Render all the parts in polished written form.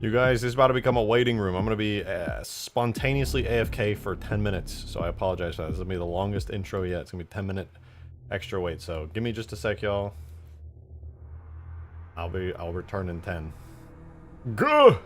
You guys, this is about to become a waiting room. I'm gonna be spontaneously AFK for 10 minutes, so I apologize for that. This will be the longest intro yet. It's gonna be 10-minute extra wait, so give me just a sec, y'all. I'll return in 10. Go!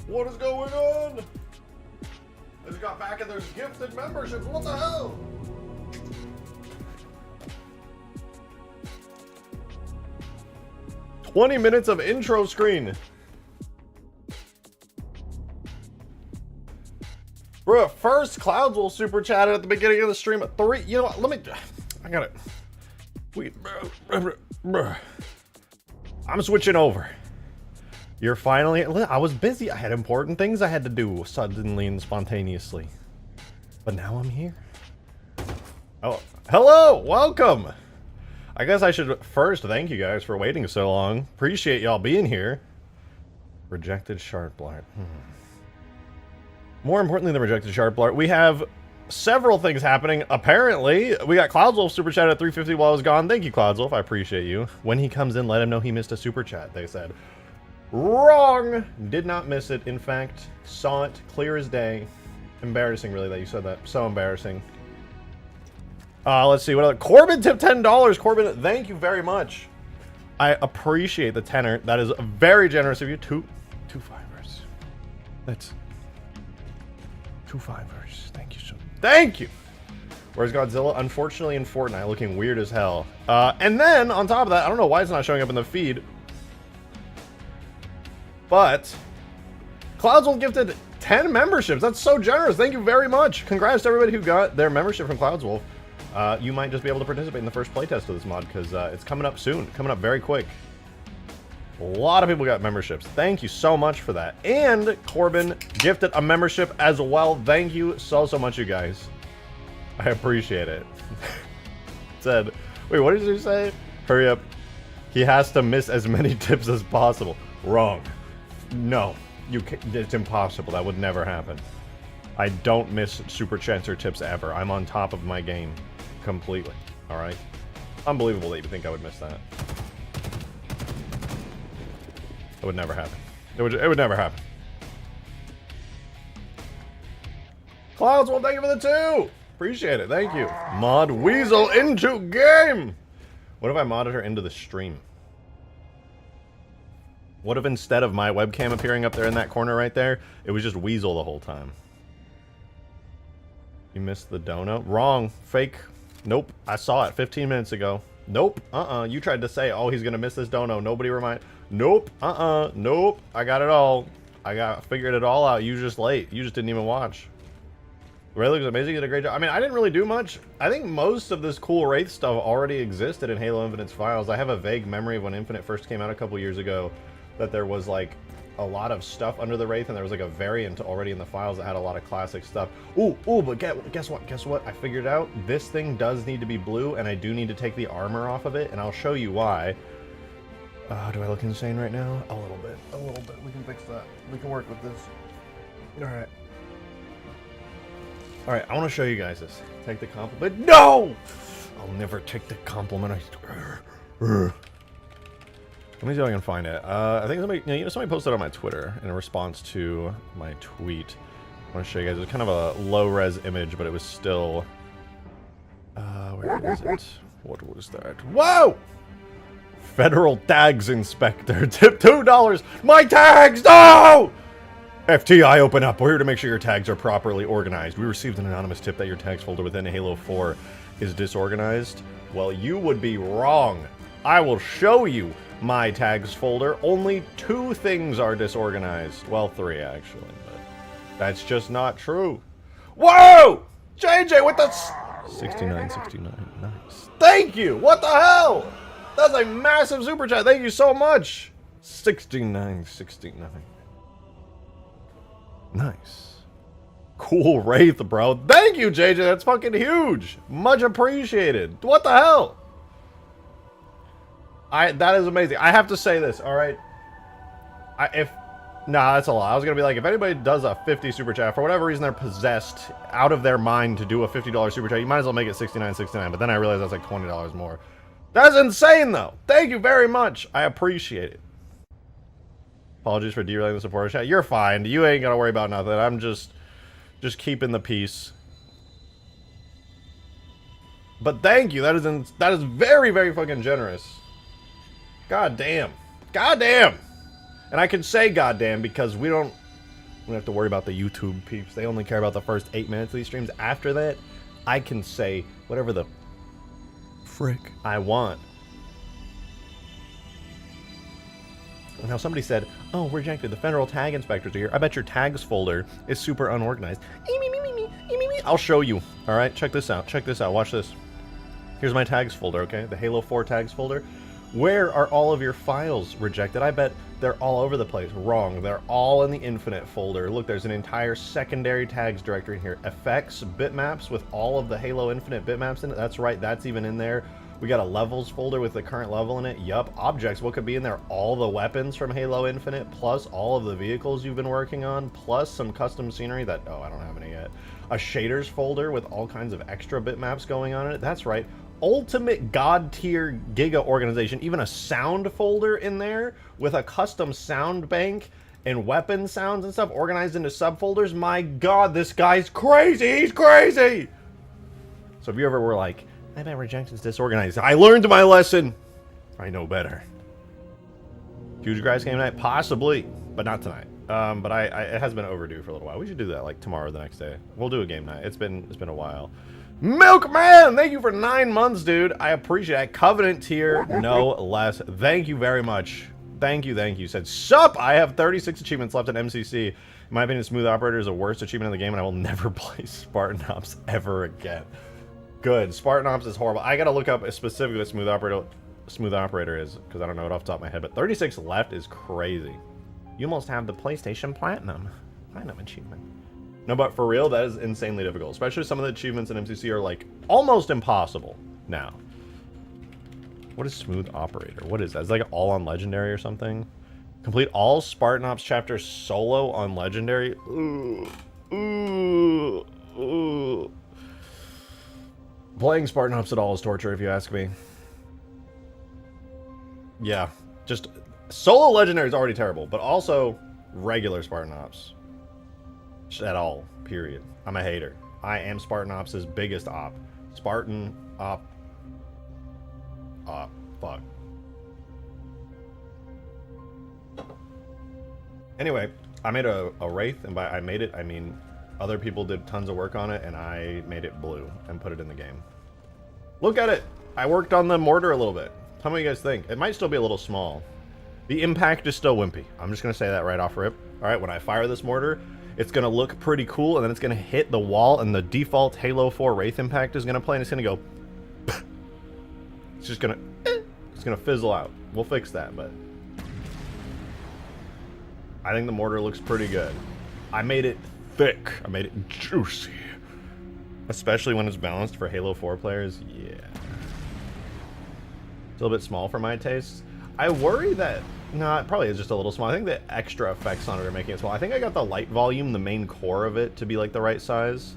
What is going on? just got back and there's gifted memberships. What the hell? "20 minutes of intro screen." Bro, first Clouds will super chat at the beginning of the stream at 3. You know what? Let me. I got it. Wait. I'm switching over. You're finally. I was busy. I had important things I had to do suddenly and spontaneously. But now I'm here. Oh, hello. Welcome. I guess I should first thank you guys for waiting so long. Appreciate y'all being here. Rejected Sharp Blart. More importantly than rejected Sharp Blart, we have several things happening. Apparently, we got Cloudswolf super chat at 350 while I was gone. Thank you, Cloudswolf. I appreciate you. When he comes in, let him know he missed a super chat, they said. Wrong! Did not miss it. In fact, saw it clear as day. Embarrassing, really, that you said that. So embarrassing. Let's see. What other? Corbin tipped $10. Corbin, thank you very much. I appreciate the tenor. That is very generous of you. Two fivers. That's 2 fivers. Thank you so much. Thank you. Where's Godzilla? Unfortunately in Fortnite, looking weird as hell. And then on top of that, I don't know why it's not showing up in the feed, but Cloudswolf gifted 10 memberships. That's so generous. Thank you very much. Congrats to everybody who got their membership from Cloudswolf. You might just be able to participate in the first playtest of this mod because it's coming up soon. Coming up very quick. A lot of people got memberships. Thank you so much for that. And Corbin gifted a membership as well. Thank you so much, you guys. I appreciate it. Said, wait, what did you say? Hurry up. He has to miss as many tips as possible. Wrong. No, you can't, it's impossible. That would never happen. I don't miss super chats or tips ever. I'm on top of my game completely. All right. Unbelievable that you think I would miss that. It would never happen. It would never happen. Clouds, well, thank you for the 2. Appreciate it. Thank you. Mod Weasel into game. What if I modded her into the stream? What if instead of my webcam appearing up there in that corner right there, it was just Weasel the whole time? You missed the dono? Wrong. Fake. Nope. I saw it 15 minutes ago. Nope. You tried to say, oh, he's gonna miss this dono. Nobody remind. Nope. Nope. I got it all. Figured it all out. You were just late. You just didn't even watch. Ray looks amazing. You did a great job. I mean, I didn't really do much. I think most of this cool Wraith stuff already existed in Halo Infinite's files. I have a vague memory of when Infinite first came out a couple years ago that there was like a lot of stuff under the Wraith, and there was like a variant already in the files that had a lot of classic stuff. Ooh, but guess what? I figured out this thing does need to be blue, and I do need to take the armor off of it, and I'll show you why. Do I look insane right now? A little bit. We can fix that. We can work with this. All right, I want to show you guys this. Take the compliment. No! I'll never take the compliment. Let me see if I can find it. I think somebody posted on my Twitter in response to my tweet. I want to show you guys. It was kind of a low-res image, but it was still... where is it? What was that? Whoa! Federal Tags Inspector. Tip $2. My tags! No! FTI, open up. We're here to make sure your tags are properly organized. We received an anonymous tip that your tags folder within Halo 4 is disorganized. Well, you would be wrong. I will show you my tags folder. Only 2 things are disorganized. Well, 3 actually, but that's just not true. Whoa! JJ with the 6969. Nice. Thank you. What the hell? That's a massive super chat. Thank you so much. 6969. Nice. Cool Wraith, bro. Thank you, JJ. That's fucking huge. Much appreciated. What the hell? That is amazing. I have to say this, alright? Nah, that's a lot. I was gonna be like, if anybody does a 50 super chat, for whatever reason they're possessed out of their mind to do a $50 super chat, you might as well make it $69.69, but then I realized that's like $20 more. That's insane, though. Thank you very much. I appreciate it. Apologies for derailing the supporter chat. You're fine. You ain't gotta worry about nothing. I'm just keeping the peace. But thank you. That is very, very fucking generous. God damn. God damn. And I can say goddamn because we don't don't have to worry about the YouTube peeps. They only care about the first 8 minutes of these streams. After that, I can say whatever the frick I want. Now somebody said, oh, rejected. The federal tag inspectors are here. I bet your tags folder is super unorganized. I'll show you. All right, check this out. Check this out. Watch this. Here's my tags folder, okay? The Halo 4 tags folder. Where are all of your files rejected? I bet they're all over the place. Wrong. They're all in the Infinite folder. Look, there's an entire secondary tags directory in here. Effects, bitmaps with all of the Halo Infinite bitmaps in it. That's right. That's even in there. We got a levels folder with the current level in it. Yup. Objects. What could be in there? All the weapons from Halo Infinite, plus all of the vehicles you've been working on, plus some custom scenery that, oh, I don't have any yet. A shaders folder with all kinds of extra bitmaps going on in it. That's right. Ultimate god tier giga organization. Even a sound folder in there with a custom sound bank and weapon sounds and stuff organized into subfolders. My god, this guy's crazy. He's crazy. So if you ever were like, I bet rejected's disorganized, I learned my lesson. I know better. Huge Grass game night? Possibly, but not tonight. But it has been overdue for a little while. We should do that like tomorrow or the next day. We'll do a game night. It's been a while. Milkman, thank you for 9 months, dude. I appreciate it. Covenant tier, no less. Thank you very much. Thank you. Said, sup, I have 36 achievements left at MCC. In my opinion, Smooth Operator is the worst achievement in the game, and I will never play Spartan Ops ever again. Good. Spartan Ops is horrible. I gotta look up specifically what Smooth Operator is, because I don't know it off the top of my head, but 36 left is crazy. You almost have the PlayStation Platinum achievement. No, but for real, that is insanely difficult. Especially some of the achievements in MCC are like almost impossible now. What is Smooth Operator? What is that? It's like all on Legendary or something? Complete all Spartan Ops chapters solo on Legendary? Ooh. Playing Spartan Ops at all is torture, if you ask me. Yeah, just solo Legendary is already terrible, but also regular Spartan Ops. At all, period. I'm a hater. I am Spartan Ops' biggest op. Spartan op. Fuck. Anyway, I made a Wraith, and by I made it, I mean other people did tons of work on it, and I made it blue and put it in the game. Look at it! I worked on the mortar a little bit. Tell me what you guys think. It might still be a little small. The impact is still wimpy. I'm just going to say that right off rip. Alright, when I fire this mortar, it's going to look pretty cool, and then it's going to hit the wall, and the default Halo 4 Wraith impact is going to play, and it's going to go... It's just going to... It's going to fizzle out. We'll fix that, but... I think the mortar looks pretty good. I made it thick. I made it juicy. Especially when it's balanced for Halo 4 players. Yeah. It's a little bit small for my taste. I worry that... No, it probably is just a little small. I think the extra effects on it are making it small. I think I got the light volume, the main core of it, to be like the right size.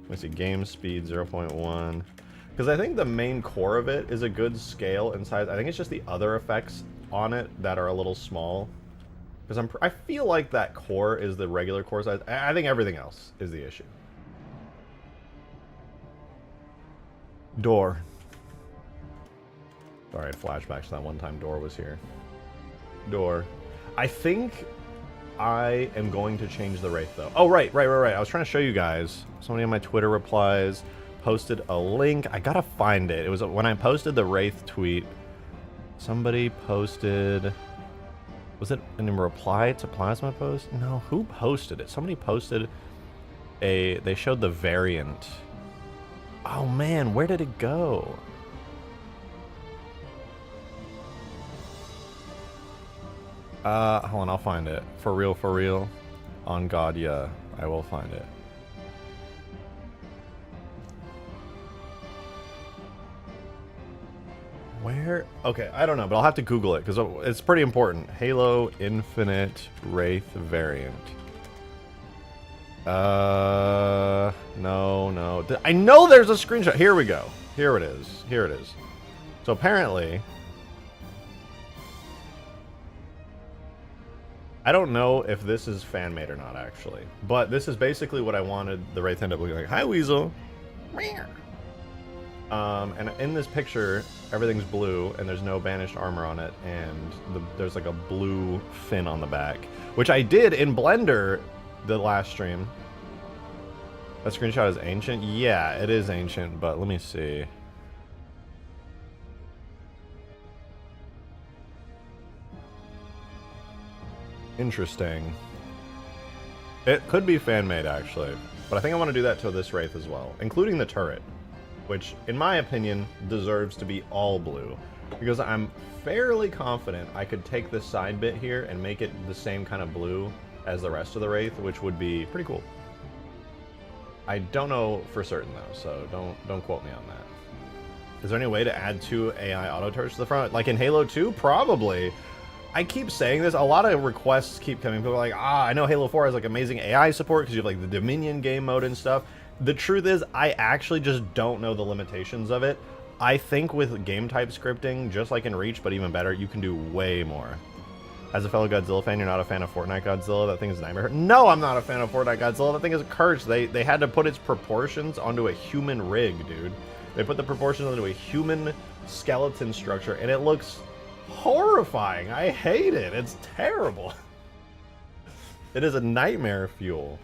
Let me see, game speed 0.1. Because I think the main core of it is a good scale and size. I think it's just the other effects on it that are a little small. Because I feel like that core is the regular core size. I think everything else is the issue. Door. Sorry, I had flashbacks to that one time Door was here. Door. I think I am going to change the Wraith, though. Oh, right. I was trying to show you guys. Somebody on my Twitter replies posted a link. I gotta find it. It was when I posted the Wraith tweet. Somebody posted... Was it in reply to Plasma post? No, who posted it? Somebody posted a... They showed the variant. Oh, man, where did it go? Hold on, I'll find it. For real. On God, yeah, I will find it. Where? Okay, I don't know, but I'll have to Google it, because it's pretty important. Halo Infinite Wraith variant. No. I know there's a screenshot. Here we go. Here it is. So apparently... I don't know if this is fan-made or not, actually. But this is basically what I wanted the Wraith to end up looking like. Hi, Weasel! And in this picture, everything's blue, and there's no banished armor on it, and there's like a blue fin on the back. Which I did in Blender the last stream. That screenshot is ancient? Yeah, it is ancient, but let me see. Interesting. It could be fan-made, actually. But I think I want to do that to this Wraith as well, including the turret, which, in my opinion, deserves to be all blue. Because I'm fairly confident I could take this side bit here and make it the same kind of blue as the rest of the Wraith, which would be pretty cool. I don't know for certain, though, so don't quote me on that. Is there any way to add 2 AI auto-turrets to the front? Like in Halo 2? Probably. I keep saying this, a lot of requests keep coming. People are like, I know Halo 4 has like amazing AI support because you have like the Dominion game mode and stuff. The truth is, I actually just don't know the limitations of it. I think with game type scripting, just like in Reach, but even better, you can do way more. As a fellow Godzilla fan, you're not a fan of Fortnite Godzilla? That thing is a nightmare. No, I'm not a fan of Fortnite Godzilla. That thing is a curse. They had to put its proportions onto a human rig, dude. They put the proportions onto a human skeleton structure, and it looks horrifying. I hate it. It's terrible. It is a nightmare fuel.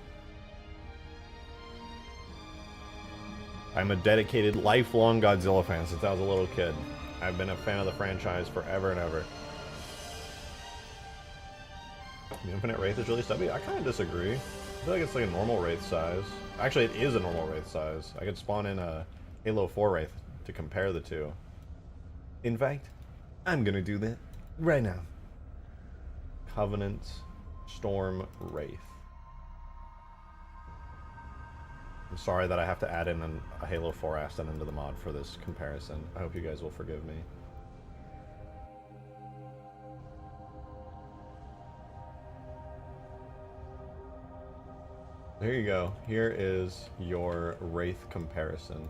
I'm a dedicated, lifelong Godzilla fan since I was a little kid. I've been a fan of the franchise forever and ever. The Infinite Wraith is really stubby? I kind of disagree. I feel like it's like a normal Wraith size. Actually, it is a normal Wraith size. I could spawn in a Halo 4 Wraith to compare the two. In fact, I'm gonna do that right now. Covenant Storm Wraith. I'm sorry that I have to add in a Halo 4 Aston into the mod for this comparison. I hope you guys will forgive me. Here you go. Here is your Wraith comparison.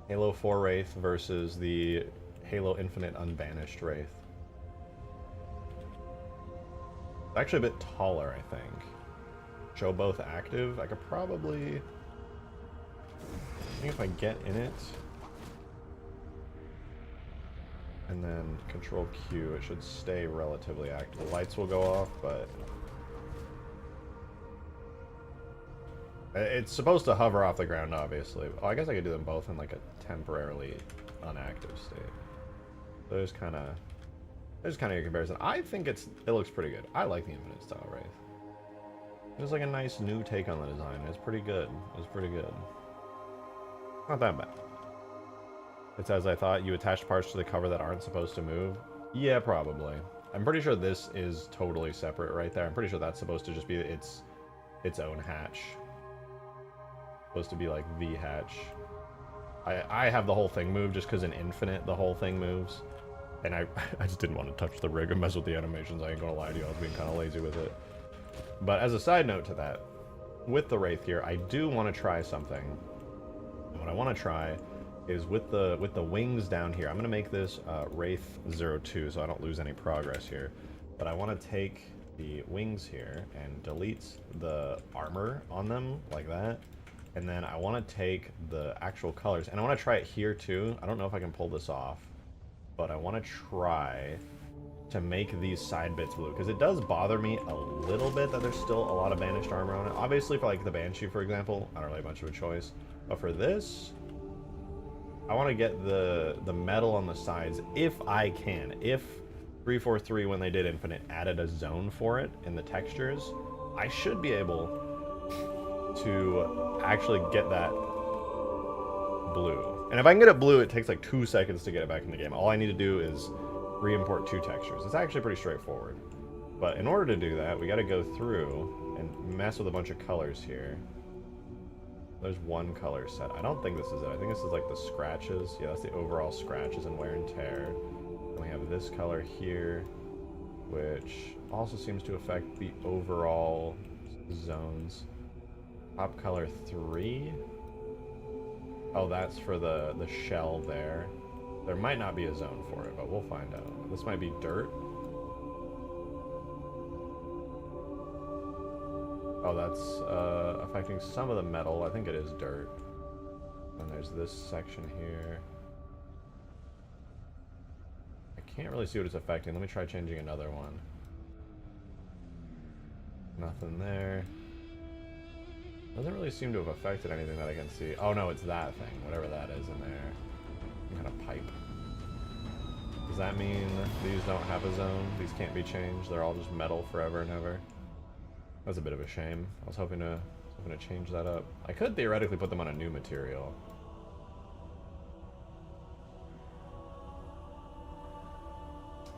Halo 4 Wraith versus the Halo Infinite Unbanished Wraith. It's actually a bit taller, I think. Show both active. I could probably... I think if I get in it, and then Control Q, it should stay relatively active. The lights will go off, but... It's supposed to hover off the ground, obviously. Oh, I guess I could do them both in like a temporarily unactive state. So there's kind of a comparison. I think it looks pretty good. I like the Infinite style Wraith. It's like a nice new take on the design. It's pretty good. It's pretty good. Not that bad. It's as I thought. You attached parts to the cover that aren't supposed to move. Yeah, probably. I'm pretty sure this is totally separate right there. I'm pretty sure that's supposed to just be its own hatch. Supposed to be like the hatch. I have the whole thing moved just because in Infinite the whole thing moves. And I just didn't want to touch the rig and mess with the animations. I ain't gonna lie to you, I was being kind of lazy with it. But as a side note to that, with the Wraith here, I do want to try something. And what I want to try is with the wings down here. I'm gonna make this Wraith 02 so I don't lose any progress here. But I want to take the wings here and delete the armor on them like that. And then I want to take the actual colors, and I want to try it here too. I don't know if I can pull this off, but I want to try to make these side bits blue, because it does bother me a little bit that there's still a lot of banished armor on it. Obviously for like the Banshee, for example, I don't really have much of a choice. But for this, I want to get the metal on the sides if I can. If 343, when they did Infinite, added a zone for it in the textures, I should be able to actually get that blue. And if I can get it blue, it takes like 2 seconds to get it back in the game. All I need to do is re-import 2 textures. It's actually pretty straightforward. But in order to do that, we got to go through and mess with a bunch of colors here. There's one color set. I don't think this is it. I think this is like the scratches. Yeah, that's the overall scratches and wear and tear. And we have this color here, which also seems to affect the overall zones. Top color 3. Oh, that's for the shell there. There might not be a zone for it, but we'll find out. This might be dirt. Oh, that's affecting some of the metal. I think it is dirt. And there's this section here. I can't really see what it's affecting. Let me try changing another one. Nothing there. Doesn't really seem to have affected anything that I can see. Oh no, it's that thing. Whatever that is in there. Some kind of pipe. Does that mean these don't have a zone? These can't be changed? They're all just metal forever and ever? That's a bit of a shame. I was hoping to change that up. I could theoretically put them on a new material.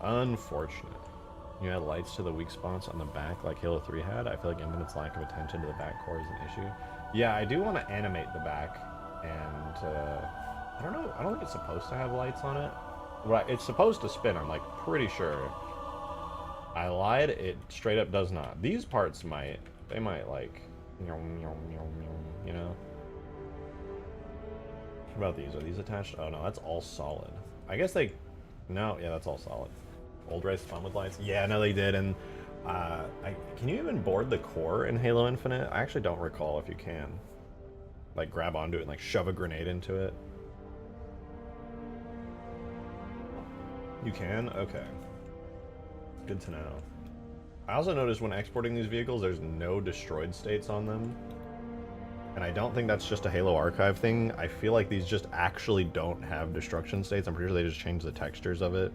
Unfortunate. You add lights to the weak spots on the back like Halo 3 had. I feel like Infinite's lack of attention to the back core is an issue. Yeah, I do want to animate the back, and I don't know. I don't think it's supposed to have lights on it. Right, it's supposed to spin, I'm like pretty sure. I lied, it straight up does not. These parts might, they might like, you know? What about these? Are these attached? Oh no, that's all solid. I guess they, no, yeah, that's all solid. Old race fun with lights? Yeah, no, they did, and can you even board the core in Halo Infinite? I actually don't recall if you can. Like grab onto it and like shove a grenade into it. You can? Okay. Good to know. I also noticed when exporting these vehicles, there's no destroyed states on them. And I don't think that's just a Halo Archive thing. I feel like these just actually don't have destruction states. I'm pretty sure they just changed the textures of it.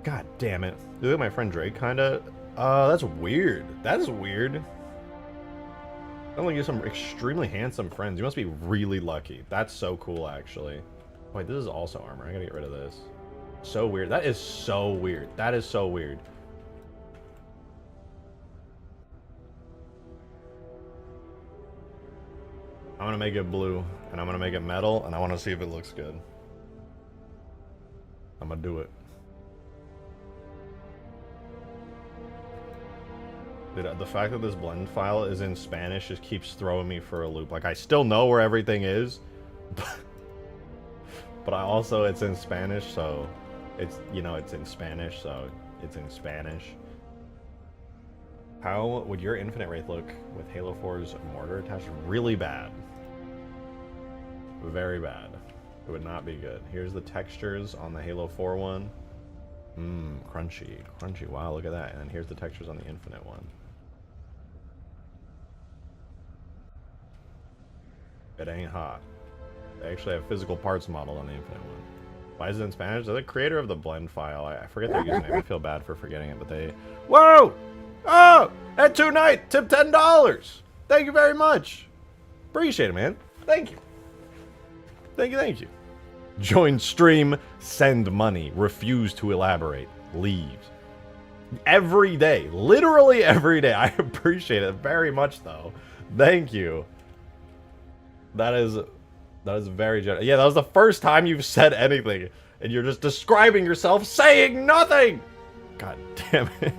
God damn it. Look at my friend Drake, kinda. That's weird. That is weird. I don't think you have some extremely handsome friends. You must be really lucky. That's so cool, actually. Wait, this is also armor. I gotta get rid of this. So weird. That is so weird. That is so weird. I'm gonna make it blue, and I'm gonna make it metal, and I wanna see if it looks good. I'm gonna do it. Dude, the fact that this blend file is in Spanish just keeps throwing me for a loop. Like, I still know where everything is, but I also, it's in Spanish, so it's, you know, it's in Spanish, so it's in Spanish. How would your Infinite Wraith look with Halo 4's mortar attached? Really bad. Very bad. It would not be good. Here's the textures on the Halo 4 one. Crunchy. Crunchy. Wow, look at that. And then here's the textures on the Infinite one. It ain't hot. They actually have physical parts modeled on the Infinite one. Why is it in Spanish? They're the creator of the blend file. I forget their username. I feel bad for forgetting it, but they... Whoa! Oh! At 2 night, tip $10! Thank you very much. Appreciate it, man. Thank you. Thank you, thank you. Join stream, send money, refuse to elaborate, leaves. Every day. Literally every day. I appreciate it very much, though. Thank you. That is very generous. Yeah, that was the first time you've said anything, and you're just describing yourself saying nothing! God damn it.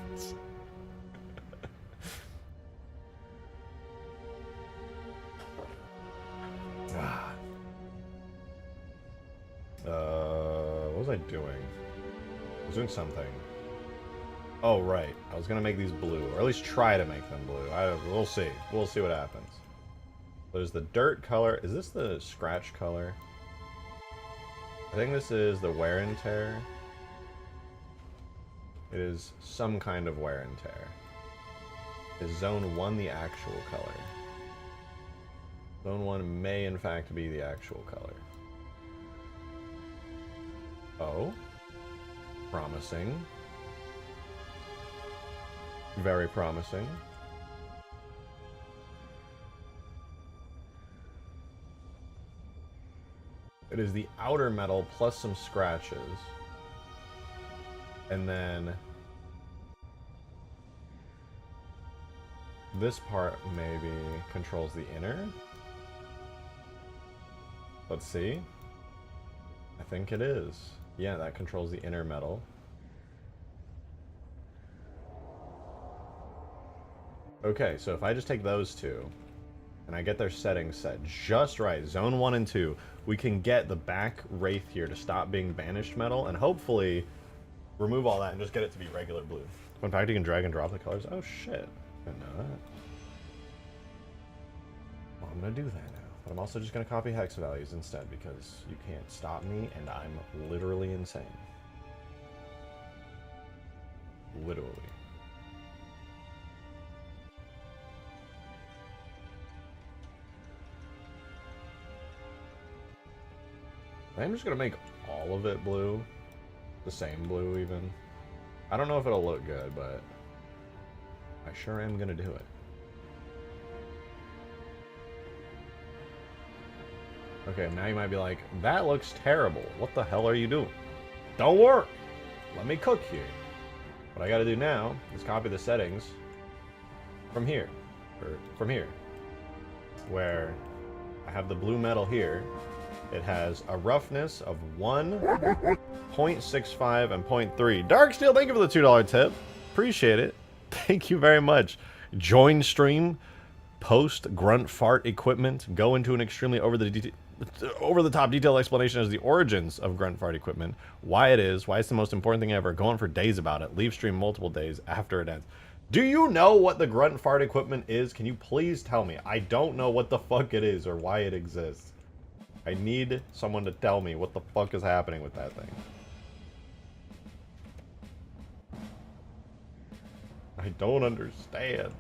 What was I doing? I was doing something. Oh, right. I was gonna make these blue, or at least try to make them blue. We'll see. We'll see what happens. There's the dirt color. Is this the scratch color? I think this is the wear and tear. It is some kind of wear and tear. Is Zone 1 the actual color? Zone 1 may in fact be the actual color. Oh. Promising. Very promising. It is the outer metal plus some scratches. And then this part maybe controls the inner. Let's see. I think it is. Yeah, that controls the inner metal. Okay, so if I just take those two, and I get their settings set just right, Zone 1 and 2, we can get the back Wraith here to stop being banished metal, and hopefully remove all that and just get it to be regular blue. In fact, you can drag and drop the colors. Oh shit, I didn't know that. Well, I'm gonna do that now. But I'm also just gonna copy hex values instead because you can't stop me and I'm literally insane. Literally. I'm just gonna make all of it blue. The same blue, even. I don't know if it'll look good, but I sure am gonna do it. Okay, now you might be like, that looks terrible. What the hell are you doing? Don't worry. Let me cook here. What I gotta do now is copy the settings from here. Or from here. Where I have the blue metal here. It has a roughness of 1, 0.65, and 0.3. Darksteel, thank you for the $2 tip. Appreciate it. Thank you very much. Join stream. Post grunt fart equipment. Go into an extremely over the top detailed explanation as the origins of grunt fart equipment, why it is, why it's the most important thing ever, go on for days about it, leave stream multiple days after it ends. Do you know what the grunt fart equipment is? Can you please tell me? I don't know what the fuck it is or why it exists. I need someone to tell me what the fuck is happening with that thing. I don't understand.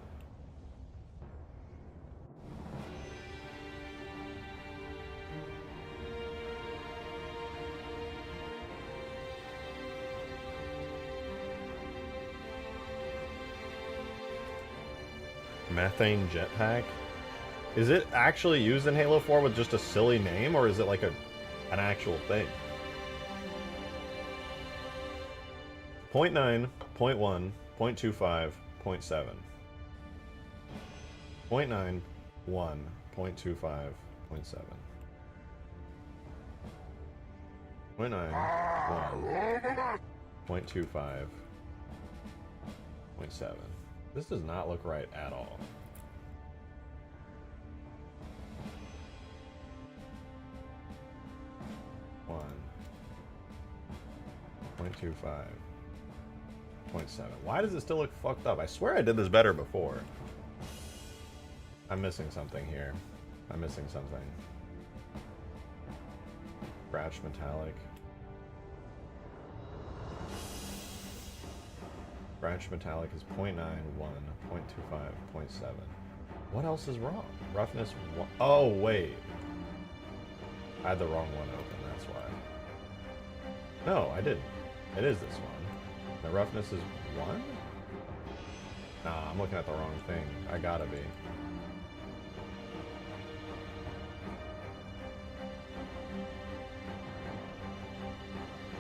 Methane jetpack? Is it actually used in Halo 4 with just a silly name, or is it like an actual thing? 0.9, 0.1, 0.25, 0.7. 0.9, 1, 0.25, 0.7. 0.9, 1, 0.25, 0.7. This does not look right at all. One. 0.25. 0.7. Why does it still look fucked up? I swear I did this better before. I'm missing something here. I'm missing something. Scratched metallic. Scratched metallic is 0.9, 1, 0.25, 0.7. What else is wrong? Roughness 1. Oh, wait. I had the wrong one open, that's why. No, I didn't. It is this one. The roughness is 1? Nah, I'm looking at the wrong thing. I gotta be.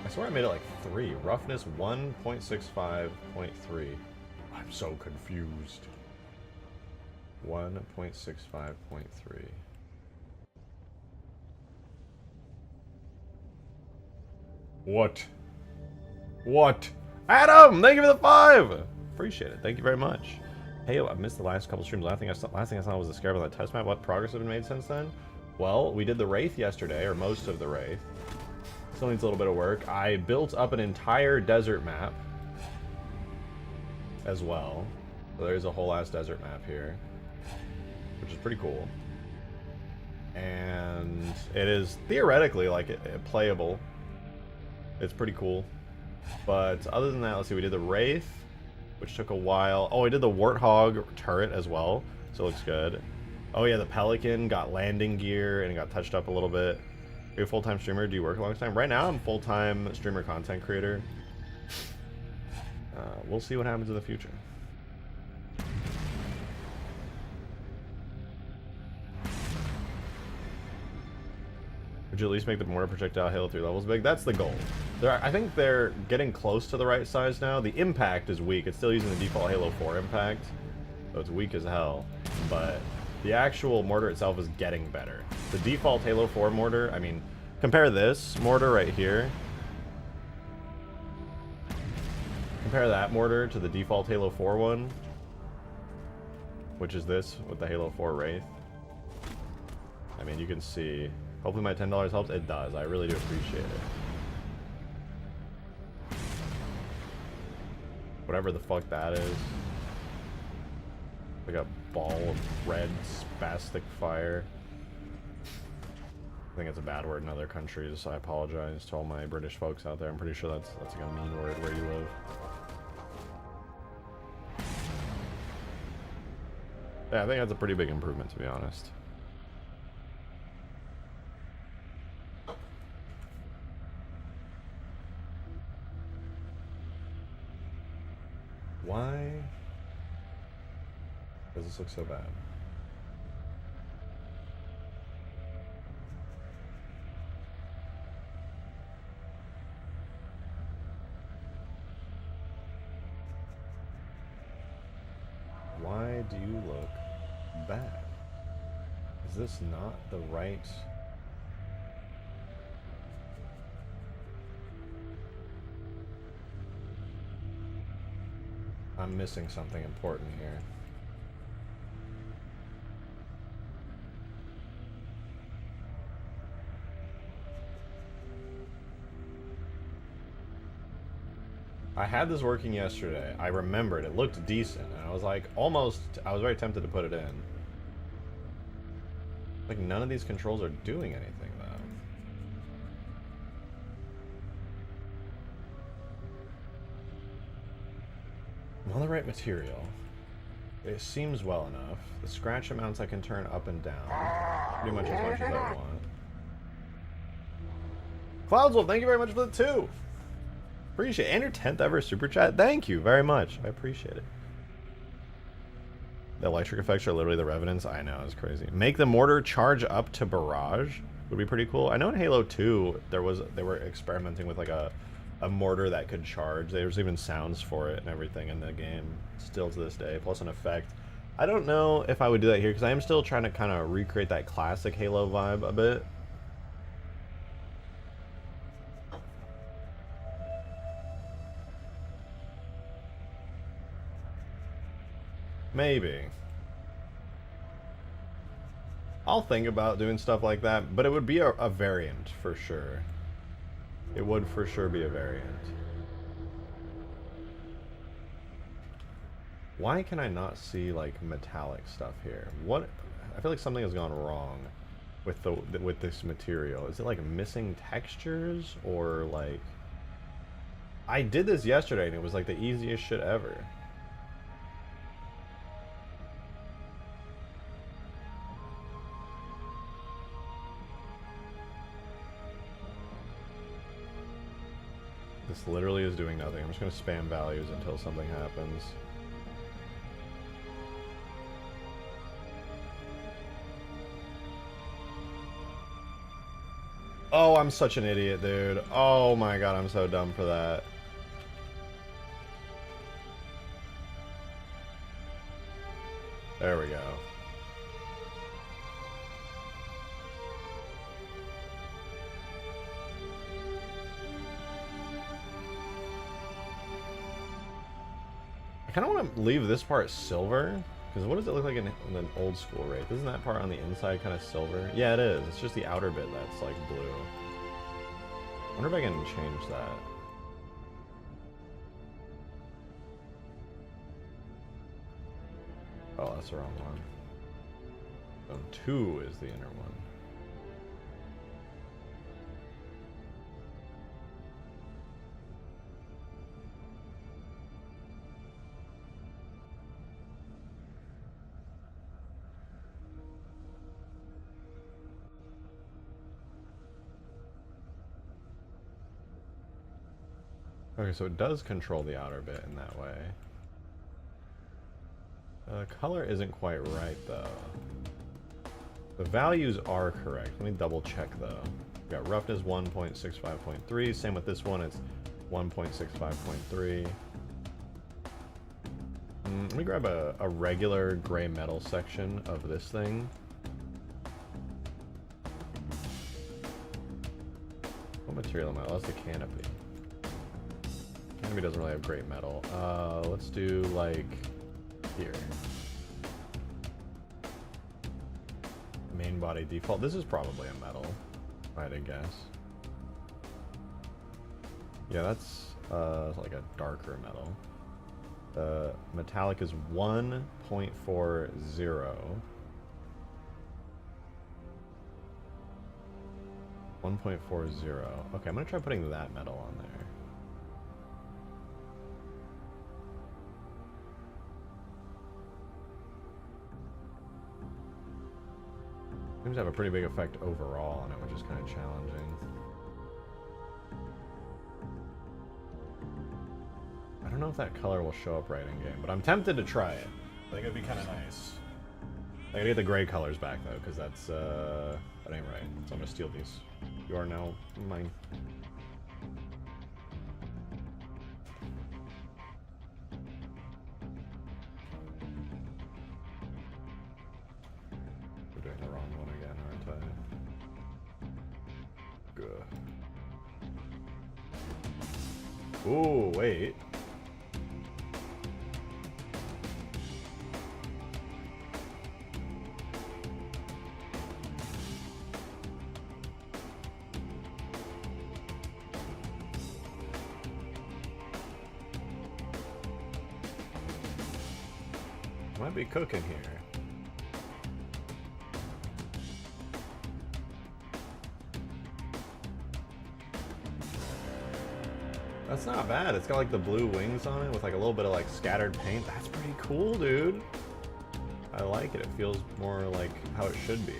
I swear I made it like 3. Roughness 1, 0.65, 0.3. I'm so confused. 1.65, 0.3. What? What? Adam, thank you for the 5! Appreciate it. Thank you very much. Hey, I missed the last couple streams. Last thing I saw was the Scarab on that test map. What progress has been made since then? Well, we did the Wraith yesterday, or most of the Wraith. Still needs a little bit of work. I built up an entire desert map as well. So there's a whole ass desert map here, which is pretty cool. And it is theoretically like playable. It's pretty cool. But other than that, let's see, we did the Wraith, which took a while. Oh, I did the Warthog turret as well, so it looks good. Oh yeah, the Pelican got landing gear and it got touched up a little bit. Are you a full-time streamer? Do you work a long time? Right now, I'm full-time streamer content creator. We'll see what happens in the future. Would you at least make the mortar projectile Halo 3 levels big? That's the goal. I think they're getting close to the right size now. The impact is weak. It's still using the default Halo 4 impact, so it's weak as hell. But the actual mortar itself is getting better. The default Halo 4 mortar, I mean, compare this mortar right here. Compare that mortar to the default Halo 4 one, which is this with the Halo 4 Wraith. I mean, you can see. Hopefully my $10 helps. It does. I really do appreciate it. Whatever the fuck that is. Like a ball of red spastic fire. I think it's a bad word in other countries, so I apologize to all my British folks out there. I'm pretty sure that's like a mean word where you live. Yeah, I think that's a pretty big improvement, to be honest. Why does this look so bad? Why do you look bad? Is this not the right... I'm missing something important here. I had this working yesterday. I remembered it looked decent, and I was like, almost, I was very tempted to put it in. Like, none of these controls are doing anything, though. I'm on the right material. It seems well enough. The scratch amounts I can turn up and down. Pretty much as I want. Cloudswolf, thank you very much for the 2. Appreciate it. And your 10th ever super chat. Thank you very much. I appreciate it. The electric effects are literally the Revenants. I know, it's crazy. Make the mortar charge up to barrage would be pretty cool. I know in Halo 2 they were experimenting with like a mortar that could charge. There was even sounds for it and everything in the game still to this day, plus an effect. I don't know if I would do that here because I am still trying to kind of recreate that classic Halo vibe a bit. Maybe. I'll think about doing stuff like that, but it would be a variant for sure. It would for sure be a variant. Why can I not see like metallic stuff here? What? I feel like something has gone wrong with this material. Is it like missing textures or like? I did this yesterday and it was like the easiest shit ever. This literally is doing nothing. I'm just going to spam values until something happens. Oh, I'm such an idiot, dude. Oh my god, I'm so dumb for that. There we go. I kind of want to leave this part silver, because what does it look like in an old school Wraith? Isn't that part on the inside kind of silver? Yeah, it is. It's just the outer bit that's like blue. I wonder if I can change that. Oh, that's the wrong one. Zone 2 is the inner one. Okay, so it does control the outer bit in that way. Color isn't quite right, though. The values are correct. Let me double check, though. We've got roughness 1.65.3. Same with this one, it's 1.65.3. Let me grab a regular gray metal section of this thing. What material am I? Oh, that's the canopy. Canopy doesn't really have great metal. Let's do like here. Main body default. This is probably a metal, I'd guess. Yeah, that's like a darker metal. Metallic is 1.40. 1.40. Okay, I'm gonna try putting that metal on there. Seems to have a pretty big effect overall on it, which is kind of challenging. I don't know if that color will show up right in game, but I'm tempted to try it. I think it'd be kind of nice. I gotta get the gray colors back though, because that ain't right. So I'm gonna steal these. You are now mine. We're doing the wrong one again, aren't I? Good. Ooh, wait. Might be cooking here. That's not bad. It's got like the blue wings on it with like a little bit of like scattered paint. That's pretty cool, dude. I like it. It feels more like how it should be.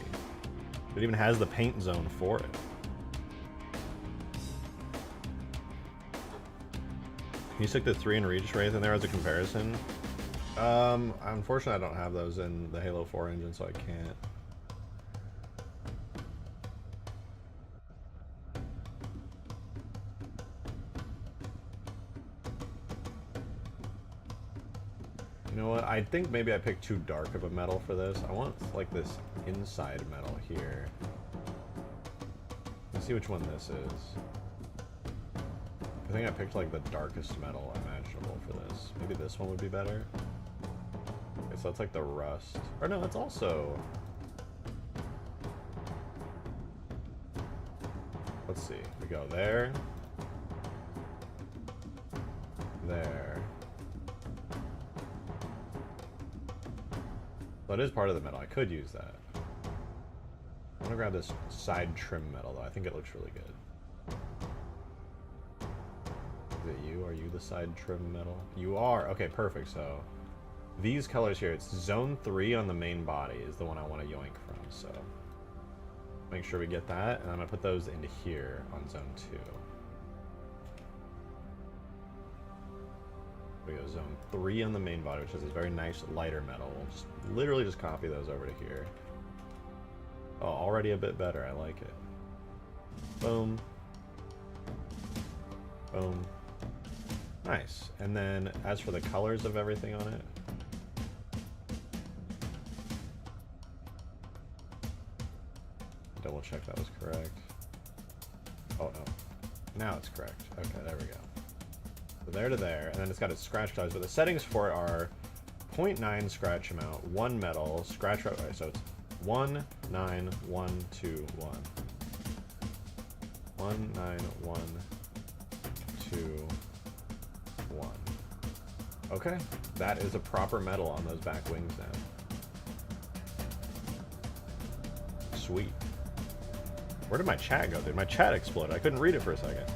It even has the paint zone for it. Can you stick the 3 and Regis Wraith in there as a comparison? Unfortunately I don't have those in the Halo 4 engine, so I can't. You know what? I think maybe I picked too dark of a metal for this. I want like this inside metal here. Let's see which one this is. I think I picked like the darkest metal imaginable for this. Maybe this one would be better. Okay, so that's like the rust. Or no, it's also... Let's see. We go there. There. Well, it is part of the metal. I could use that. I want to grab this side trim metal, though. I think it looks really good. Is it you? Are you the side trim metal? You are! Okay, perfect. So, these colors here, it's Zone 3 on the main body is the one I want to yoink from, so... Make sure we get that, and I'm going to put those into here on Zone 2. We go Zone 3 on the main body, which is this very nice lighter metal. We'll just literally just copy those over to here. Oh, already a bit better. I like it. Boom. Boom. Nice. And then as for the colors of everything on it, double check that was correct. Oh no. Now it's correct. Okay, there we go. So there to there, and then it's got its scratch colors, but the settings for it are 0.9 scratch amount, 1 metal, scratch, okay, so it's 1, 9, 1, 2, 1. 1, 9, 1, 2, 1. Okay, that is a proper metal on those back wings now. Sweet. Where did my chat go, dude? My chat exploded. I couldn't read it for a second.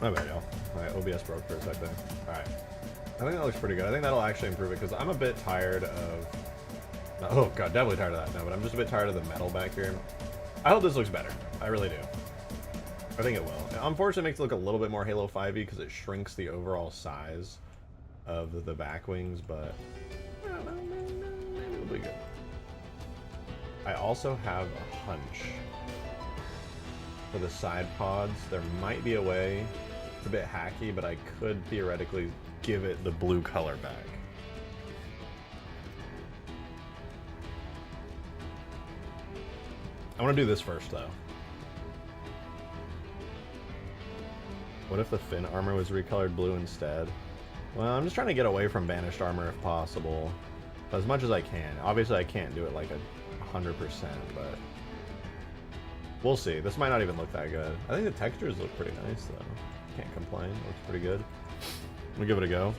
Oh, there you go. My OBS broke for a second. Alright. I think that looks pretty good. I think that'll actually improve it, because I'm a bit tired of... Oh, God, definitely tired of that. No, but I'm just a bit tired of the metal back here. I hope this looks better. I really do. I think it will. Unfortunately, it makes it look a little bit more Halo 5-y, because it shrinks the overall size of the back wings, but... I don't know, maybe it'll be good. I also have a hunch for the side pods. There might be a way. It's a bit hacky, but I could theoretically give it the blue color back. I want to do this first, though. What if the fin armor was recolored blue instead? Well, I'm just trying to get away from banished armor if possible, as much as I can. Obviously, I can't do it like 100%, but we'll see. This might not even look that good. I think the textures look pretty nice, though. Can't complain. Looks pretty good. We'll give it a go.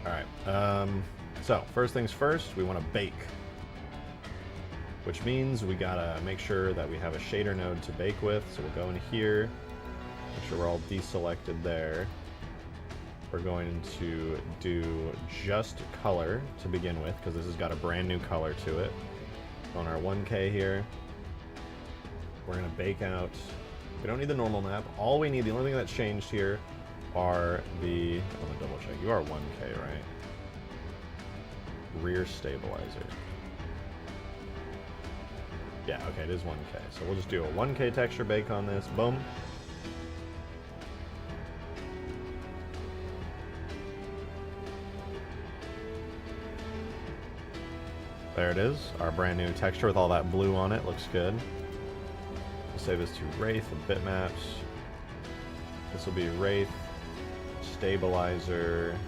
Alright, so first things first, we want to bake. Which means we gotta make sure that we have a shader node to bake with. So we'll go in here, make sure we're all deselected there. We're going to do just color to begin with, because this has got a brand new color to it. On our 1K here, we're gonna bake out We don't need the normal map. All we need, the only thing that's changed here are the, let me double check. You are 1K, right? Rear stabilizer. Yeah, okay, it is 1K. So we'll just do a 1K texture bake on this. Boom. There it is, our brand new texture with all that blue on it. Looks good. We'll save this to WRAITH and bitmaps. This will be WRAITH stabilizer.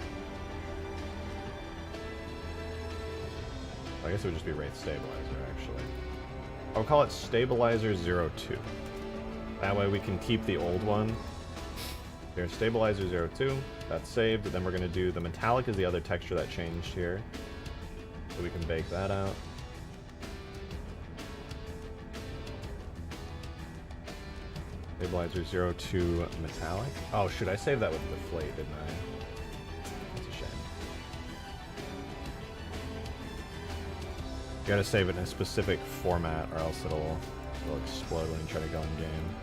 I guess it would just be WRAITH stabilizer, actually. I'll call it stabilizer 02. That way we can keep the old one. Here's stabilizer 02. That's saved. Then we're going to do the metallic is the other texture that changed here. So we can bake that out. Stabilizer 02 metallic. Oh, shoot, I saved that with deflate, didn't I? That's a shame. You gotta save it in a specific format or else it'll explode when you try to go in game.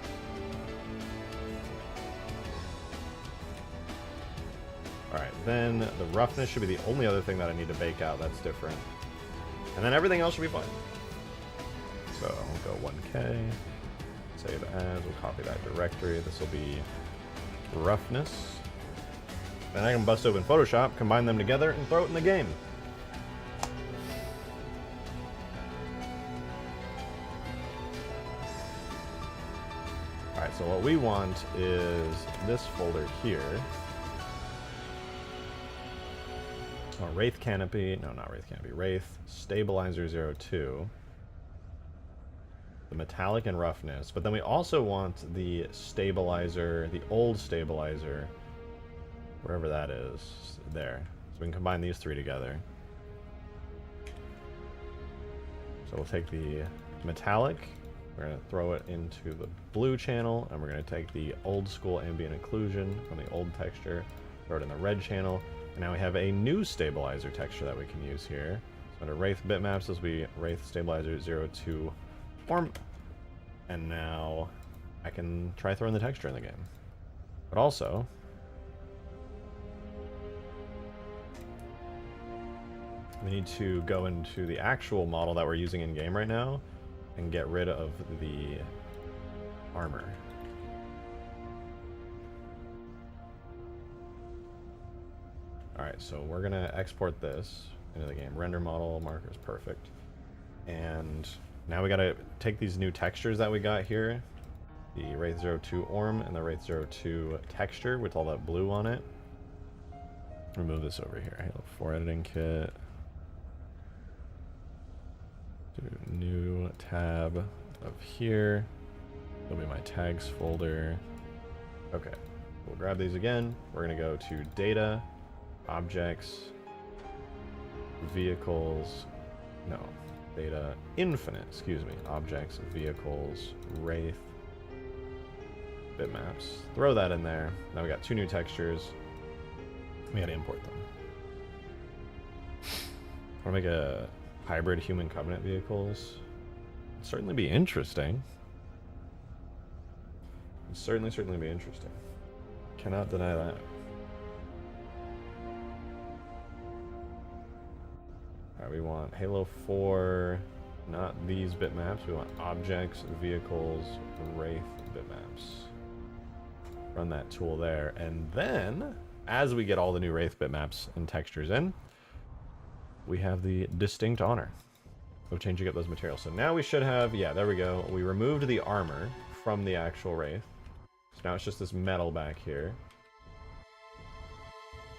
Alright, then the roughness should be the only other thing that I need to bake out that's different. And then everything else should be fine. So we'll go 1K, save as, we'll copy that directory. This will be roughness. Then I can bust open Photoshop, combine them together, and throw it in the game. Alright, so what we want is this folder here. Oh, WRAITH canopy, no, not WRAITH canopy, WRAITH stabilizer 02, the metallic and roughness, but then we also want the stabilizer, the old stabilizer, wherever that is, there. So we can combine these three together. So we'll take the metallic, we're going to throw it into the blue channel, and we're going to take the old school ambient occlusion from the old texture, throw it in the red channel. And now we have a new stabilizer texture that we can use here. So under WRAITH bitmaps, this will be WRAITH stabilizer 02 form. And now I can try throwing the texture in the game. But also, we need to go into the actual model that we're using in game right now and get rid of the armor. Alright, so we're going to export this into the game. Render model, markers, perfect. And now we got to take these new textures that we got here. The WRAITH 02 ORM and the WRAITH 02 texture with all that blue on it. Remove this over here. Halo 4 editing kit. Do new tab of here. It'll be my tags folder. Okay, we'll grab these again. We're going to go to data. Objects, vehicles, no, data infinite, excuse me, objects, vehicles, WRAITH, bitmaps. Throw that in there. Now we got two new textures. We gotta import them. I wanna make a hybrid human covenant vehicles. It'd certainly be interesting. It'd certainly be interesting. Cannot deny that. We want Halo 4, not these bitmaps. We want objects, vehicles, WRAITH bitmaps. Run that tool there. And then, as we get all the new WRAITH bitmaps and textures in, we have the distinct honor of changing up those materials. So now we should have, yeah, there we go. We removed the armor from the actual WRAITH. So now it's just this metal back here.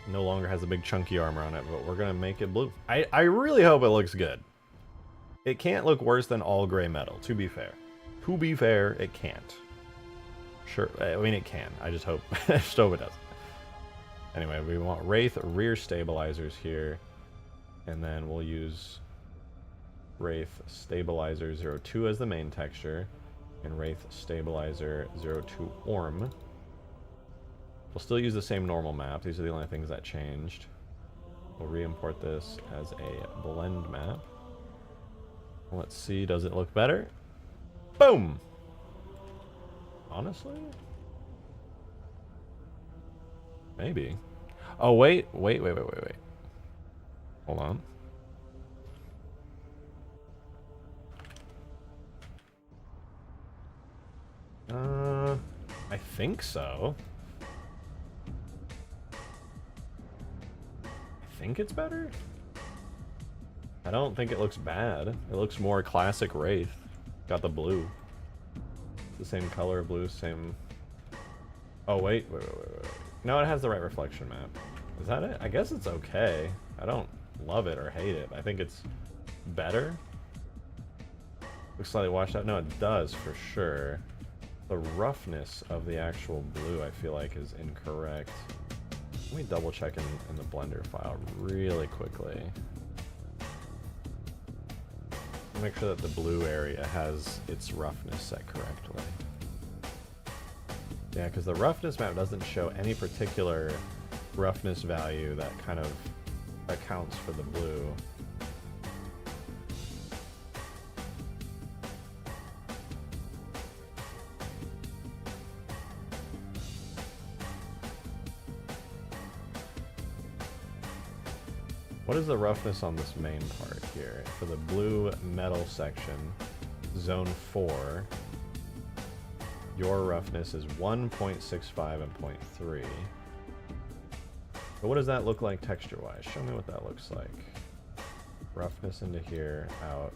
No longer has a big chunky armor on it, but we're gonna make it blue. I really hope it looks good. It can't look worse than all gray metal, to be fair. To be fair, it can't. Sure, I mean it can. I just hope it doesn't. Anyway, we want WRAITH rear stabilizers here, and then we'll use WRAITH stabilizer 02 as the main texture, and WRAITH stabilizer 02 ORM. We'll still use the same normal map. These are the only things that changed. We'll re-import this as a blend map. Let's see, does it look better? Boom! honestly. Maybe. Oh, wait. Hold on. I think so. I think it's better. I don't think it looks bad. It looks more classic Wraith. Got the blue. The same color blue, same... Oh, wait. No, it has the right reflection map. Is that it? I guess it's okay. I don't love it or hate it. I think it's better. Looks slightly washed out. No, it does for sure. The roughness of the actual blue, I feel like, is incorrect. Let me double check in the Blender file really quickly. Make sure that the blue area has its roughness set correctly. Yeah, because the roughness map doesn't show any particular roughness value that kind of accounts for the blue. What is the roughness on this main part here? For the blue metal section, zone 4, your roughness is 1.65 and 0.3. But what does that look like texture-wise? Show me what that looks like. Roughness into here, out.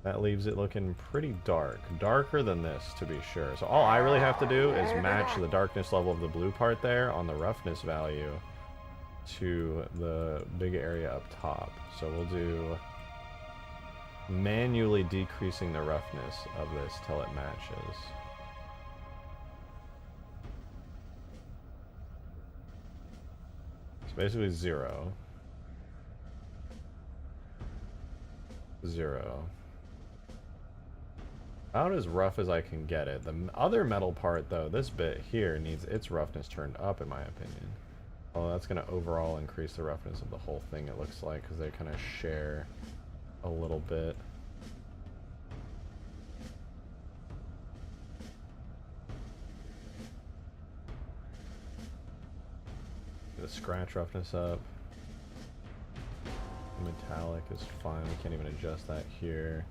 That leaves it looking pretty dark. Darker than this, to be sure. So all I really have to do is match the darkness level of the blue part there on the roughness value to the big area up top. So we'll do manually decreasing the roughness of this till it matches. So basically 0. 0. About as rough as I can get it. The other metal part though, this bit here, needs its roughness turned up in my opinion. Oh, that's going to overall increase the roughness of the whole thing, it looks like, because they kind of share a little bit. The scratch roughness up. Metallic is fine, we can't even adjust that here.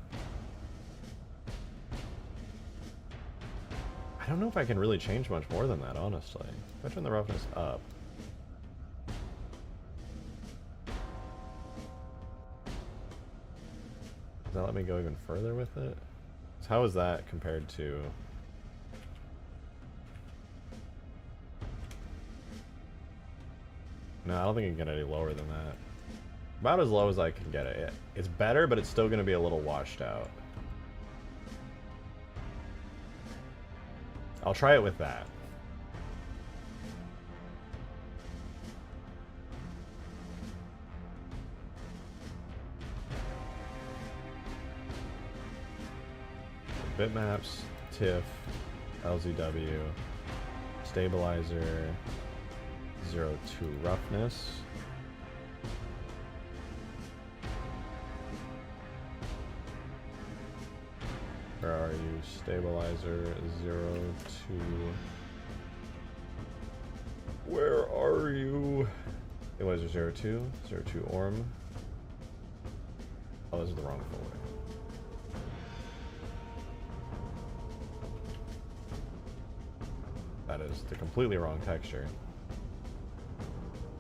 I don't know if I can really change much more than that, honestly. If I turn the roughness up. Does that let me go even further with it? So how is that compared to... No, I don't think I can get any lower than that. About as low as I can get it. It's better, but it's still going to be a little washed out. I'll try it with that. Bitmaps, TIFF, LZW, stabilizer, 0 to roughness. Where are you? Stabilizer 0 to... Where are you? Stabilizer 0 2, 0 2 ORM. Oh, this is the wrong folder. That is the completely wrong texture.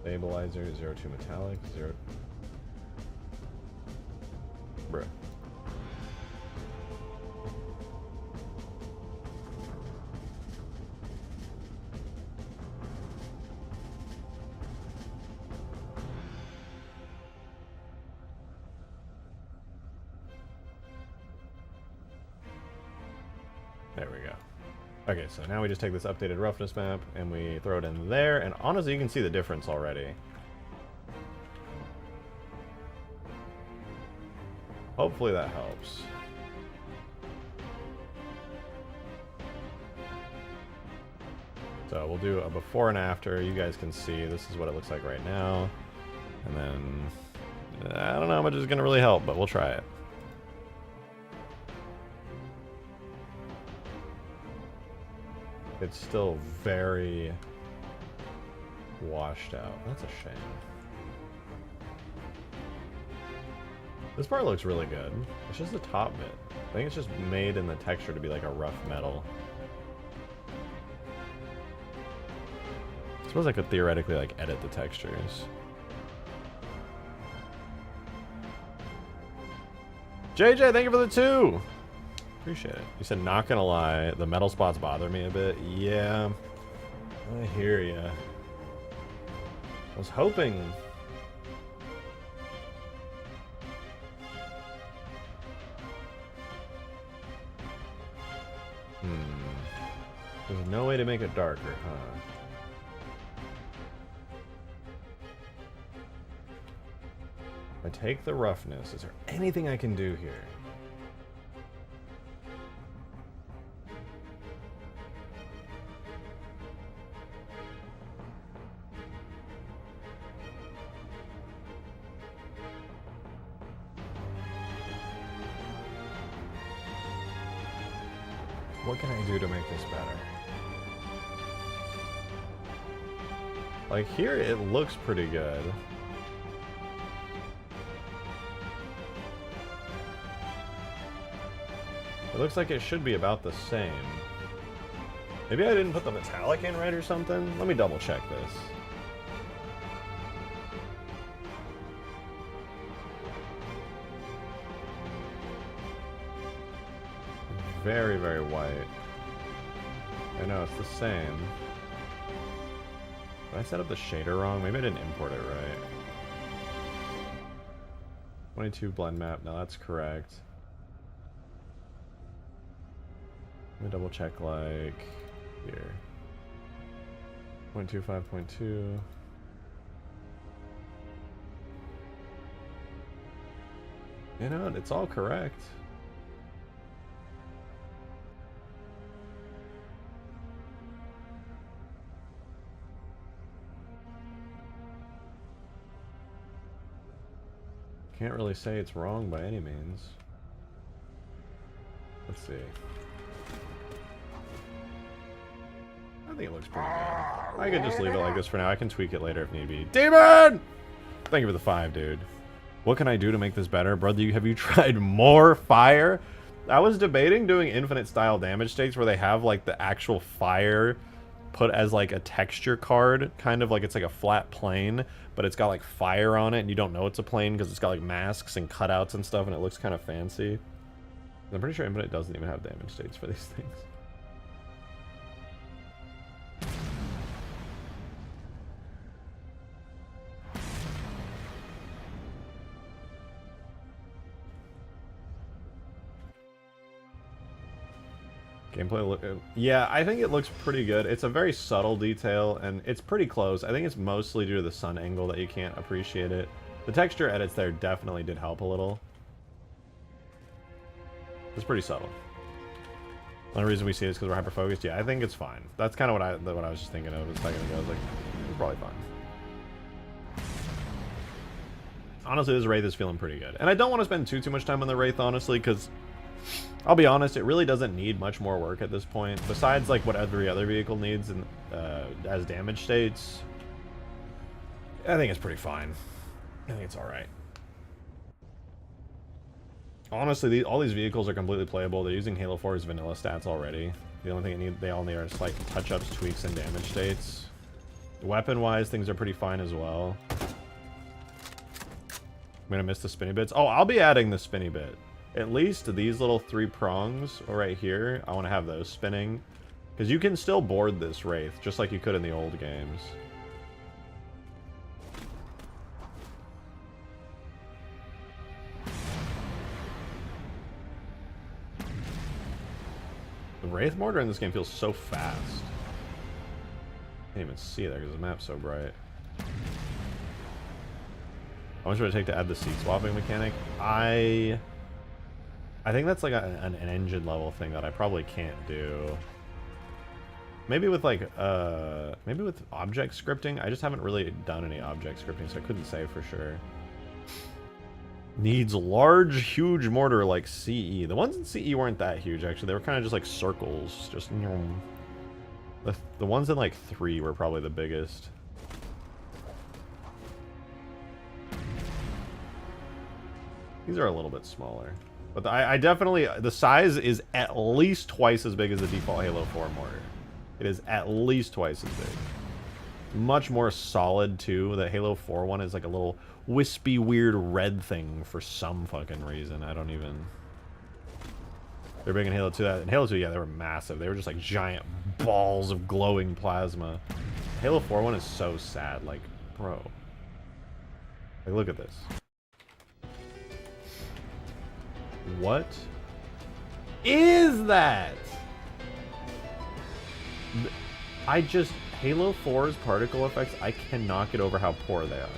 Stabilizer 0 2 metallic 0. Bruh. There we go. Okay, so now we just take this updated roughness map and we throw it in there, and honestly you can see the difference already. Hopefully that helps. So we'll do a before and after. You guys can see this is what it looks like right now. And then, I don't know how much is going to really help, but we'll try it. it's still very washed out. That's a shame. This part looks really good. It's just the top bit. I think it's just made in the texture to be like a rough metal. I suppose I could theoretically like edit the textures. JJ, thank you for the 2! Appreciate it. You said, not gonna lie, the metal spots bother me a bit. Yeah, I hear ya. I was hoping... There's no way to make it darker, huh? If I take the roughness, is there anything I can do here? What can I do to make this better? Like here, it looks pretty good. It looks like it should be about the same. Maybe I didn't put the metallic in right or something? Let me double check this. Very, very white. I know, it's the same. Did I set up the shader wrong? Maybe I didn't import it right. 22 blend map, no, that's correct. Let me double check, like, here. 0.25.2. You know, it's all correct. Can't really say it's wrong by any means. Let's see. I think it looks pretty good. I could just leave it like this for now. I can tweak it later if need be. Demon! Thank you for the 5, dude. What can I do to make this better? Brother, have you tried more fire? I was debating doing infinite style damage states where they have like the actual fire put as like a texture card, kind of like it's like a flat plane, but it's got like fire on it and you don't know it's a plane because it's got like masks and cutouts and stuff and it looks kind of fancy. I'm pretty sure Infinite doesn't even have damage states for these things. Gameplay, yeah, I think it looks pretty good. It's a very subtle detail, and it's pretty close. I think it's mostly due to the sun angle that you can't appreciate it. The texture edits there definitely did help a little. It's pretty subtle. The only reason we see it is because we're hyper-focused. Yeah, I think it's fine. That's kind of what I was just thinking of a second ago. I was like, it's probably fine. Honestly, this Wraith is feeling pretty good. And I don't want to spend too much time on the Wraith, honestly, because... I'll be honest, it really doesn't need much more work at this point, besides like what every other vehicle needs and as damage states. I think it's pretty fine. I think it's alright. Honestly, all these vehicles are completely playable. They're using Halo 4's vanilla stats already. The only thing they all need are slight touch-ups, tweaks, and damage states. Weapon-wise, things are pretty fine as well. I'm gonna miss the spinny bits. Oh, I'll be adding the spinny bit. At least these little 3 prongs right here, I want to have those spinning. Because you can still board this Wraith, just like you could in the old games. The Wraith mortar in this game feels so fast. Can't even see there because the map's so bright. How much would it take to add the seat swapping mechanic? I think that's like an engine level thing that I probably can't do. Maybe with like, maybe with object scripting. I just haven't really done any object scripting, so I couldn't say for sure. Needs large, huge mortar like CE. The ones in CE weren't that huge, actually. They were kind of just like circles. Just, The ones in like 3 were probably the biggest. These are a little bit smaller. But I definitely, the size is at least twice as big as the default Halo 4 mortar. It is at least twice as big. Much more solid too. The Halo 4 one is like a little wispy, weird red thing for some fucking reason. I don't even... They're big in Halo 2. In Halo 2, yeah, they were massive. They were just like giant balls of glowing plasma. The Halo 4 one is so sad. Like, bro. Like, look at this. What is that? Halo 4's particle effects, I cannot get over how poor they are.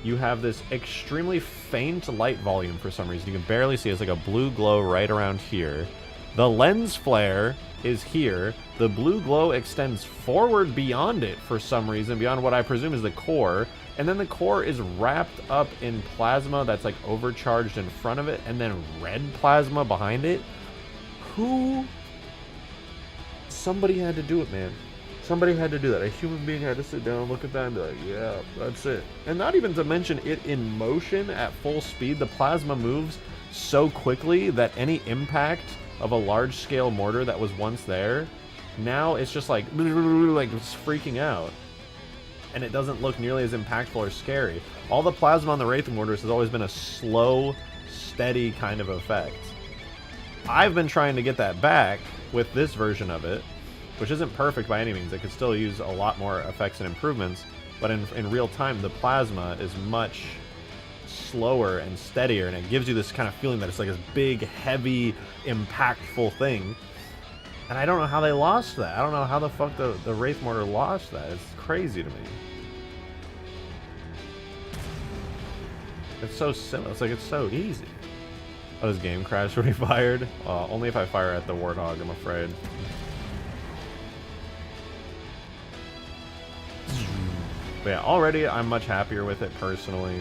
You have this extremely faint light volume for some reason. You can barely see it. It's like a blue glow right around here. The lens flare is here. The blue glow extends forward beyond it for some reason, beyond what I presume is the core. And then the core is wrapped up in plasma that's like overcharged in front of it, and then red plasma behind it. Somebody had to do it, man. Somebody had to do that. A human being had to sit down, look at that, and be like, yeah, that's it. And not even to mention it in motion at full speed. The plasma moves so quickly that any impact of a large-scale mortar that was once there, now it's just like it's freaking out. And it doesn't look nearly as impactful or scary. All the plasma on the Wraith mortars has always been a slow, steady kind of effect. I've been trying to get that back with this version of it, which isn't perfect by any means. It could still use a lot more effects and improvements, but in real time, the plasma is much slower and steadier, and it gives you this kind of feeling that it's like this big, heavy, impactful thing. And I don't know how they lost that. I don't know how the fuck the Wraith mortar lost that. It's crazy to me. It's so simple. It's like it's so easy. Oh, does game crash when he fired? Only if I fire at the Warthog, I'm afraid. But yeah, already I'm much happier with it personally,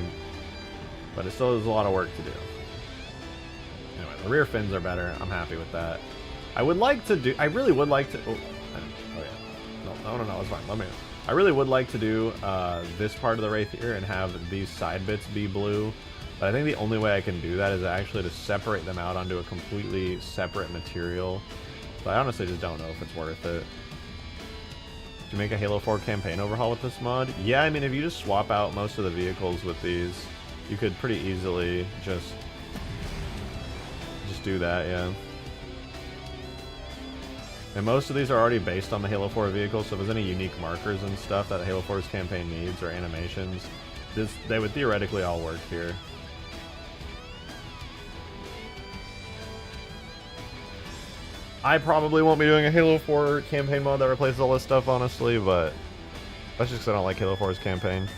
but it still has a lot of work to do. Anyway, the rear fins are better. I'm happy with that. I would like to do... I really would like to... Oh yeah. No, it's fine. Let me... I really would like to do this part of the Wraith here and have these side bits be blue. But I think the only way I can do that is actually to separate them out onto a completely separate material. But I honestly just don't know if it's worth it. To make a Halo 4 campaign overhaul with this mod? Yeah, I mean, if you just swap out most of the vehicles with these, you could pretty easily just do that, yeah. And most of these are already based on the Halo 4 vehicles, so if there's any unique markers and stuff that Halo 4's campaign needs, or animations, they would theoretically all work here. I probably won't be doing a Halo 4 campaign mod that replaces all this stuff, honestly, but that's just because I don't like Halo 4's campaign.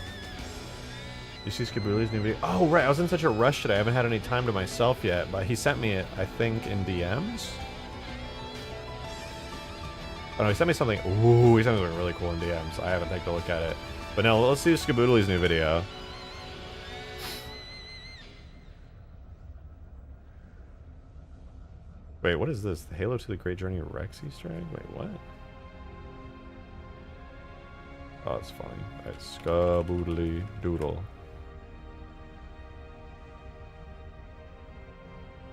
You see Skabooli's new video? Oh, right, I was in such a rush today. I haven't had any time to myself yet, but he sent me it, I think, in DMs? Oh, no, he sent me something. Ooh, he sent me something really cool in DMs. I haven't taken a look at it. But no, let's see Skabooli's new video. Wait, what is this? The Halo to the Great Journey of Rex Easter egg? Wait, what? Oh, it's fun. It's Skaboodly Doodle.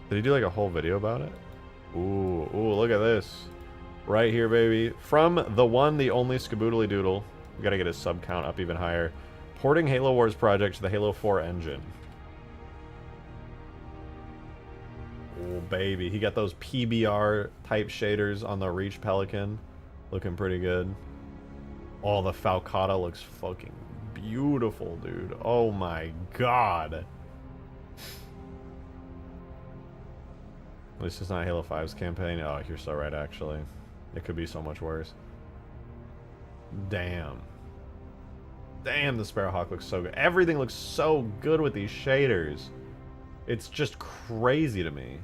Did he do like a whole video about it? Ooh, look at this. Right here, baby. From the one, the only Skaboodly Doodle. We gotta get his sub count up even higher. Porting Halo Wars project to the Halo 4 engine. Oh, baby. He got those PBR type shaders on the Reach Pelican. Looking pretty good. Oh, the Falcata looks fucking beautiful, dude. Oh my god. At least it's not Halo 5's campaign. Oh, you're so right, actually. It could be so much worse. Damn. Damn, the Sparrowhawk looks so good. Everything looks so good with these shaders. It's just crazy to me.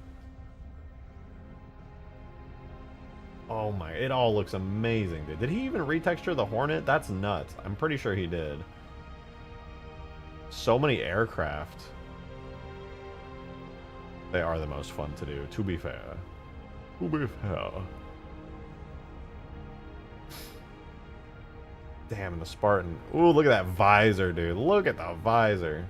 Oh my, it all looks amazing, dude. Did he even retexture the Hornet? That's nuts. I'm pretty sure he did. So many aircraft. They are the most fun to do, to be fair. To be fair. Damn, the Spartan. Ooh, look at that visor, dude. Look at the visor.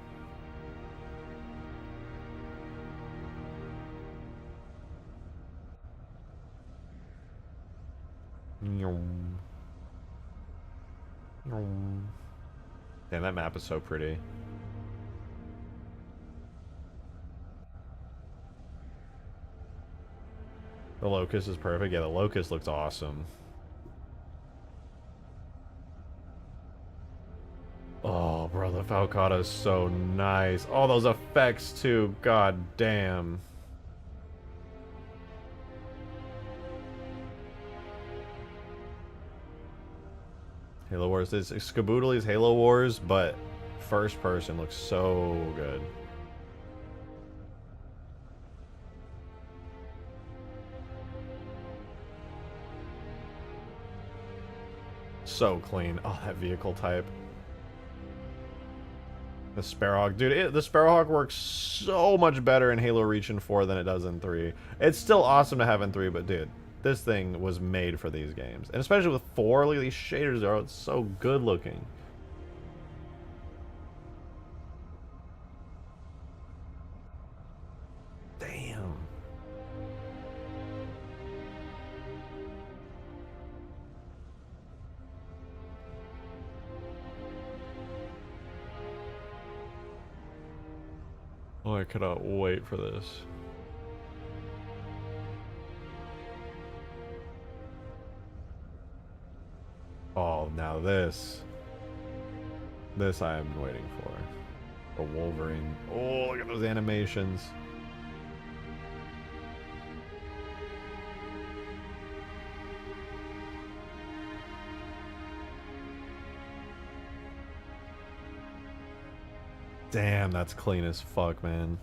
Damn, that map is so pretty. The Locust is perfect. Yeah, the Locust looks awesome. Oh, bro, the Falcata is so nice. Oh, those effects, too. God damn. Halo Wars. This Skaboodley's Halo Wars, but first person looks so good. So clean. Oh, that vehicle type. The Sparrowhawk. Dude, the Sparrowhawk works so much better in Halo Reach in 4 than it does in 3. It's still awesome to have in 3, but dude, this thing was made for these games. And especially with 4, look at these shaders, are it's so good looking. Damn. Oh, I cannot wait for this. Oh, now this I am waiting for. A Wolverine. Oh, look at those animations. Damn, that's clean as fuck, man.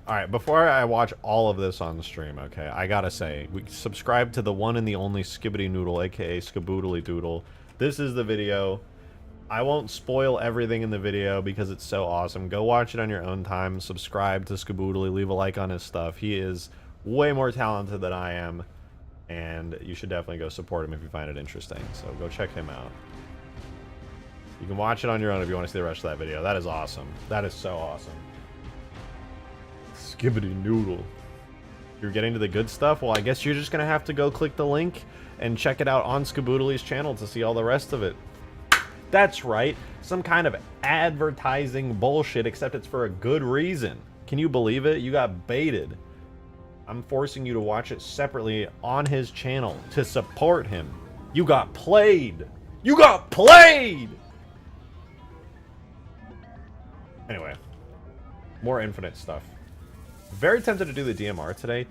Alright, before I watch all of this on the stream, okay, I gotta say, subscribe to the one and the only Skibbity Noodle, aka Skaboodly Doodle. This is the video. I won't spoil everything in the video because it's so awesome. Go watch it on your own time. Subscribe to Skaboodly. Leave a like on his stuff. He is way more talented than I am, and you should definitely go support him if you find it interesting. So go check him out. You can watch it on your own if you want to see the rest of that video. That is awesome. That is so awesome. Skibbity Noodle. You're getting to the good stuff? Well, I guess you're just going to have to go click the link and check it out on Skaboodly's channel to see all the rest of it. That's right. Some kind of advertising bullshit, except it's for a good reason. Can you believe it? You got baited. I'm forcing you to watch it separately on his channel to support him. You got played. You got played! Anyway, more Infinite stuff. Very tempted to do the DMR today.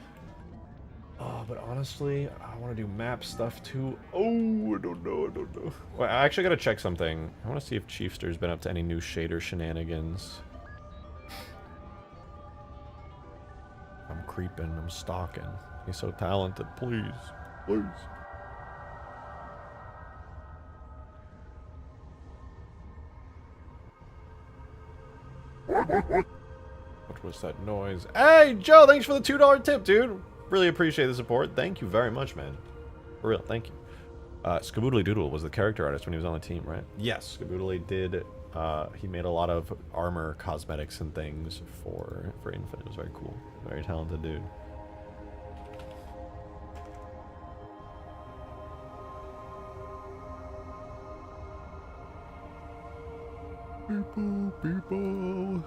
Oh, but honestly, I want to do map stuff too. Oh, I don't know. Well, I actually got to check something. I want to see if Chiefster's been up to any new shader shenanigans. I'm creeping, I'm stalking. He's so talented, please. Please. What was that noise? Hey, Joe, thanks for the $2 tip, dude. Really appreciate the support. Thank you very much, man. For real, thank you. Skaboodly Doodle was the character artist when he was on the team, right? Yes, Skaboodly did. He made a lot of armor, cosmetics, and things for Infinite. It was very cool. Very talented dude. People.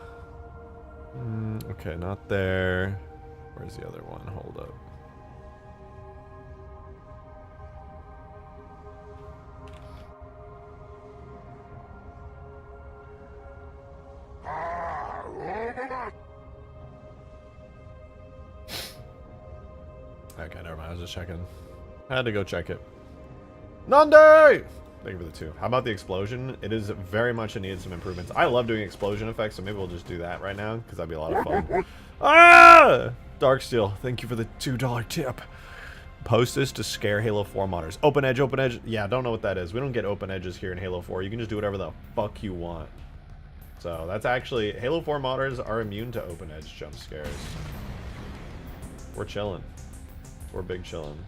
Okay, not there. Where's the other one? Hold up. Okay, never mind. I was just checking. I had to go check it. Nande! Thank you for the 2. How about the explosion? It is very much in need of some improvements. I love doing explosion effects, so maybe we'll just do that right now, because that'd be a lot of fun. Ah! Darksteel, thank you for the $2 tip. Post this to scare Halo 4 modders. Open edge, open edge. Yeah, don't know what that is. We don't get open edges here in Halo 4. You can just do whatever the fuck you want. So that's actually... Halo 4 modders are immune to open edge jump scares. We're chilling. We're big chilling.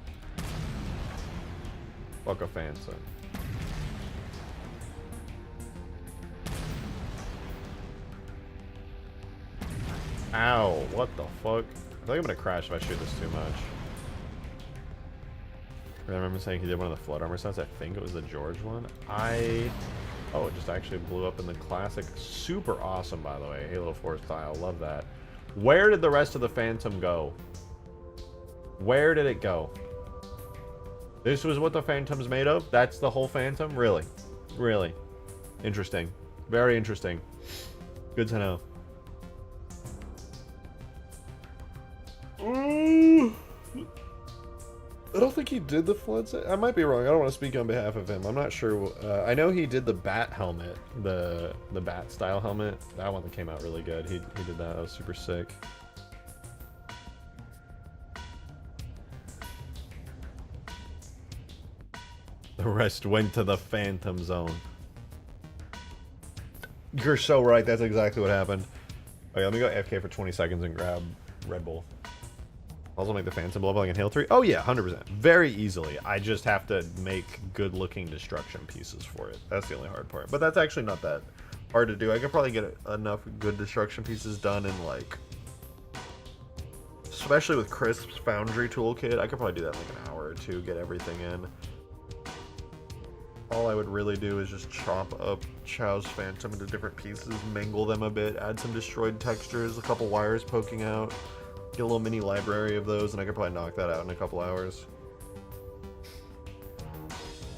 Fuck a fan, son. Ow, what the fuck? I think I'm gonna crash if I shoot this too much. I remember saying he did one of the flood armor sets. I think it was the George one. Oh, it just actually blew up in the classic. Super awesome, by the way. Halo 4 style. Love that. Where did the rest of the Phantom go? Where did it go? This was what the Phantom's made of? That's the whole Phantom? Really? Really? Interesting. Very interesting. Good to know. I don't think he did the flood set. I might be wrong. I don't want to speak on behalf of him. I'm not sure. I know he did the bat helmet, the bat style helmet. That one that came out really good. He did that. That was super sick. The rest went to the Phantom Zone. You're so right. That's exactly what happened. Okay, let me go AFK for 20 seconds and grab Red Bull. Also make the Phantom blow up like in Halo 3. Oh yeah, 100%. Very easily. I just have to make good-looking destruction pieces for it. That's the only hard part. But that's actually not that hard to do. I could probably get enough good destruction pieces done in like... Especially with Crisp's Foundry toolkit, I could probably do that in like an hour or two, get everything in. All I would really do is just chop up Chow's Phantom into different pieces, mangle them a bit, add some destroyed textures, a couple wires poking out. Get a little mini library of those, and I could probably knock that out in a couple hours.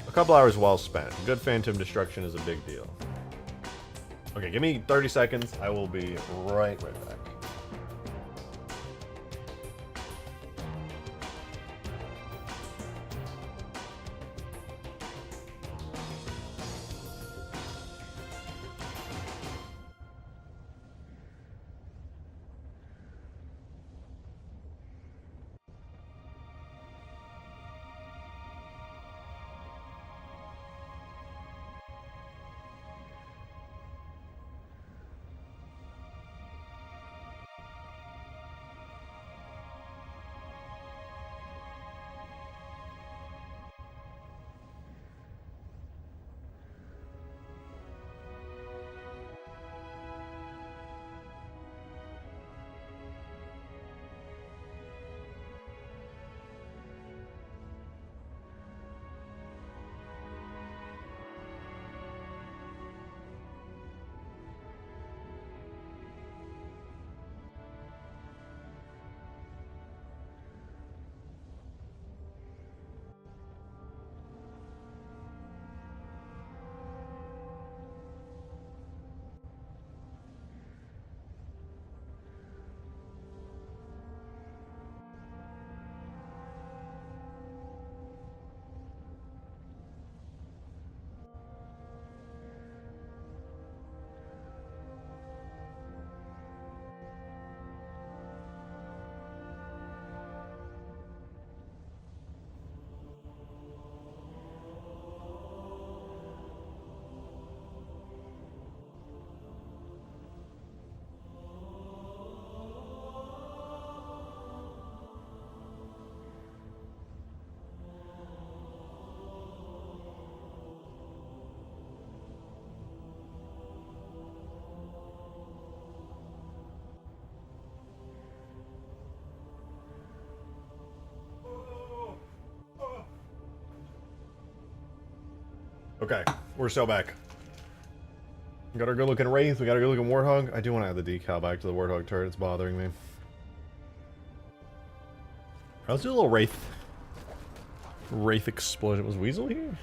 A couple hours well spent. Good Phantom destruction is a big deal. Okay, give me 30 seconds. I will be right back. Okay, we're still back. We got our good looking Wraith, we got our good looking Warthog. I do want to add the decal back to the Warthog turret, it's bothering me. Let's do a little Wraith explosion. Was Weasel here?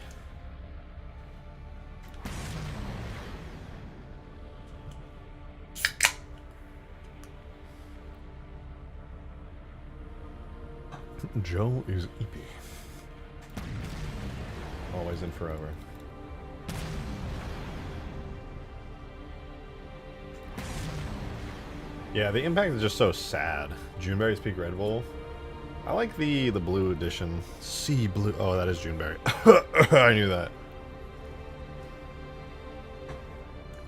Joe is EP. Always and forever. Yeah, the impact is just so sad. Juneberry's Peak Red Bull. I like the blue edition. Sea blue. Oh, that is Juneberry. I knew that.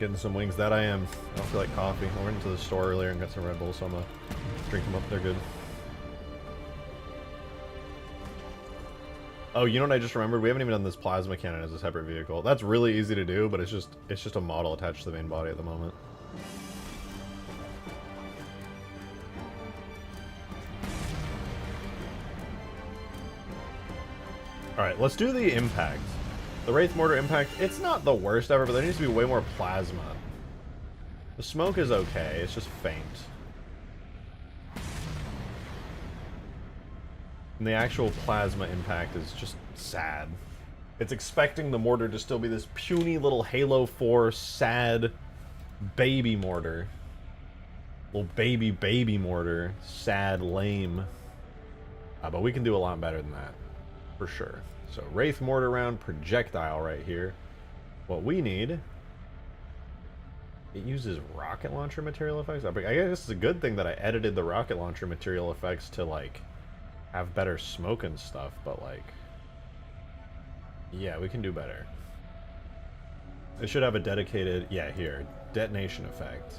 Getting some wings. That I am. I don't feel like coffee. I went into the store earlier and got some Red Bull, so I'm gonna drink them up. They're good. Oh, you know what I just remembered? We haven't even done this plasma cannon as a separate vehicle. That's really easy to do, but it's just a model attached to the main body at the moment. Alright, let's do the impact. The Wraith Mortar impact, it's not the worst ever, but there needs to be way more plasma. The smoke is okay, it's just faint. And the actual plasma impact is just sad. It's expecting the mortar to still be this puny little Halo 4 sad baby mortar. Little baby mortar. Sad, lame. But we can do a lot better than that. For sure. So, Wraith Mortar round projectile right here. What we need... It uses rocket launcher material effects? I guess it's a good thing that I edited the rocket launcher material effects to, like, have better smoke and stuff, but, like... Yeah, we can do better. It should have a dedicated... Yeah, here. Detonation effect.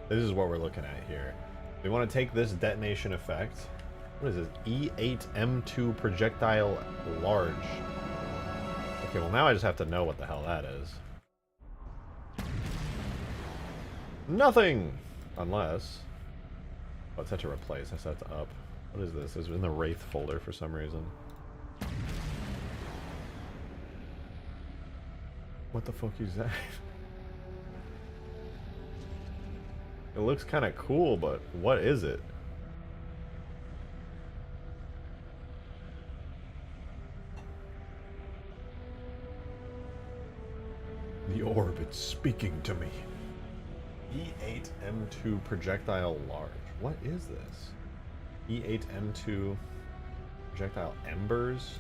This is what we're looking at here. We want to take this detonation effect... What is this? E8M2 projectile large. Okay, well now I just have to know what the hell that is. Nothing! Unless... Oh, it's set to replace. I set to up. What is this? It's in the Wraith folder for some reason. What the fuck is that? It looks kind of cool, but what is it? The orb, it's speaking to me. E8M2 projectile large. What is this? E8M2 projectile embers?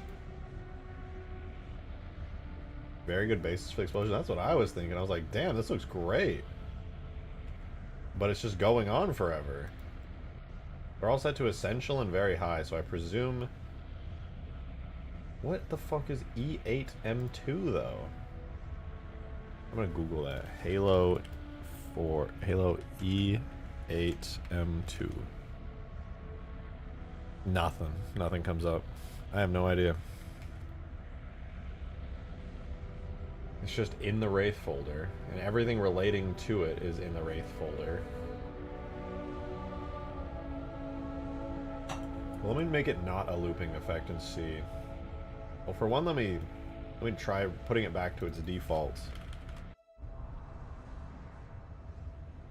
Very good basis for the explosion. That's what I was thinking. I was like, damn, this looks great. But it's just going on forever. They're all set to essential and very high, so I presume... What the fuck is E8M2 though? I'm gonna Google that. Halo E8M2. Nothing comes up. I have no idea. It's just in the Wraith folder, and everything relating to it is in the Wraith folder. Well, let me make it not a looping effect and see. Well, for one, let me try putting it back to its default.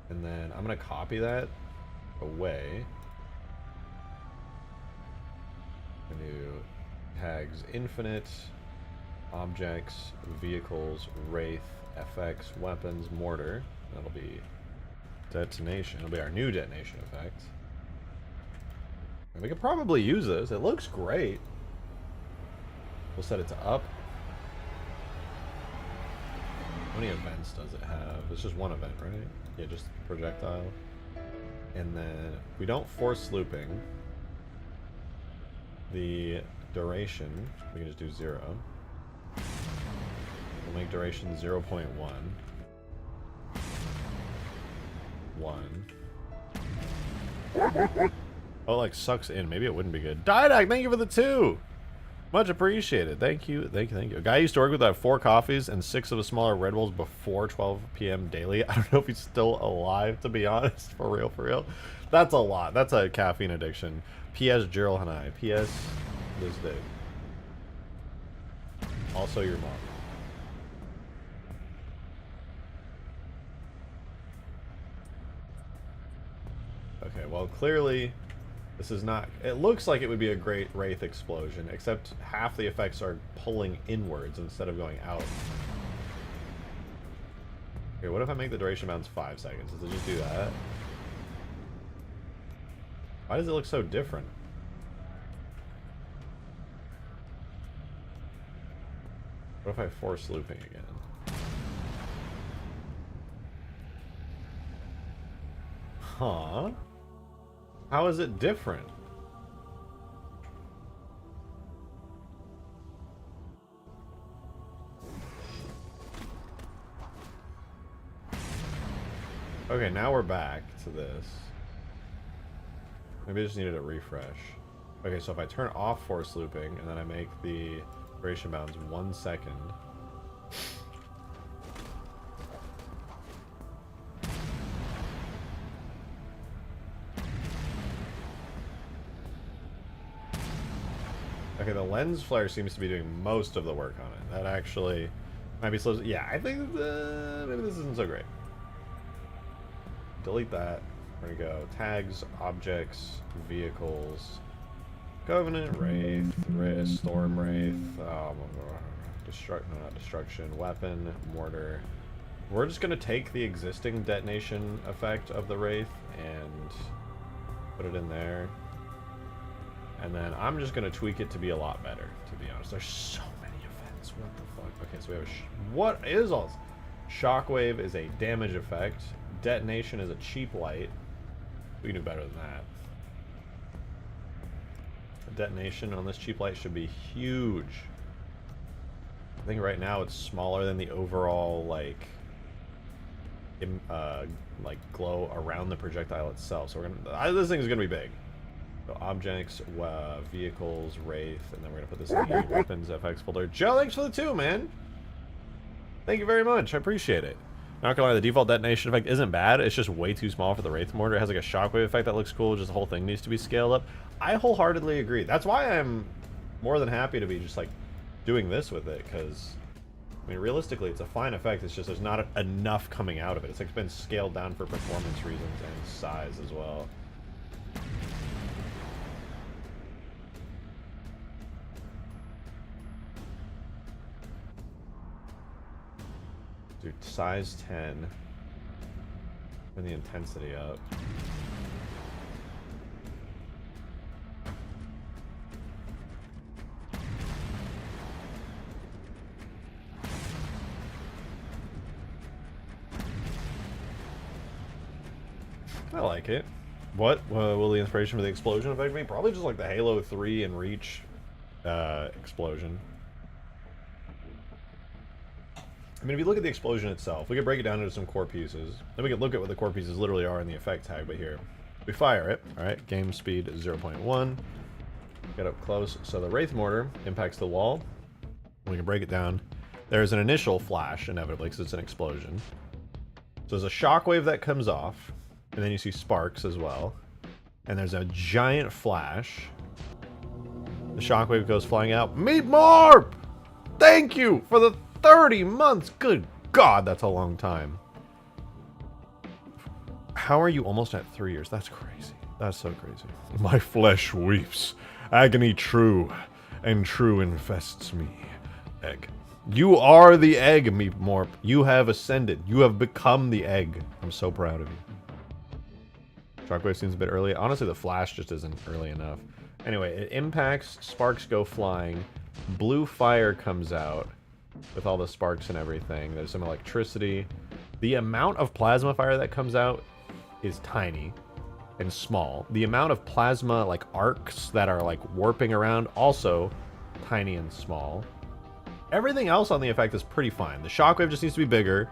And then I'm gonna copy that away. And do tags infinite, objects, vehicles, Wraith, FX, weapons, mortar. That'll be detonation. It'll be our new detonation effect. And we could probably use this. It looks great. We'll set it to up. How many events does it have? It's just one event, right? Yeah, just projectile. And then we don't force looping. The duration, we can just do 0. We'll make duration 0.1. 1. Oh, it like sucks in. Maybe it wouldn't be good. Didac, thank you for the 2! Much appreciated. Thank you. Thank you. A guy I used to work with that 4 coffees and 6 of the smaller Red Bulls before 12 p.m. daily. I don't know if he's still alive, to be honest. For real. That's a lot. That's a caffeine addiction. P.S. Gerald Hanai. P.S. This day. Also your mom. Okay, well, clearly... This is not... It looks like it would be a great Wraith explosion, except half the effects are pulling inwards instead of going out. Okay, what if I make the duration bounds 5 seconds? Does it just do that? Why does it look so different? What if I force looping again? Huh? How is it different? Okay, now we're back to this. Maybe I just needed a refresh. Okay, so if I turn off force looping and then I make the duration bounds 1 second. Okay, the lens flare seems to be doing most of the work on it. That actually might be slow. Yeah, I think maybe this isn't so great. Delete that. Where to go? Tags, objects, vehicles, Covenant, Wraith, Storm Wraith, not destruction, weapon, mortar. We're just gonna take the existing detonation effect of the Wraith and put it in there. And then I'm just gonna tweak it to be a lot better, to be honest. There's so many effects. What the fuck? Okay, so we have what is all this? Shockwave is a damage effect. Detonation is a cheap light. We can do better than that. The detonation on this cheap light should be huge. I think right now it's smaller than the overall like glow around the projectile itself. So we're gonna this thing is gonna be big. So objects, vehicles, Wraith, and then we're gonna put this in the weapons FX folder. Joe, thanks for the 2, man. Thank you very much. I appreciate it. Not gonna lie, the default detonation effect isn't bad. It's just way too small for the Wraith mortar. It has like a shockwave effect that looks cool. Just the whole thing needs to be scaled up. I wholeheartedly agree. That's why I'm more than happy to be just like doing this with it, because I mean, realistically, it's a fine effect. It's just there's not enough coming out of it. It's like been scaled down for performance reasons and size as well. Dude, size 10. And the intensity up. I like it. What will the inspiration for the explosion effect be? Probably just like the Halo 3 and Reach explosion. I mean, if you look at the explosion itself, we could break it down into some core pieces. Then we could look at what the core pieces literally are in the effect tag. But here, we fire it. All right, game speed 0.1. Get up close. So the Wraith mortar impacts the wall. We can break it down. There's an initial flash, inevitably, because it's an explosion. So there's a shockwave that comes off, and then you see sparks as well. And there's a giant flash. The shockwave goes flying out. Meet Morp! Thank you for the 30 months! Good God, that's a long time. How are you almost at 3 years? That's crazy. That's so crazy. My flesh weeps. Agony true, and true infests me. Egg. You are the egg, Meep Morp. You have ascended. You have become the egg. I'm so proud of you. Shockwave seems a bit early. Honestly, the flash just isn't early enough. Anyway, it impacts, sparks go flying, blue fire comes out with all the sparks and everything. There's some electricity. The amount of plasma fire that comes out is tiny and small. The amount of plasma like arcs that are like warping around, also tiny and small. Everything else on the effect is pretty fine. The shockwave just needs to be bigger.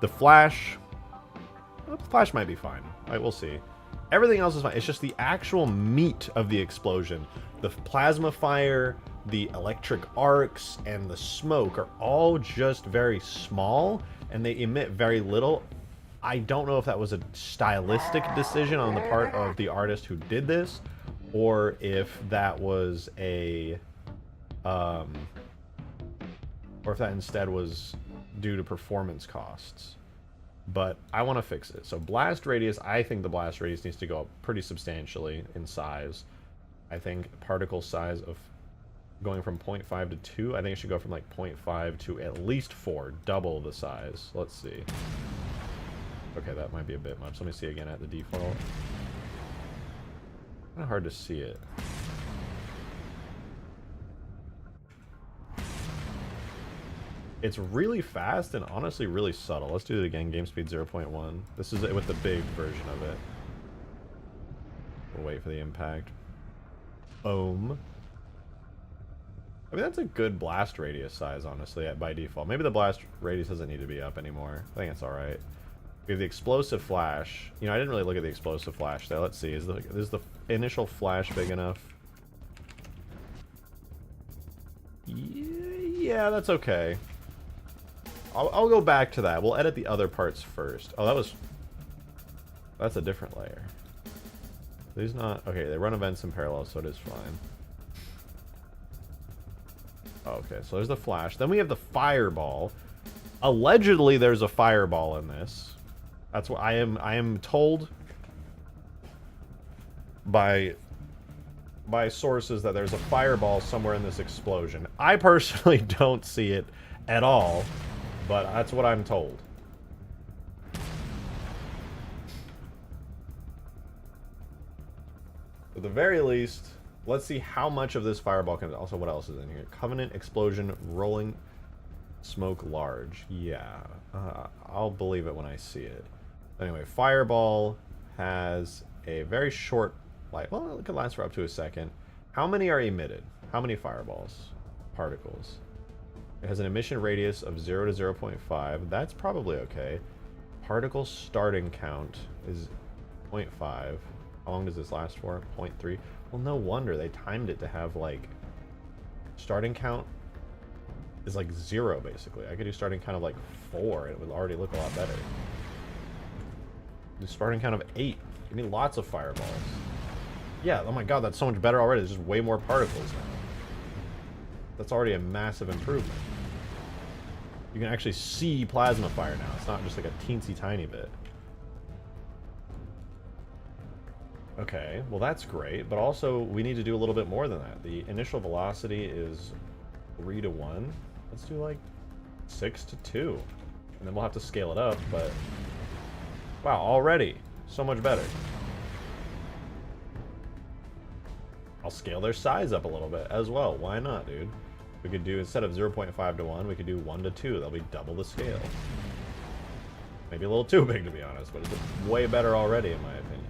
The flash, well, the flash might be fine. All right, we'll see. Everything else is fine. It's just the actual meat of the explosion. The plasma fire, the electric arcs, and the smoke are all just very small, and they emit very little. I don't know if that was a stylistic decision on the part of the artist who did this, or if that was a, or if that instead was due to performance costs. But I want to fix it. So blast radius, I think the blast radius needs to go up pretty substantially in size. I think particle size of going from 0.5 to 2, I think it should go from like 0.5 to at least 4, double the size. Let's see. Okay, that might be a bit much. Let me see again at the default. Kind of hard to see it. It's really fast and honestly really subtle. Let's do it again. Game speed 0.1. This is it with the big version of it. We'll wait for the impact. Ohm. I mean, that's a good blast radius size, honestly, by default. Maybe the blast radius doesn't need to be up anymore. I think it's alright. We have the explosive flash. You know, I didn't really look at the explosive flash there. Let's see. Is the initial flash big enough? Yeah, that's okay. I'll go back to that. We'll edit the other parts first. Oh, that's a different layer. These not... Okay, they run events in parallel, so it is fine. Okay, so there's the flash. Then we have the fireball. Allegedly, there's a fireball in this. That's what I am told by sources that there's a fireball somewhere in this explosion. I personally don't see it at all, but that's what I'm told. At the very least, let's see how much of this fireball can... Also, what else is in here? Covenant, explosion, rolling, smoke, large. Yeah, I'll believe it when I see it. Anyway, fireball has a very short life. Well, it could last for up to a second. How many are emitted? How many fireballs? Particles. It has an emission radius of 0 to 0.5. That's probably okay. Particle starting count is 0.5. How long does this last for? 0.3. Well, no wonder they timed it to have, like, starting count is like 0, basically. I could do starting count of, like, 4, and it would already look a lot better. Do starting count of 8. Give me lots of fireballs. Yeah, oh my god, that's so much better already. There's just way more particles now. That's already a massive improvement. You can actually see plasma fire now. It's not just like a teensy tiny bit. Okay, well that's great, but also we need to do a little bit more than that. The initial velocity is 3 to 1. Let's do like 6 to 2. And then we'll have to scale it up, but... Wow, already so much better. I'll scale their size up a little bit as well. Why not, dude? We could do, instead of 0.5 to 1, we could do 1 to 2. That'll be double the scale. Maybe a little too big, to be honest, but it's way better already, in my opinion.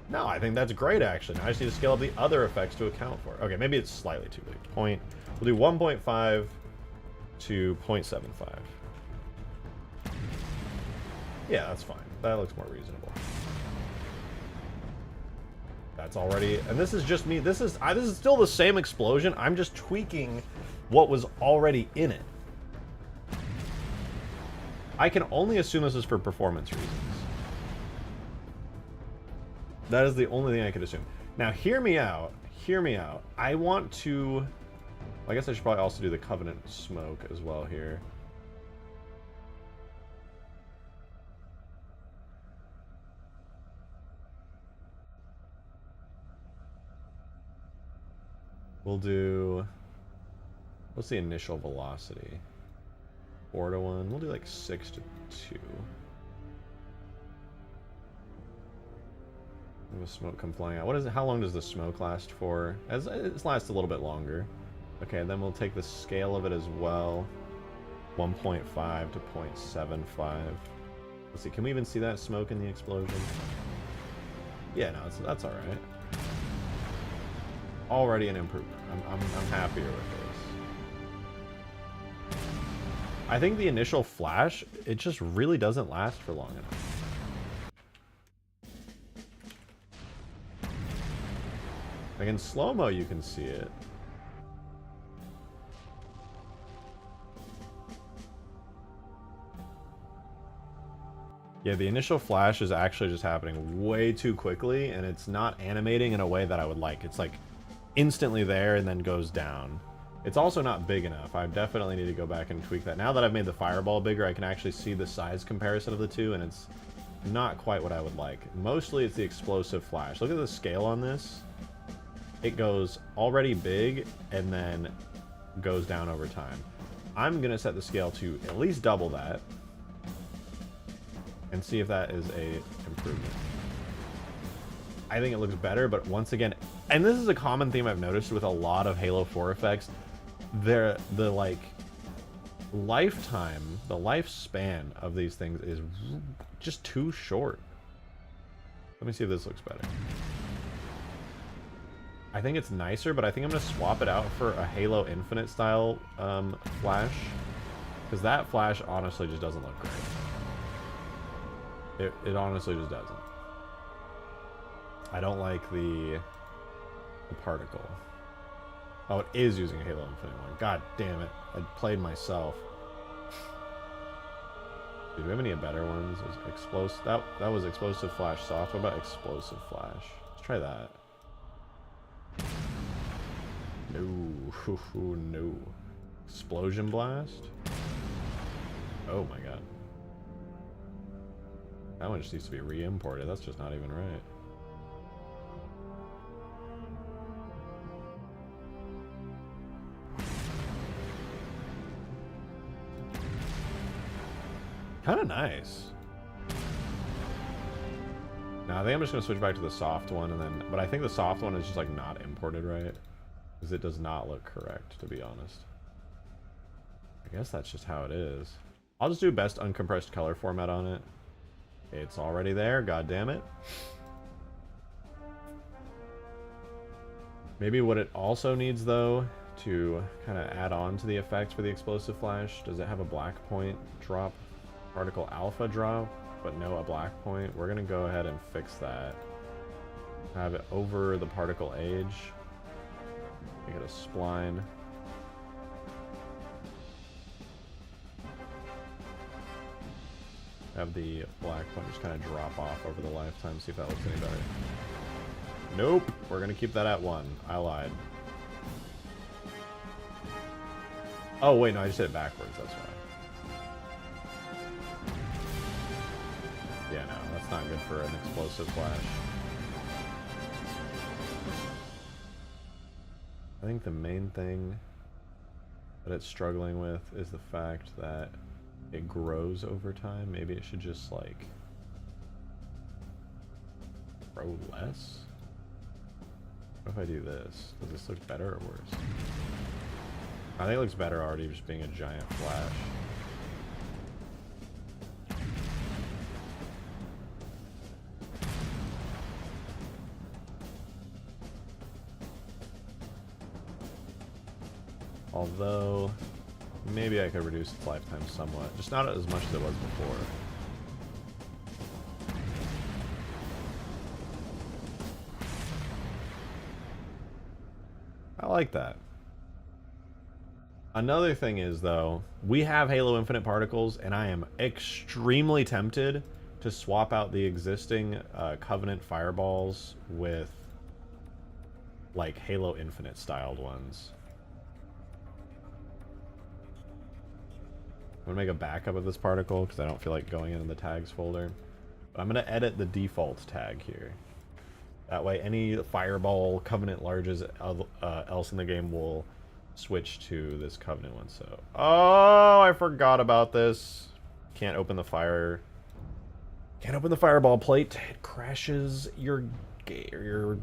No, I think that's great, actually. Now I just need to scale up the other effects to account for it. Okay, maybe it's slightly too big. We'll do 1.5 to 0.75. Yeah, that's fine. That looks more reasonable. That's already, and this is just me. This is still the same explosion. I'm just tweaking what was already in it. I can only assume this is for performance reasons. That is the only thing I could assume. Now, hear me out. Hear me out. I want to... I guess I should probably also do the Covenant smoke as well here. We'll do... What's the initial velocity? 4 to 1. We'll do like 6 to 2. The smoke come flying out. What is it? How long does the smoke last for? It lasts a little bit longer. Okay, then we'll take the scale of it as well. 1.5 to 0.75. Let's see. Can we even see that smoke in the explosion? Yeah, no, that's all right. Already an improvement. I'm happier with this. I think the initial flash, it just really doesn't last for long enough. Like in slow-mo, you can see it. Yeah, the initial flash is actually just happening way too quickly, and it's not animating in a way that I would like. It's like instantly there and then goes down. It's also not big enough. I definitely need to go back and tweak that. Now that I've made the fireball bigger, I can actually see the size comparison of the two, and it's not quite what I would like. Mostly it's the explosive flash. Look at the scale on this. It goes already big and then goes down over time. I'm going to set the scale to at least double that and see if that is a improvement. I think it looks better, but once again, and this is a common theme I've noticed with a lot of Halo 4 effects, the like lifetime, the lifespan of these things is just too short. Let me see if this looks better. I think it's nicer, but I think I'm going to swap it out for a Halo Infinite style flash. Because that flash honestly just doesn't look great. It honestly just doesn't. I don't like the particle. Oh, it is using a Halo Infinite one. God damn it. I played myself. Do we have any better ones? That was Explosive Flash Soft. What about Explosive Flash? Let's try that. No. No. Explosion blast? Oh my god. That one just needs to be re-imported. That's just not even right. Kind of nice. Now I think I'm just gonna switch back to the soft one, and then, but I think the soft one is just like not imported right, because it does not look correct, to be honest. I guess that's just how it is. I'll just do best uncompressed color format on it. It's already there, god damn it. Maybe what it also needs though, to kind of add on to the effect for the explosive flash, does it have a black point drop? Particle alpha drop, but no a black point. We're gonna go ahead and fix that. Have it over the particle age. Make it a spline. Have the black point just kind of drop off over the lifetime, see if that looks any better. Nope, we're gonna keep that at 1. I lied. Oh wait, no, I just did it backwards, that's why. Yeah, no, that's not good for an explosive flash. I think the main thing that it's struggling with is the fact that it grows over time. Maybe it should just, like, grow less? What if I do this? Does this look better or worse? I think it looks better already just being a giant flash. Although, maybe I could reduce its lifetime somewhat. Just not as much as it was before. I like that. Another thing is, though, we have Halo Infinite Particles, and I am extremely tempted to swap out the existing Covenant Fireballs with, like, Halo Infinite styled ones. I'm gonna make a backup of this particle because I don't feel like going into the tags folder. But I'm gonna edit the default tag here. That way any fireball Covenant larges else in the game will switch to this Covenant one. So, oh, I forgot about this. Can't open the fireball plate. It crashes your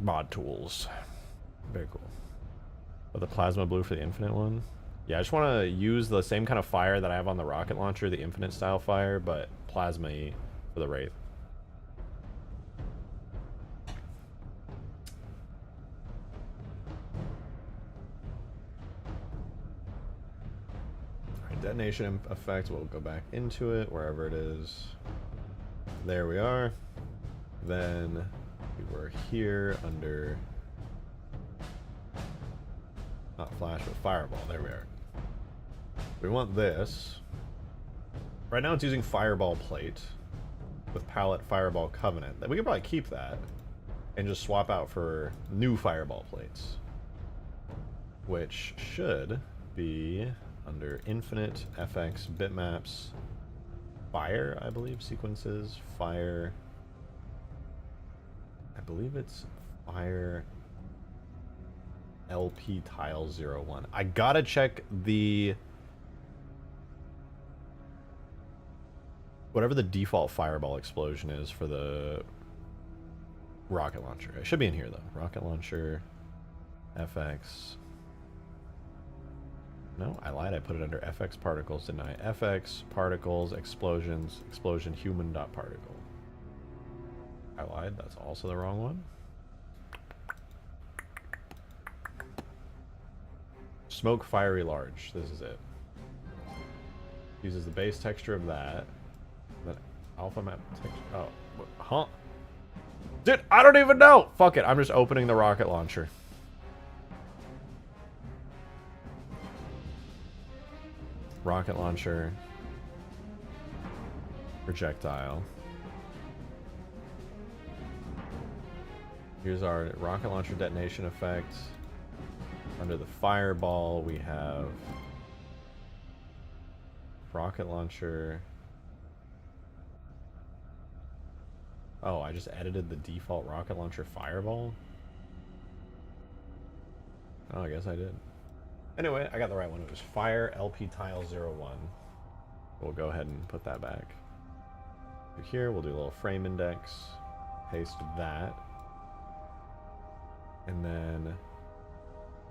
mod tools. Very cool. But the plasma blue for the Infinite one. Yeah, I just want to use the same kind of fire that I have on the rocket launcher, the Infinite style fire, but plasma-y for the Wraith. Alright, detonation effect, we'll go back into it, wherever it is. There we are. Then we were here under, not flash, but fireball. There we are. We want this. Right now it's using Fireball Plate with Palette Fireball Covenant. We could probably keep that and just swap out for new Fireball Plates, which should be under Infinite, FX, Bitmaps, Fire, I believe, Sequences, Fire. I believe it's Fire LP Tile 01. I gotta check the... whatever the default fireball explosion is for the rocket launcher. It should be in here, though. Rocket launcher, FX. No, I lied. I put it under FX particles, didn't I? FX, particles, explosions, explosion, human.particle. I lied. That's also the wrong one. Smoke fiery large. This is it. Uses the base texture of that. Then alpha map texture. Oh, huh? Dude, I don't even know. Fuck it. I'm just opening the rocket launcher. Rocket launcher. Projectile. Here's our rocket launcher detonation effect. Under the fireball, we have rocket launcher. Oh, I just edited the default rocket launcher fireball? Oh, I guess I did. Anyway, I got the right one. It was fire LP tile 01. We'll go ahead and put that back. Here, we'll do a little frame index. Paste that. And then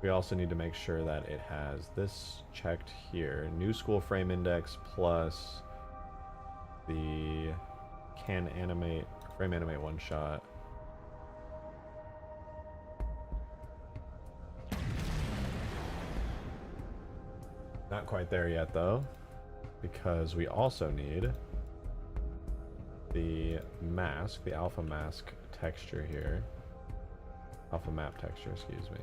we also need to make sure that it has this checked here. New school frame index plus the can animate, frame animate one shot. Not quite there yet though, because we also need the mask, the alpha mask texture here. Alpha map texture, excuse me.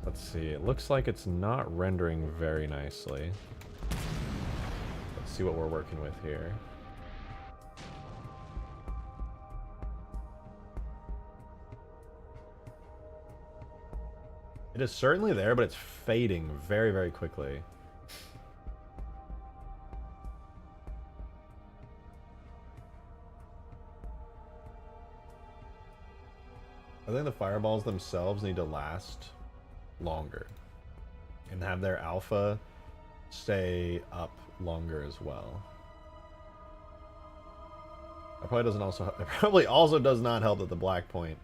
Let's see, it looks like it's not rendering very nicely. Let's see what we're working with here. It is certainly there, but it's fading very, very quickly. I think the fireballs themselves need to last longer and have their alpha stay up longer as well. It probably also does not help that the black point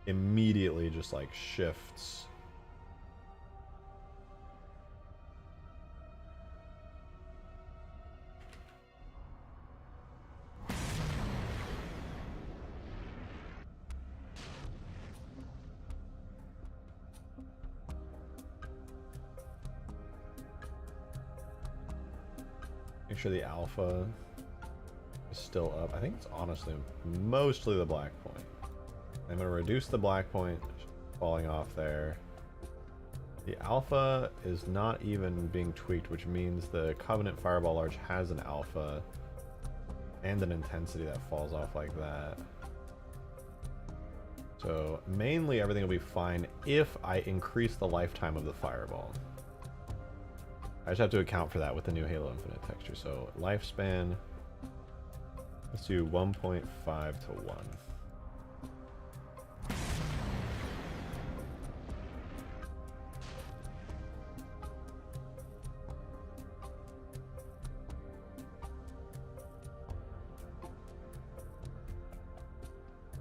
immediately just like shifts. Make sure the alpha is still up. I think it's honestly mostly the black point. I'm going to reduce the black point falling off there. The alpha is not even being tweaked, which means the Covenant Fireball Large has an alpha and an intensity that falls off like that. So mainly everything will be fine if I increase the lifetime of the fireball. I just have to account for that with the new Halo Infinite texture. So lifespan, let's do 1.5 to 1.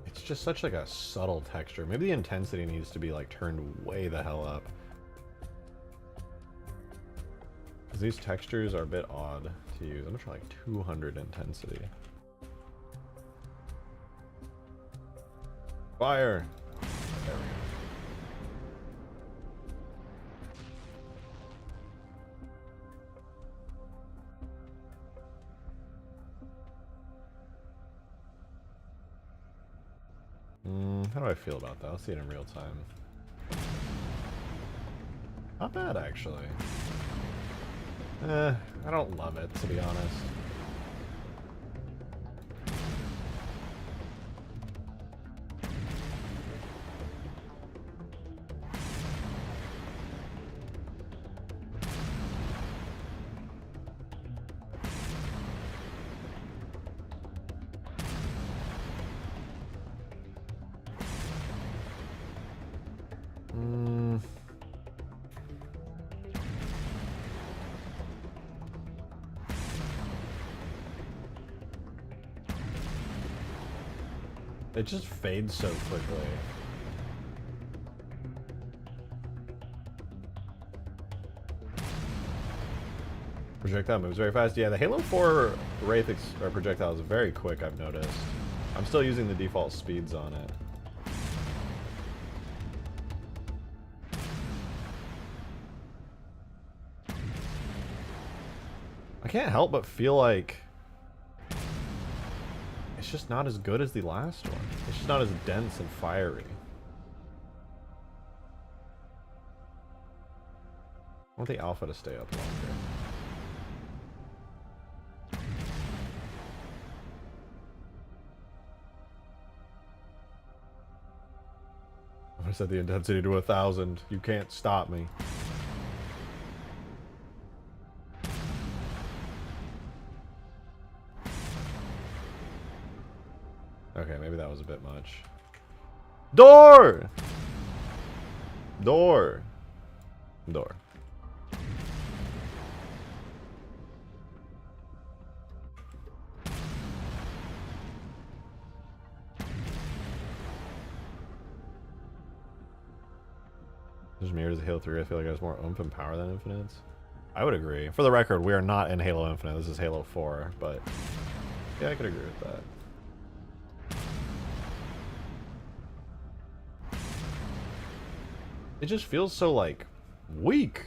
It's just such like a subtle texture. Maybe the intensity needs to be like turned way the hell up. These textures are a bit odd to use. I'm gonna try like 200 intensity. Fire! There we go. How do I feel about that? I'll see it in real time. Not bad, actually. I don't love it, to be honest. It just fades so quickly. Projectile moves very fast. Yeah, the Halo 4 Wraith projectile is very quick, I've noticed. I'm still using the default speeds on it. I can't help but feel like it's just not as good as the last one. It's just not as dense and fiery. I want the alpha to stay up longer. I set the intensity to 1,000. You can't stop me. Okay, maybe that was a bit much. Door! Door. Door. Just mirrors Halo 3. I feel like it has more oomph and power than Infinite's. I would agree. For the record, we are not in Halo Infinite. This is Halo 4, but yeah, I could agree with that. It just feels so, like, weak.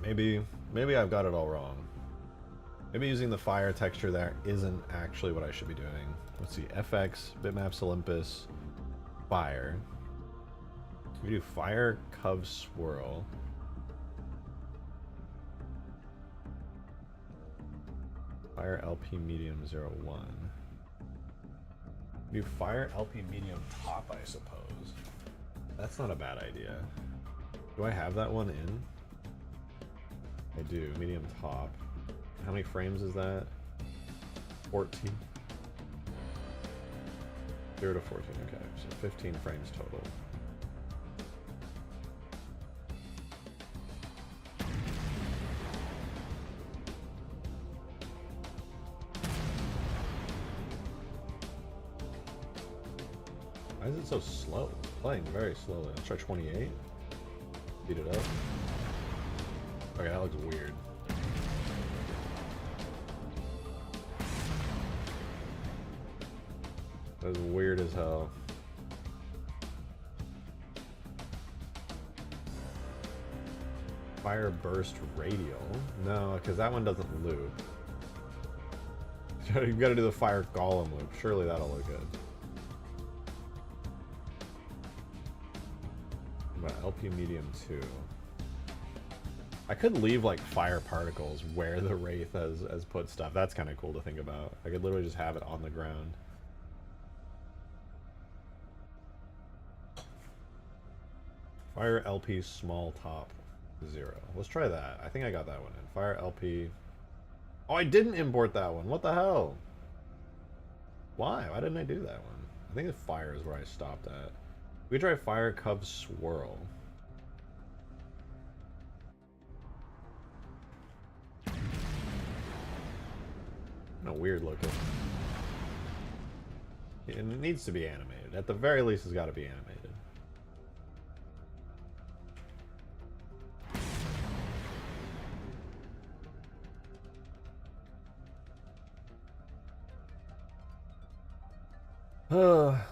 Maybe I've got it all wrong. Maybe using the fire texture there isn't actually what I should be doing. Let's see, FX, bitmaps Olympus, fire. We do fire, cov, swirl. Fire, LP, medium, 0-1. We do fire, LP, medium, top, I suppose. That's not a bad idea. Do I have that one in? I do, medium, top. How many frames is that? 14. 0 to 14, okay. So 15 frames total. Why is it so slow? It's playing very slowly. Let's try 28. Speed it up. Okay, that looks weird. That was weird as hell. Fire burst radial? No, because that one doesn't loop. You've got to do the fire golem loop. Surely that'll look good. What about LP medium 2? I could leave like fire particles where the Wraith has put stuff. That's kind of cool to think about. I could literally just have it on the ground. Fire LP small top 0. Let's try that. I think I got that one in. Fire LP. Oh, I didn't import that one. What the hell? Why? Why didn't I do that one? I think the fire is where I stopped at. We try fire cub swirl. No, weird looking. It needs to be animated. At the very least, it's got to be animated.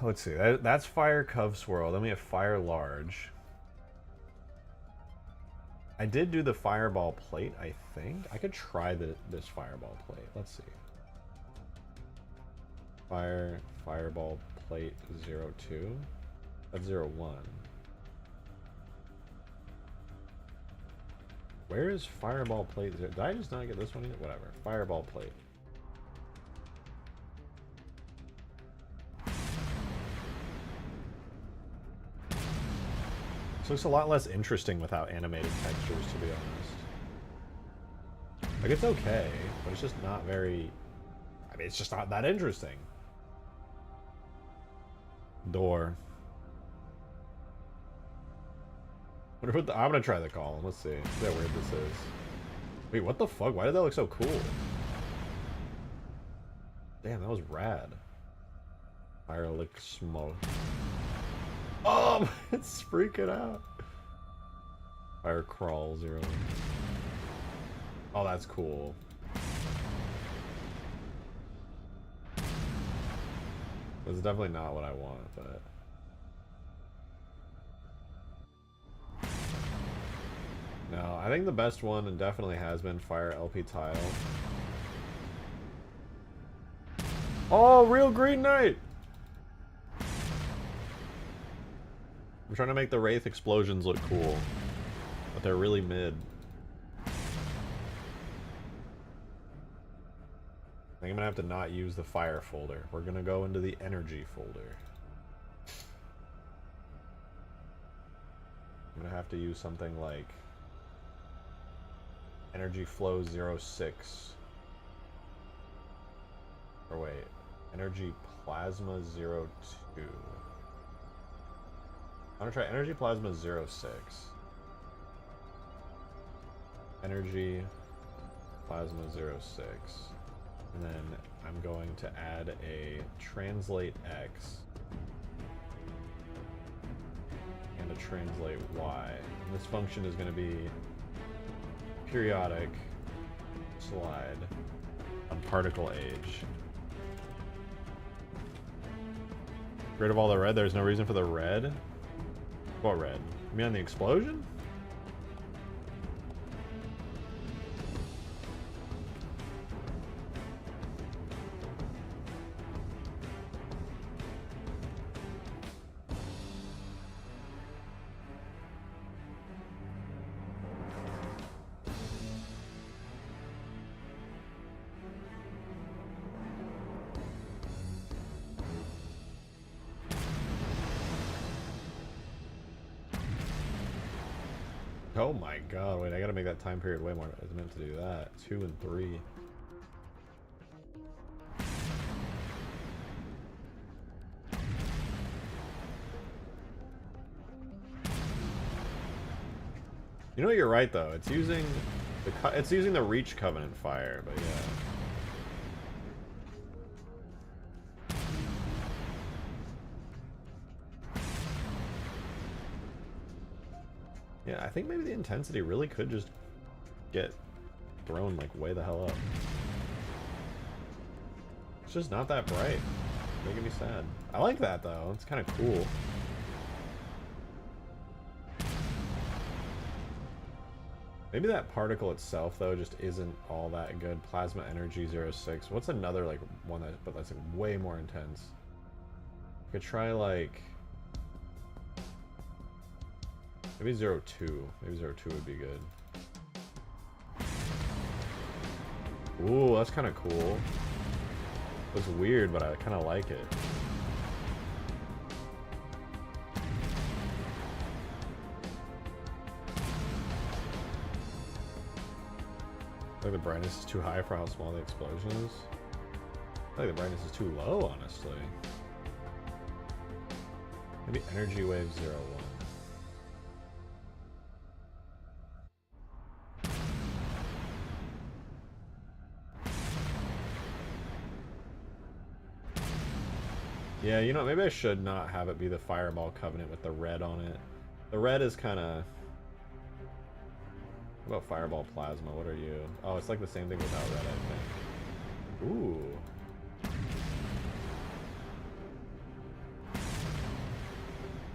Let's see. That's fire cov swirl. Then we have fire large. I did do the fireball plate, I think. I could try this fireball plate. Let's see. Fireball plate 02. That's 01. Where is fireball plate 0? Did I just not get this one either? Whatever. Fireball plate. This looks a lot less interesting without animated textures, to be honest. Like, it's okay, but it's just not very... I mean, it's just not that interesting. Door. I'm gonna try the column. Let's see. See how weird this is. Wait, what the fuck? Why did that look so cool? Damn, that was rad. Fire lick smoke. Oh, it's freaking out. Fire crawl 0. Oh, that's cool. That's definitely not what I want, but... No, I think the best one, and definitely has been, Fire LP Tile. Oh, real Green Knight! I'm trying to make the Wraith explosions look cool, but they're really mid. I think I'm gonna have to not use the fire folder. We're gonna go into the energy folder. I'm gonna have to use something like energy flow 06. Or wait, energy plasma 02. I'm gonna try energy plasma 06. Energy plasma 06. And then I'm going to add a translate X and a translate Y. And this function is going to be periodic slide on particle age. Get rid of all the red. There's no reason for the red. What red? You mean on the explosion? Oh my god, wait, I gotta make that time period way more. I was meant to do that. 2 and 3. You know, you're right though. It's using the Reach Covenant fire, but yeah. Yeah, I think maybe the intensity really could just get thrown like way the hell up. It's just not that bright. Making me sad. I like that though. It's kind of cool. Maybe that particle itself though just isn't all that good. Plasma energy 06. What's another like one that's like way more intense? I could try like maybe 02. Maybe 02 would be good. Ooh, that's kind of cool. It's weird, but I kind of like it. I think the brightness is too high for how small the explosion is. I think the brightness is too low, honestly. Maybe energy wave 01. Yeah, you know, maybe I should not have it be the Fireball Covenant with the red on it. The red is kind of... What about Fireball Plasma? What are you? Oh, it's like the same thing without red, I think. Ooh.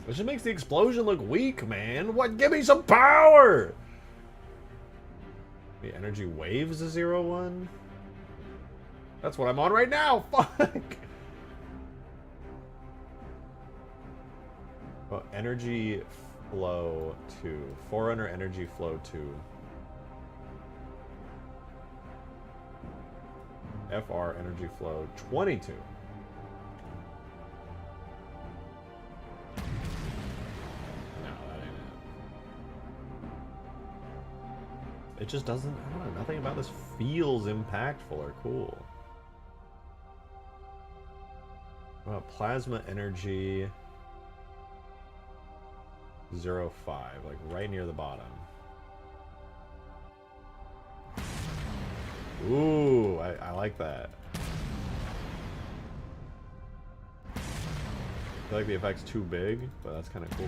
This just makes the explosion look weak, man. What? Give me some power! The energy waves is 01? That's what I'm on right now. Fuck! Well, energy flow 2. Forerunner energy flow 2. FR energy flow 22. No, that ain't it. It just doesn't, I don't know, nothing about this feels impactful or cool. Well, plasma energy 05, like right near the bottom. Ooh, I like that. I feel like the effect's too big, but that's kind of cool.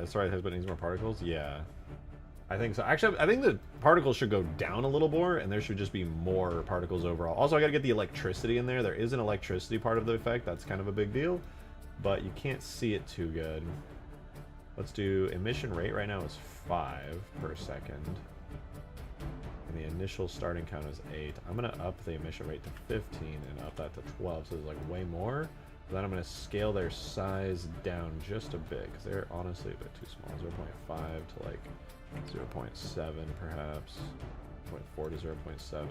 Sorry, it has but needs more particles? Yeah. I think so. Actually, I think the particles should go down a little more, and there should just be more particles overall. Also, I gotta get the electricity in there. There is an electricity part of the effect. That's kind of a big deal, but you can't see it too good. Let's do emission rate right now is 5 per second. And the initial starting count is 8. I'm going to up the emission rate to 15 and up that to 12, so there's like way more. Then I'm going to scale their size down just a bit, because they're honestly a bit too small. 0.5 to like 0.7 perhaps. 0.4 to 0.7.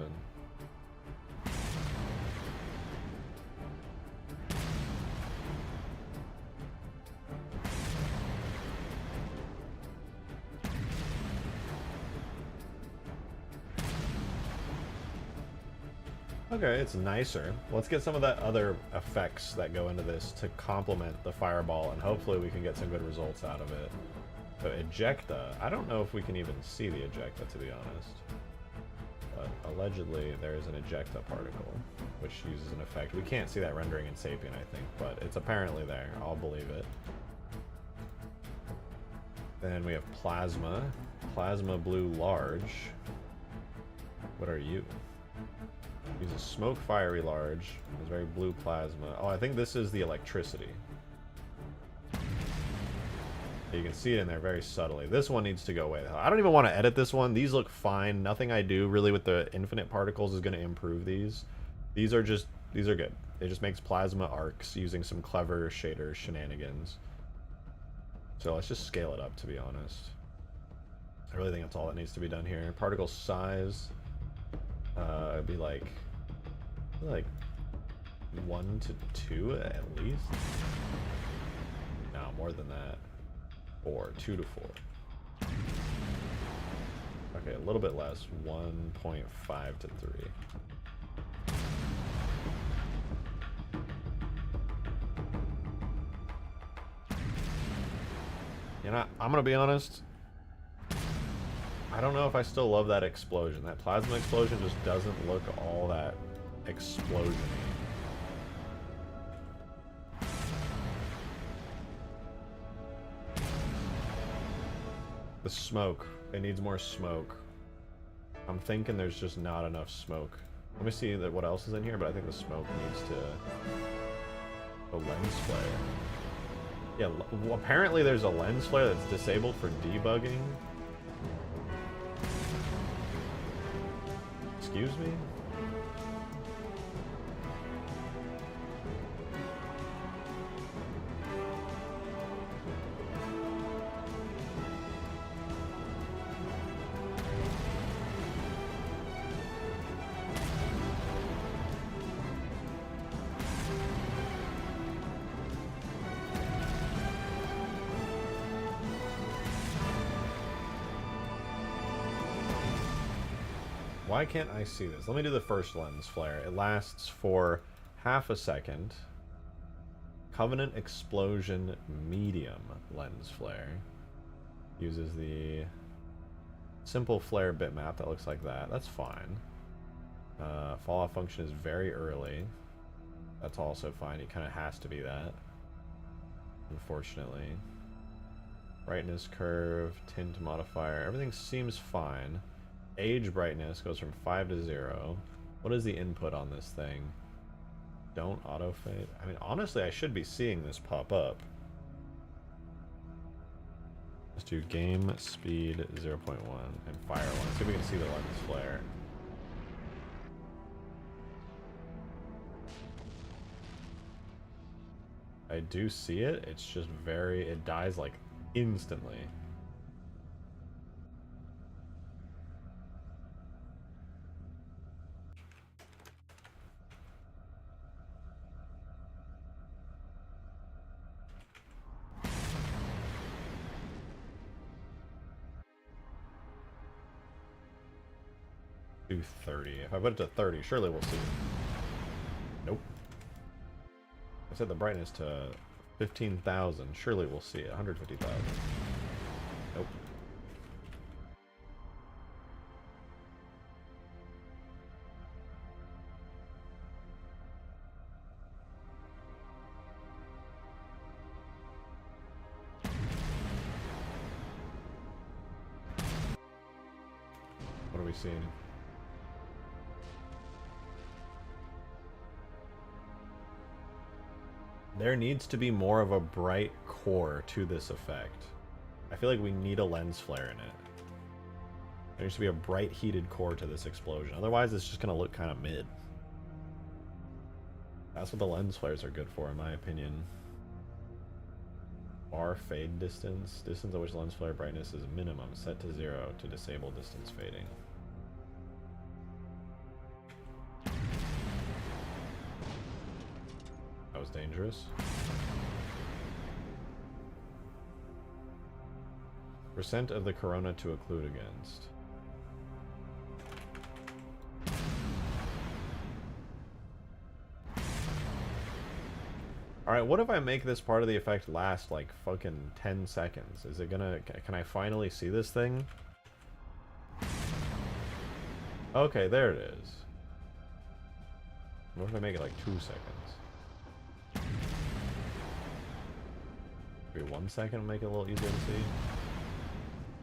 Okay, it's nicer. Let's get some of that other effects that go into this to complement the fireball, and hopefully we can get some good results out of it. So ejecta, I don't know if we can even see the ejecta, to be honest. But allegedly there is an ejecta particle, which uses an effect. We can't see that rendering in Sapien, I think, but it's apparently there. I'll believe it. Then we have plasma. Plasma blue large. What are you? Uses smoke fiery large. It's very blue plasma. Oh, I think this is the electricity. You can see it in there very subtly. This one needs to go away. I don't even want to edit this one. These look fine. Nothing I do really with the infinite particles is going to improve these. These are good. It just makes plasma arcs using some clever shader shenanigans. So let's just scale it up, to be honest. I really think that's all that needs to be done here. Particle size. It'd be like 1 to 2 at least. No, more than that. 4, 2 to 4. Okay, a little bit less. 1.5 to 3. You know, I'm gonna be honest. I don't know if I still love that explosion. That plasma explosion just doesn't look all that explosion-y. The smoke. It needs more smoke. I'm thinking there's just not enough smoke. Let me see what else is in here, but I think the smoke needs to... A lens flare. Yeah, well, apparently there's a lens flare that's disabled for debugging. Excuse me? Why can't I see this? Let me do the first lens flare. It lasts for half a second. Covenant Explosion Medium lens flare. Uses the simple flare bitmap that looks like that. That's fine. Fall off function is very early. That's also fine. It kind of has to be that. Unfortunately. Brightness curve, tint modifier. Everything seems fine. Age brightness goes from 5 to 0. What is the input on this thing? Don't auto fade. I mean, honestly, I should be seeing this pop up. Let's do game speed 0.1 and fire 1. See if we can see the lens flare. I do see it. It's just it dies like instantly. Do 30. If I put it to 30, surely we'll see it. Nope. I set the brightness to 15,000. Surely we'll see it. 150,000. Nope. What are we seeing? There needs to be more of a bright core to this effect. I feel like we need a lens flare in it. There needs to be a bright heated core to this explosion. Otherwise, it's just going to look kind of mid. That's what the lens flares are good for, in my opinion. Bar fade distance. Distance at which lens flare brightness is minimum. Set to 0 to disable distance fading. That was dangerous. Percent of the corona to occlude against. Alright, what if I make this part of the effect last like fucking 10 seconds? Is it gonna... Can I finally see this thing? Okay, there it is. What if I make it like 2 seconds? Maybe 1 second, make it a little easier to see.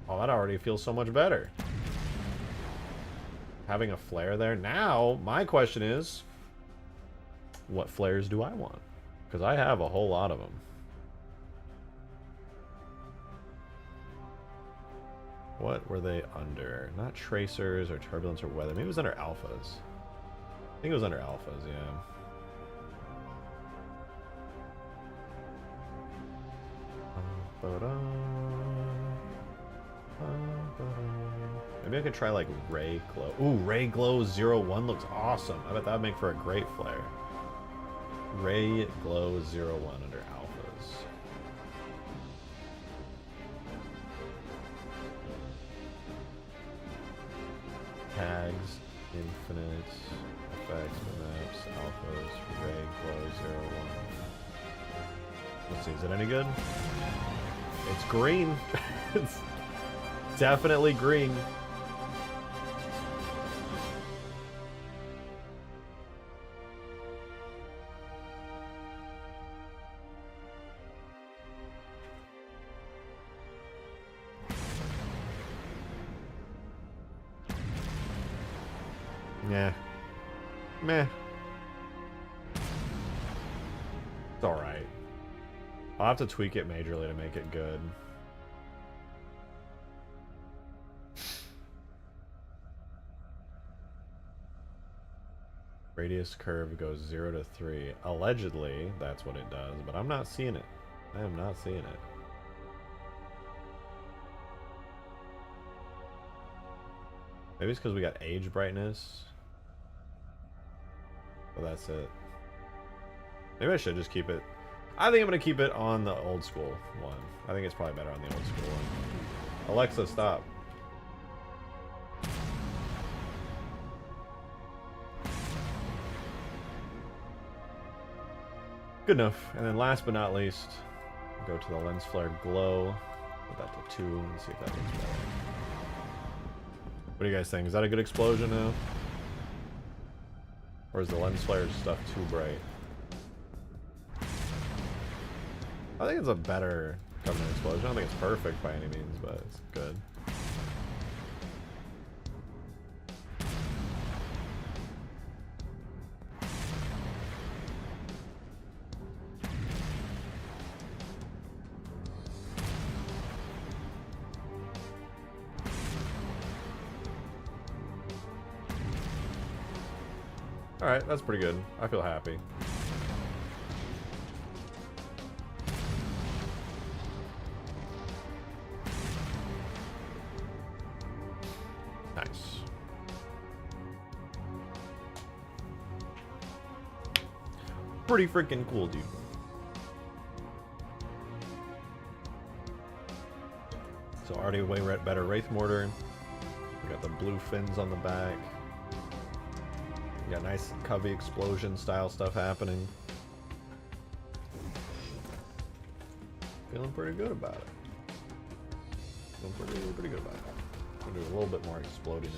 Oh, that already feels so much better. Having a flare there. Now, my question is, what flares do I want? Because I have a whole lot of them. What were they under? Not tracers or turbulence or weather. Maybe it was under alphas. I think it was under alphas, yeah. Maybe I could try like Ray Glow. Ooh, Ray Glow 01 looks awesome. I bet that would make for a great flare. Ray Glow 01 under alphas. Tags, infinite, effects, maps, alphas, Ray Glow 01. Let's see, is it any good? It's green. It's definitely green. Yeah. Meh. It's alright. I'll have to tweak it majorly to make it good. Radius curve goes 0 to 3. Allegedly, that's what it does, but I'm not seeing it. I am not seeing it. Maybe it's because we got age brightness. But that's it. Maybe I should just keep it. I think I'm going to keep it on the old school one. I think it's probably better on the old school one. Alexa, stop. Good enough. And then last but not least, go to the lens flare glow. Put that to 2 and see if that looks better. What do you guys think? Is that a good explosion now? Or is the lens flare stuff too bright? I think it's a better Covenant explosion. I don't think it's perfect by any means, but it's good. Alright, that's pretty good. I feel happy. Nice. Pretty freaking cool, dude. So already way better Wraith Mortar. We got the blue fins on the back. We got nice Covey explosion style stuff happening. Feeling pretty good about it. Feeling pretty good about it. I'm gonna do a little bit more explodiness.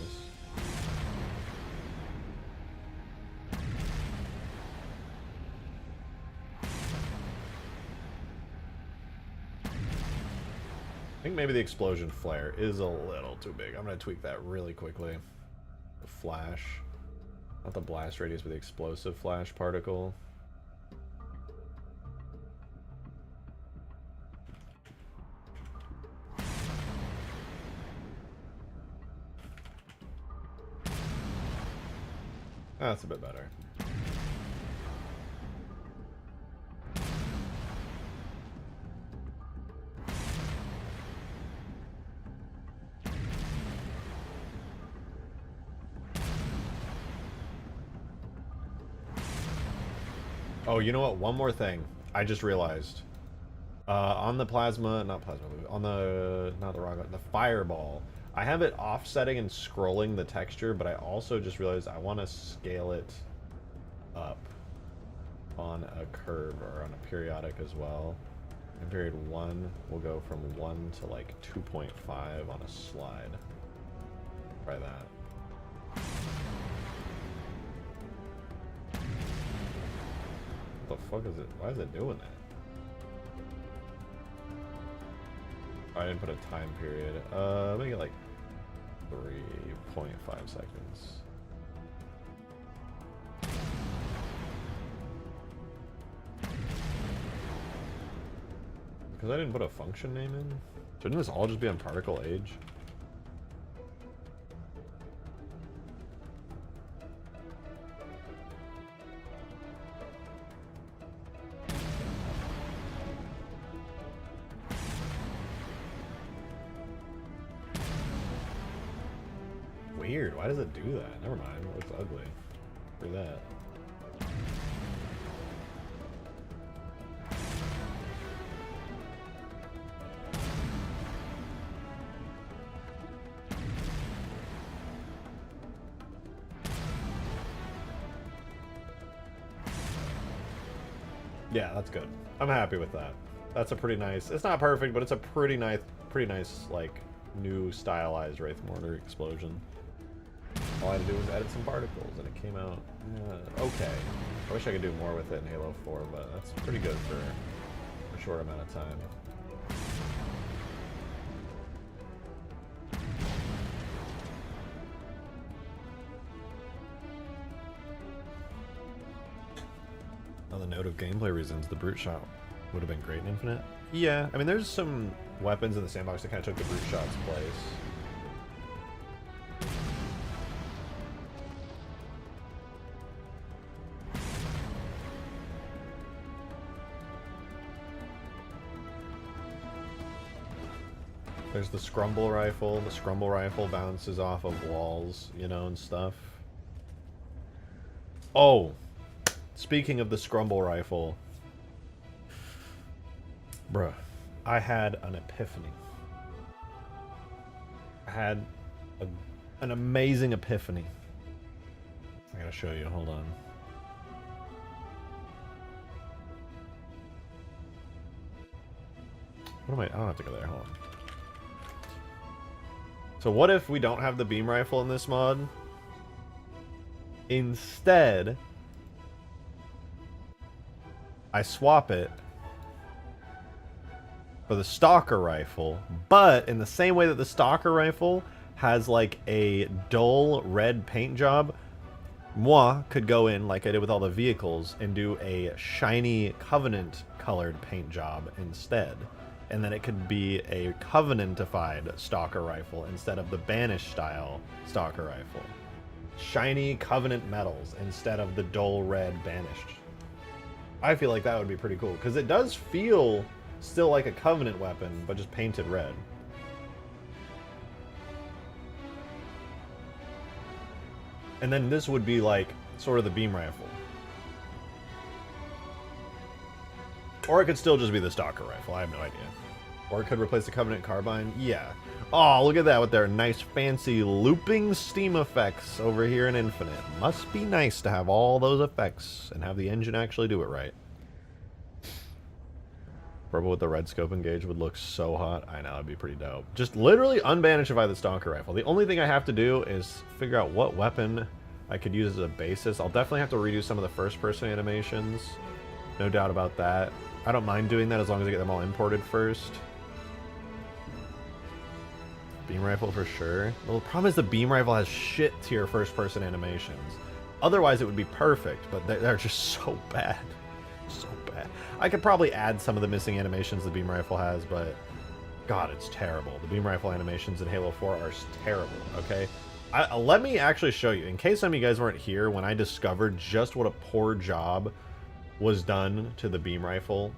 I think maybe the explosion flare is a little too big. I'm gonna tweak that really quickly. The flash. Not the blast radius, but the explosive flash particle. That's a bit better. Oh, you know what? One more thing. I just realized. On the plasma, not plasma, on the, not the rock, the fireball, I have it offsetting and scrolling the texture, but I also just realized I want to scale it up on a curve or on a periodic as well. In period 1, we'll go from 1 to like 2.5 on a slide. Try that. What the fuck is it? Why is it doing that? I didn't put a time period. Make it like 3.5 seconds. Because I didn't put a function name in? Shouldn't this all just be on particle age? Weird. Why does it do that? Never mind. It looks ugly. For that. Yeah, that's good. I'm happy with that. That's a pretty nice. It's not perfect, but it's a pretty nice, like new stylized Wraith mortar explosion. All I had to do was edit some particles, and it came out okay. I wish I could do more with it in Halo 4, but that's pretty good for a short amount of time. On the note of gameplay reasons, the brute shot would have been great in Infinite. Yeah, I mean, there's some weapons in the sandbox that kind of took the brute shot's place. There's the scrumble rifle. The scrumble rifle bounces off of walls, you know, and stuff. Oh, speaking of the scrumble rifle, bruh, I had an epiphany. I had an amazing epiphany. I gotta show you, hold on. What am I don't have to go there, hold on. So what if we don't have the beam rifle in this mod? Instead, I swap it for the stalker rifle, but in the same way that the stalker rifle has like a dull red paint job, moi could go in like I did with all the vehicles and do a shiny Covenant colored paint job instead. And then it could be a Covenantified stalker rifle instead of the Banished style stalker rifle. Shiny Covenant metals instead of the dull red Banished. I feel like that would be pretty cool, because it does feel still like a Covenant weapon, but just painted red. And then this would be like sort of the beam rifle. Or it could still just be the stalker rifle, I have no idea. Or it could replace the Covenant carbine, yeah. Oh, look at that with their nice fancy looping steam effects over here in Infinite. Must be nice to have all those effects and have the engine actually do it right. Purple with the red scope engage would look so hot. I know, it'd be pretty dope. Just literally unbanishify the stalker rifle. The only thing I have to do is figure out what weapon I could use as a basis. I'll definitely have to redo some of the first person animations. No doubt about that. I don't mind doing that as long as I get them all imported first. Beam rifle for sure. Well, the problem is the beam rifle has shit tier first person animations. Otherwise it would be perfect, but they're just so bad. So bad. I could probably add some of the missing animations the beam rifle has, but God, it's terrible. The beam rifle animations in Halo 4 are terrible, okay? Let me actually show you, in case some of you guys weren't here when I discovered just what a poor job was done to the beam rifle.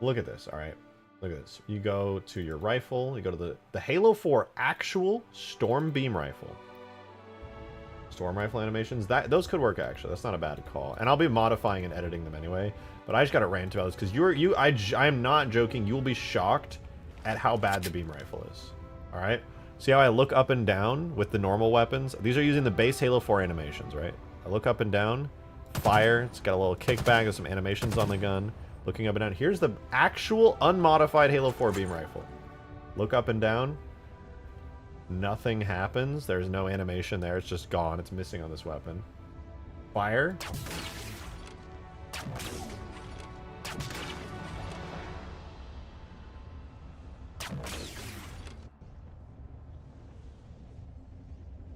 Look at this, all right? Look at this. You go to your rifle, you go to the Halo 4 actual Storm Beam Rifle. Storm rifle animations, those could work actually. That's not a bad call. And I'll be modifying and editing them anyway. But I just got to rant about this because I am not joking. You will be shocked at how bad the beam rifle is. All right? See how I look up and down with the normal weapons? These are using the base Halo 4 animations, right? I look up and down, fire, it's got a little kickback, there's some animations on the gun. Looking up and down. Here's the actual unmodified Halo 4 beam rifle. Look up and down. Nothing happens. There's no animation there. It's just gone. It's missing on this weapon. Fire.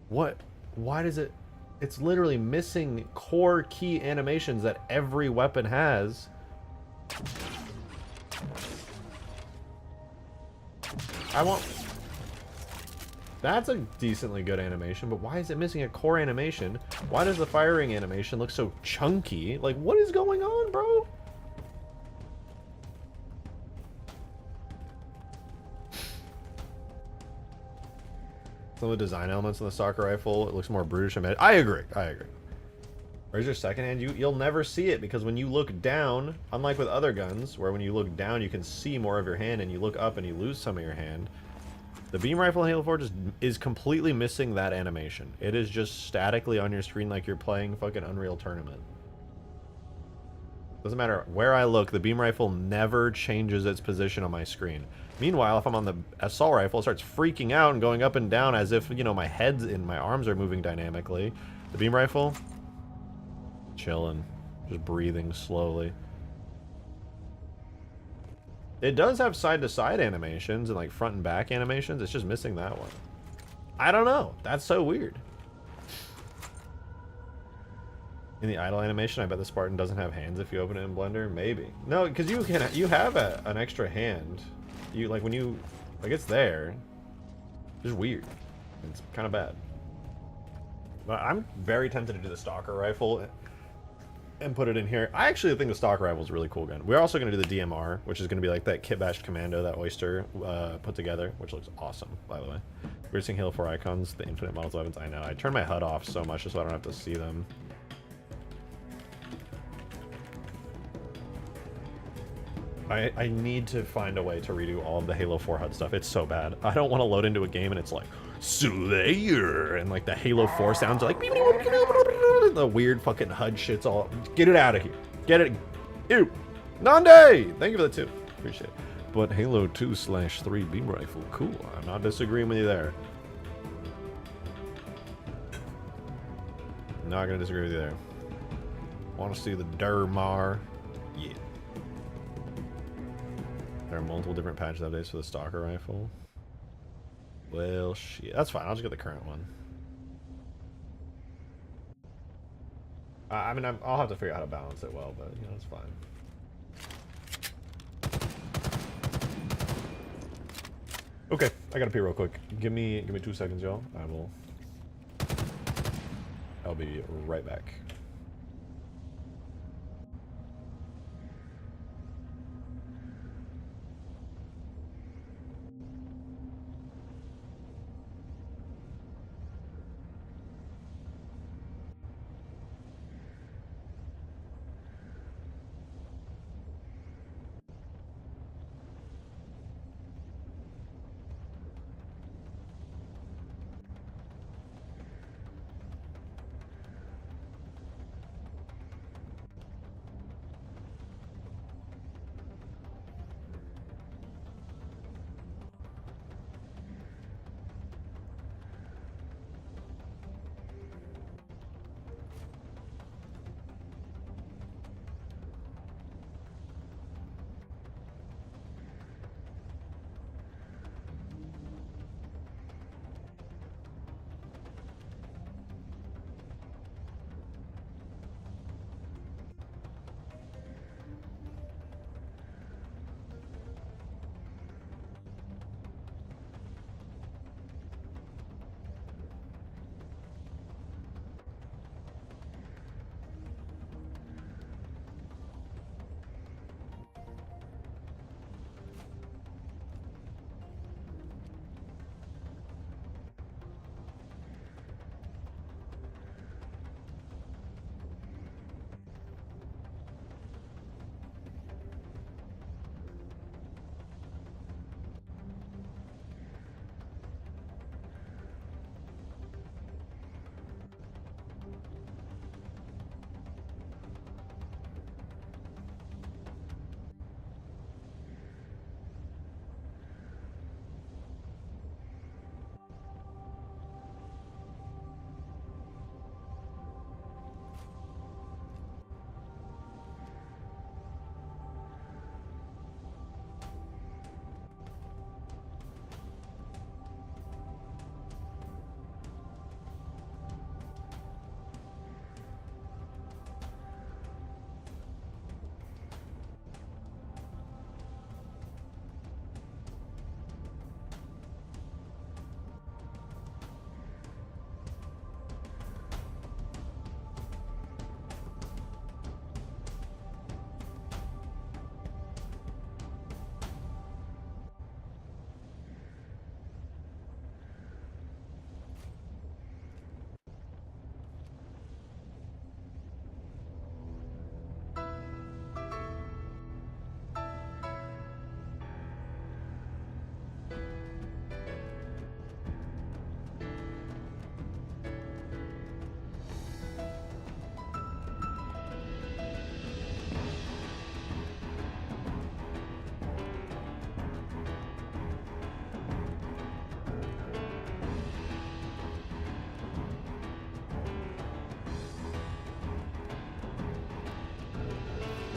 What? Why does it... It's literally missing core key animations that every weapon has. I want... That's a decently good animation, but why is it missing a core animation? Why does the firing animation look so chunky? Like, what is going on, bro? Some of the design elements in the stalker rifle, it looks more brutish. I agree. I agree. Where's your second hand? You'll never see it because when you look down, unlike with other guns, where when you look down you can see more of your hand and you look up and you lose some of your hand, the beam rifle in Halo 4 just is completely missing that animation. It is just statically on your screen like you're playing fucking Unreal Tournament. Doesn't matter where I look, the beam rifle never changes its position on my screen. Meanwhile, if I'm on the assault rifle, it starts freaking out and going up and down as if, you know, my head's in my arms are moving dynamically. The beam rifle, chilling, just breathing slowly. It does have side-to-side animations and like front and back animations. It's just missing that one. I don't know. That's so weird. In the idle animation, I bet the Spartan doesn't have hands if you open it in Blender. Maybe. No, because you have an extra hand. You like when you like it's there. It's just weird. It's kind of bad. But I'm very tempted to do the stalker rifle and put it in here. I actually think the stalker rifle is a really cool gun. We're also going to do the DMR, which is going to be like that Kit Bash Commando that Oyster put together, which looks awesome, by the way. We're seeing Halo 4 icons, the infinite models weapons. I know. I turned my HUD off so much just so I don't have to see them. I need to find a way to redo all of the Halo 4 HUD stuff. It's so bad. I don't want to load into a game and it's like, Slayer! And like the Halo 4 sounds are like, the weird fucking HUD shit's all, get it out of here. Get it. Ew. Nande! Thank you for the tip. Appreciate it. But Halo 2/3 beam rifle, cool. I'm not disagreeing with you there. Not gonna disagree with you there. Want to see the Dermar? Yeah. There are multiple different patch updates for the stalker rifle. Well, shit. That's fine. I'll just get the current one. I mean, I'll have to figure out how to balance it well, but, you know, it's fine. Okay, I gotta pee real quick. Give me 2 seconds, y'all. I'll be right back.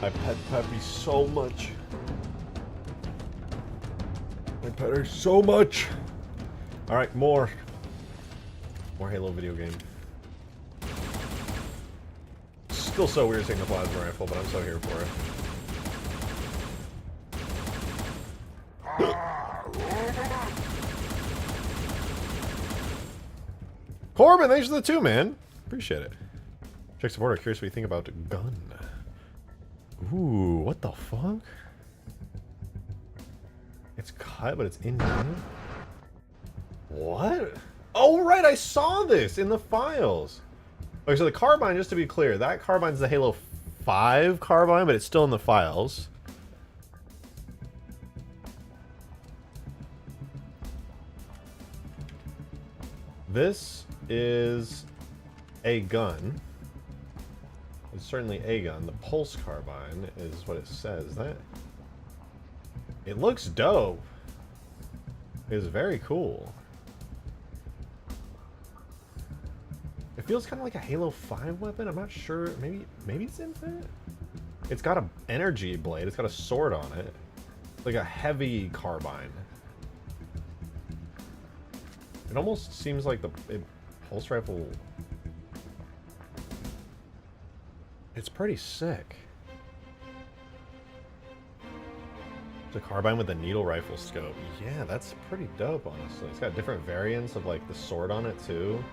I pet Peppy so much. I pet her so much. Alright, more Halo video game. Still so weird seeing the plasma rifle, but I'm so here for it. Corbin, thanks for the 2, man. Appreciate it. Check supporter, curious what you think about gun. Ooh, what the fuck? It's cut, but it's in game? What? Oh, right, I saw this in the files. Okay, so the carbine, just to be clear, that carbine's the Halo 5 carbine, but it's still in the files. This is a gun. It's certainly a gun. The pulse carbine is what it says. That it looks dope. It's very cool. It feels kind of like a Halo 5 weapon. I'm not sure. Maybe it's infinite. It's got an energy blade. It's got a sword on it. Like a heavy carbine. It almost seems like the pulse rifle. It's pretty sick. It's a carbine with a needle rifle scope. Yeah, that's pretty dope, honestly. It's got different variants of like the sword on it too.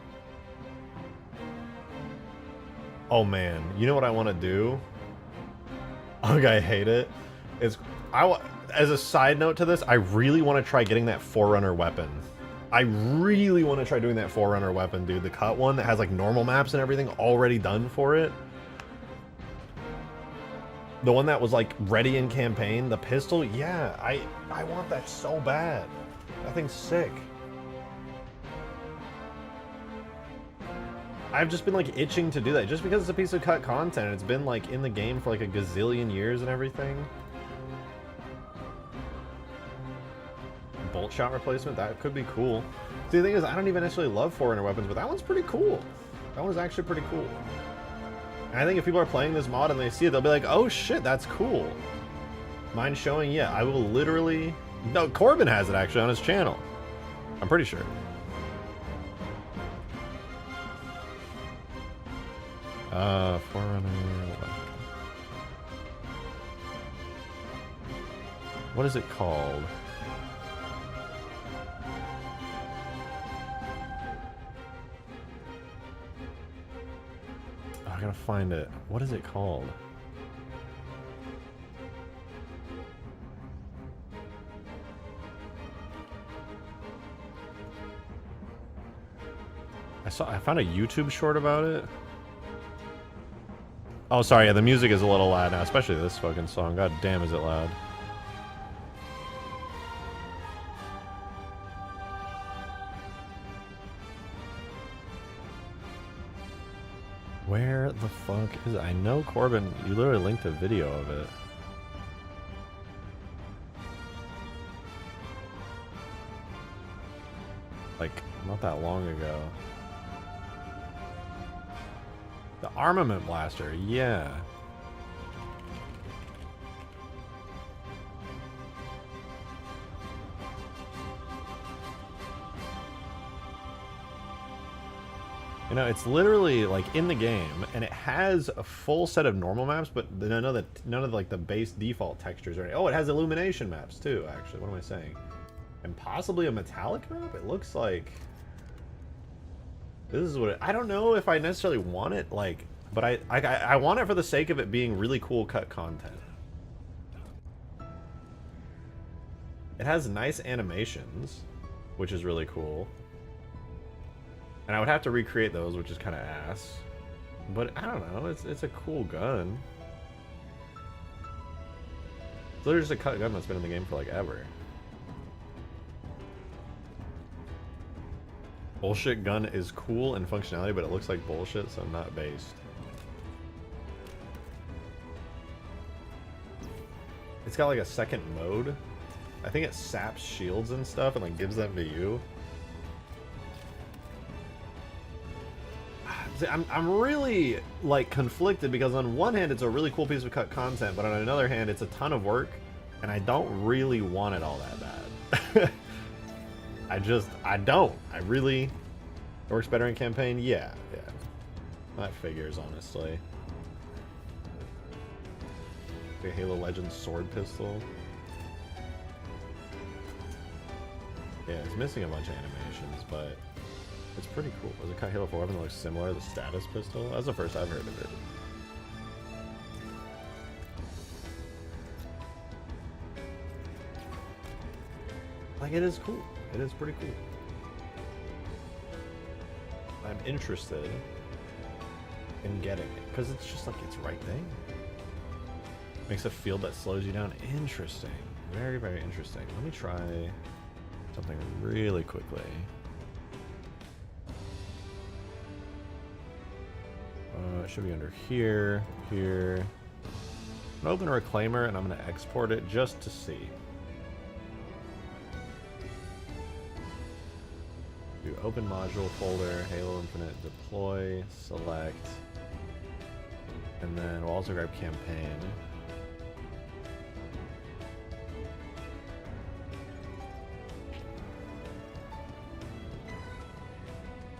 Oh man, you know what I want to do? Okay, I hate it. As a side note to this, I really want to try getting that Forerunner weapon. I really want to try doing that Forerunner weapon, dude. The cut one that has like normal maps and everything already done for it. The one that was like ready in campaign, the pistol. Yeah, I want that so bad. That thing's sick. I've just been like itching to do that just because it's a piece of cut content. It's been like in the game for like a gazillion years and everything. Bolt shot replacement, that could be cool. See, the thing is, I don't even necessarily love Forerunner weapons, but that one's pretty cool. That one's actually pretty cool. And I think if people are playing this mod and they see it, they'll be like, oh shit, that's cool. Mind showing? Yeah, I will literally... No, Corbin has it actually on his channel. I'm pretty sure. Forerunner... What is it called? I gotta find it. What is it called? I found a YouTube short about it. Oh, sorry, yeah, the music is a little loud now, especially this fucking song. God damn, is it loud. Where the fuck is it? I know Corbin, you literally linked a video of it. Like, not that long ago. The armament blaster, yeah. You know, it's literally like in the game, and it has a full set of normal maps, but none of like the base default textures or anything. Oh, it has illumination maps too. Actually, what am I saying? And possibly a metallic map. It looks like this is what I don't know if I necessarily want it, like, but I want it for the sake of it being really cool cut content. It has nice animations, which is really cool. And I would have to recreate those, which is kind of ass. But I don't know, it's a cool gun. It's literally just a cut gun that's been in the game for like ever. Bullshit gun is cool in functionality, but it looks like bullshit, so not based. It's got like a second mode. I think it saps shields and stuff and like gives them to you. See, I'm really like conflicted because on one hand it's a really cool piece of cut content, but on another hand it's a ton of work, and I don't really want it all that bad. I don't. I really. It works better in campaign? Yeah. That figures, honestly. The Halo Legends sword pistol. Yeah, it's missing a bunch of animations, but it's pretty cool. Was it cut Halo 4 weapon that looks similar to the status pistol? That's the first I've heard of it. Like, it is cool. It is pretty cool. I'm interested in getting it because it's just like it's right there. Makes a field that slows you down. Interesting. Very, very interesting. Let me try something really quickly. It should be under here, here. I'm gonna open a reclaimer and I'm gonna export it just to see. Do open module folder, Halo Infinite, deploy, select, and then we'll also grab campaign.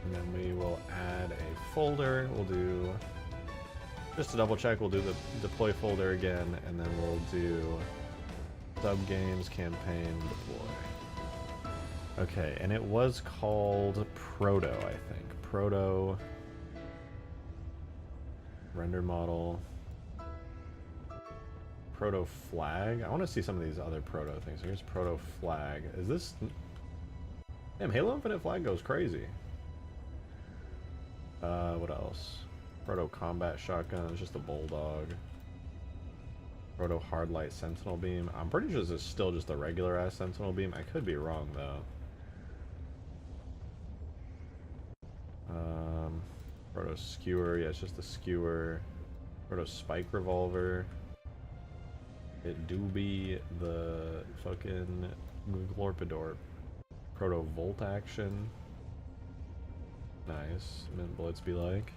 And then we will add a folder. We'll do, just to double check, we'll do the deploy folder again, and then we'll do sub games, campaign, deploy. Okay, and it was called Proto, I think. Proto, render model, Proto flag. I want to see some of these other Proto things. So here's Proto flag. Is this... Damn, Halo Infinite flag goes crazy. What else? Proto combat shotgun. It's just a bulldog. Proto hardlight sentinel beam. I'm pretty sure this is still just a regular ass sentinel beam. I could be wrong though. Proto skewer. Yeah, it's just a skewer. Proto spike revolver. It do be the fucking Glorpidor. Proto volt action. Nice. Mint bullets be like.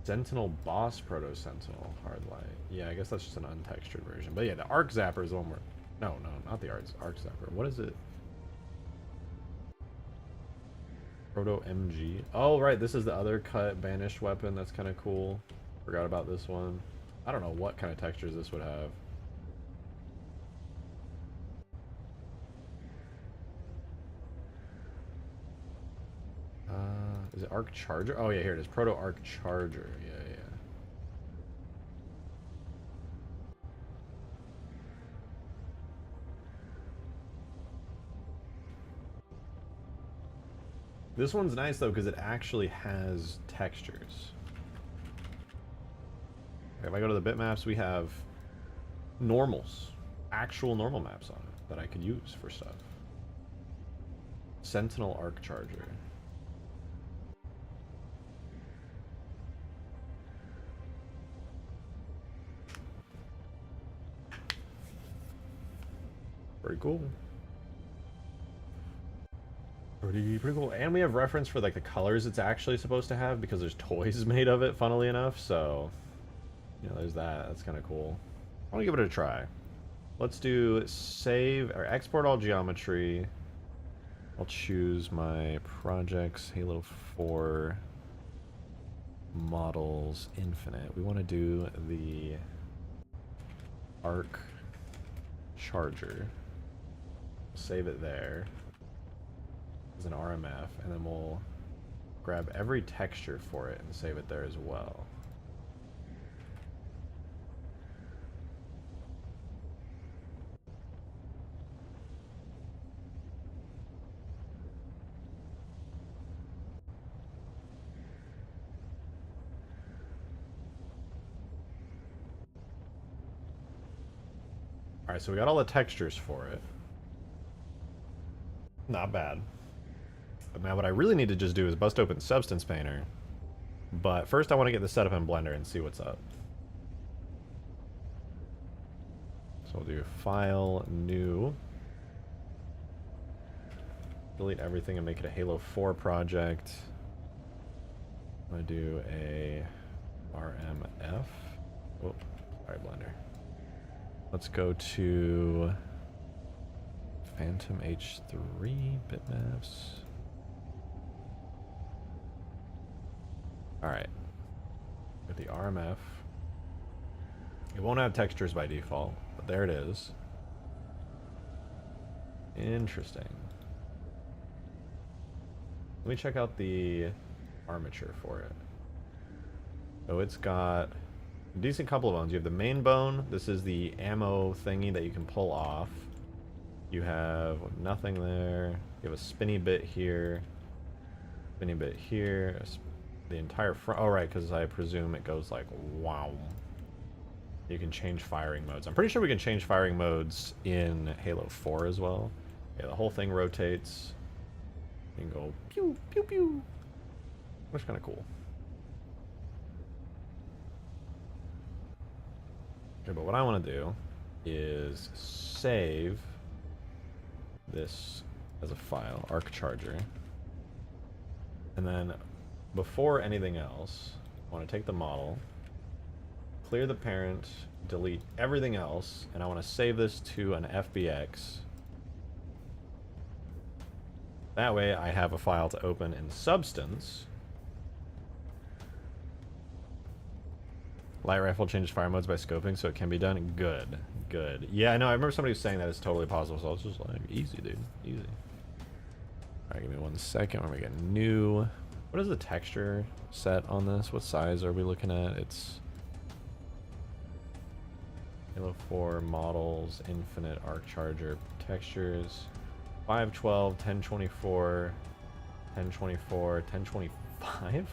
Sentinel boss proto sentinel hardlight. Yeah, I guess that's just an untextured version. But yeah, the arc zapper is the one where... No, not the arc zapper. What is it? Proto MG. Oh, right. This is the other cut banished weapon. That's kind of cool. Forgot about this one. I don't know what kind of textures this would have. Is it Arc Charger? Oh yeah, here it is. Proto Arc Charger. Yeah. This one's nice though because it actually has textures. If I go to the bitmaps, we have normals, actual normal maps on it that I could use for stuff. Sentinel Arc Charger. Pretty cool. Pretty cool. And we have reference for like the colors it's actually supposed to have because there's toys made of it, funnily enough. So, you know, there's that. That's kind of cool. I want to give it a try. Let's do save or export all geometry. I'll choose my projects, Halo 4 models, infinite. We want to do the arc charger. Save it there as an RMF, and then we'll grab every texture for it and save it there as well. Alright, so we got all the textures for it. Not bad. But now what I really need to just do is bust open Substance Painter. But first I want to get this set up in Blender and see what's up. So we'll do File, New. delete everything and make it a Halo 4 project. I'm gonna do a RMF. Oh, sorry, Blender. Let's go to Phantom H3 bitmaps. All right, with the RMF. It won't have textures by default, but there it is. Interesting. Let me check out the armature for it. So it's got a decent couple of bones. You have the main bone. This is the ammo thingy that you can pull off. You have nothing there. You have a spinny bit here. Spinny bit here. The entire front. Oh, right, because I presume it goes like wow. You can change firing modes. I'm pretty sure we can change firing modes in Halo 4 as well. Yeah, the whole thing rotates. You can go pew, pew, pew. Which is kind of cool. Okay, but what I want to do is save this as a file, arc charger. And then before anything else, I want to take the model, clear the parent, delete everything else, and I want to save this to an FBX. That way I have a file to open in Substance. Light rifle changes fire modes by scoping, so it can be done. Good, good. Yeah, I know. I remember somebody was saying that it's totally possible, so I was just like, easy, dude, easy. All right, give me 1 second. We're gonna get new. What is the texture set on this? What size are we looking at? It's Halo 4 models, infinite arc charger textures, 512, 1024, 1024, 1025.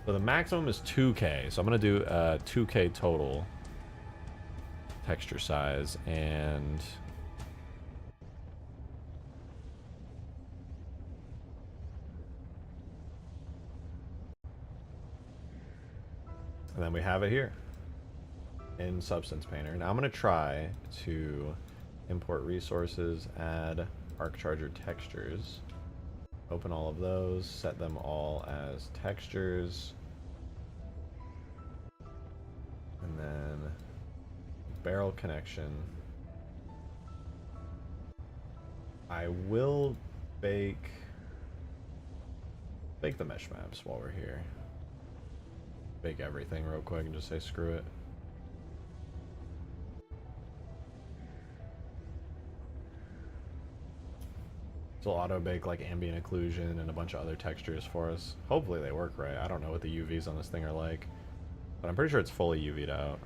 So the maximum is 2K. So I'm gonna do 2K total texture size and then we have it here in Substance Painter. Now I'm going to try to import resources, add arc charger textures, open all of those, set them all as textures, and then barrel connection. I will bake the mesh maps while we're here. Bake everything real quick and just say screw it. So auto bake like ambient occlusion and a bunch of other textures for us. Hopefully they work right. I don't know what the UVs on this thing are like, but I'm pretty sure it's fully UV'd out.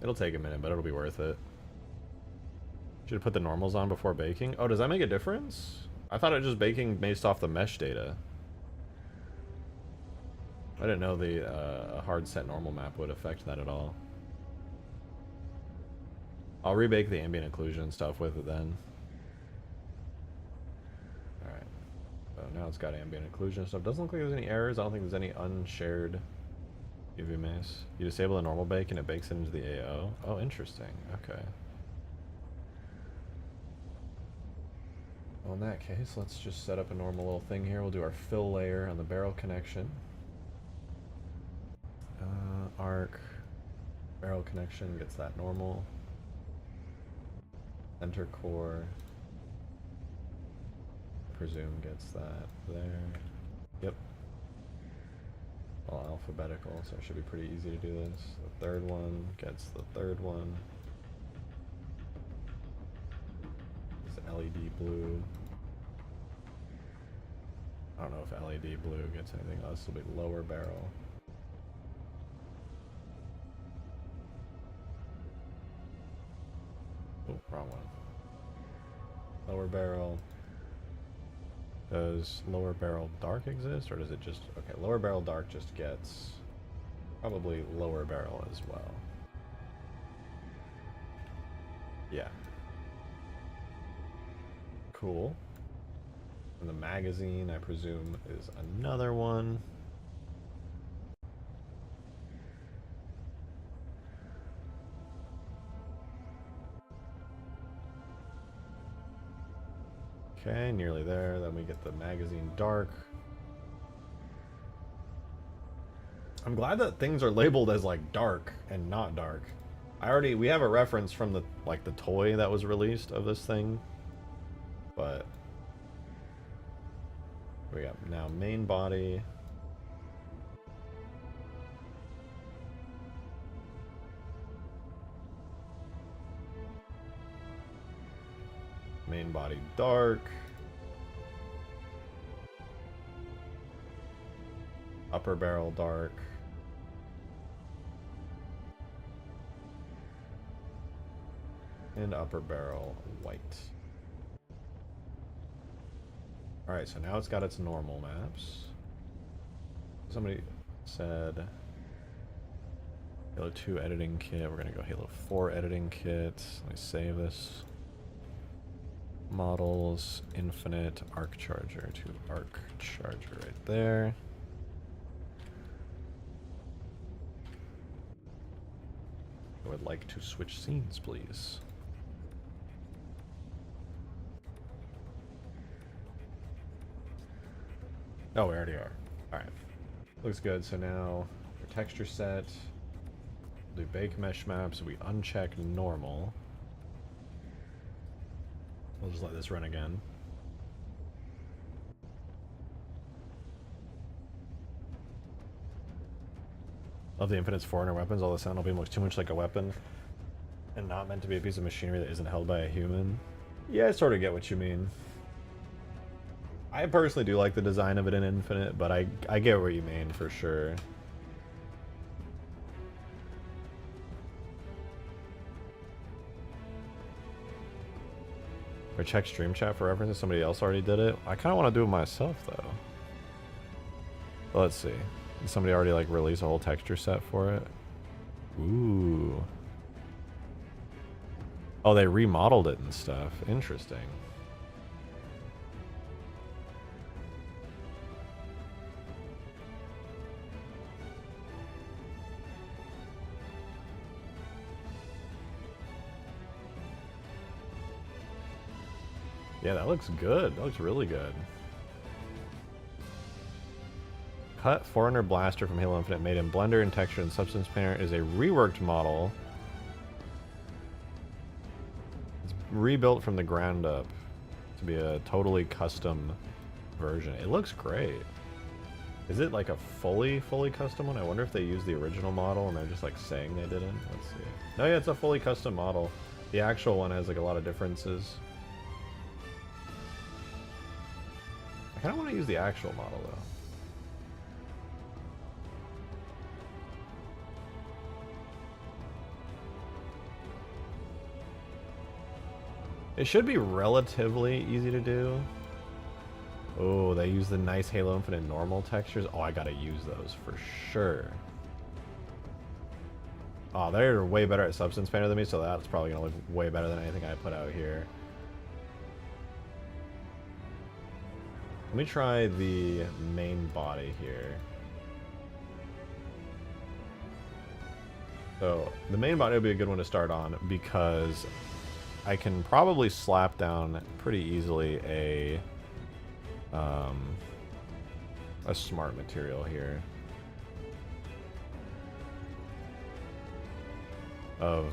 It'll take a minute, but it'll be worth it. Should have put the normals on before baking. Oh, does that make a difference? I thought it was just baking based off the mesh data. I didn't know the hard set normal map would affect that at all. I'll rebake the ambient occlusion stuff with it then. Alright. So now it's got ambient occlusion stuff. Doesn't look like there's any errors. I don't think there's any unshared UV maze. You disable the normal bake and it bakes it into the AO. Oh, interesting. Okay. Well, in that case, let's just set up a normal little thing here. We'll do our fill layer on the barrel connection. Arc. Barrel connection gets that normal. Center core. I presume gets that there. Yep. All alphabetical, so it should be pretty easy to do this. The third one gets the third one. This LED blue. I don't know if LED blue gets anything else. This will be lower barrel. Oh, wrong one. Lower barrel. Does lower barrel dark exist, or does it just... Okay, lower barrel dark just gets probably lower barrel as well. Yeah. Cool. And the magazine, I presume, is another one. Okay, nearly there. Then we get the magazine dark. I'm glad that things are labeled as like dark and not dark. We have a reference from the the toy that was released of this thing. But we got now main body. Main body dark. Upper barrel dark. And upper barrel white. Alright, so now it's got its normal maps. Somebody said Halo 2 editing kit. We're gonna go Halo 4 editing kit. Let me save this. Models, infinite, arc charger to arc charger right there. I would like to switch scenes, please. Oh, we already are. Alright. Looks good. So now, our texture set. Do bake mesh maps. We uncheck normal. We'll just let this run again. Love the Infinite's foreigner weapons. All the Sentinel beam looks too much like a weapon and not meant to be a piece of machinery that isn't held by a human. Yeah, I sort of get what you mean. I personally do like the design of it in Infinite, but I get what you mean for sure. Or check stream chat for references. Somebody else already did it. I kind of want to do it myself though. But let's see. Did somebody already like release a whole texture set for it? Ooh. Oh, they remodeled it and stuff. Interesting. Yeah, that looks good. That looks really good. Cut Foreigner Blaster from Halo Infinite made in Blender and Texture and Substance Painter is a reworked model. It's rebuilt from the ground up to be a totally custom version. It looks great. Is it like a fully custom one? I wonder if they used the original model and they're just like saying they didn't. Let's see. No, yeah, it's a fully custom model. The actual one has like a lot of differences. I kind of want to use the actual model though. It should be relatively easy to do. Oh, they use the nice Halo Infinite normal textures. Oh, I gotta use those for sure. Oh, they're way better at Substance Painter than me, so that's probably gonna look way better than anything I put out here. Let me try the main body here. So, the main body would be a good one to start on because I can probably slap down pretty easily a smart material here. Of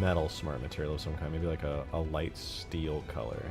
metal smart material of some kind, maybe like a light steel color.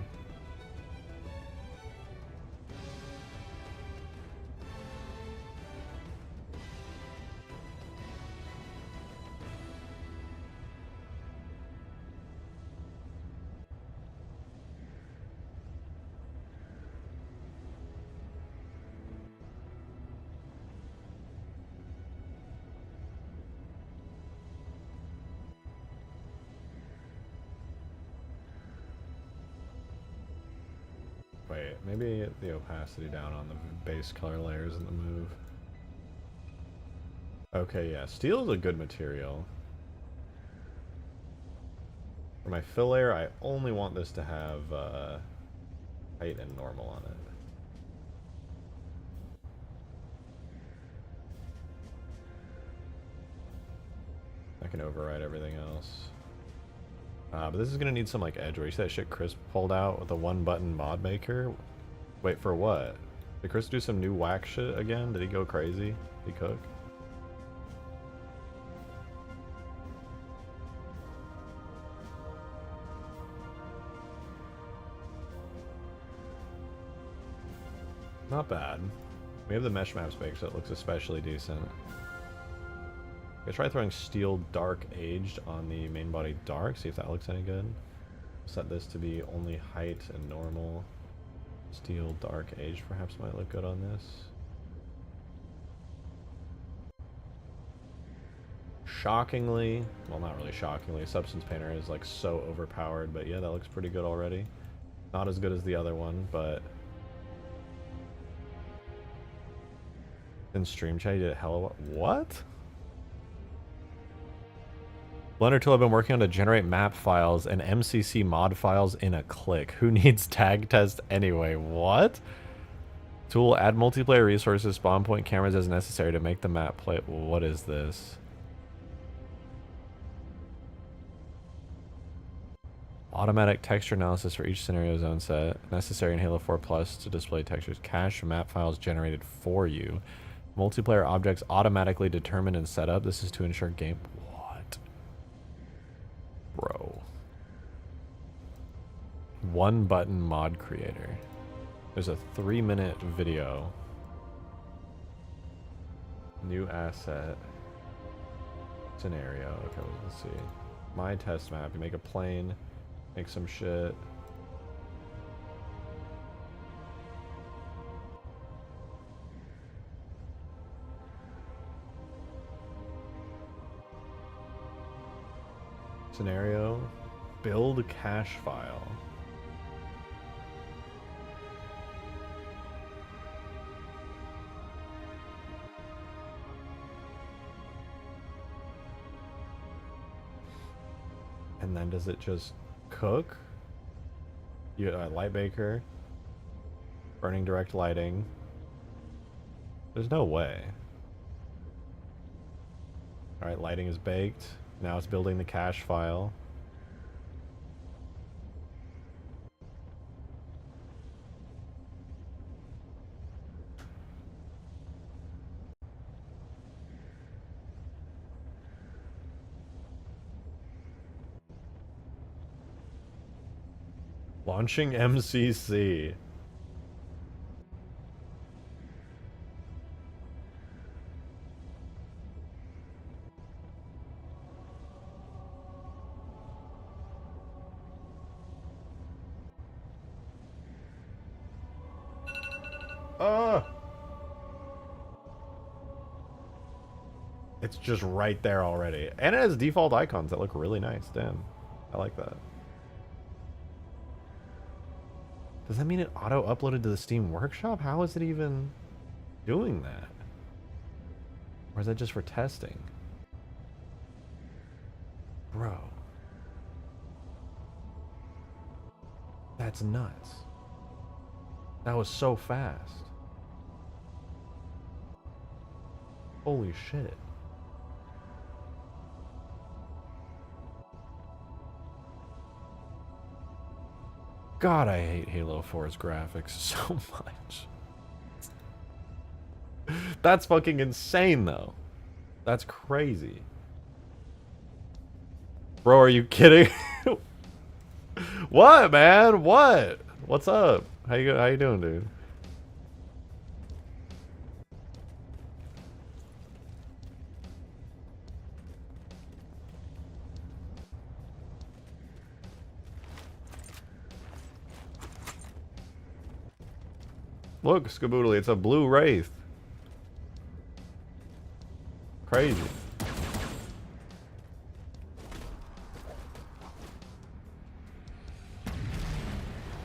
Wait, maybe the opacity down on the base color layers in the move. Okay, yeah, steel is a good material. For my fill layer, I only want this to have height and normal on it. I can override everything else. But this is gonna need some like edge where you see that shit Chris pulled out with a 1-button mod maker. Wait, for what? Did Chris do some new whack shit again? Did he go crazy? Did he cook? Not bad. We have the mesh maps baked, so it looks especially decent. I try throwing steel dark aged on the main body dark, see if that looks any good. Set this to be only height and normal. Steel dark aged perhaps might look good on this. Shockingly, well, not really shockingly, Substance Painter is like so overpowered, but yeah, that looks pretty good already. Not as good as the other one, but in stream chat you did hella what? Blender tool I've been working on to generate map files and MCC mod files in a click. Who needs tag test anyway? What? Tool add multiplayer resources, spawn point cameras as necessary to make the map play. What is this? Automatic texture analysis for each scenario zone set. Necessary in Halo 4 Plus to display textures. Cache map files generated for you. Multiplayer objects automatically determined and set up. This is to ensure game... What? Bro. 1-button mod creator. There's a 3-minute video. New asset. Scenario. Okay, let's see. My test map. You make a plane. Make some shit. Scenario. Build cache file. And then does it just cook? You light baker. Burning direct lighting. There's no way. Alright, lighting is baked. Now it's building the cache file. Launching MCC. It's just right there already. And it has default icons that look really nice. Damn. I like that. Does that mean it auto-uploaded to the Steam Workshop? How is it even doing that? Or is that just for testing? Bro. That's nuts. That was so fast. Holy shit. God, I hate Halo 4's graphics so much. That's fucking insane, though. That's crazy. Bro, are you kidding? What, man? What? What's up? How you doing, dude? Look, Skaboodly, it's a blue Wraith. Crazy.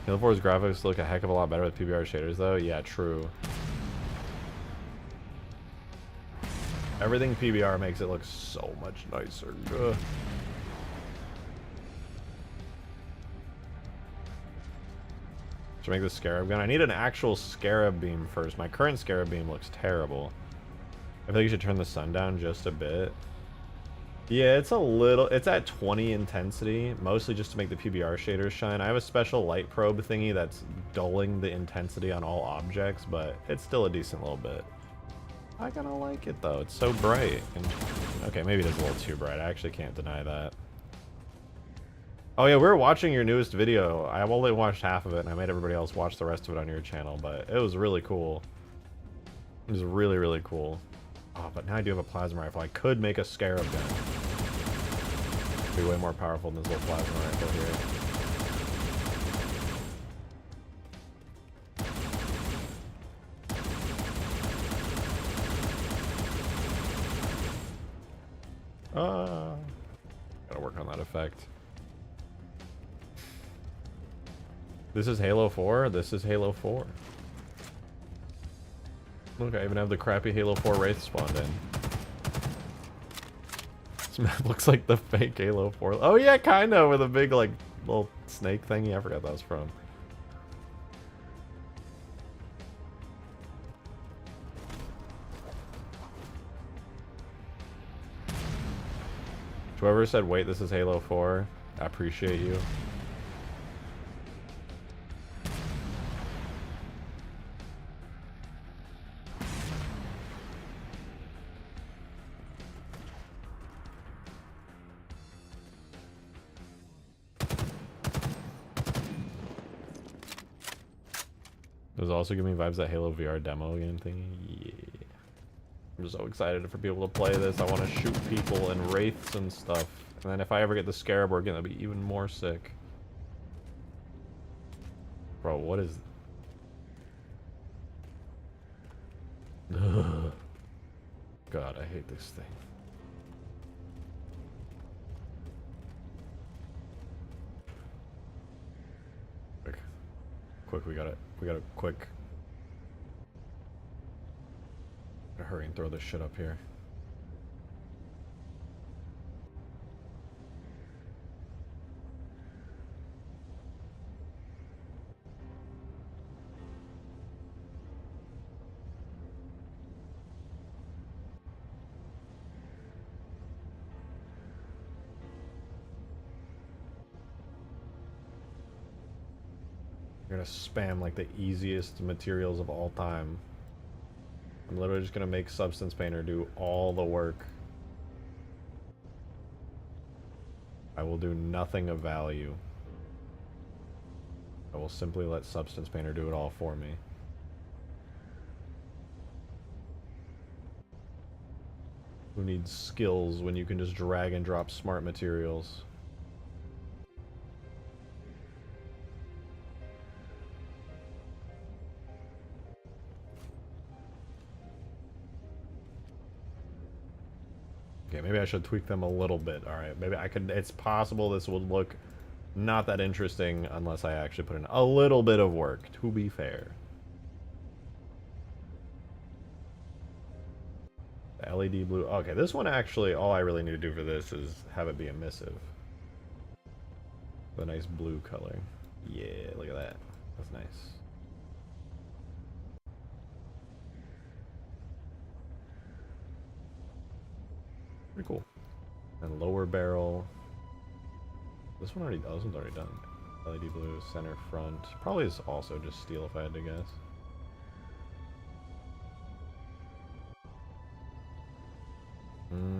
Halo 4's graphics look a heck of a lot better with PBR shaders, though. Yeah, true. Everything PBR makes it look so much nicer. Ugh. Should make the Scarab gun. I need an actual Scarab beam first. My current Scarab beam looks terrible. I feel like you should turn the sun down just a bit. Yeah, it's a little, it's at 20 intensity, mostly just to make the PBR shaders shine. I have a special light probe thingy that's dulling the intensity on all objects, but it's still a decent little bit. I kind of like it though, it's so bright. And, okay, maybe it is a little too bright, I actually can't deny that. Oh yeah, we were watching your newest video. I only watched half of it, and I made everybody else watch the rest of it on your channel, but it was really cool. It was really, really cool. Oh, but now I do have a plasma rifle. I could make a scarab gun. Be way more powerful than this little plasma rifle here. Gotta work on that effect. This is Halo 4. This is Halo 4. Look, I even have the crappy Halo 4 Wraith spawned in. This map looks like the fake Halo 4. Oh yeah, kinda, with a big, like, little snake thingy. I forgot that was from. Whoever said, wait, this is Halo 4, I appreciate you. Does it also give me vibes that Halo VR demo game thingy? Yeah. I'm so excited for people to play this. I want to shoot people and wraiths and stuff. And then if I ever get the scarab organ, that'll be even more sick. Bro, what is... Ugh. God, I hate this thing. Quick, we gotta quick. Gotta hurry and throw this shit up here. You're gonna spam like the easiest materials of all time. I'm literally just gonna make Substance Painter do all the work. I will do nothing of value. I will simply let Substance Painter do it all for me. Who needs skills when you can just drag and drop smart materials? Okay, maybe I should tweak them a little bit. Alright, maybe I could... It's possible this would look not that interesting unless I actually put in a little bit of work, to be fair. The LED blue... Okay, this one actually, all I really need to do for this is have it be emissive. The nice blue color. Yeah, look at that. That's nice. Pretty cool. And lower barrel. This one already, oh, this one's already done. LED blue, center front. Probably is also just steel if I had to guess.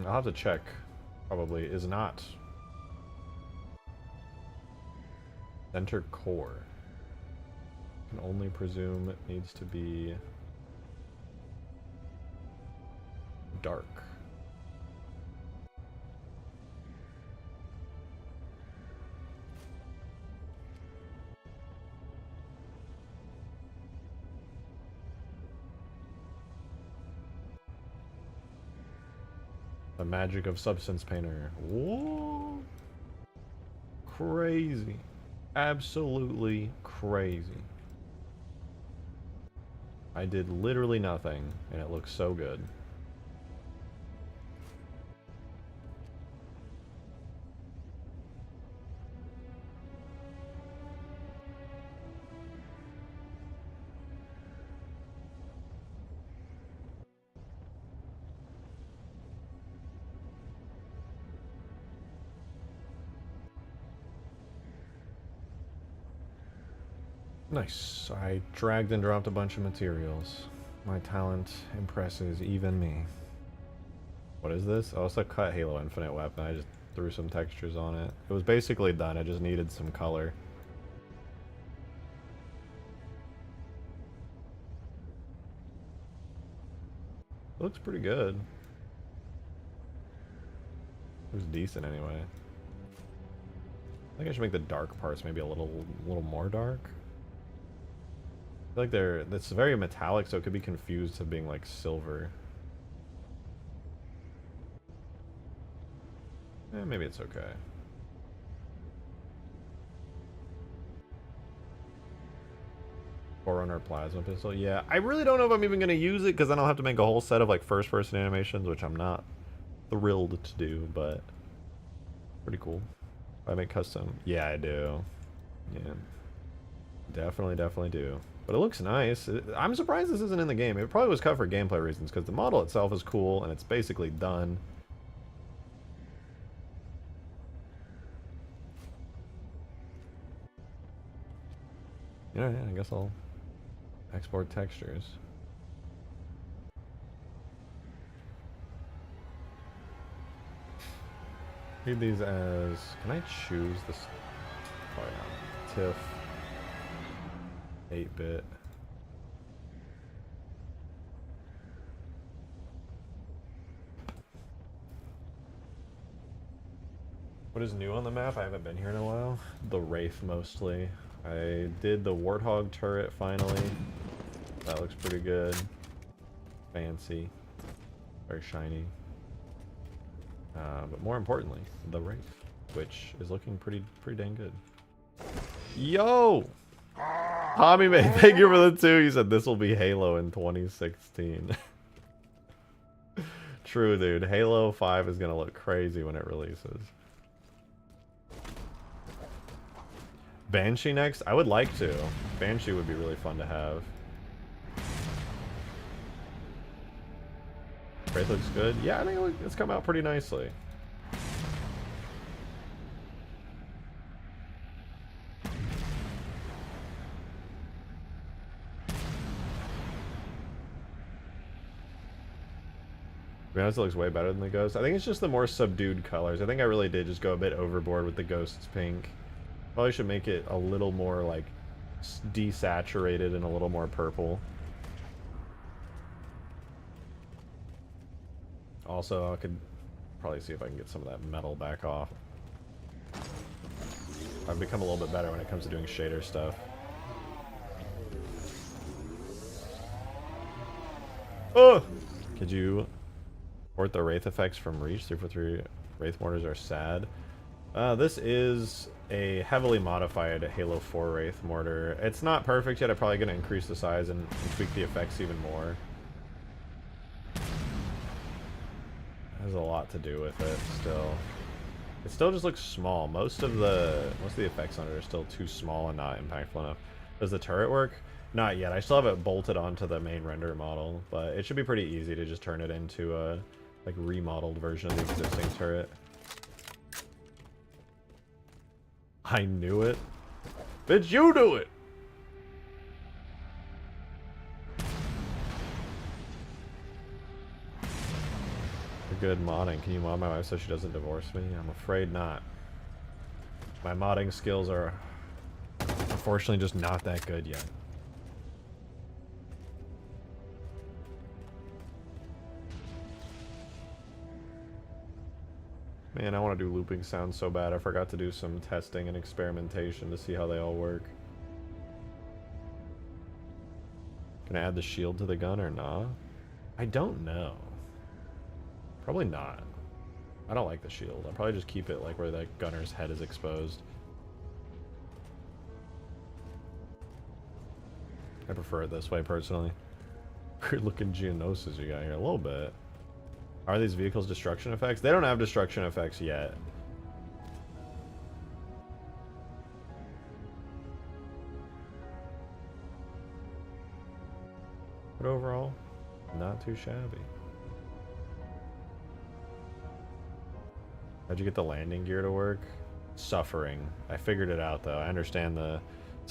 I'll have to check. Probably is not. Center core. Can only presume it needs to be dark. The magic of Substance Painter. Whoa! Crazy. Absolutely crazy. I did literally nothing, and it looks so good. Nice. I dragged and dropped a bunch of materials. My talent impresses even me. What is this? Oh, it's a cut Halo Infinite weapon. I just threw some textures on it. It was basically done. I just needed some color. It looks pretty good. It was decent anyway. I think I should make the dark parts maybe a little more dark. I feel like it's very metallic, so it could be confused to being like silver. Maybe it's okay. Forerunner plasma pistol. Yeah, I really don't know if I'm even gonna use it because then I'll have to make a whole set of like first-person animations, which I'm not thrilled to do, but pretty cool. I make custom. Yeah, I do. Yeah, definitely do. But it looks nice. I'm surprised this isn't in the game. It probably was cut for gameplay reasons because the model itself is cool and it's basically done. Yeah, I guess I'll export textures. Read these as... Can I choose this? Probably not. TIFF. 8-bit. What is new on the map? I haven't been here in a while. The WRAITH mostly. I did the Warthog turret finally. That looks pretty good. Fancy. Very shiny. But more importantly, the WRAITH, which is looking pretty dang good. Yo! Tommy, man, thank you for the 2. You said this will be Halo in 2016. True, dude. Halo 5 is gonna look crazy when it releases. Banshee next? I would like to. Banshee would be really fun to have. WRAITH looks good. Yeah, I think it's come out pretty nicely. To be honest, it looks way better than the Ghost. I think it's just the more subdued colors. I think I really did just go a bit overboard with the Ghost's pink. Probably should make it a little more, like, desaturated and a little more purple. Also, I could probably see if I can get some of that metal back off. I've become a little bit better when it comes to doing shader stuff. Oh! Could you port the WRAITH effects from Reach? 343 WRAITH mortars are sad. This is a heavily modified Halo 4 WRAITH mortar. It's not perfect yet. I'm probably going to increase the size and tweak the effects even more. Has a lot to do with it still. It still just looks small. Most of the effects on it are still too small and not impactful enough. Does the turret work? Not yet. I still have it bolted onto the main render model, but it should be pretty easy to just turn it into a like remodeled version of the existing turret. I knew it. Bitch, you do it! Good modding. Can you mod my wife so she doesn't divorce me? I'm afraid not. My modding skills are unfortunately just not that good yet. Man, I want to do looping sounds so bad. I forgot to do some testing and experimentation to see how they all work. Can I add the shield to the gun or not? I don't know. Probably not. I don't like the shield. I'll probably just keep it like where the gunner's head is exposed. I prefer it this way personally. Weird looking Geonosis you got here. A little bit. Are these vehicles destruction effects? They don't have destruction effects yet. But overall, not too shabby. How'd you get the landing gear to work? Suffering. I figured it out though. I understand the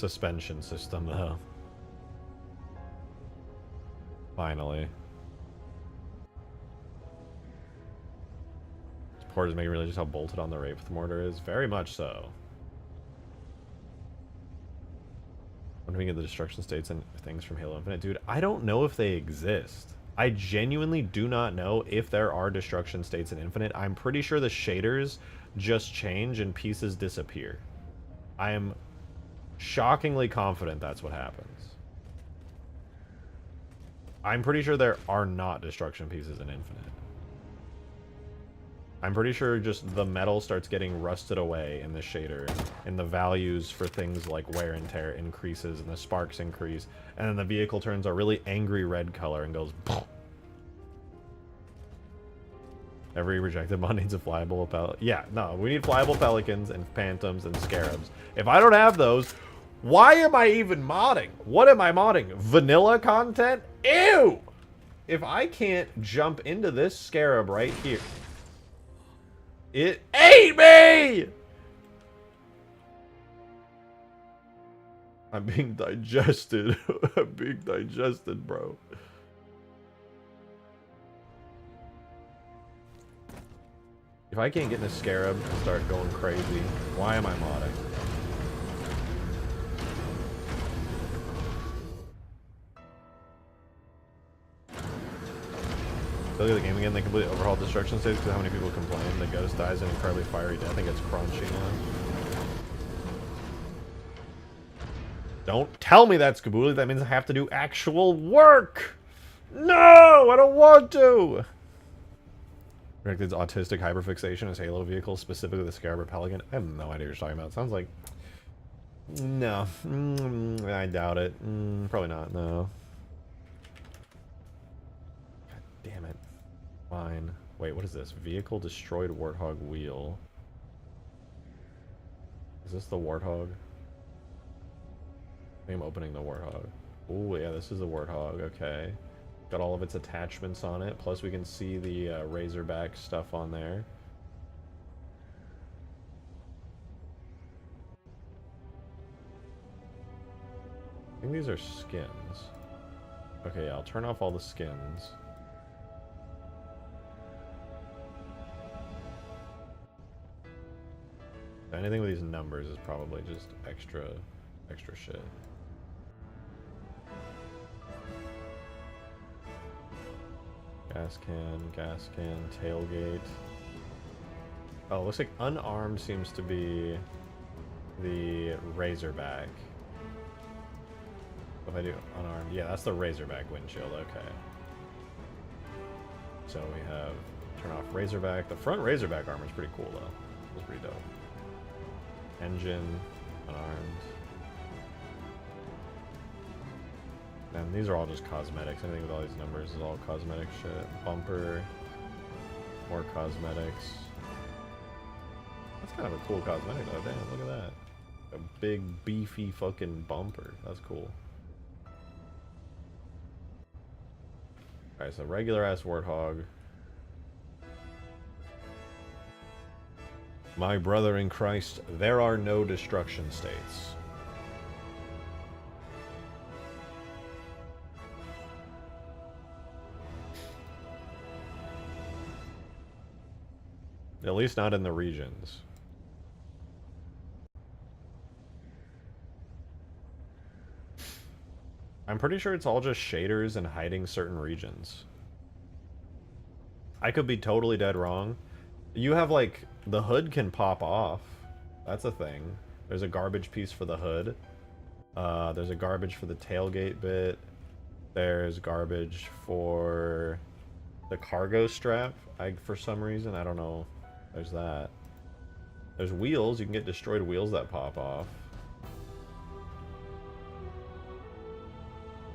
suspension system, though. Finally. This port is making really just how bolted on the WRAITH mortar is. Very much so. When we get the destruction states and things from Halo Infinite, dude, I don't know if they exist. I genuinely do not know if there are destruction states in Infinite. I'm pretty sure the shaders just change and pieces disappear. I am shockingly confident that's what happens. I'm pretty sure there are not destruction pieces in Infinite. I'm pretty sure just the metal starts getting rusted away in the shader, and the values for things like wear and tear increases, and the sparks increase, and then the vehicle turns a really angry red color and goes... Every rejected mod needs a flyable pelican. Yeah, no, we need flyable pelicans and phantoms and scarabs. If I don't have those, why am I even modding? What am I modding? Vanilla content? Ew! If I can't jump into this scarab right here... It ate me! I'm being digested. I'm being digested, bro. If I can't get in a scarab and start going crazy, why am I modding? Look at the game again. They completely overhauled destruction states because how many people complain. The ghost dies an incredibly fiery death. I think it's crunchy now. Don't tell me that's Kabuli. That means I have to do actual work. No, I don't want to. Directed's autistic hyperfixation as Halo vehicles, specifically the Scarab or Pelican. I have no idea what you're talking about. It sounds like... No. I doubt it. Probably not, no. God damn it. Fine. Wait, what is this? Vehicle destroyed Warthog wheel. Is this the Warthog? I think I'm opening the Warthog. Oh, yeah, this is the Warthog. Okay. Got all of its attachments on it. Plus, we can see the Razorback stuff on there. I think these are skins. Okay, yeah, I'll turn off all the skins. Anything with these numbers is probably just extra shit. Gas can, tailgate. Oh, looks like unarmed seems to be the Razorback. If I do unarmed, yeah, that's the Razorback windshield, okay. So we have, turn off Razorback. The front Razorback armor is pretty cool though. It's pretty dope. Engine, unarmed. And these are all just cosmetics. Anything with all these numbers is all cosmetic shit. Bumper, more cosmetics. That's kind of a cool cosmetic though, damn, look at that. A big, beefy fucking bumper. That's cool. Alright, so regular ass Warthog. My brother in Christ, there are no destruction states. At least not in the regions. I'm pretty sure it's all just shaders and hiding certain regions. I could be totally dead wrong. You have, like, the hood can pop off. That's a thing. There's a garbage piece for the hood. There's a garbage for the tailgate bit. There's garbage for the cargo strap. For some reason, I don't know. There's that. There's wheels. You can get destroyed wheels that pop off.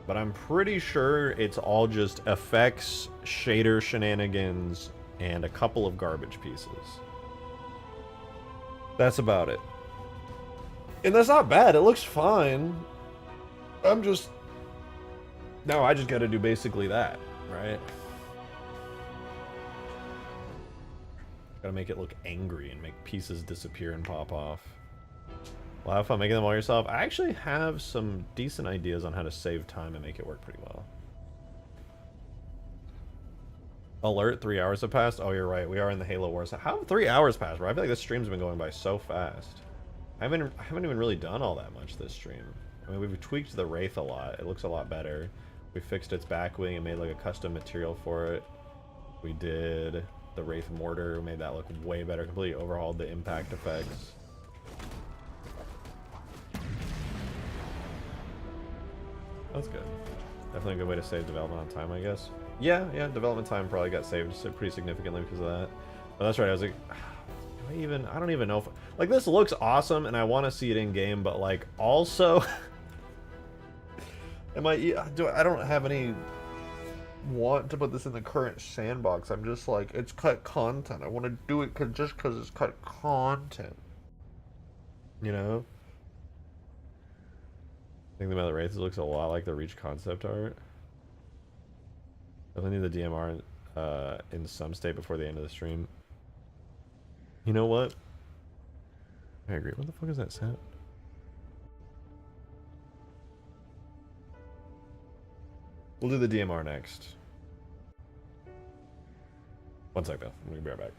But I'm pretty sure it's all just effects, shader shenanigans, and a couple of garbage pieces. That's about it. And that's not bad. It looks fine. I'm just... No, I just gotta do basically that, right? Gotta make it look angry and make pieces disappear and pop off. Well, have fun making them all yourself. I actually have some decent ideas on how to save time and make it work pretty well. Alert, 3 hours have passed. Oh, you're right. We are in the Halo Wars. How have 3 hours passed, bro? I feel like this stream's been going by so fast. I haven't even really done all that much this stream. I mean, we've tweaked the Wraith a lot. It looks a lot better. We fixed its back wing and made like a custom material for it. We did the Wraith mortar, made that look way better. Completely overhauled the impact effects. That's good. Definitely a good way to save development on time, I guess. Yeah, development time probably got saved pretty significantly because of that. But that's right, I was like, I don't even know if, like, this looks awesome and I want to see it in game, but like, also, I don't have any want to put this in the current sandbox. I'm just like, it's cut content. I want to do it just because it's cut content. You know? Thinking about the Wraiths, it looks a lot like the Reach concept art. Definitely need the DMR in some state before the end of the stream. You know what? I agree. What the fuck is that sound? We'll do the DMR next. One sec, though. I'm gonna be right back.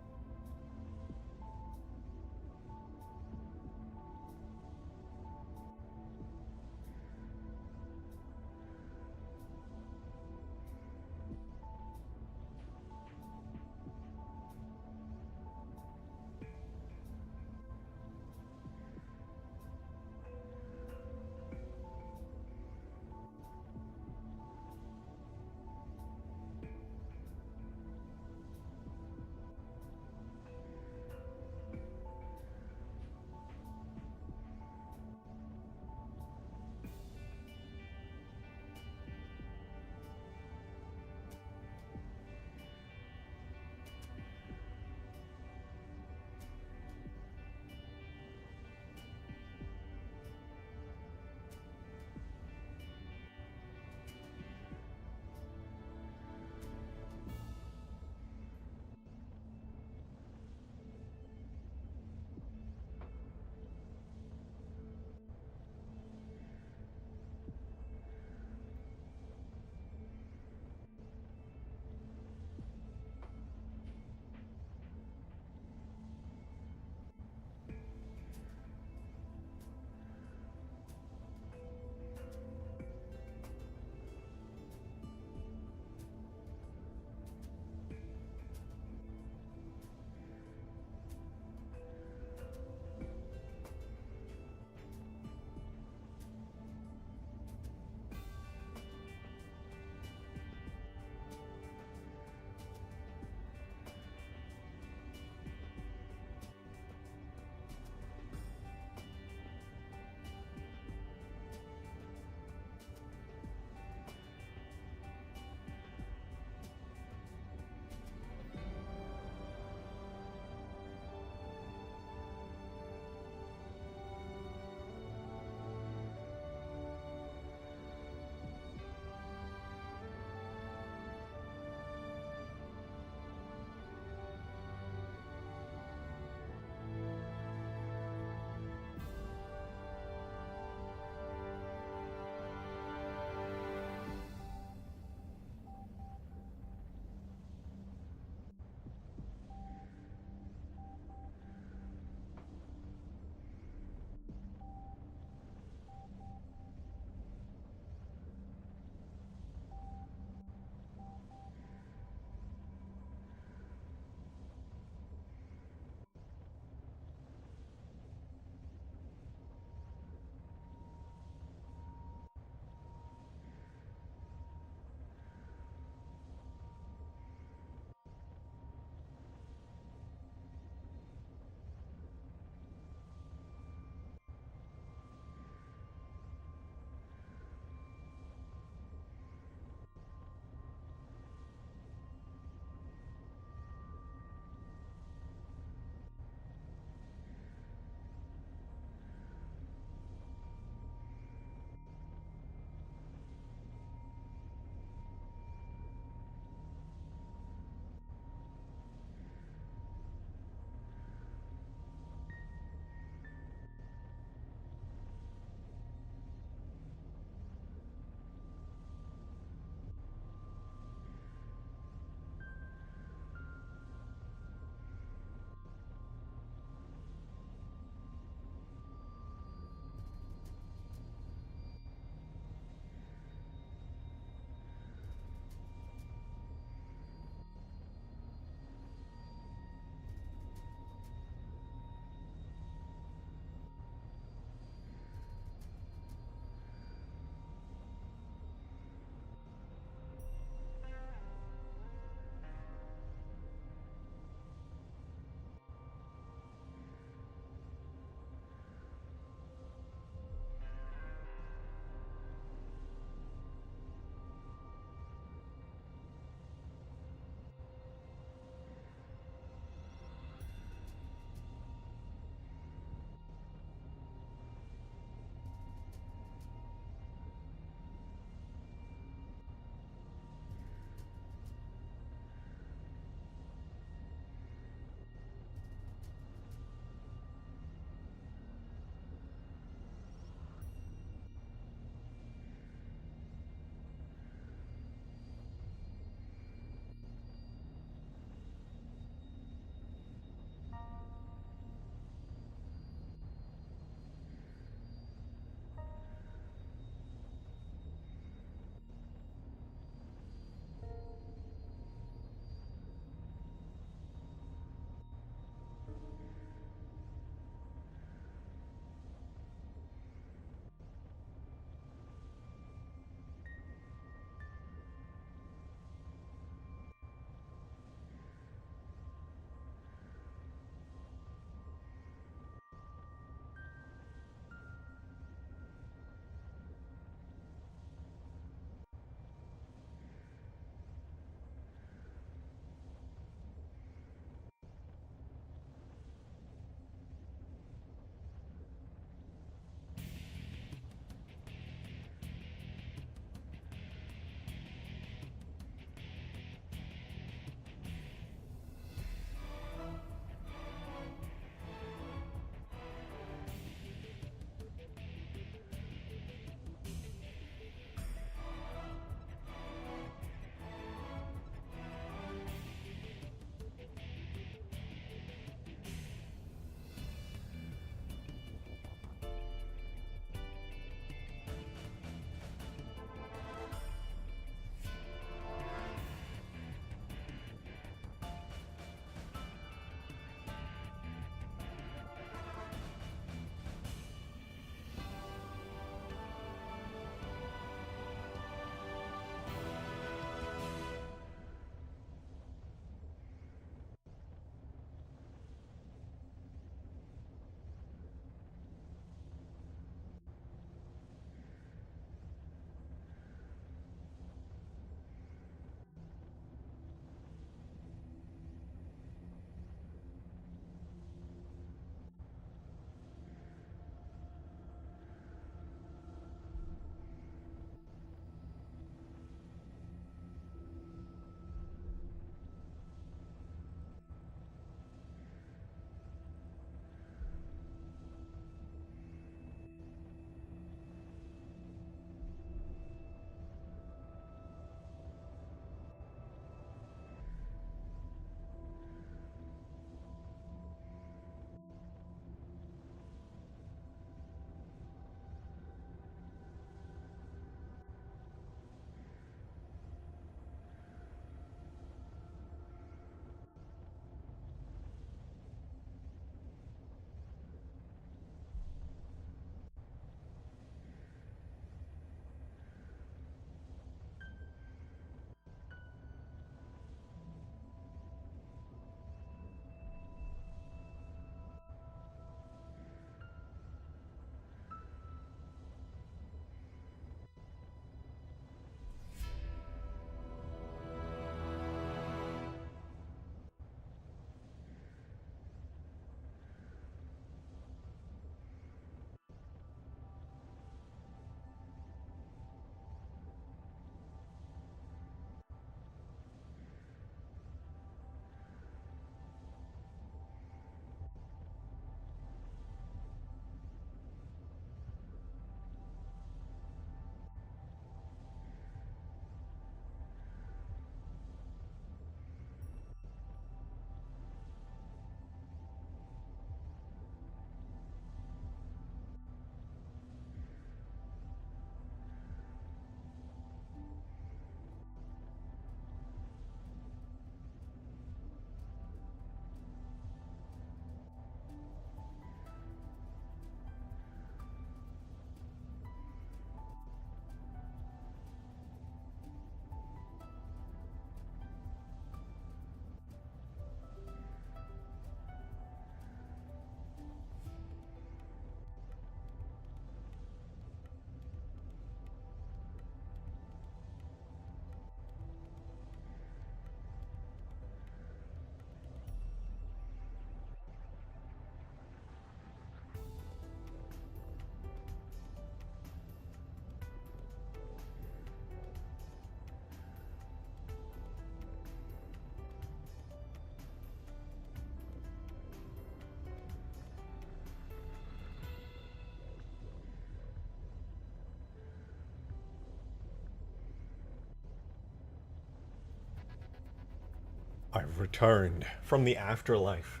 I've returned from the afterlife.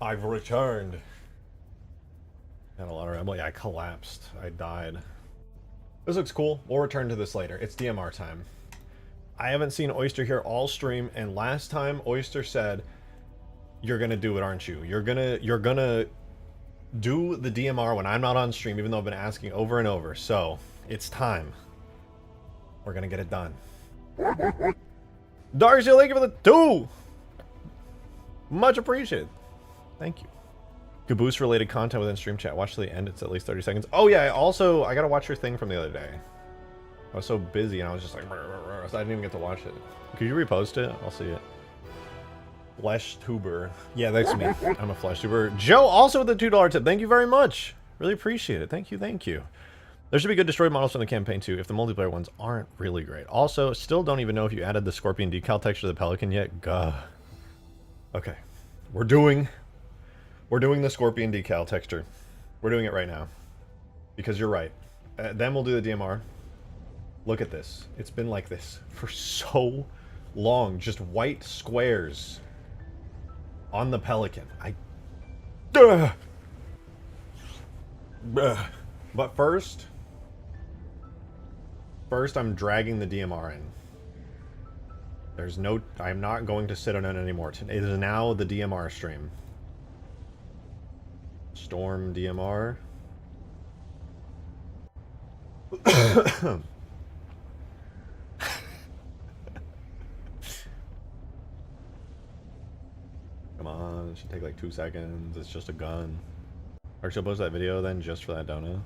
I've returned. Had a lot of rebel. Yeah, I collapsed. I died. This looks cool. We'll return to this later. It's DMR time. I haven't seen Oyster here all stream, and last time Oyster said, "You're gonna do it, aren't you? You're gonna do the DMR when I'm not on stream, even though I've been asking over and over." So it's time. We're gonna get it done. Darcy, thank you for the 2. Much appreciated. Thank you. Caboose related content within stream chat. Watch to the end. It's at least 30 seconds. Oh yeah, I gotta watch your thing from the other day. I was so busy and I was just like, so I didn't even get to watch it. Could you repost it? I'll see it. Flesh tuber. Yeah, that's me. I'm a flesh tuber. Joe also with the $2 tip. Thank you very much. Really appreciate it. Thank you, thank you. There should be good destroyed models from the campaign too, if the multiplayer ones aren't really great. Also, still don't even know if you added the Scorpion decal texture to the Pelican yet. Gah. Okay. We're doing the Scorpion decal texture. We're doing it right now. Because you're right. Then we'll do the DMR. Look at this. It's been like this for so long. Just white squares on the Pelican. But first I'm dragging the DMR in. There's no... I'm not going to sit on it anymore. It is now the DMR stream. Storm DMR. Come on, it should take like 2 seconds. It's just a gun. Or she'll post that video then just for that donut.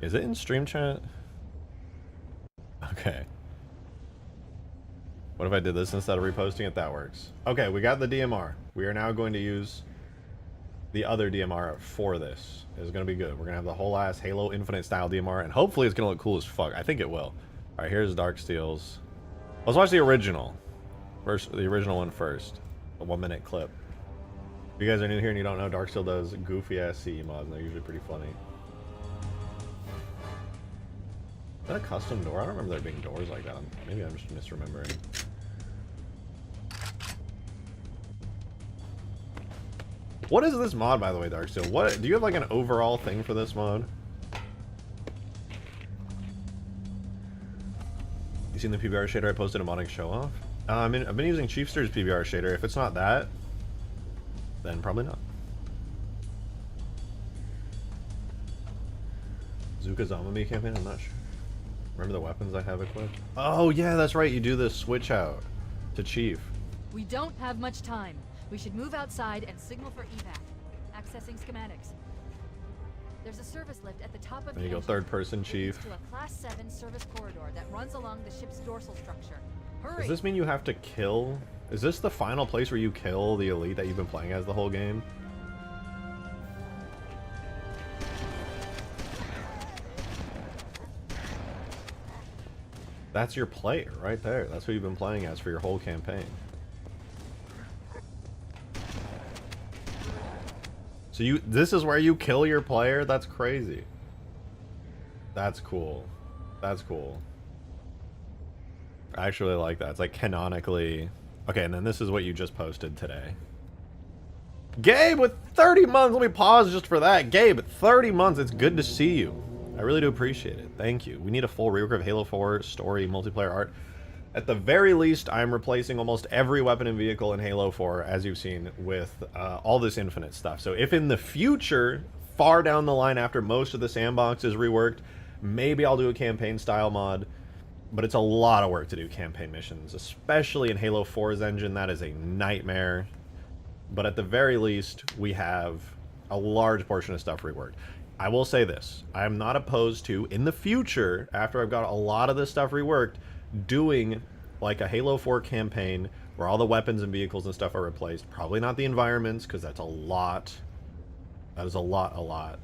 Is it in stream chat? Okay. What if I did this instead of reposting it? That works. Okay, we got the DMR. We are now going to use the other DMR for this. It's going to be good. We're going to have the whole ass Halo Infinite style DMR, and hopefully it's going to look cool as fuck. I think it will. Alright, here's Dark Steel's. Let's watch the original. The original one first. A 1-minute clip. If you guys are new here and you don't know, Darksteel does goofy ass CE mods, and they're usually pretty funny. Is that a custom door? I don't remember there being doors like that. Maybe I'm just misremembering. What is this mod, by the way, Darksteel? What do you have like an overall thing for this mod? You seen the PBR shader I posted a modding show off? I've been using Chiefster's PBR shader. If it's not that, then probably not. Zuka Zombie campaign? I'm not sure. Remember the weapons I have equipped? Oh yeah, that's right. You do the switch out to Chief. We don't have much time. We should move outside and signal for evac. Accessing schematics. There's a service lift at the top of There you the go, third person Chief. to a class 7 service corridor that runs along the ship's dorsal structure. Hurry. Does this mean you have to kill? Is this the final place where you kill the elite that you've been playing as the whole game? That's your player right there. That's what you've been playing as for your whole campaign. So this is where you kill your player? That's crazy. That's cool. That's cool. I actually like that. It's like canonically... Okay, and then this is what you just posted today. Gabe with 30 months! Let me pause just for that. Gabe, 30 months. It's good to see you. I really do appreciate it. Thank you. We need a full rework of Halo 4 story multiplayer art. At the very least, I'm replacing almost every weapon and vehicle in Halo 4, as you've seen, with all this Infinite stuff. So if in the future, far down the line after most of the sandbox is reworked, maybe I'll do a campaign-style mod. But it's a lot of work to do campaign missions, especially in Halo 4's engine. That is a nightmare. But at the very least, we have a large portion of stuff reworked. I will say this. I am not opposed to, in the future, after I've got a lot of this stuff reworked, doing like a Halo 4 campaign where all the weapons and vehicles and stuff are replaced. Probably not the environments, because that's a lot. That is a lot.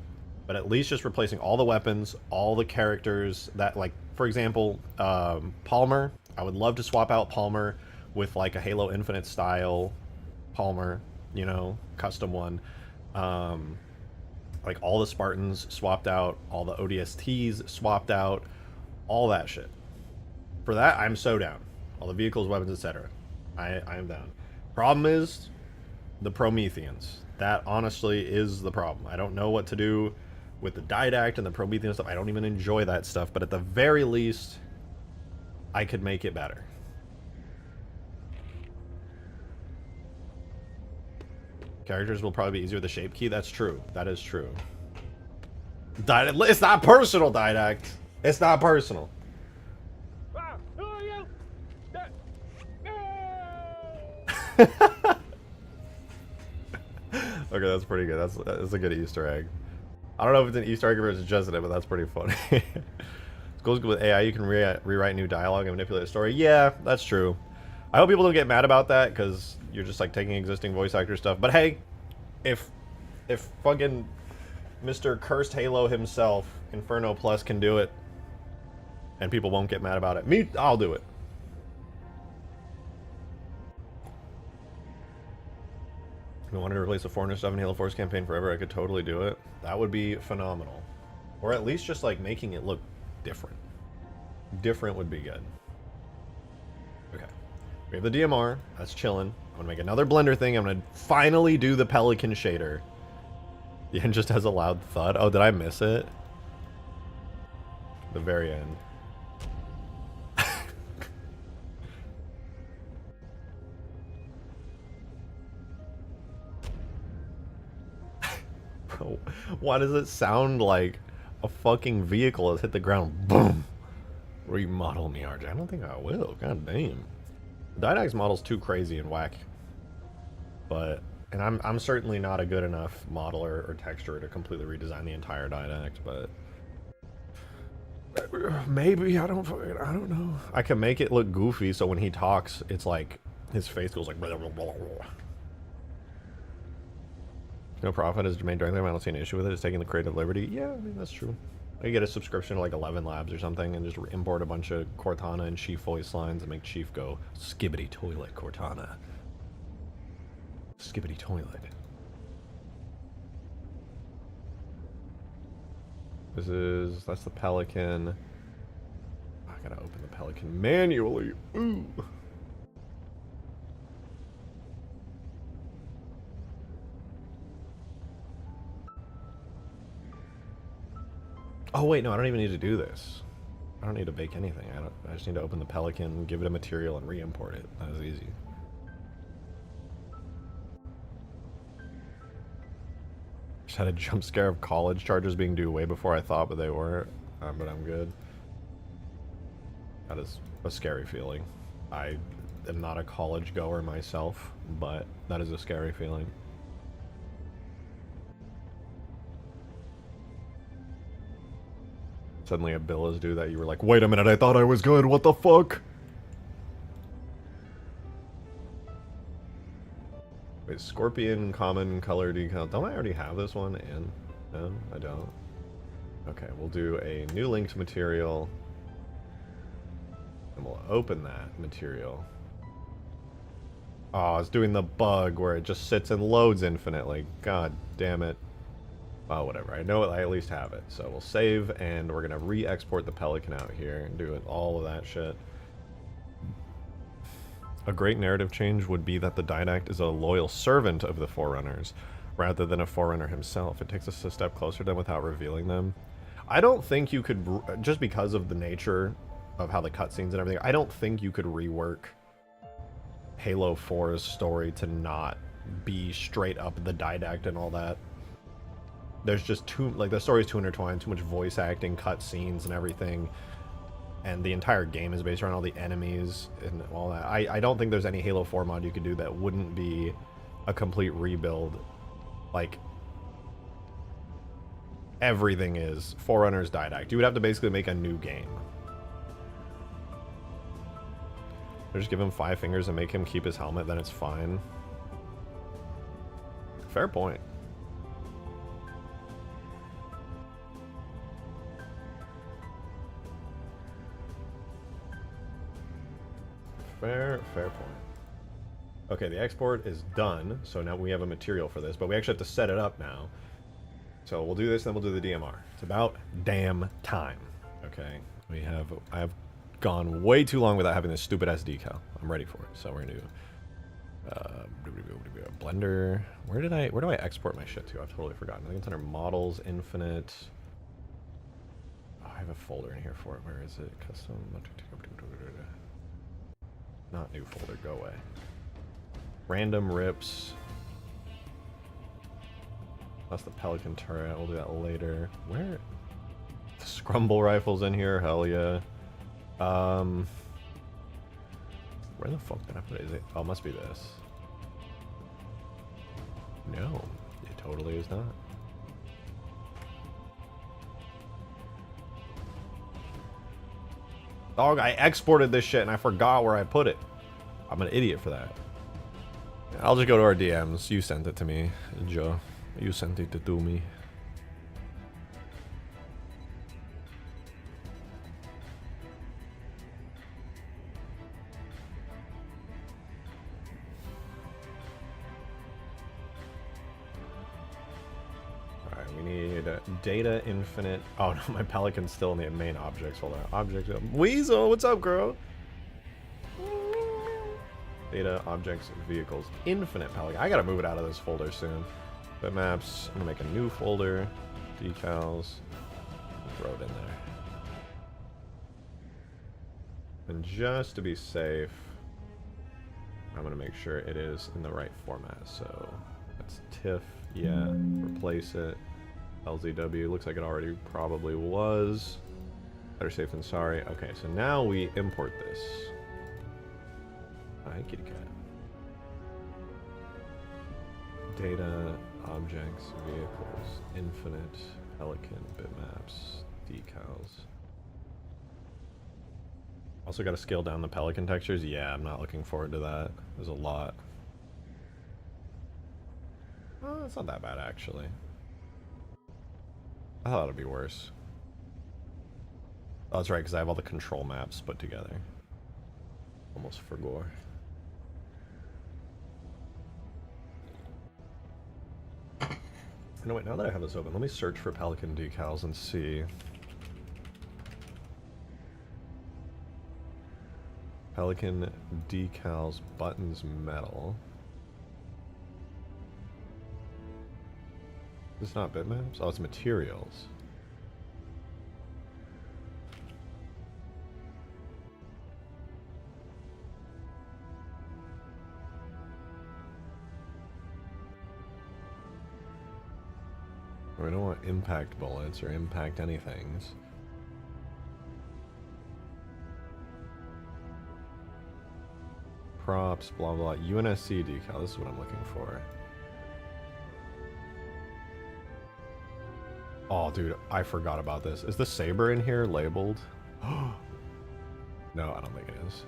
But at least just replacing all the weapons, all the characters that, like, for example, Palmer. I would love to swap out Palmer with like a Halo Infinite style Palmer, you know, custom one. Like all the Spartans swapped out, all the ODSTs swapped out, all that shit. For that, I'm so down. All the vehicles, weapons, etc. I am down. Problem is the Prometheans. That honestly is the problem. I don't know what to do with the Didact and the Promethean stuff. I don't even enjoy that stuff, but at the very least, I could make it better. Characters will probably be easier with the shape key. That's true. That is true. It's not personal, Didact. It's not personal. Who are you? Okay, that's pretty good. That's a good Easter egg. I don't know if it's an Easter egg or it's just in it, but that's pretty funny. Goes with AI. You can rewrite new dialogue and manipulate a story. Yeah, that's true. I hope people don't get mad about that because you're just like taking existing voice actor stuff. But hey, if fucking Mr. Cursed Halo himself, Inferno Plus, can do it, and people won't get mad about it, I'll do it. If I wanted to replace the Foreigner stuff in Halo 4's campaign forever, I could totally do it. That would be phenomenal. Or at least just like making it look different. Different would be good. Okay. We have the DMR. That's chilling. I'm gonna make another Blender thing. I'm gonna finally do the Pelican shader. The end just has a loud thud. Oh, did I miss it? The very end. Bro, why does it sound like a fucking vehicle has hit the ground? Boom! Remodel me, RJ. I don't think I will. God damn. The Didact's model's too crazy and whack. But, and I'm certainly not a good enough modeler or texturer to completely redesign the entire Didact, but maybe, I don't know. I can make it look goofy so when he talks, it's like, his face goes like blah, blah, blah, blah. No profit is made directly. I don't see an issue with it. It's taking the creative liberty. Yeah, I mean, that's true. I could get a subscription to like 11 Labs or something and just import a bunch of Cortana and Chief voice lines and make Chief go, skibbity toilet, Cortana. Skibbity toilet. That's the Pelican. I gotta open the Pelican manually. Ooh. Oh wait, no, I don't even need to do this. I don't need to bake anything. I just need to open the Pelican, give it a material, and re-import it. That is easy. Just had a jump scare of college charges being due way before I thought, but they weren't. But I'm good. That is a scary feeling. I am not a college goer myself, but that is a scary feeling. Suddenly a bill is due that you were like, wait a minute, I thought I was good, what the fuck? Wait, Scorpion, common, color decal. Don't I already have this one in? No, I don't. Okay, we'll do a new linked material. And we'll open that material. Oh, it's doing the bug where it just sits and loads infinitely. God damn it. Oh, whatever. I know I at least have it. So we'll save, and we're going to re-export the Pelican out here and do it, all of that shit. A great narrative change would be that the Didact is a loyal servant of the Forerunners, rather than a Forerunner himself. It takes us a step closer to them without revealing them. I don't think you could, just because of the nature of how the cutscenes and everything, I don't think you could rework Halo 4's story to not be straight up the Didact and all that. There's just too, like, the story's too intertwined, too much voice acting, cutscenes, and everything. And the entire game is based around all the enemies and all that. I don't think there's any Halo 4 mod you could do that wouldn't be a complete rebuild. Like, everything is Forerunners Didact. You would have to basically make a new game. Or just give him 5 fingers and make him keep his helmet, then it's fine. Fair point. Fair point. Okay, the export is done, so now we have a material for this, but we actually have to set it up now. So we'll do this, then we'll do the DMR. It's about damn time. Okay, I have gone way too long without having this stupid ass decal. I'm ready for it. So we're gonna do Blender. Where do I export my shit to? I've totally forgotten. I think it's under models, infinite. Oh, I have a folder in here for it. Where is it? Custom. Not new folder. Go away. Random rips. That's the Pelican turret. We'll do that later. Where? The Scrumble rifles in here. Hell yeah. Where the fuck did I put it? Is it? Oh, it must be this. No, it totally is not. Dog, I exported this shit and I forgot where I put it. I'm an idiot for that. I'll just go to our DMs. You sent it to me, Joe. You sent it to me. Data infinite. Oh no, my Pelican's still in the main objects. Hold on. Objects. Weasel, what's up, girl? Data, objects, vehicles. Infinite Pelican. I gotta move it out of this folder soon. Bitmaps. I'm gonna make a new folder. Decals. Throw it in there. And just to be safe, I'm gonna make sure it is in the right format. So that's TIFF. Yeah. Replace it. LZW, looks like it already probably was. Better safe than sorry. Okay, so now we import this. Hi, kitty cat. Data, objects, vehicles, infinite, Pelican, bitmaps, decals. Also got to scale down the Pelican textures. Yeah, I'm not looking forward to that. There's a lot. Oh, it's not that bad, actually. I thought it'd be worse. Oh, that's right, because I have all the control maps put together. Almost forgot. No, wait, now that I have this open, let me search for Pelican decals and see. Pelican decals, buttons, metal. It's not bitmaps? Oh, it's materials. We don't want impact bullets or impact anythings. Props, blah blah. UNSC decal, this is what I'm looking for. Oh, dude, I forgot about this. Is the saber in here labeled? No, I don't think it is.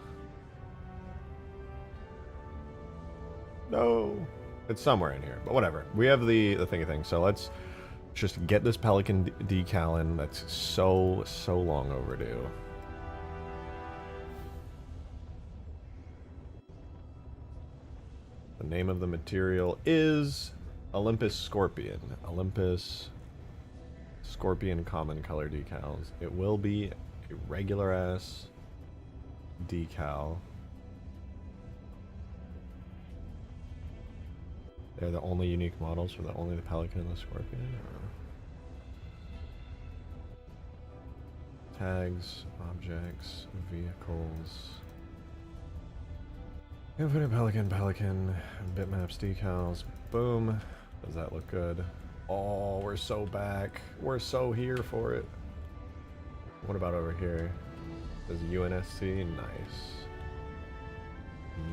No. It's somewhere in here, but whatever. We have the thingy thing, so let's just get this Pelican decal in. That's so long overdue. The name of the material is Olympus Scorpion. Olympus Scorpion common color decals. It will be a regular ass decal. They're the only unique models for only the Pelican and the Scorpion? Or... Tags, objects, vehicles. Infinite Pelican, bitmaps, decals. Boom. Does that look good? Oh, we're so back. We're so here for it. What about over here? There's UNSC. Nice.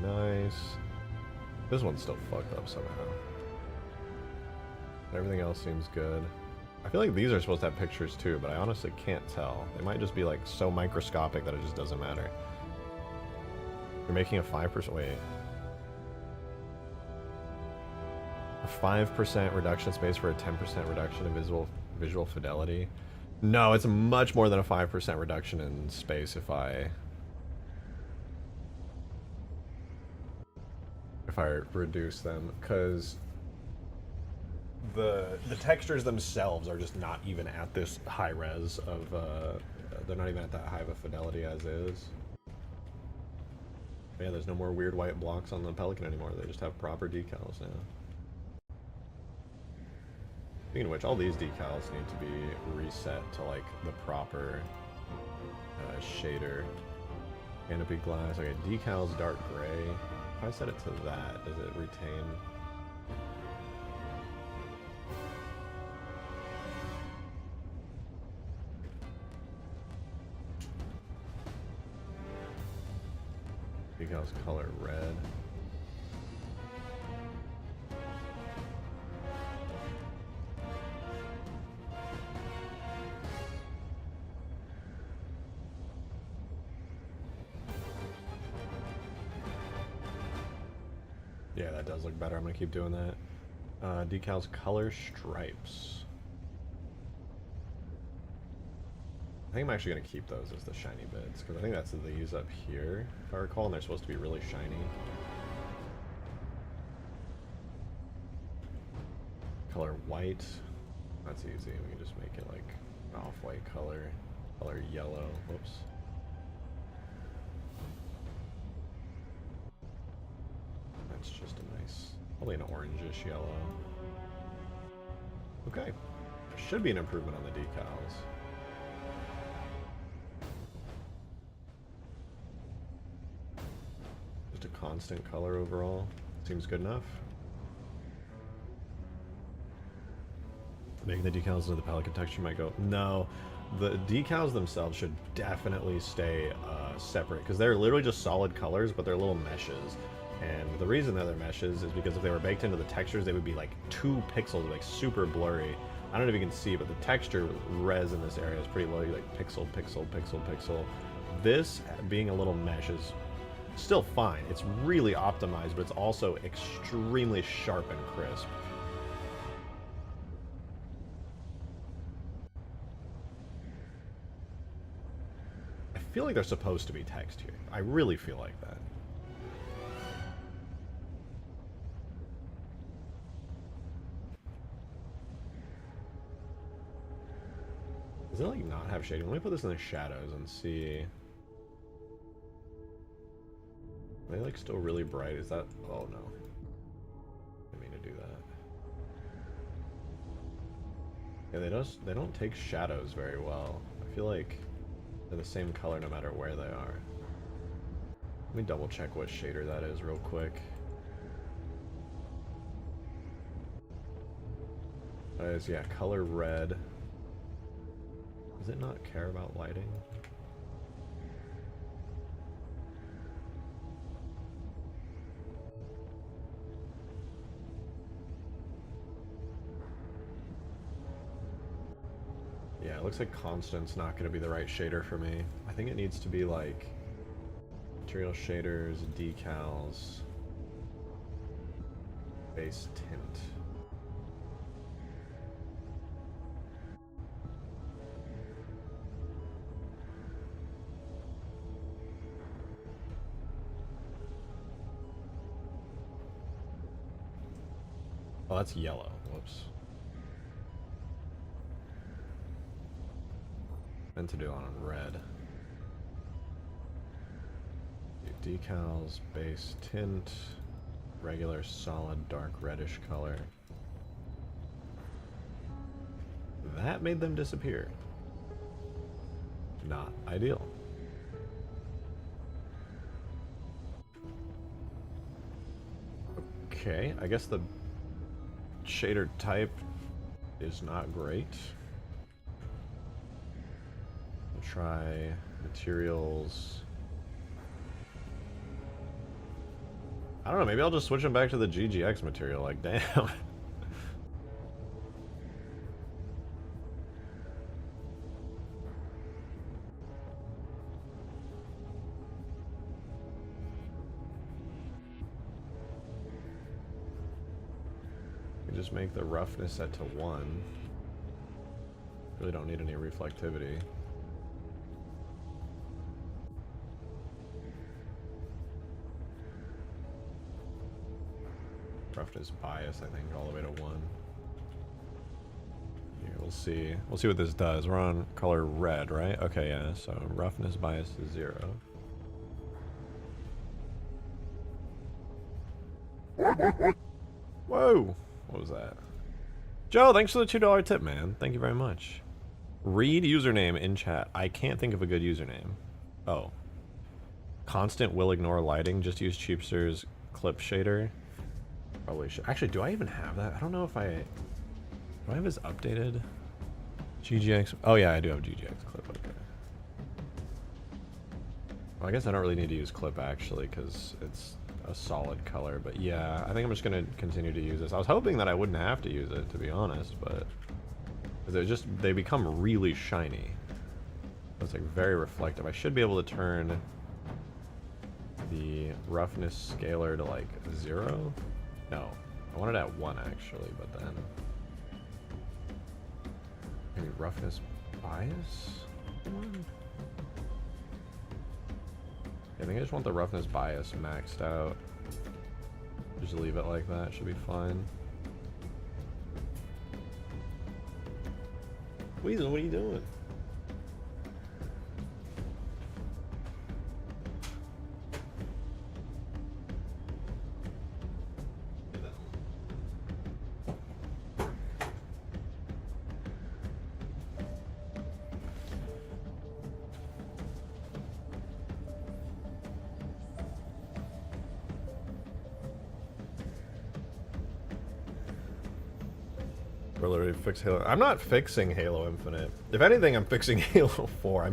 Nice. This one's still fucked up somehow. Everything else seems good. I feel like these are supposed to have pictures too, but I honestly can't tell. They might just be like so microscopic that it just doesn't matter. You're making a 5%. Wait. A 5% reduction space for a 10% reduction in visual fidelity. No, it's much more than a 5% reduction in space if I reduce them, because the textures themselves are just not even at this high res of they're not even at that high of a fidelity as is. But yeah, there's no more weird white blocks on the Pelican anymore. They just have proper decals now. Speaking of which, all these decals need to be reset to like the proper shader. Canopy glass. Okay, decals dark gray. If I set it to that, does it retain? Decals color red. Yeah, that does look better. I'm gonna keep doing that. Decals color stripes. I think I'm actually gonna keep those as the shiny bits, because I think that's these up here, if I recall, and they're supposed to be really shiny. Color white. That's easy. We can just make it like an off-white color. Color yellow. Whoops. That's just a nice, probably an orangish yellow. Okay. There should be an improvement on the decals. Just a constant color overall. Seems good enough. Making the decals into the Pelican texture might go, no. The decals themselves should definitely stay separate, because they're literally just solid colors, but they're little meshes. And the reason they're meshes is because if they were baked into the textures, they would be like 2 pixels, like super blurry. I don't know if you can see, but the texture res in this area is pretty low. You're like pixel, pixel, pixel, pixel. This being a little mesh is still fine. It's really optimized, but it's also extremely sharp and crisp. I feel like they're supposed to be text here. I really feel like that. Does it like not have shading? Let me put this in the shadows and see. Are they like still really bright? Is that? Oh no. I didn't mean to do that. Yeah, they don't take shadows very well. I feel like they're the same color no matter where they are. Let me double check what shader that is real quick. That is, yeah, color red. Does it not care about lighting? Yeah, it looks like Constant's not going to be the right shader for me. I think it needs to be like material shaders, decals, base tint. Oh, that's yellow. Whoops. Meant to do it on red. Decals, base tint, regular solid dark reddish color. That made them disappear. Not ideal. Okay, I guess the shader type is not great. We'll try materials. I don't know, maybe I'll just switch them back to the GGX material, like damn. Just make the roughness set to 1. Really don't need any reflectivity. Roughness bias, I think, all the way to 1. Here, We'll see. We'll see what this does. We're on color red, right? Okay, yeah. So roughness bias is 0. Whoa! What was that? Joe, thanks for the $2 tip, man. Thank you very much. Read username in chat. I can't think of a good username. Oh. Constant will ignore lighting. Just use Cheapster's clip shader. Probably should. Actually, do I even have that? I don't know if I... Do I have his updated? GGX... Oh yeah, I do have GGX clip. Okay. Well, I guess I don't really need to use clip, actually, because it's a solid color. But yeah, I think I'm just going to continue to use this. I was hoping that I wouldn't have to use it, to be honest, but... Because they become really shiny. It's like very reflective. I should be able to turn the roughness scaler to like 0. No, I want it at 1 actually, but then maybe roughness bias 1. I think I just want the roughness bias maxed out. Just leave it like that. Should be fine. Weasel, what are you doing? We're literally fix Halo. I'm not fixing Halo Infinite. If anything, I'm fixing Halo 4.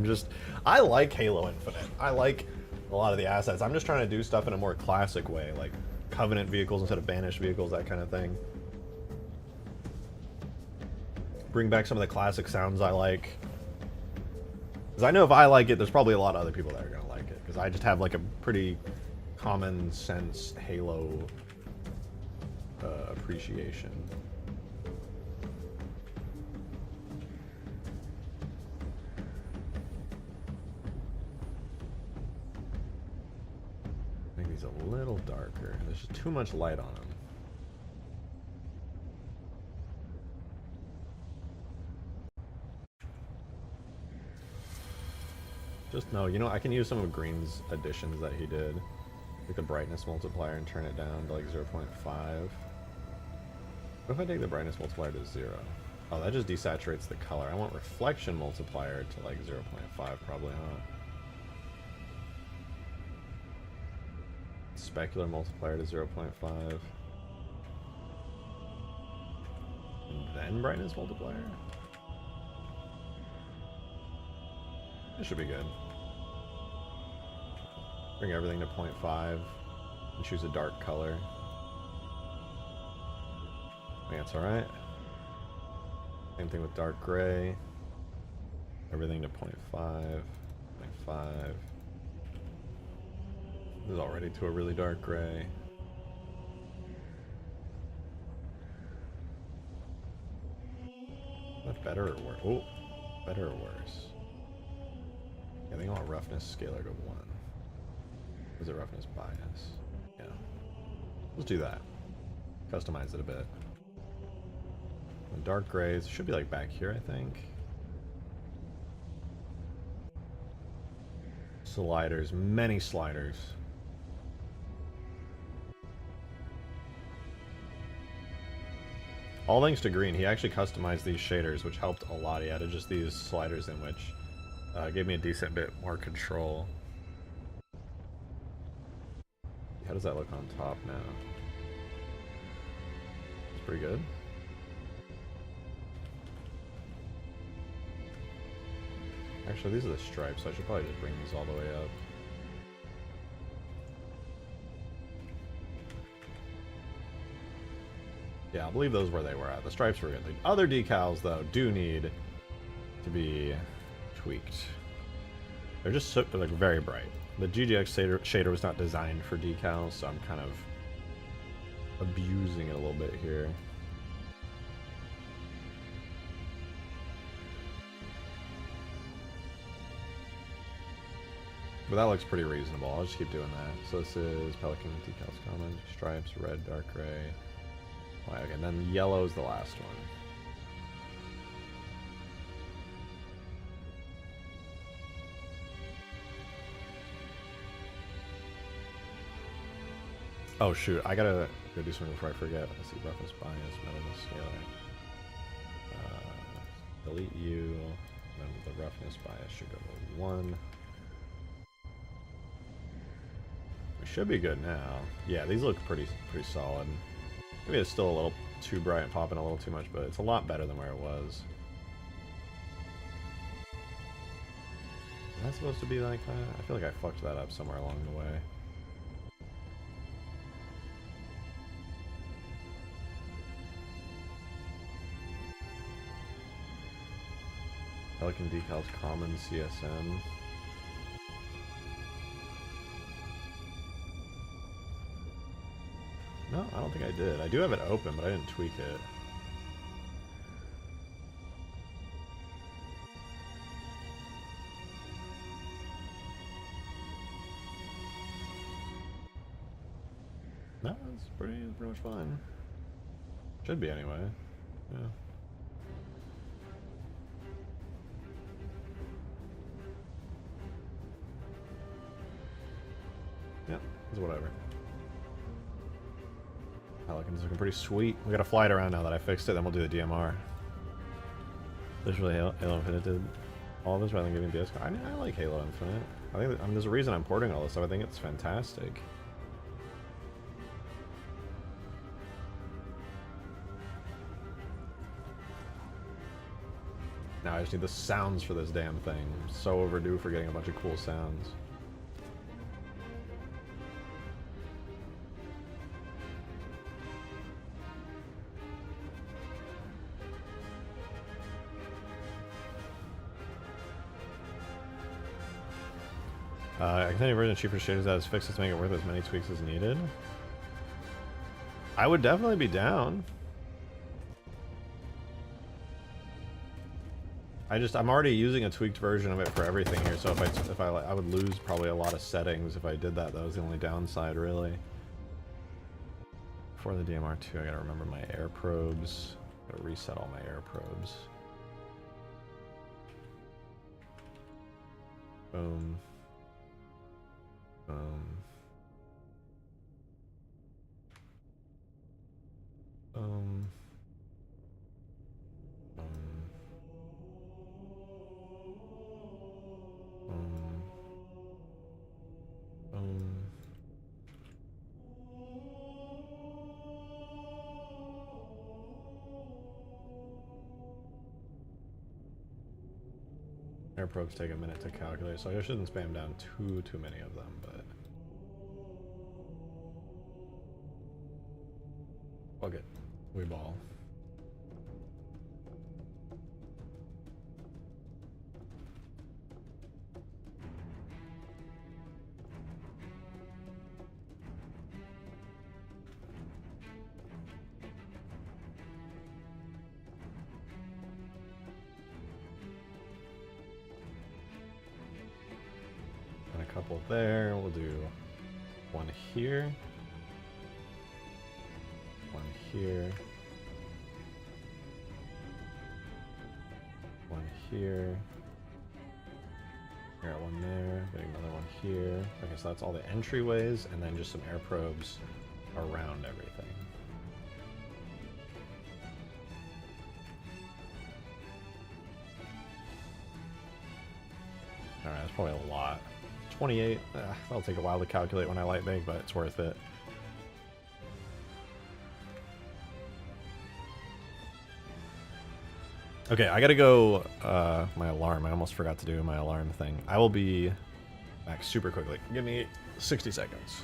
I like Halo Infinite. I like a lot of the assets. I'm just trying to do stuff in a more classic way, like Covenant vehicles instead of Banished vehicles, that kind of thing. Bring back some of the classic sounds I like. Because I know if I like it, there's probably a lot of other people that are going to like it. Because I just have like a pretty common sense Halo appreciation. A little darker. There's just too much light on him. Just no, you know, I can use some of Green's additions that he did. Like the brightness multiplier and turn it down to like 0.5. What if I take the brightness multiplier to 0? Oh, that just desaturates the color. I want reflection multiplier to like 0.5 probably, huh? Specular multiplier to 0.5. And then brightness multiplier? This should be good. Bring everything to 0.5 and choose a dark color. I think that's alright. Same thing with dark gray. Everything to 0.5, 0.5. This is already to a really dark gray. Is that better or worse? Oh, better or worse? I think I want roughness scaler to 1. Is it roughness bias? Yeah. Let's do that. Customize it a bit. The dark grays should be like back here, I think. Sliders, many sliders. All thanks to Green. He actually customized these shaders, which helped a lot. He added just these sliders in, which gave me a decent bit more control. How does that look on top now? It's pretty good. Actually, these are the stripes, so I should probably just bring these all the way up. Yeah, I'll believe those where they were at. The stripes were good. The other decals, though, do need to be tweaked. They're just so, they're like very bright. The GGX shader was not designed for decals, so I'm kind of abusing it a little bit here. But that looks pretty reasonable. I'll just keep doing that. So this is Pelican decals common, stripes, red, dark gray. Okay, and then yellow is the last one. Oh shoot, I gotta go do something before I forget. Let's see, roughness bias, metalness scalar. Delete you, then the roughness bias should go to 1. We should be good now. Yeah, these look pretty solid. Maybe it's still a little too bright and popping a little too much, but it's a lot better than where it was. Is that supposed to be like that? I feel like I fucked that up somewhere along the way. Pelican decals common CSM. No, I don't think I did. I do have it open, but I didn't tweak it. No, it's pretty much fine. Should be anyway. Yeah. Yeah, it's whatever. Pelican's looking pretty sweet. We gotta fly it around now that I fixed it, then we'll do the DMR. There's really Halo Infinite did all this rather than giving DS. I mean, I like Halo Infinite. I think there's a reason I'm porting all this stuff. I think it's fantastic. Now I just need the sounds for this damn thing. I'm so overdue for getting a bunch of cool sounds. Extended version of cheaper shaders that is fixed to make it worth as many tweaks as needed. I would definitely be down. I'm already using a tweaked version of it for everything here, so if I would lose probably a lot of settings if I did that. That was the only downside, really. For the DMR2, I gotta remember my air probes. Gotta reset all my air probes. Boom. Boom. Boom. Air probes take a minute to calculate, so I shouldn't spam down too many of them, but fuck it, we ball. Couple there, we'll do one here, one here, one here, got one there, getting another one here. Okay, so that's all the entryways, and then just some air probes around everything. Alright, that's probably a lot. 28. That'll take a while to calculate when I light bake, but it's worth it. Okay, I gotta go. My alarm. I almost forgot to do my alarm thing. I will be back super quickly. Give me 60 seconds.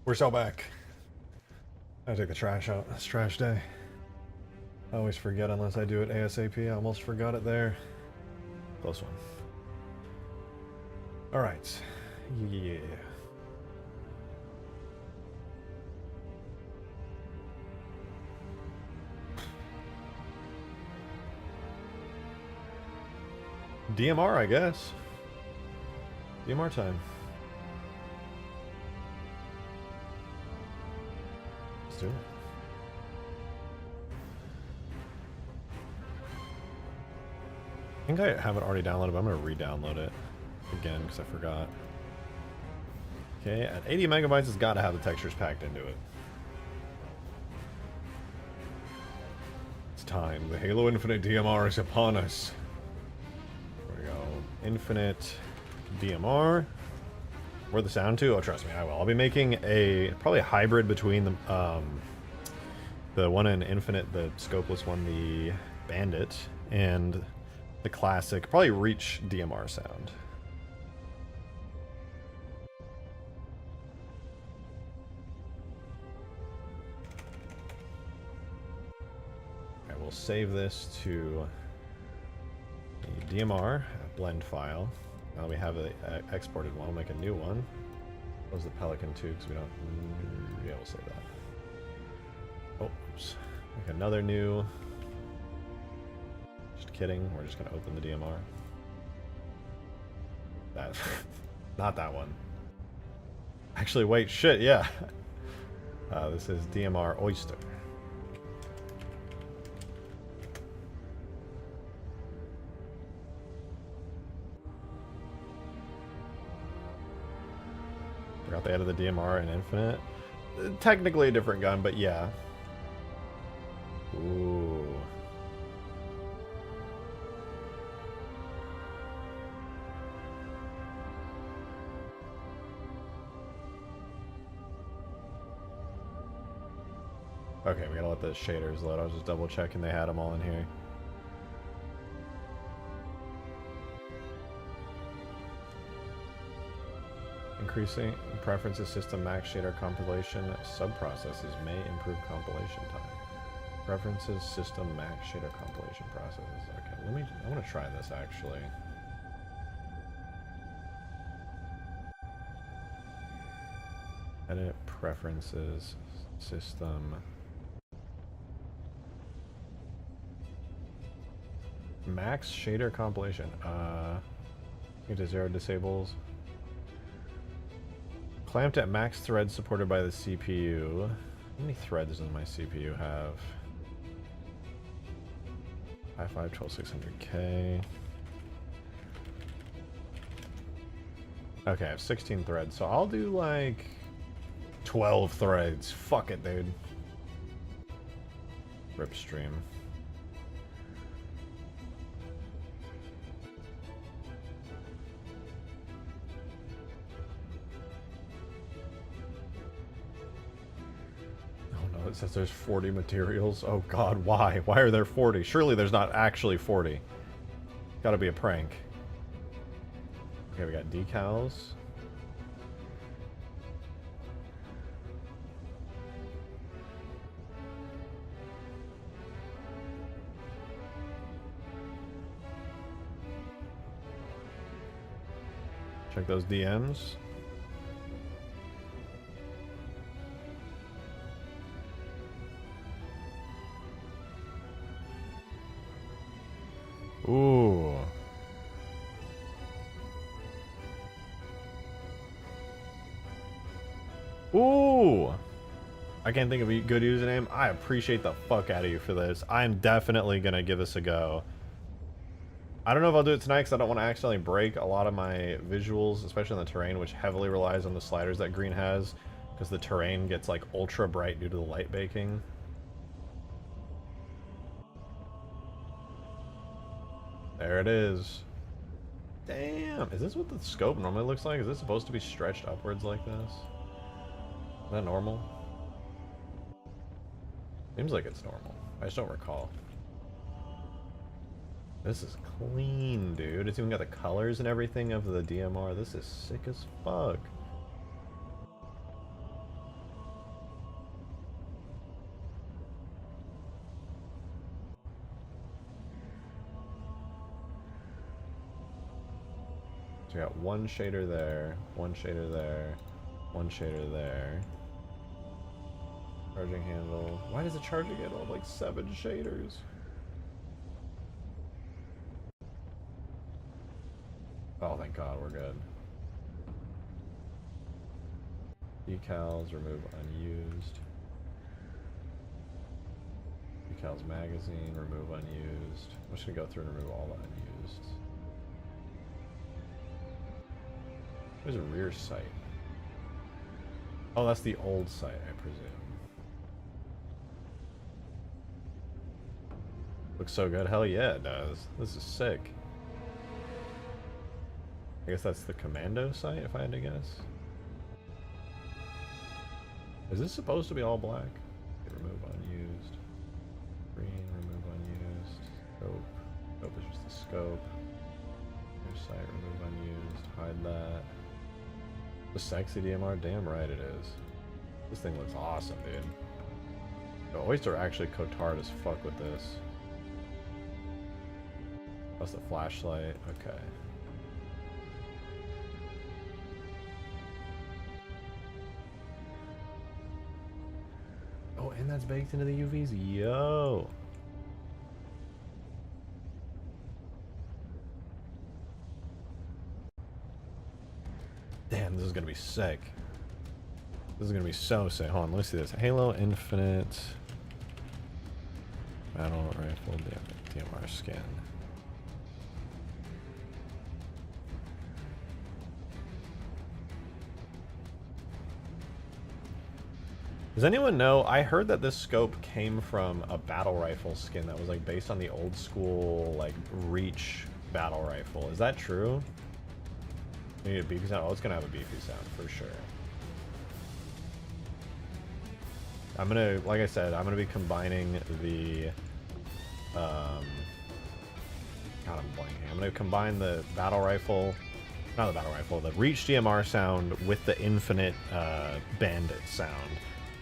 We're so back. I take the trash out. It's trash day. I always forget unless I do it ASAP. I almost forgot it there. Close one. Alright. Yeah. DMR, I guess. DMR time. Let's do it. I think I have it already downloaded, but I'm going to re-download it again because I forgot. Okay, at 80 megabytes, it's got to have the textures packed into it. It's time. The Halo Infinite DMR is upon us. There we go. Infinite DMR. Where the sound to? Oh, trust me, I will. I'll be making probably a hybrid between the one in Infinite, the scopeless one, the Bandit, and the classic, probably Reach DMR sound. I will save this to the DMR blend file. Now we have an exported one. We'll make a new one. Close the Pelican too, because we don't. Yeah, we'll save that. Oh, oops. Make another new. Just kidding. We're just gonna open the DMR. That, not that one. Actually, wait, shit, yeah. This is DMR Oyster. Forgot they added the DMR in Infinite. Technically a different gun, but yeah. Ooh. Okay, we gotta let the shaders load. I was just double checking they had them all in here. Increasing preferences system max shader compilation subprocesses may improve compilation time. Preferences system max shader compilation processes. Okay, I want to try this actually. Edit preferences system. Max shader compilation. It is 0 disables. Clamped at max threads supported by the CPU. How many threads does my CPU have? i5 12600K. Okay, I have 16 threads, so I'll do like 12 threads. Fuck it, dude. Rip stream. It says there's 40 materials. Oh god, why? Why are there 40? Surely there's not actually 40. Gotta be a prank. Okay, we got decals. Check those DMs. Ooh. Ooh. I can't think of a good username. I appreciate the fuck out of you for this. I'm definitely gonna give this a go. I don't know if I'll do it tonight because I don't want to accidentally break a lot of my visuals, especially on the terrain, which heavily relies on the sliders that green has, because the terrain gets like ultra bright due to the light baking. There it is. Damn. Is this what the scope normally looks like? Is this supposed to be stretched upwards like this? Is that normal? Seems like it's normal. I just don't recall. This is clean, dude. It's even got the colors and everything of the DMR. This is sick as fuck. So we got one shader there, one shader there, one shader there. Charging handle. Why does the charging handle have like 7 shaders? Oh, thank God, we're good. Decals, remove unused. Decals magazine, remove unused. I'm just gonna go through and remove all the unused. There's a rear sight. Oh, that's the old sight, I presume. Looks so good. Hell yeah, it does. This is sick. I guess that's the commando sight, if I had to guess. Is this supposed to be all black? Okay, remove unused. Green, remove unused. Scope. Scope is just the scope. Rear sight, remove unused. Hide that. The sexy DMR? Damn right it is. This thing looks awesome, dude. The Oyster actually cooked hard as fuck with this. That's the flashlight. Okay. Oh, and that's baked into the UVs. Yo. Damn, this is gonna be sick. This is gonna be so sick. Hold on, let me see this. Halo Infinite Battle Rifle DMR skin. Does anyone know? I heard that this scope came from a battle rifle skin that was like based on the old school like Reach battle rifle. Is that true? You need a beefy sound? Oh, it's gonna have a beefy sound for sure. I'm gonna, like I said, I'm gonna be combining the God, I'm blanking. I'm gonna combine the battle rifle, not the battle rifle, the Reach DMR sound with the Infinite Bandit sound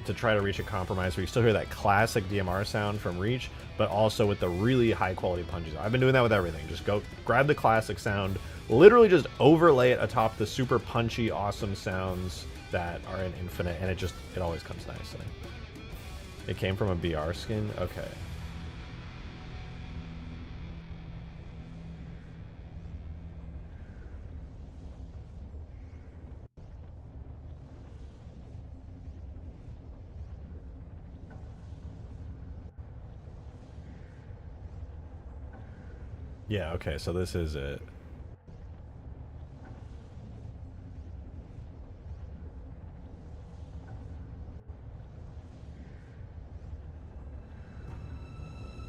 to try to reach a compromise where you still hear that classic DMR sound from Reach, but also with the really high quality punches. I've been doing that with everything. Just go grab the classic sound, literally just overlay it atop the super punchy, awesome sounds that are in Infinite, and it always comes nicely. It came from a BR skin? Okay. Yeah, okay, so this is it.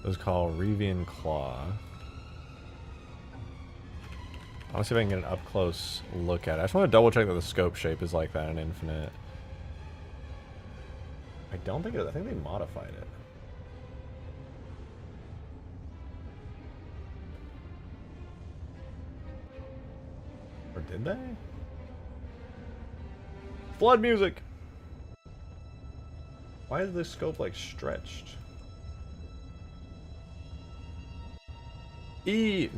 This is called Revian Claw. I want to see if I can get an up-close look at it. I just want to double-check that the scope shape is like that in Infinite. I don't think it is. I think they modified it. Or did they? Flood music! Why is this scope, like, stretched?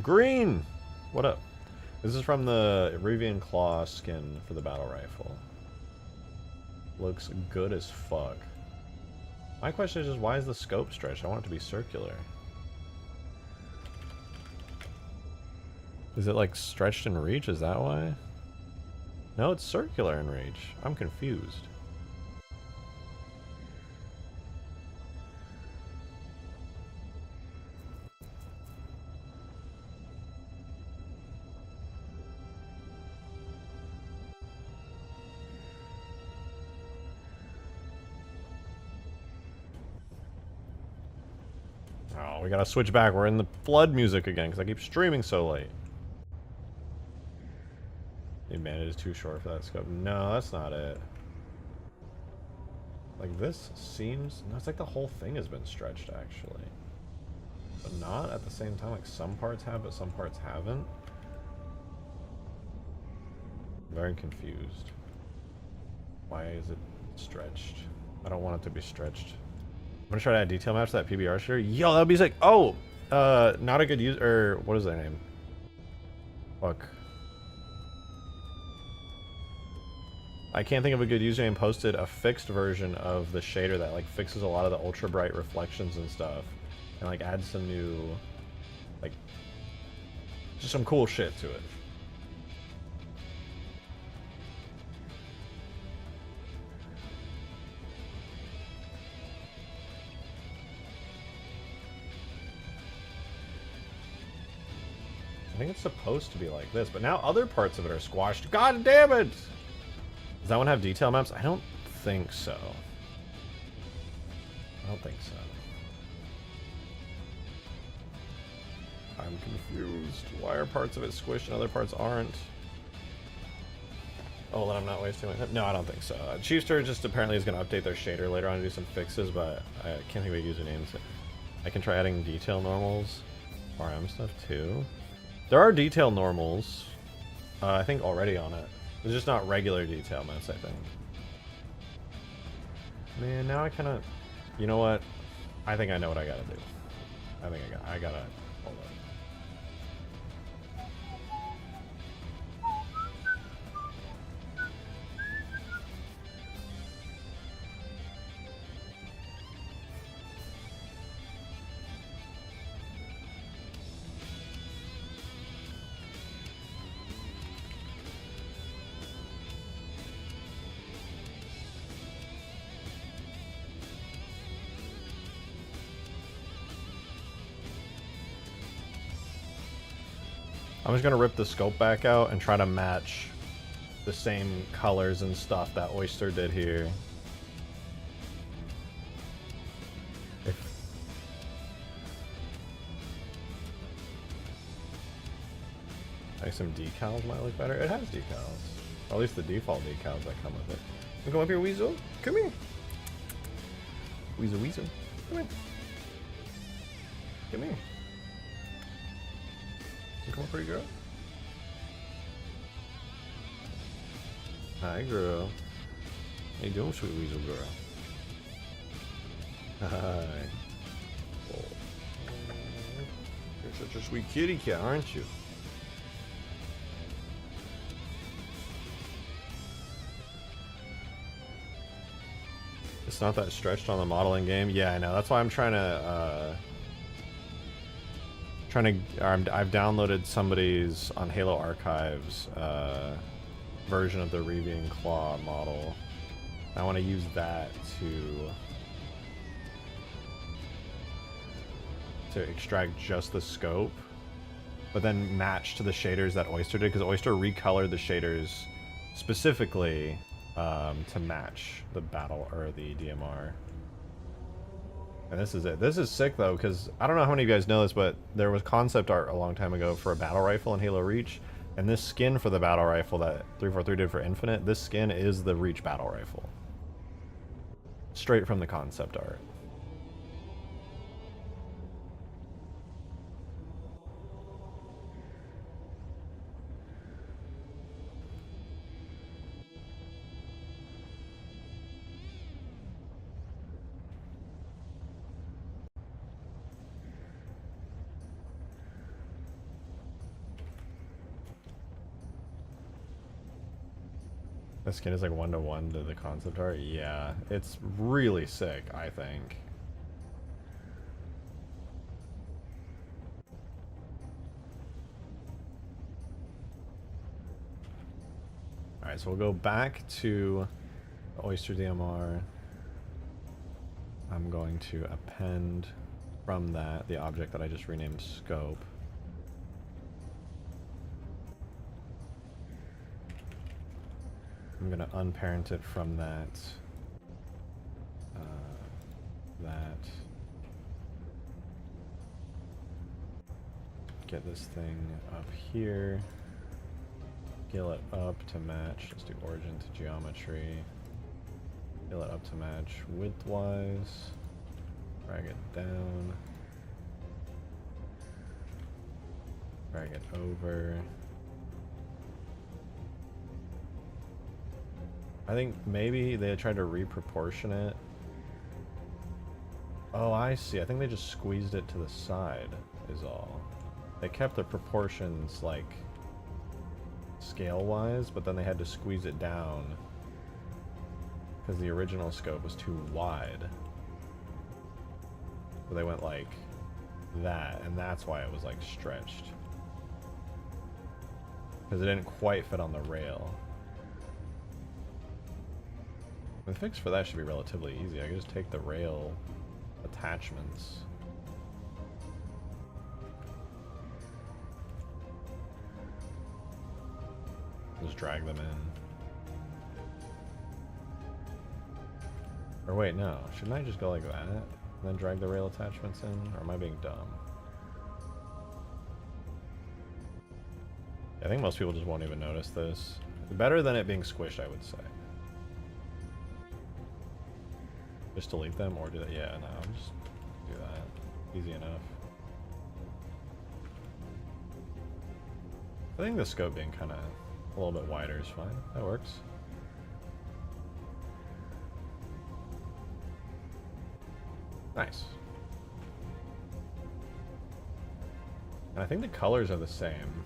Green! What up? This is from the Revian Claw skin for the battle rifle. Looks good as fuck. My question is just, why is the scope stretched? I want it to be circular. Is it like stretched in Reach? Is that why? No, it's circular in Reach. I'm confused. Oh, we gotta switch back. We're in the flood music again because I keep streaming so late. Man, it is too short for that scope. No, that's not it. Like, this seems... No, it's like the whole thing has been stretched, actually. But not at the same time. Like, some parts have, but some parts haven't. Very confused. Why is it stretched? I don't want it to be stretched. I'm gonna try to add detail maps to that PBR share. Yo, that'd be sick. Oh! Not a good user... Or, what is their name? Fuck. I can't think of a good username. Posted a fixed version of the shader that like fixes a lot of the ultra bright reflections and stuff, and like adds some new, like, just some cool shit to it. I think it's supposed to be like this, but now other parts of it are squashed. God damn it! Does that one have detail maps? I don't think so. I don't think so. I'm confused. Why are parts of it squished and other parts aren't? Oh, then I'm not wasting my time. No, I don't think so. Chiefster just apparently is going to update their shader later on to do some fixes, but I can't think of a username. I can try adding detail normals, RM stuff too. There are detail normals, I think, already on it. It's just not regular detail maps, I think. Man, now I kind of... You know what? I think I know what I gotta do. I think I gotta... Hold on. I'm just gonna rip the scope back out and try to match the same colors and stuff that Oyster did here. Like some decals might look better. It has decals. Or at least the default decals that come with it. You come up here, Weasel. Come here. Weasel, Weasel. Come here. Come here. You come up, pretty girl. Hi, girl. How you doing, sweet Weasel girl? Hi. Oh. You're such a sweet kitty cat, aren't you? It's not that stretched on the modeling game. Yeah, I know. That's why I'm trying to I've downloaded somebody's on Halo Archives version of the Reaving Claw model. I want to use that to extract just the scope, but then match to the shaders that Oyster did, because Oyster recolored the shaders specifically to match the battle or the DMR. And this is it. This is sick though, because I don't know how many of you guys know this, but there was concept art a long time ago for a battle rifle in Halo Reach, and this skin for the battle rifle that 343 did for Infinite, this skin is the Reach battle rifle. Straight from the concept art. The skin is like 1-to-1 to the concept art. Yeah, it's really sick, I think. Alright, so we'll go back to the Oyster DMR. I'm going to append from that the object that I just renamed Scope. I'm going to unparent it from that. Get this thing up here. Scale it up to match. Let's do origin to geometry. Scale it up to match width-wise. Drag it down. Drag it over. I think maybe they tried to reproportion it. Oh, I see. I think they just squeezed it to the side, is all. They kept the proportions, like, scale-wise, but then they had to squeeze it down Because the original scope was too wide. So they went like that, and that's why it was like stretched. Because it didn't quite fit on the rail. The fix for that should be relatively easy. I can just take the rail attachments. Just drag them in. Or wait, no. Shouldn't I just go like that? And then drag the rail attachments in? Or am I being dumb? I think most people just won't even notice this. Better than it being squished, I would say. Just delete them or do that? Yeah, no, just do that. Easy enough. I think the scope being kind of a little bit wider is fine. That works. Nice. And I think the colors are the same.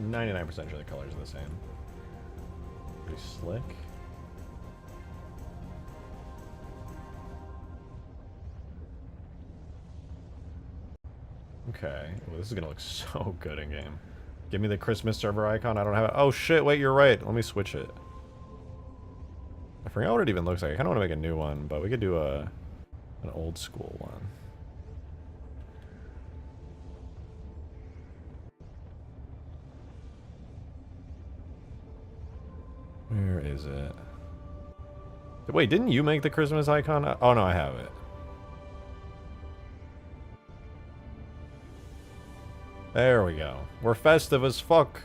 99% sure the colors are the same. Pretty slick. Okay. Well, this is gonna look so good in game. Give me the Christmas server icon. I don't have it. Oh shit, wait, you're right. Let me switch it. I forgot what it even looks like. I kinda wanna make a new one, but we could do an old school one. Where is it? Wait, didn't you make the Christmas icon? Oh no, I have it. There we go. We're festive as fuck.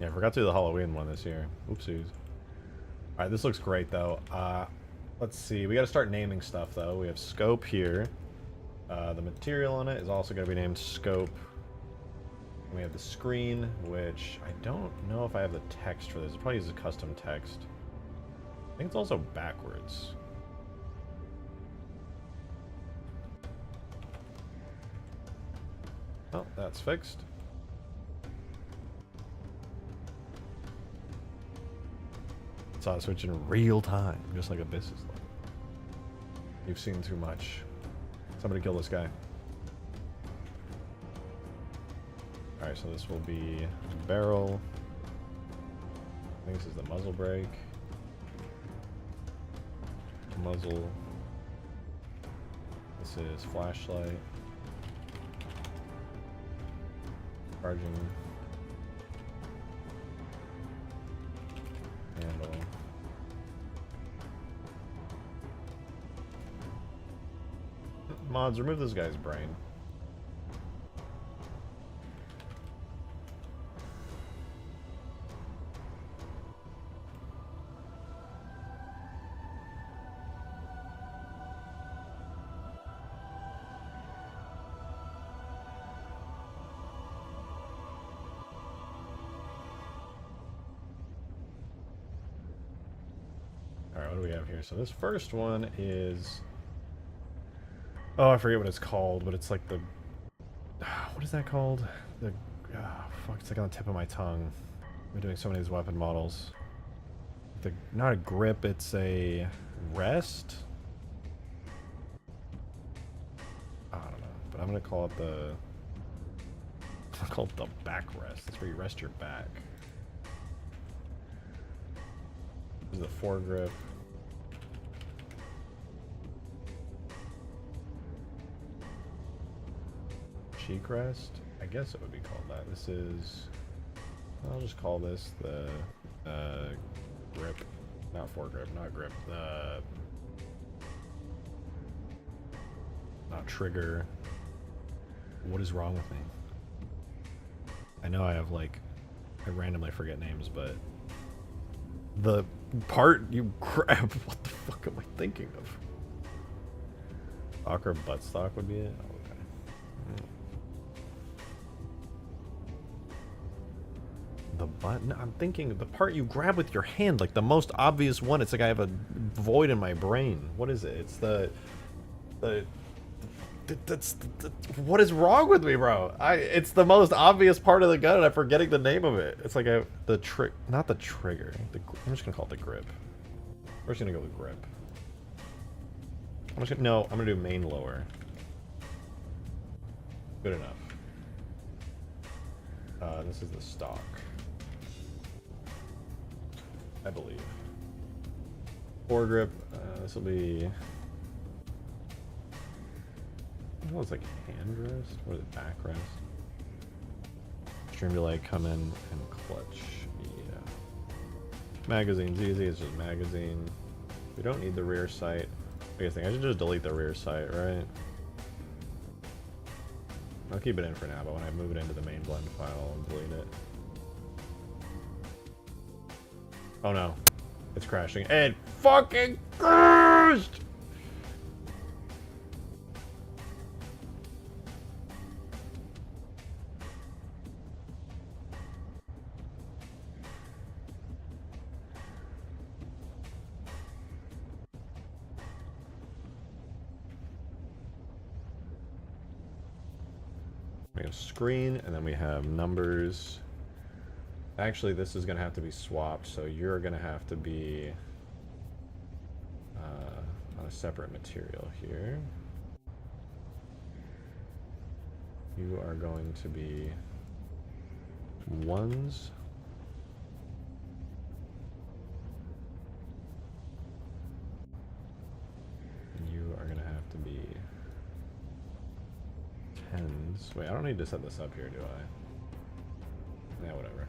Yeah, I forgot to do the Halloween one this year. Oopsies. Alright, this looks great though. Let's see. We gotta start naming stuff though. We have scope here. The material on it is also gonna be named scope. And we have the screen, which I don't know if I have the text for this. It probably uses custom text. I think it's also backwards. Oh, that's fixed. Saw it switch in real time, just like Abyss is like. You've seen too much. Somebody kill this guy. Alright, so this will be barrel. I think this is the muzzle brake. Muzzle. This is flashlight. Charging. Handle. Mods, remove this guy's brain. Alright, what do we have here? So this first one is... Oh, I forget what it's called, but it's like the... What is that called? The... fuck, it's like on the tip of my tongue. I've been doing so many of these weapon models. Not a grip, it's a... rest? I don't know, but I'm gonna call it the... I'm gonna call it the backrest. That's where you rest your back. This is the foregrip. Cheek rest? I guess it would be called that. This is... I'll just call this the grip. Not foregrip, not grip. The... Not trigger. What is wrong with me? I know I have like... I randomly forget names, but... The part you grab... What the fuck am I thinking of? Stock or buttstock would be it? Oh, okay. The What? No, I'm thinking the part you grab with your hand, like the most obvious one. It's like I have a void in my brain. What is it? It's what is wrong with me, bro? It's the most obvious part of the gun, and I'm forgetting the name of it. It's like not the trigger. I'm just gonna call it the grip. We're just gonna go with grip. I'm gonna do main lower. Good enough. This is the stock, I believe. Foregrip. This will be. Oh, it's like hand rest or the back rest. Stream delay, come in and clutch. Yeah. Magazine's easy. It's just magazine. We don't need the rear sight. I think I should just delete the rear sight, right? I'll keep it in for now, but when I move it into the main blend file, I'll delete it. Oh no. It's crashing. It fucking crashed! We have screen, and then we have numbers. Actually, this is going to have to be swapped, so you're going to have to be on a separate material here. You are going to be ones. And you are going to have to be tens. Wait, I don't need to set this up here, do I? Yeah, whatever.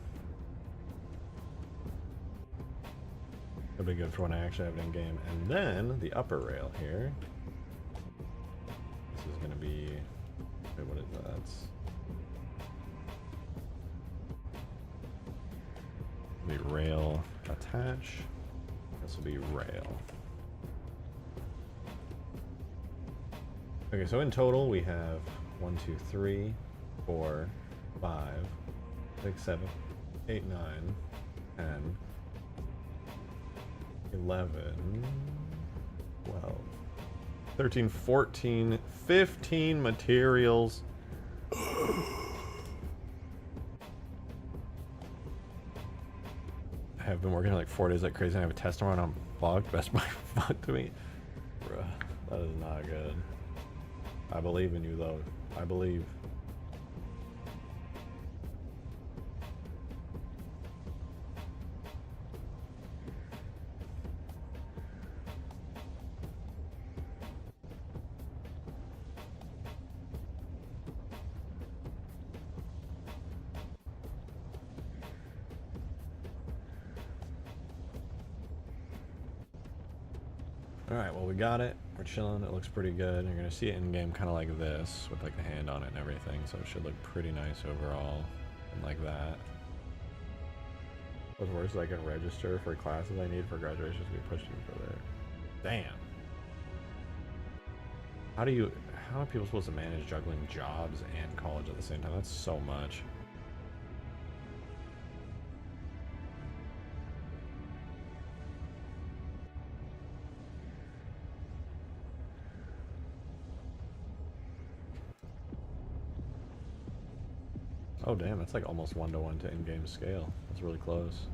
It'll be good for when I actually have it in game. And then the upper rail here. This is going to be. Wait, what is that? That's. Be rail attach. This will be rail. Okay, so in total we have 1, 2, 3, 4, 5, 6, 7, 8, 9, 10, 11, 12, 13, 14, 15 materials. I have been working like 4 days like crazy, and I have a test tomorrow and I'm fucked. Best Buy fucked me. Bruh, that is not good. I believe in you though. I believe. Alright, well we got it. We're chilling. It looks pretty good. You're gonna see it in game kind of like this with like the hand on it and everything, so it should look pretty nice overall and like that. What's worse is I can register for classes I need for graduation to be pushed in further. Damn. How are people supposed to manage juggling jobs and college at the same time? That's so much. Oh damn, that's like almost 1-to-1 to in-game scale. That's really close.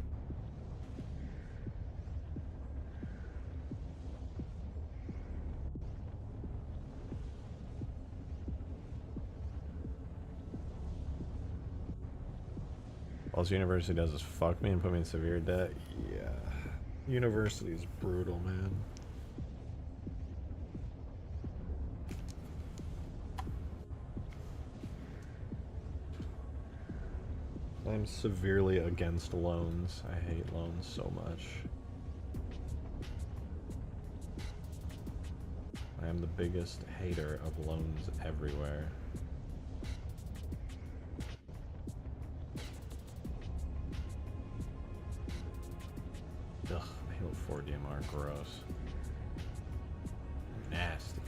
All this university does is fuck me and put me in severe debt. Yeah. University is brutal, man. I'm severely against loans. I hate loans so much. I am the biggest hater of loans everywhere. Ugh, Halo 4 DMR, gross. Nasty.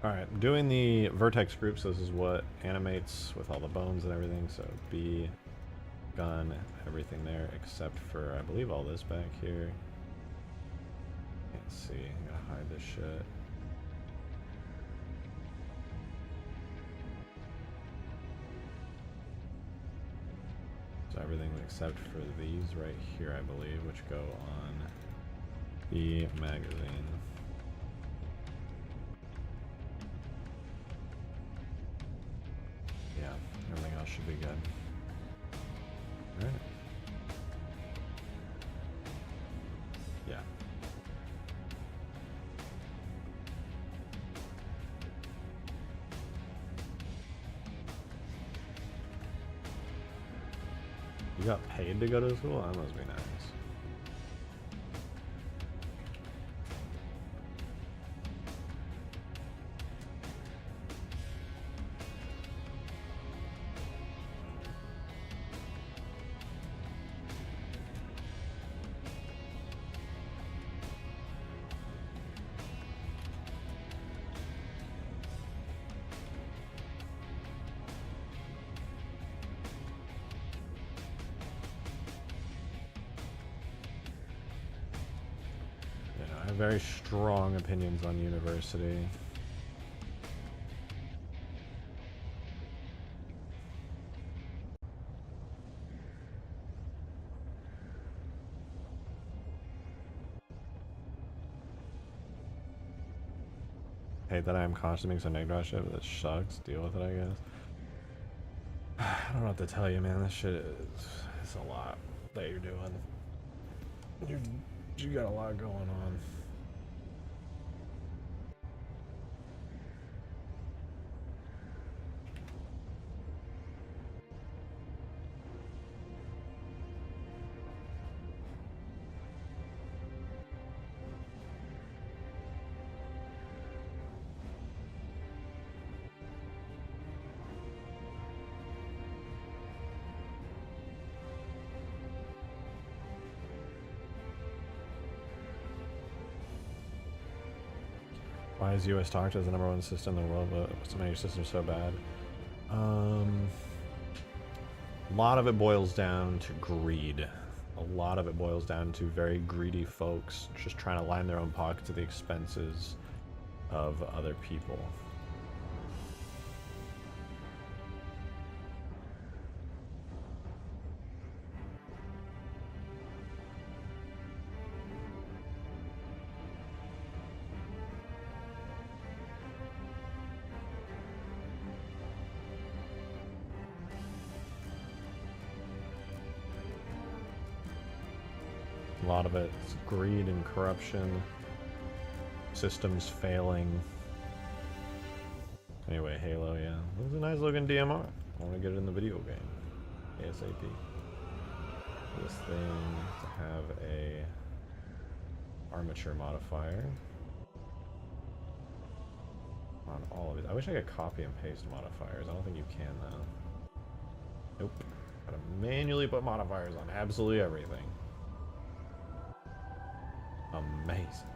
Alright, I'm doing the vertex group, so this is what animates with all the bones and everything. So B, gun, everything there, except for, I believe, all this back here. Can't see. I'm gonna hide this shit. So everything except for these right here, I believe, which go on the magazine. Yeah, everything else should be good. Alright. Yeah. You got paid to go to school? That must be nice. I have very strong opinions on university. Hate that I am constantly being so negative shit, but that sucks. Deal with it, I guess. I don't know what to tell you, man. This shit is it's a lot that you're doing. You got a lot going on. Why is US talked as the #1 system in the world, but so many systems so bad? A lot of it boils down to greed. A lot of it boils down to very greedy folks just trying to line their own pockets at the expenses of other people. A lot of it's greed and corruption, systems failing. Anyway, Halo, yeah. This is a nice looking DMR. I want to get it in the video game. ASAP. This thing to have a armature modifier on all of it. I wish I could copy and paste modifiers. I don't think you can though. Nope. Gotta manually put modifiers on absolutely everything. Amazing.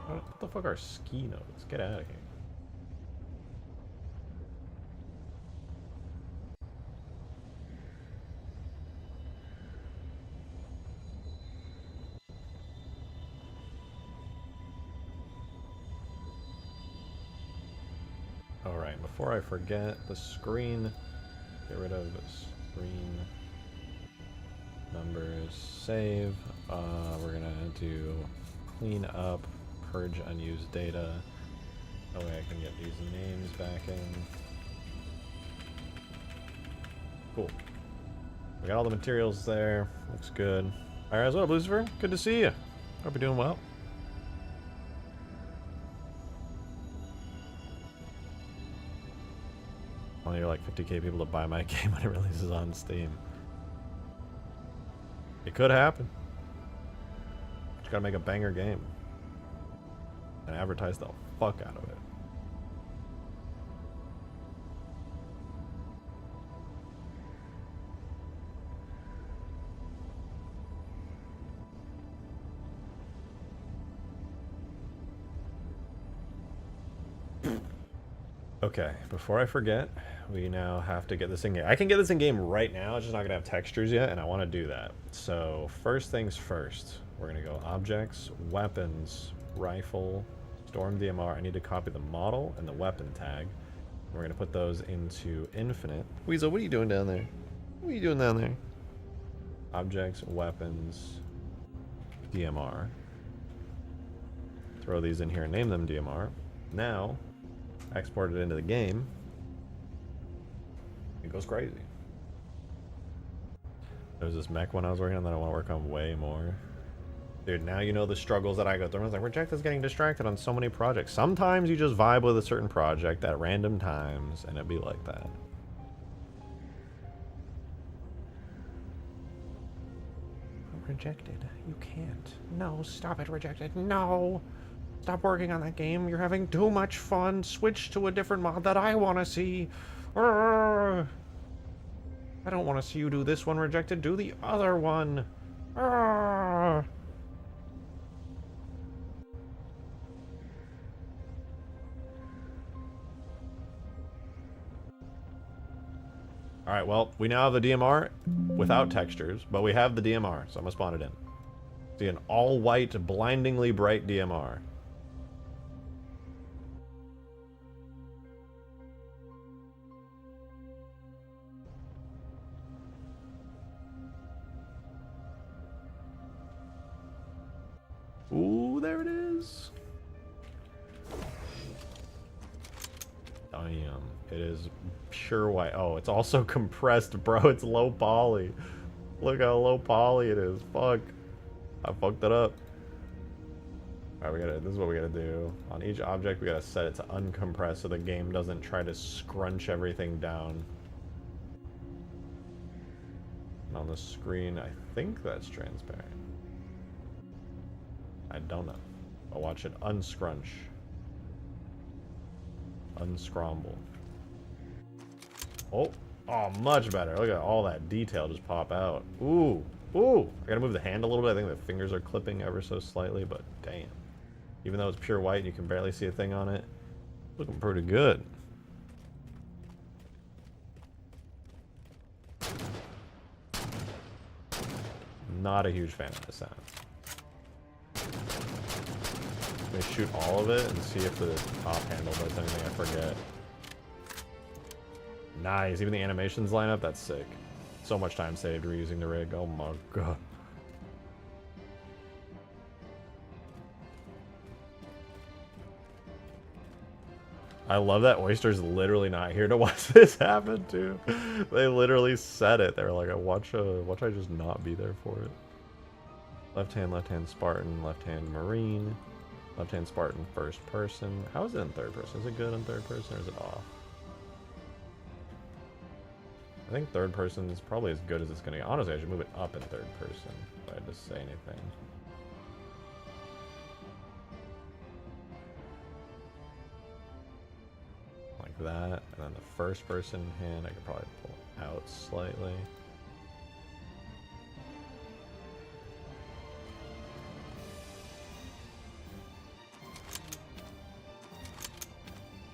What the fuck are ski notes? Get out of here. Alright, before I forget the screen, get rid of screen numbers, save. We're gonna do clean up, purge unused data. That way I can get these names back in. Cool. We got all the materials there. Looks good. Alright, what's up, Lucifer? Good to see you. Hope you're doing well. Only like 50k people to buy my game when it releases on Steam. It could happen. Just gotta make a banger game. And advertise the fuck out of it. Okay, before I forget, we now have to get this in game. I can get this in game right now, it's just not gonna have textures yet, and I want to do that. So first things first, we're gonna go objects, weapons, rifle, storm DMR. I need to copy the model and the weapon tag. We're gonna put those into infinite. Weasel, what are you doing down there? What are you doing down there? Objects, weapons, DMR. Throw these in here and name them DMR. Now, export it into the game. It goes crazy. There's this mech one I was working on that I want to work on way more. Dude, now you know the struggles that I go through. I was like, Reject is getting distracted on so many projects. Sometimes you just vibe with a certain project at random times, and it'd be like that. Rejected. You can't. No, stop it, Rejected. No! Stop working on that game. You're having too much fun. Switch to a different mod that I want to see. Arrgh. I don't want to see you do this one, Rejected. Do the other one. Arrgh. Alright, well, we now have the DMR without textures, but we have the DMR, so I'm gonna spawn it in. See an all-white, blindingly bright DMR. Ooh, there it is. Damn, it is pure white. Oh, it's also compressed, bro. It's low poly. Look how low poly it is. Fuck. I fucked it up. Alright, this is what we gotta do. On each object, we gotta set it to uncompress so the game doesn't try to scrunch everything down. And on the screen, I think that's transparent. I don't know. I'll watch it unscrunch. Unscramble. Oh, much better. Look at all that detail just pop out. Ooh, ooh. I gotta move the hand a little bit. I think the fingers are clipping ever so slightly, but damn. Even though it's pure white and you can barely see a thing on it, looking pretty good. Not a huge fan of the sound. Let me shoot all of it and see if the top handle does anything I forget. Nice, even the animations line up, that's sick. So much time saved reusing the rig, oh my god. I love that Oyster's literally not here to watch this happen too. They literally said it. They were like, watch I just not be there for it. Left hand Spartan, left hand Marine. Left hand Spartan first person. How is it in third person? Is it good in third person or is it off? I think third person is probably as good as it's gonna get. Honestly, I should move it up in third person if I had to say anything. Like that. And then the first person hand I could probably pull out slightly.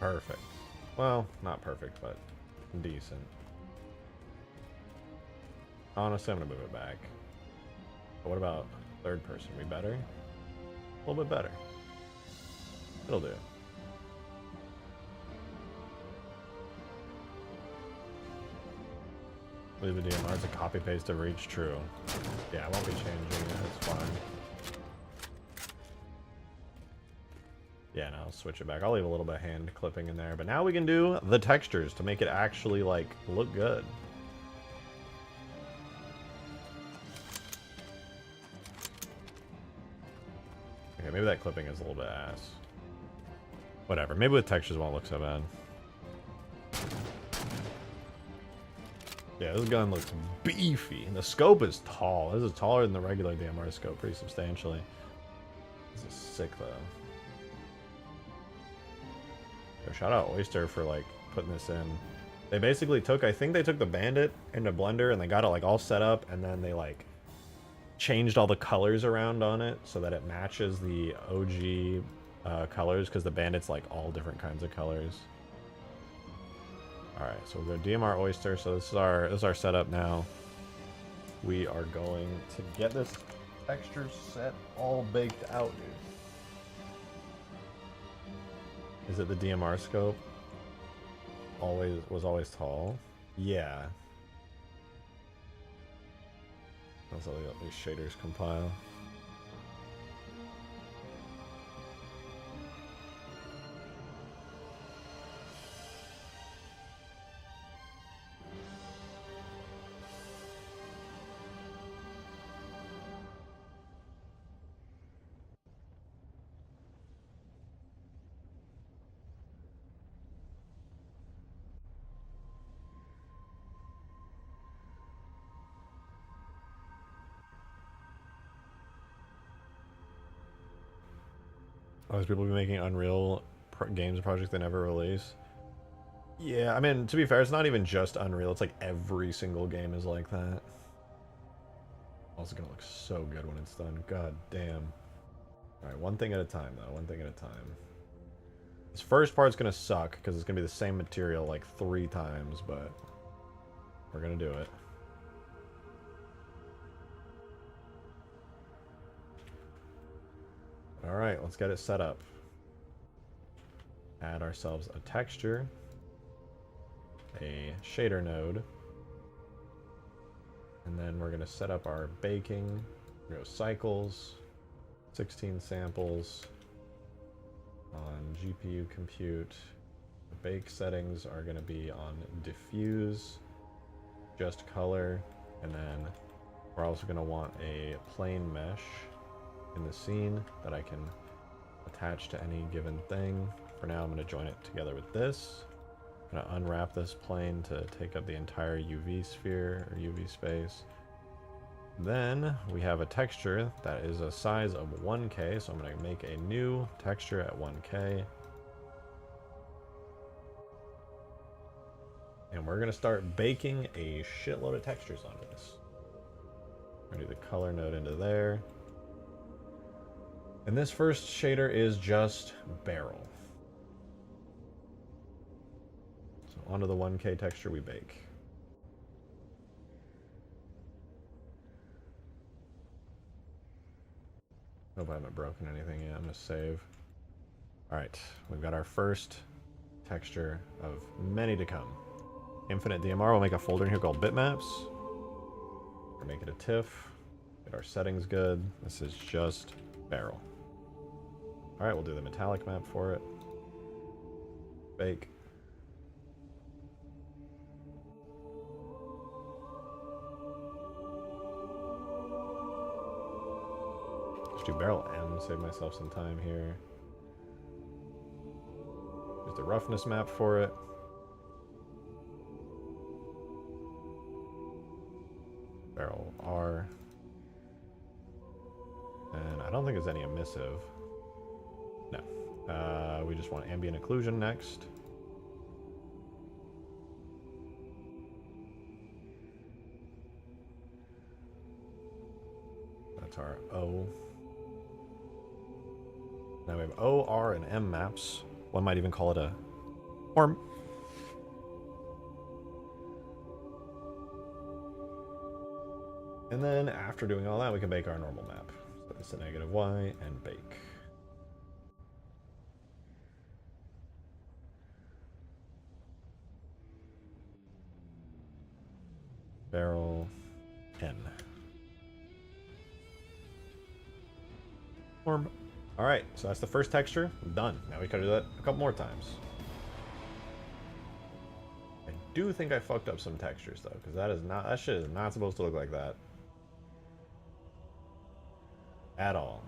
Perfect. Well, not perfect, but decent. Honestly, I'm gonna move it back. But what about third person? We better? A little bit better. It'll do. Leave the DMR. It's a copy paste of Reach. True. Yeah, I won't be changing it. It's fine. Yeah, no, I'll switch it back. I'll leave a little bit of hand clipping in there. But now we can do the textures to make it actually, like, look good. Okay, maybe that clipping is a little bit ass. Whatever. Maybe with textures it won't look so bad. Yeah, this gun looks beefy. And the scope is tall. This is taller than the regular DMR scope pretty substantially. This is sick, though. Shout out Oyster for like putting this in. They basically took, I think they took the Bandit into Blender and they got it like all set up and then they like changed all the colors around on it so that it matches the OG colors because the Bandit's like all different kinds of colors. All right, so we'll go DMR Oyster. So this is our setup now. We are going to get this texture set all baked out, dude. Is it the DMR scope? Was always tall. Yeah. That's how these shaders compile. Oh, people be making Unreal games projects they never release. Yeah, I mean, to be fair, it's not even just Unreal. It's like every single game is like that. Also gonna look so good when it's done. God damn. Alright, one thing at a time, though. One thing at a time. This first part's gonna suck, because it's gonna be the same material like 3 times, but we're gonna do it. Alright, let's get it set up. Add ourselves a texture, a shader node, and then we're going to set up our baking. We're going to go cycles, 16 samples on GPU compute. The bake settings are going to be on diffuse, just color, and then we're also going to want a plane mesh in the scene that I can attach to any given thing. For now, I'm going to join it together with this. I'm going to unwrap this plane to take up the entire UV sphere or UV space. Then we have a texture that is a size of 1K, so I'm going to make a new texture at 1K. And we're going to start baking a shitload of textures onto this. I'm going to do the color node into there. And this first shader is just barrel. So onto the 1K texture we bake. Hope I haven't broken anything yet. I'm going to save. Alright, we've got our first texture of many to come. Infinite DMR, we'll make a folder in here called bitmaps. We'll make it a TIFF. Get our settings good. This is just barrel. Alright, we'll do the metallic map for it. Bake. Just do barrel M, save myself some time here. Use the roughness map for it. Barrel R. And I don't think there's any emissive. No. We just want ambient occlusion next. That's our O. Now we have O, R, and M maps. One might even call it a form. And then after doing all that, we can bake our normal map. So it's a -Y and bake. Barrel N. Form. Alright, so that's the first texture. Done. Now we can do that a couple more times. I do think I fucked up some textures though, because that shit is not supposed to look like that. At all.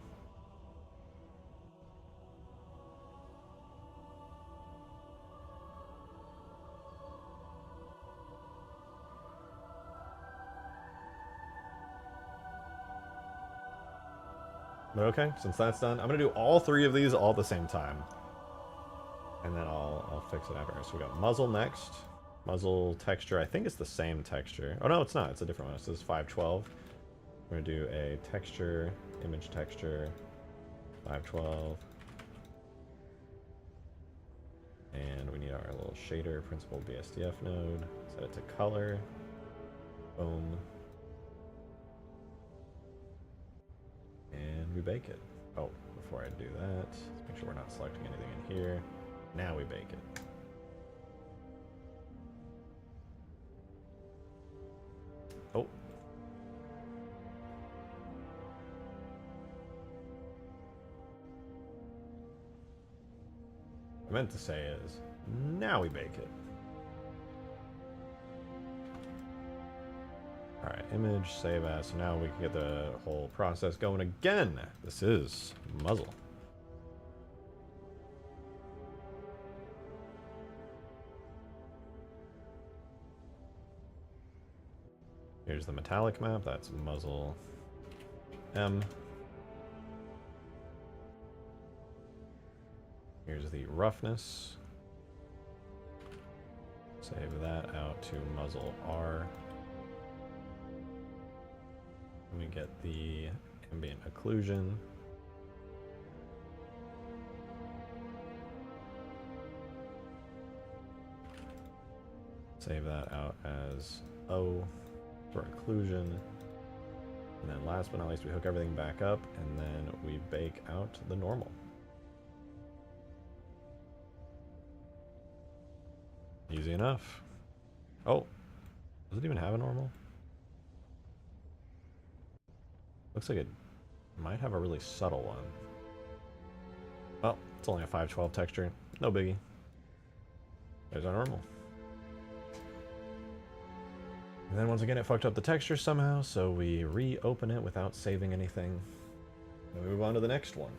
But okay, since that's done, I'm gonna do all 3 of these all at the same time. And then I'll fix it after. So we got muzzle next. Muzzle texture, I think it's the same texture. Oh no, it's not, it's a different one. So this is 512. We're gonna do a texture, image texture, 512. And we need our little shader principled BSDF node. Set it to color. Boom. And we bake it. Oh, before I do that, let's make sure we're not selecting anything in here. Now we bake it. Oh. What I meant to say is, now we bake it. Alright, image, save as. So now we can get the whole process going again. This is muzzle. Here's the metallic map. That's muzzle M. Here's the roughness. Save that out to muzzle R. Let me get the ambient occlusion. Save that out as O for occlusion. And then last but not least, we hook everything back up and then we bake out the normal. Easy enough. Oh, does it even have a normal? Looks like it might have a really subtle one. Well, it's only a 512 texture. No biggie. There's our normal. And then once again, it fucked up the texture somehow, so we reopen it without saving anything. And we move on to the next one,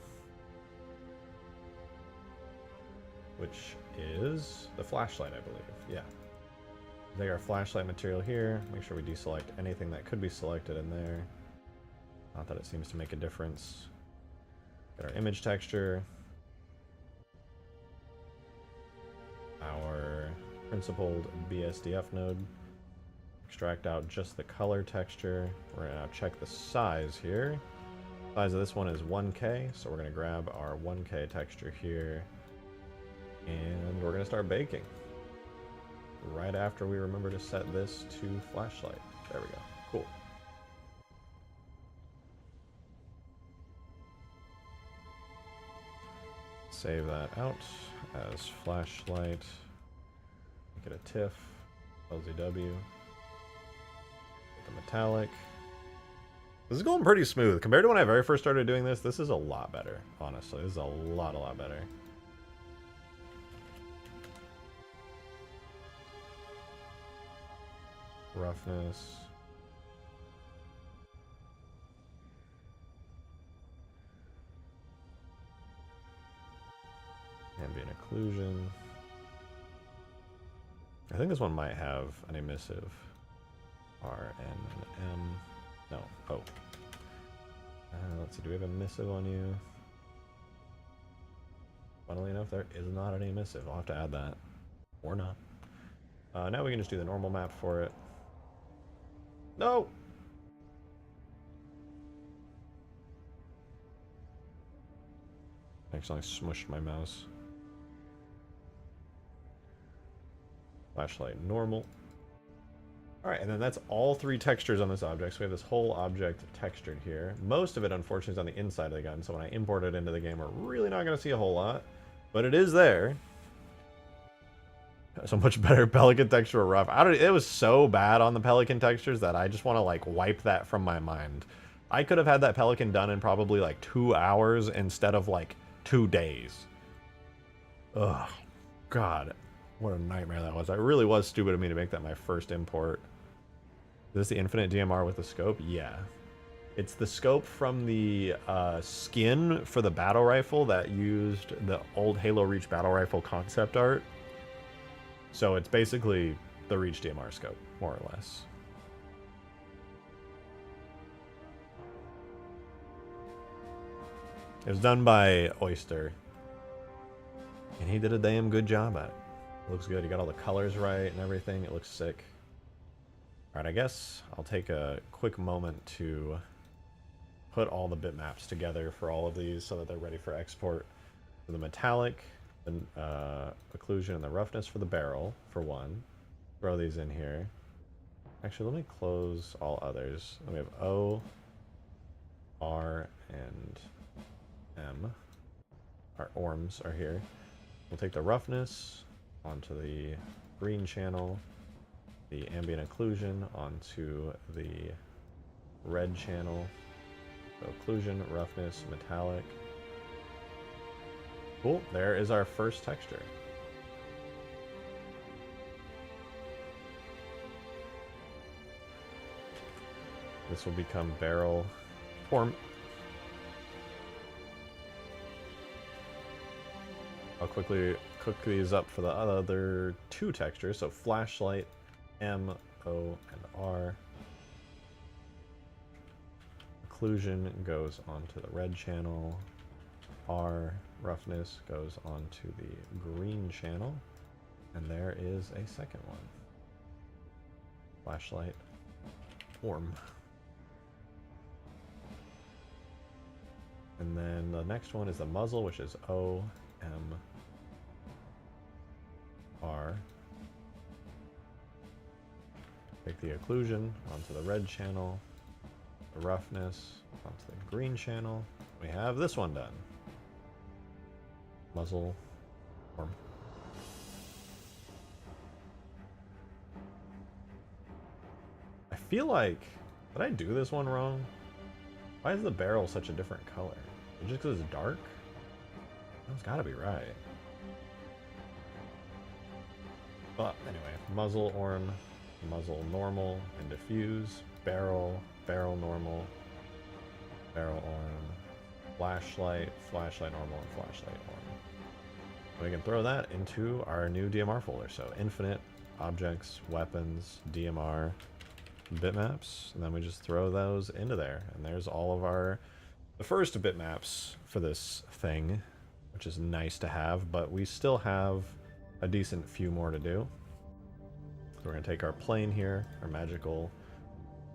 which is the flashlight, I believe. Yeah. Take our flashlight material here. Make sure we deselect anything that could be selected in there. Not that it seems to make a difference. Get our image texture. Our principled BSDF node. Extract out just the color texture. We're gonna now check the size here. Size of this one is 1K, so we're gonna grab our 1K texture here. And we're gonna start baking. Right after we remember to set this to flashlight. There we go. Cool. Save that out as flashlight. Make it a TIFF. LZW. The metallic. This is going pretty smooth. Compared to when I very first started doing this, this is a lot better. Honestly, this is a lot better. Roughness. Ambient occlusion. I think this one might have an emissive. R, N, M. No, O. Let's see, do we have a emissive on you? Funnily enough, there is not an emissive. I'll have to add that. Or not. Now we can just do the normal map for it. No! Actually, I smushed my mouse. Flashlight normal. Alright, and then that's all three textures on this object. So we have this whole object textured here. Most of it, unfortunately, is on the inside of the gun. So when I import it into the game, we're really not going to see a whole lot. But it is there. So much better Pelican texture or rough. It was so bad on the Pelican textures that I just want to, like, wipe that from my mind. I could have had that Pelican done in probably, like, 2 hours instead of, like, 2 days. Ugh. God. What a nightmare that was. It really was stupid of me to make that my first import. Is this the infinite DMR with the scope? Yeah. It's the scope from the skin for the battle rifle that used the old Halo Reach battle rifle concept art. So it's basically the Reach DMR scope, more or less. It was done by Oyster. And he did a damn good job at it. Looks good. You got all the colors right and everything. It looks sick. Alright, I guess I'll take a quick moment to put all the bitmaps together for all of these so that they're ready for export. For the metallic, occlusion and the roughness for the barrel, for one. Throw these in here. Actually, let me close all others. Then we have O, R, and M. Our ORMs are here. We'll take the roughness onto the green channel, the ambient occlusion onto the red channel. So occlusion, roughness, metallic. Cool, there is our first texture. This will become barrel form. I'll quickly cook these up for the other two textures. So flashlight, M, O, and R. Occlusion goes onto the red channel. R, roughness, goes onto the green channel. And there is a second one. Flashlight, form. And then the next one is the muzzle, which is O, M, R. Take the occlusion onto the red channel, the roughness onto the green channel. We have this one done. Muzzle, form. I feel like, did I do this one wrong? Why is the barrel such a different color? Is it just because it's dark? That's gotta be right. But anyway, muzzle orm, muzzle normal and diffuse, barrel, barrel normal, barrel orm, flashlight, flashlight normal, and flashlight orm. We can throw that into our new DMR folder. So infinite, objects, weapons, DMR, bitmaps, and then we just throw those into there. And there's all of the first bitmaps for this thing, which is nice to have, but we still have a decent few more to do. So we're going to take our plane here, our magical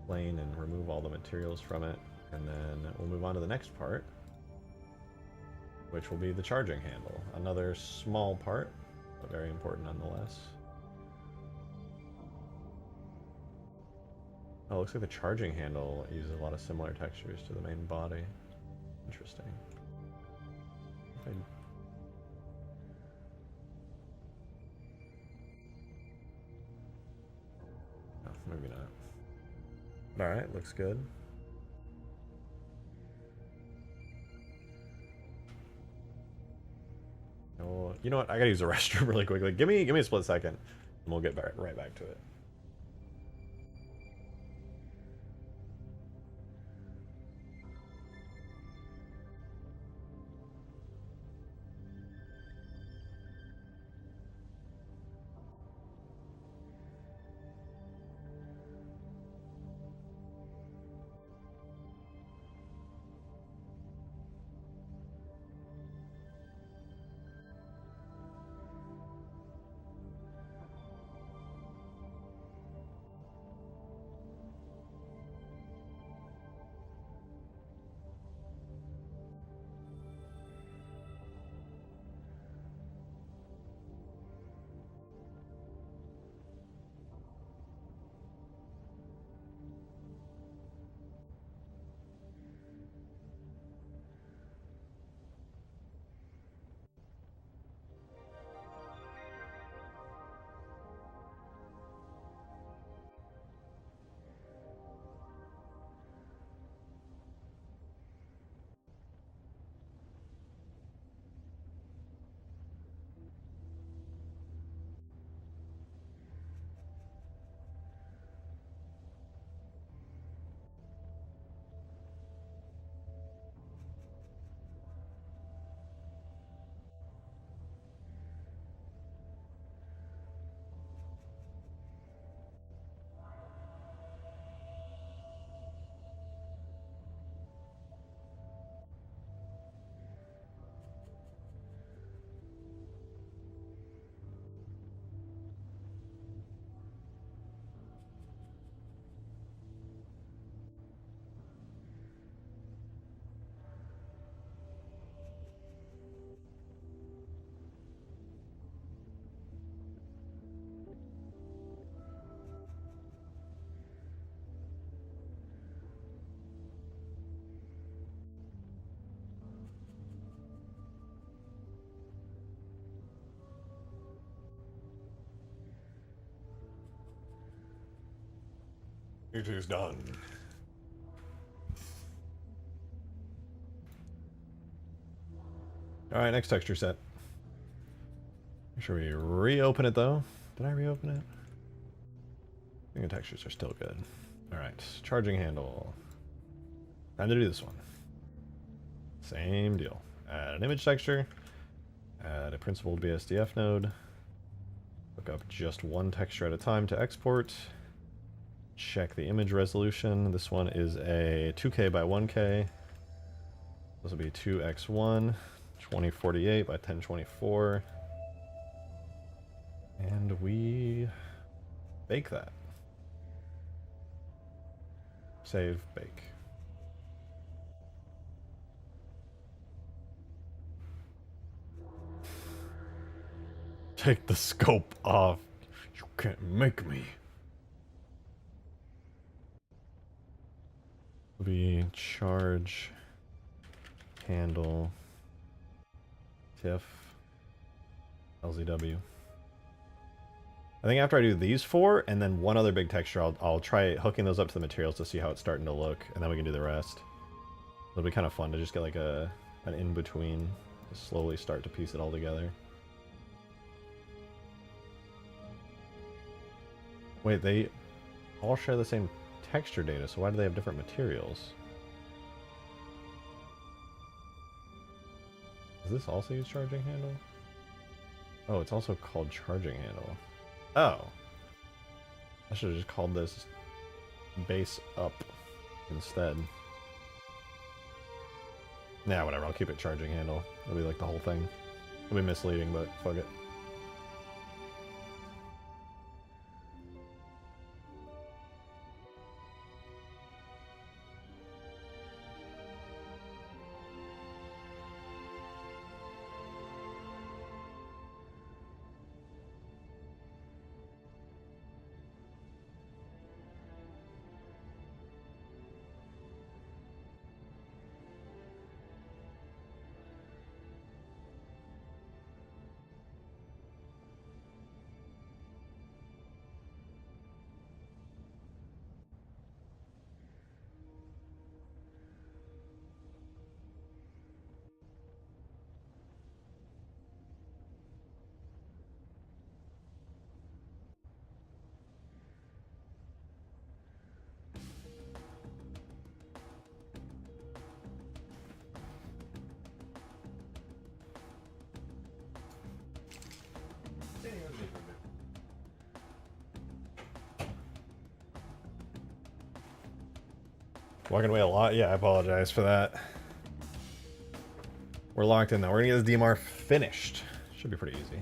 plane, and remove all the materials from it. And then we'll move on to the next part, which will be the charging handle. Another small part, but very important nonetheless. Oh, it looks like the charging handle uses a lot of similar textures to the main body. Interesting. Okay. Oh, maybe not. Alright, looks good. Oh, you know what? I gotta use the restroom really quickly. Give me a split second, and we'll get right back to it. It is done. Alright, next texture set. Make sure we reopen it though. Did I reopen it? I think the textures are still good. Alright, charging handle. Time to do this one. Same deal. Add an image texture. Add a principled BSDF node. Look up just one texture at a time to export. Check the image resolution. This one is a 2K by 1K. This will be 2x1, 2048 by 1024. And we bake that. Save, bake. Take the scope off. You can't make me. Be charge handle TIFF LZW. I think after I do these four and then one other big texture, I'll try hooking those up to the materials to see how it's starting to look, and then we can do the rest. It'll be kind of fun to just get like an in-between to slowly start to piece it all together. Wait, they all share the same texture data, so why do they have different materials? Does this also use charging handle? Oh, it's also called charging handle. Oh. I should have just called this base up instead. Nah, whatever, I'll keep it charging handle. It'll be like the whole thing. It'll be misleading, but fuck it. Walking away a lot? Yeah, I apologize for that. We're locked in though. We're gonna get this DMR finished. Should be pretty easy.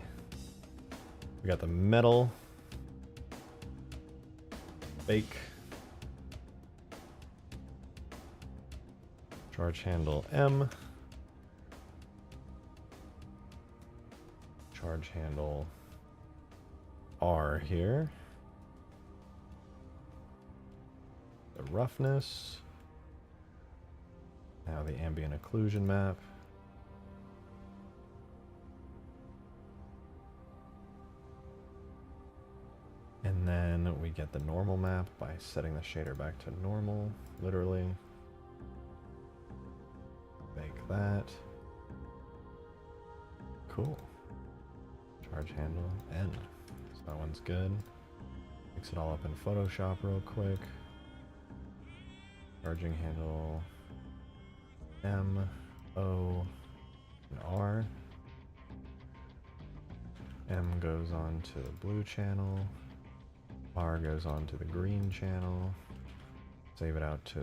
We got the metal. Bake. Charge handle M. Charge handle R here. The roughness. Now the ambient occlusion map. And then we get the normal map by setting the shader back to normal, literally. Make that. Cool. Charge handle N. So that one's good. Mix it all up in Photoshop real quick. Charging handle M, O, and R. M goes on to the blue channel. R goes on to the green channel. Save it out to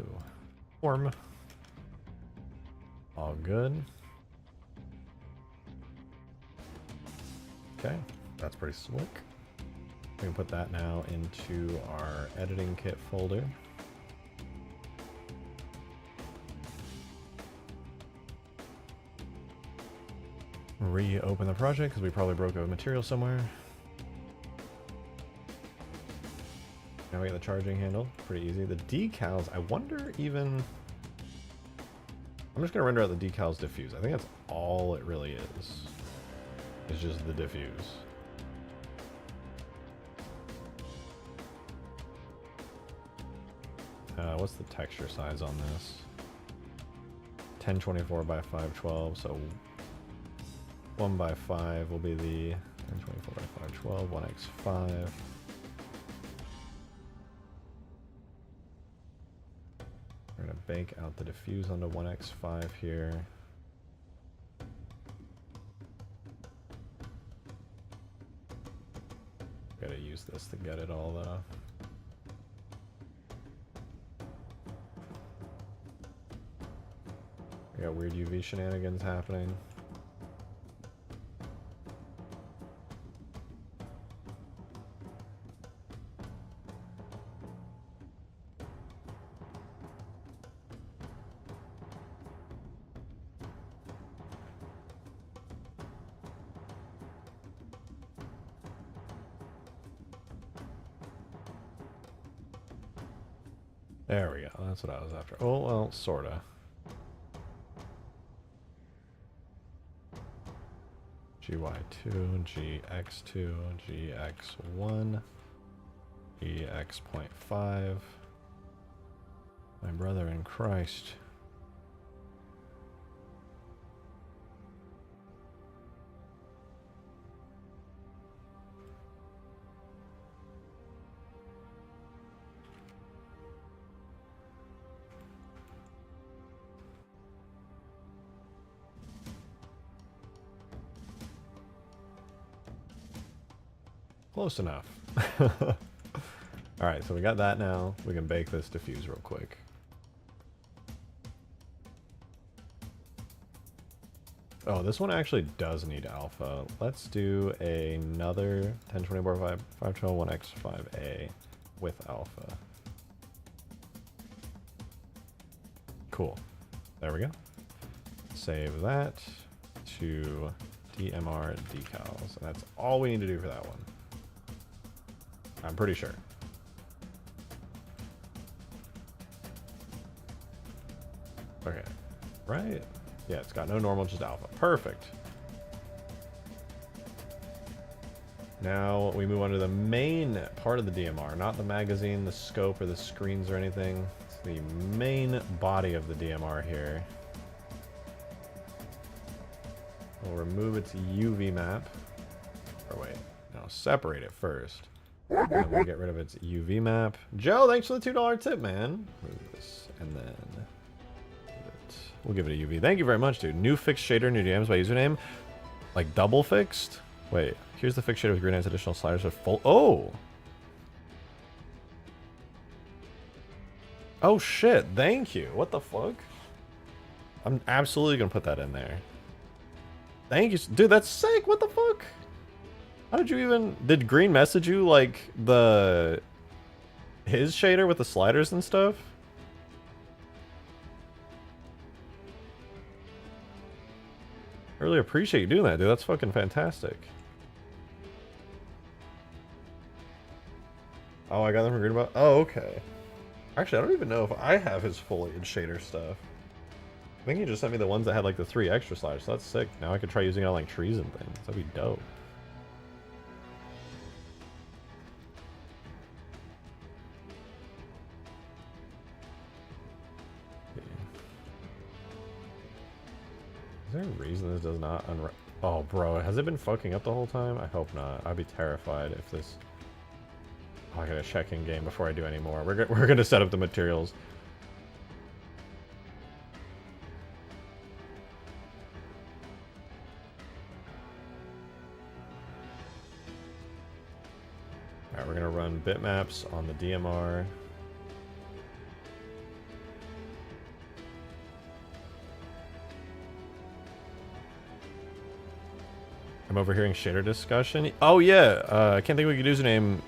form. All good. Okay, that's pretty slick. We can put that now into our editing kit folder. Reopen the project because we probably broke a material somewhere. Now we got the charging handle. Pretty easy. The decals, I wonder even... I'm just going to render out the decals diffuse. I think that's all it really is. It's just the diffuse. What's the texture size on this? 1024 by 512, so 1 by 5 will be the 1024 by 512, 1x5. We're gonna bake out the diffuse onto 1x5 here. Gotta use this to get it all though. We got weird UV shenanigans happening. There we go. That's what I was after. Oh, well, sorta. GY2, GX2, GX1, GX.5. My brother in Christ. Close enough. Alright, so we got that now. We can bake this diffuse real quick. Oh, this one actually does need alpha. Let's do another 1024 by 512 1x5a with alpha. Cool. There we go. Save that to DMR decals. And that's all we need to do for that one. I'm pretty sure. Okay. Right? Yeah, it's got no normal, just alpha. Perfect. Now we move on to the main part of the DMR, not the magazine, the scope, or the screens or anything. It's the main body of the DMR here. We'll remove its UV map. Or wait, no, separate it first. And then we'll get rid of its UV map. Joe, thanks for the $2 tip, man. Move this, and then we'll give it a UV. Thank you very much, dude. New fixed shader, new DMs by username. Like double fixed? Wait, here's the fixed shader with green eyes, additional sliders with full. Oh! Oh shit, thank you. What the fuck? I'm absolutely gonna put that in there. Thank you. Dude, that's sick. What the fuck? How did you even... Did Green message you, like, his shader with the sliders and stuff? I really appreciate you doing that, dude. That's fucking fantastic. Oh, I got them from Green about... Oh, okay. Actually, I don't even know if I have his foliage shader stuff. I think he just sent me the ones that had, like, the 3 extra sliders, so that's sick. Now I could try using it on, like, trees and things. That'd be dope. Is there a reason this does not unwrap? Oh, bro, has it been fucking up the whole time? I hope not. I'd be terrified if this... Oh, I gotta check in game before I do any more. We're gonna set up the materials. Alright, we're gonna run bitmaps on the DMR. I'm overhearing shader discussion. Oh yeah, I can't think of a good username.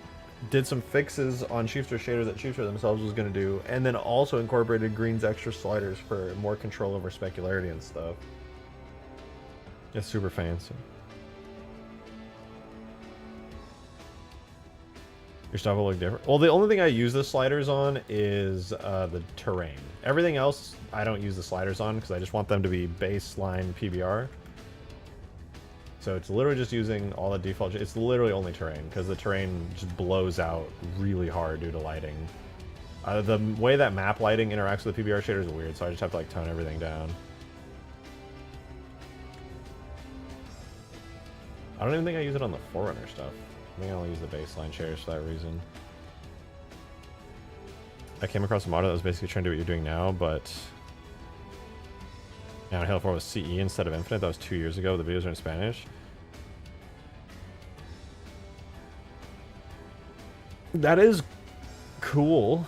Did some fixes on Chiefster shader that Chiefster themselves was going to do, and then also incorporated Green's extra sliders for more control over specularity and stuff. It's super fancy. Your stuff will look different. Well, the only thing I use the sliders on is the terrain. Everything else I don't use the sliders on because I just want them to be baseline PBR. So it's literally just using all the default. It's literally only terrain because the terrain just blows out really hard due to lighting. The way that map lighting interacts with the PBR shader is weird, so I just have to like tone everything down. I don't even think I use it on the Forerunner stuff. I think I only use the baseline shaders for that reason. I came across a model that was basically trying to do what you're doing now, but now Halo 4 was CE instead of Infinite. That was 2 years ago. The videos are in Spanish. That is cool,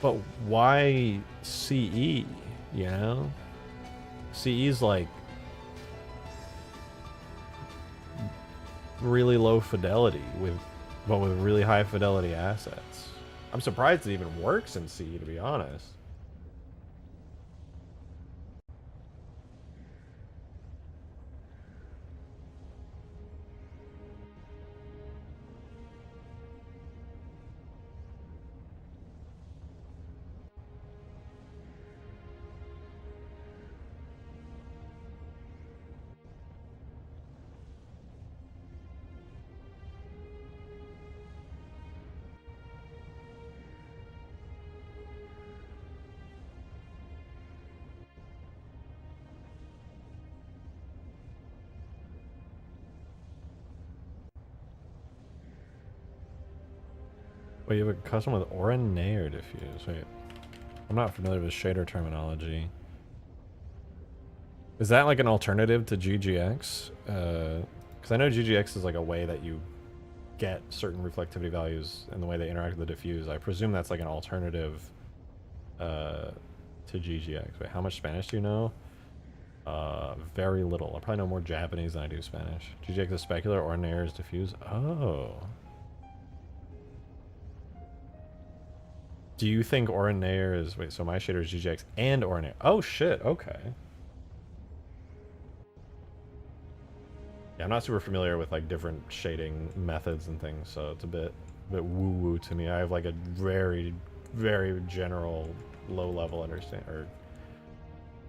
but why CE? You know, CE's like really low fidelity but with really high fidelity assets. I'm surprised it even works in CE, to be honest. Wait, you have a custom with Oren-Nair diffuse. Wait, I'm not familiar with shader terminology. Is that like an alternative to GGX? Because I know GGX is like a way that you get certain reflectivity values and the way they interact with the diffuse. I presume that's like an alternative to GGX. Wait, how much Spanish do you know? Very little. I probably know more Japanese than I do Spanish. GGX is specular, Oren-Nair is diffuse. Oh. Do you think Oren-Nair is... Wait, so my shader is GGX and Oren-Nair. Oh, shit. Okay. Yeah, I'm not super familiar with, like, different shading methods and things, so it's a bit woo-woo to me. I have, like, a very, very general low-level understanding... Or...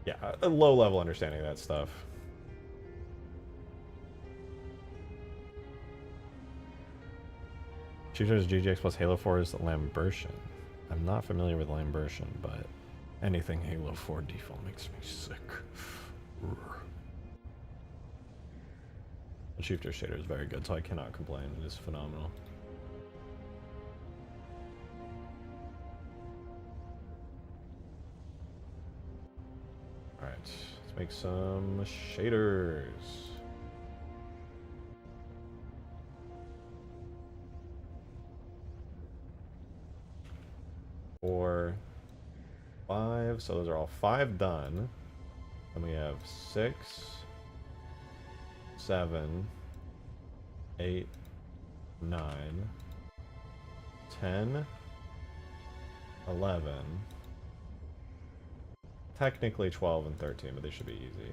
Yeah, a low-level understanding of that stuff. Shooter's GGX plus Halo 4's Lambertian. I'm not familiar with Lambertian, but anything Halo 4 default makes me sick. The Shifter shader is very good, so I cannot complain. It is phenomenal. Alright, let's make some shaders. 4, 5. So those are all 5 done. And we have 6, 7, 8, 9, 10, 11. Technically 12 and 13, but they should be easy.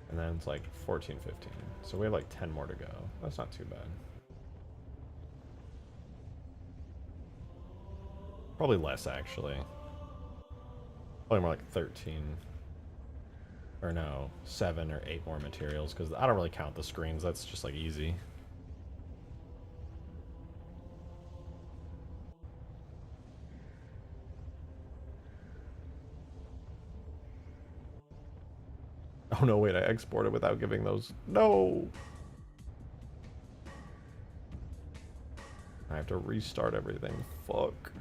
And then it's like 14, 15. So we have like 10 more to go. That's not too bad. Probably less, actually. Probably more like 13. Or no, 7 or 8 more materials, because I don't really count the screens. That's just like easy. Oh no, wait, I exported without giving those. No! I have to restart everything. Fuck.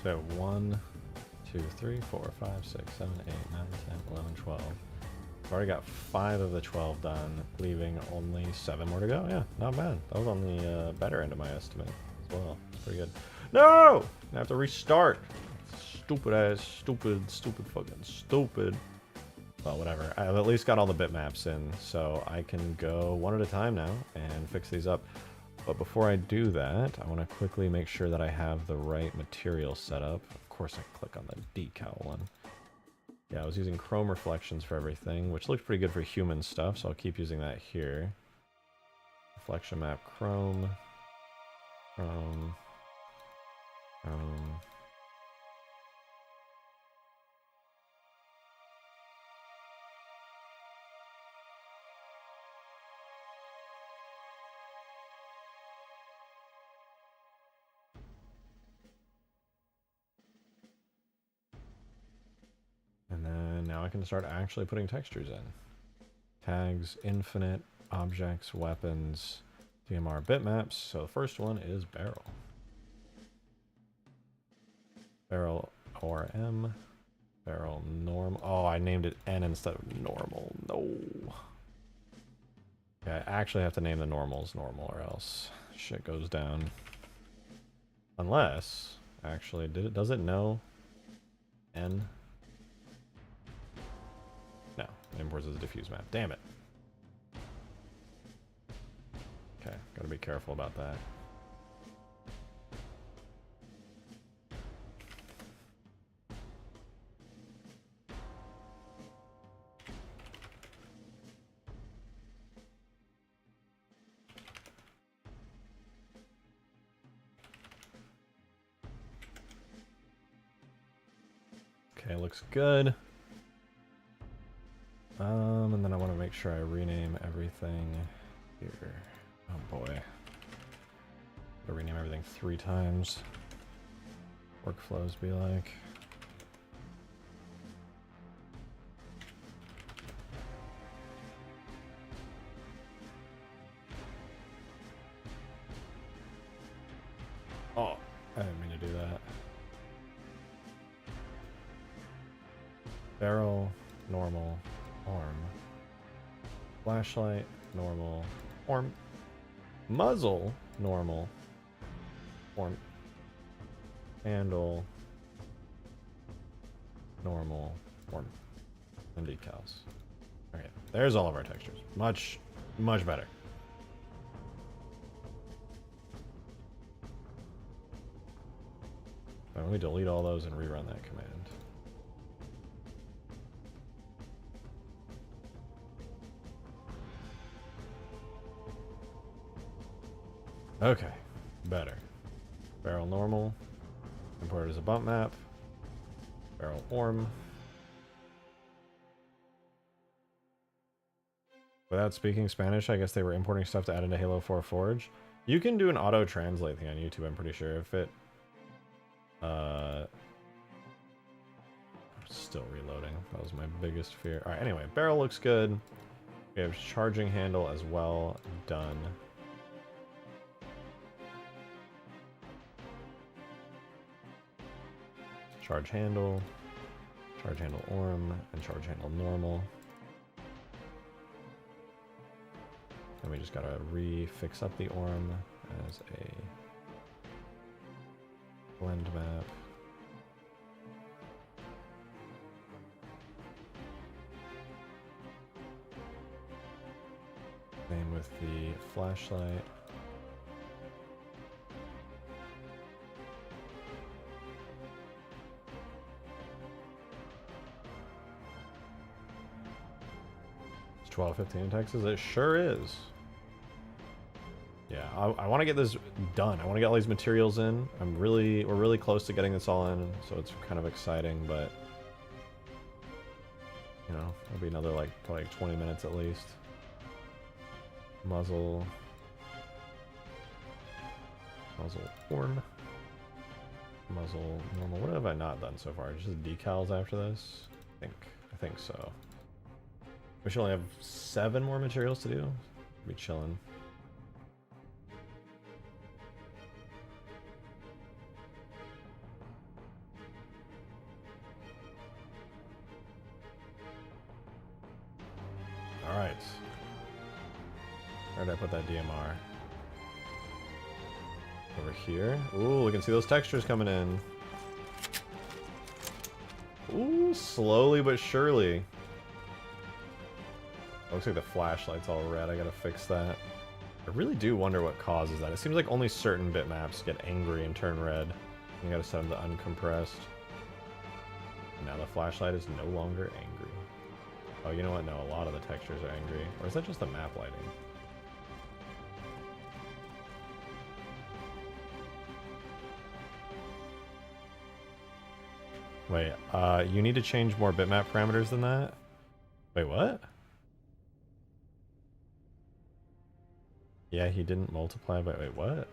So 1, 2, 3, 4, 5, 6, 7, 8, 9, 10, 11, 12. I've already got 5 of the 12 done, leaving only 7 more to go. Yeah, not bad. That was on the better end of my estimate as well. It's pretty good. No! I have to restart. Stupid ass, stupid fucking stupid. Well, whatever. I've at least got all the bitmaps in, so I can go one at a time now and fix these up. But before I do that, I want to quickly make sure that I have the right material set up. Of course, I click on the decal one. Yeah, I was using chrome reflections for everything, which looks pretty good for human stuff, so I'll keep using that here. Reflection map, chrome, chrome, chrome. And then now I can start actually putting textures in. Tags, infinite, objects, weapons, DMR bitmaps. So the first one is barrel. Barrel ORM. Barrel norm. Oh, I named it N instead of normal. No. Okay, I actually have to name the normals normal or else shit goes down. Unless, actually, does it know N? No, it imports as a diffuse map. Damn it. Okay, gotta be careful about that. Okay, looks good. And then I want to make sure I rename everything here. Oh boy. Gotta rename everything 3 times. Workflows be like. Oh, I didn't mean to do that. Barrel, normal, arm. Flashlight, normal, arm. Muzzle, normal, arm. Handle, normal, arm. And decals. Okay, there's all of our textures. Much, much better. Let me delete all those and rerun that command. Okay, better. Barrel normal, import it as a bump map. Barrel orm. Without speaking Spanish, I guess they were importing stuff to add into Halo 4 Forge. You can do an auto translate thing on YouTube, I'm pretty sure. If it still reloading. That was my biggest fear. Alright, anyway, barrel looks good. We have charging handle as well done. Charge handle orm, and charge handle normal. And we just gotta re-fix up the orm as a blend map. Same with the flashlight. It's 12:15 in Texas. It sure is. Yeah, I want to get this done. I want to get all these materials in. We're really close to getting this all in, so it's kind of exciting, but you know, it'll be another probably 20 minutes at least. Muzzle orm, muzzle normal. What have I not done so far? Just decals after this? I think so. We should only have 7 more materials to do. Be chilling. Where did I put that DMR? Over here. Ooh, we can see those textures coming in. Ooh, slowly but surely. Looks like the flashlight's all red. I gotta fix that. I really do wonder what causes that. It seems like only certain bitmaps get angry and turn red. You gotta set them to uncompressed. Now the flashlight is no longer angry. Oh, you know what? No, a lot of the textures are angry. Or is that just the map lighting? Wait, you need to change more bitmap parameters than that? Wait, what? Yeah, he didn't multiply by... Wait, what?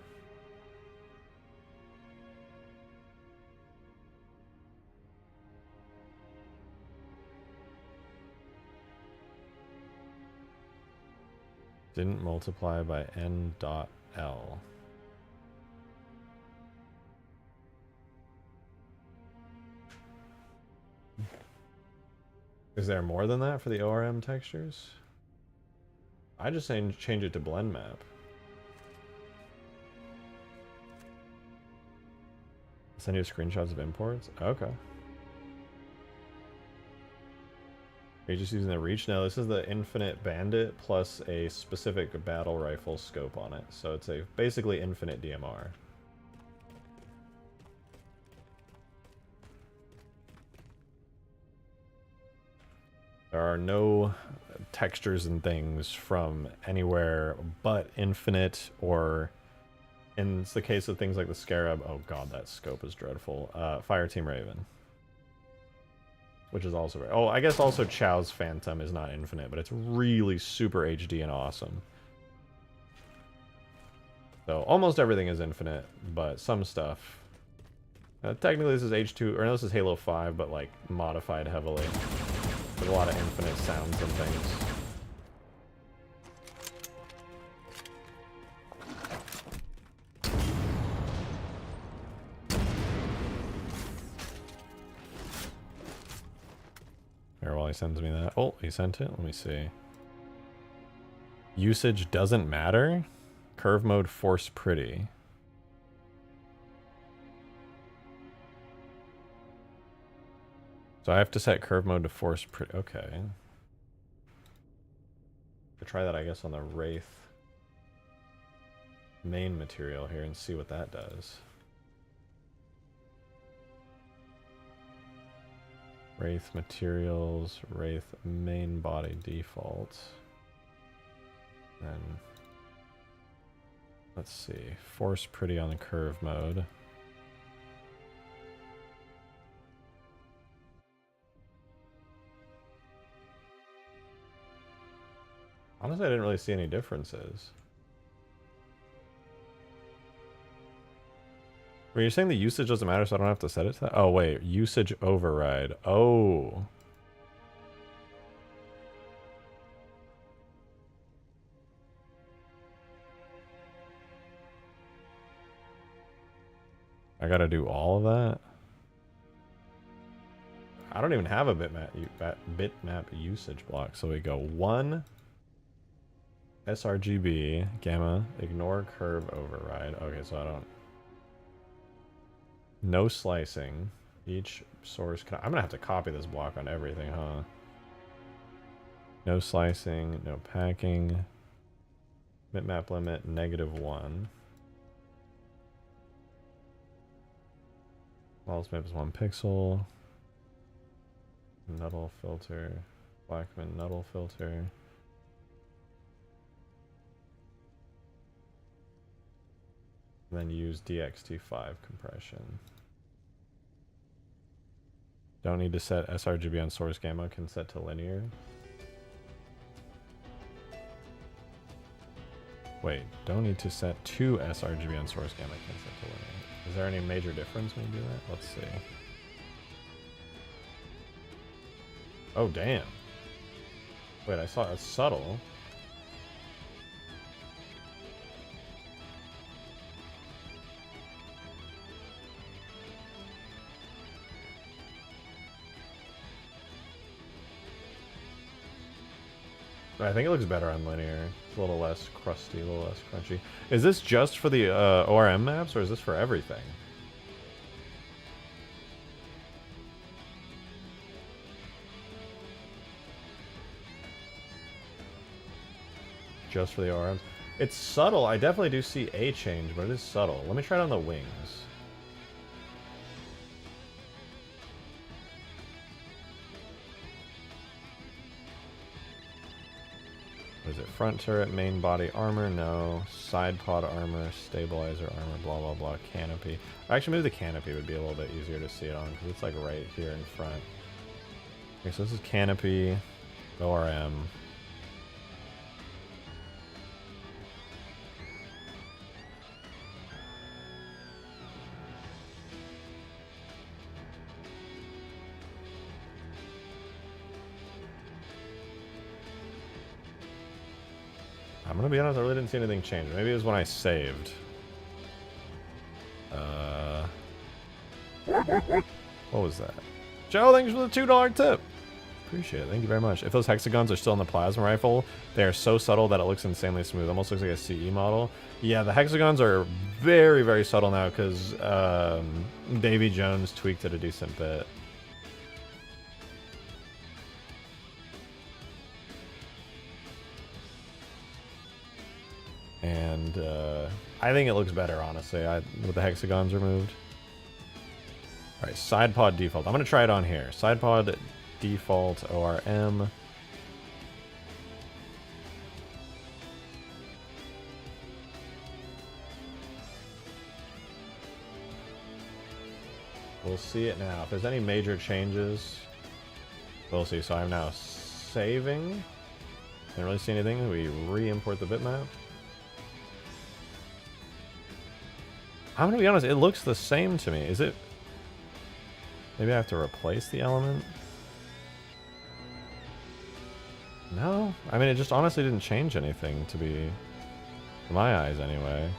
Didn't multiply by n dot l. Is there more than that for the ORM textures? I just change it to blend map. Send you screenshots of imports? Okay. Are you just using the reach? No, this is the infinite bandit plus a specific battle rifle scope on it. So it's a basically infinite DMR. There are no textures and things from anywhere but infinite, or in the case of things like the Scarab, oh god, that scope is dreadful. Fireteam Raven. Which is also... Oh, I guess also Chow's Phantom is not infinite, but it's really super HD and awesome. So almost everything is infinite, but some stuff... technically this is H2, or no, this is Halo 5, but like modified heavily. With a lot of infinite sounds and things. Here, while he sends me that. Oh, he sent it? Let me see. Usage doesn't matter? Curve mode force pretty. So I have to set curve mode to force pretty. Okay. Could try that, I guess, on the WRAITH main material here and see what that does. WRAITH materials, WRAITH main body default. And let's see, force pretty on the curve mode. Honestly, I didn't really see any differences. Were you saying the usage doesn't matter, so I don't have to set it to that? Oh, wait. Usage override. Oh. I gotta do all of that? I don't even have a bitmap usage block. So we go 1 sRGB gamma, ignore curve override. Okay, so I don't... No slicing. Each source... I'm gonna have to copy this block on everything, huh? No slicing, no packing. Bitmap limit, -1. Walls map is 1 pixel. Nuddle filter. Blackman nuddle filter. And then use DXT5 compression. Don't need to set sRGB on source gamma, can set to linear. Wait, don't need to set 2 sRGB on source gamma, can set to linear. Is there any major difference when you do that? Let's see. Oh, damn. Wait, I saw a subtle. I think it looks better on linear. It's a little less crusty, a little less crunchy. Is this just for the ORM maps, or is this for everything? Just for the ORMs. It's subtle. I definitely do see a change, but it is subtle. Let me try it on the wings. What is it? Front turret, main body armor? No. Side pod armor, stabilizer armor, blah, blah, blah. Canopy. Actually, maybe the canopy would be a little bit easier to see it on, because it's like right here in front. Okay, so this is canopy, ORM. I'm gonna be honest, I really didn't see anything change. Maybe it was when I saved. What was that? Joe, thanks for the $2 tip. Appreciate it. Thank you very much. If those hexagons are still in the plasma rifle, they are so subtle that it looks insanely smooth. Almost looks like a CE model. Yeah, the hexagons are very, very subtle now because Davy Jones tweaked it a decent bit. And I think it looks better, honestly, with the hexagons removed. Alright, side pod default. I'm going to try it on here. Side pod default ORM. We'll see it now. If there's any major changes, we'll see. So I'm now saving. Didn't really see anything. We re-import the bitmap. I'm gonna be honest, it looks the same to me. Is it? Maybe I have to replace the element? No. I mean, it just honestly didn't change anything to be, to my eyes anyway.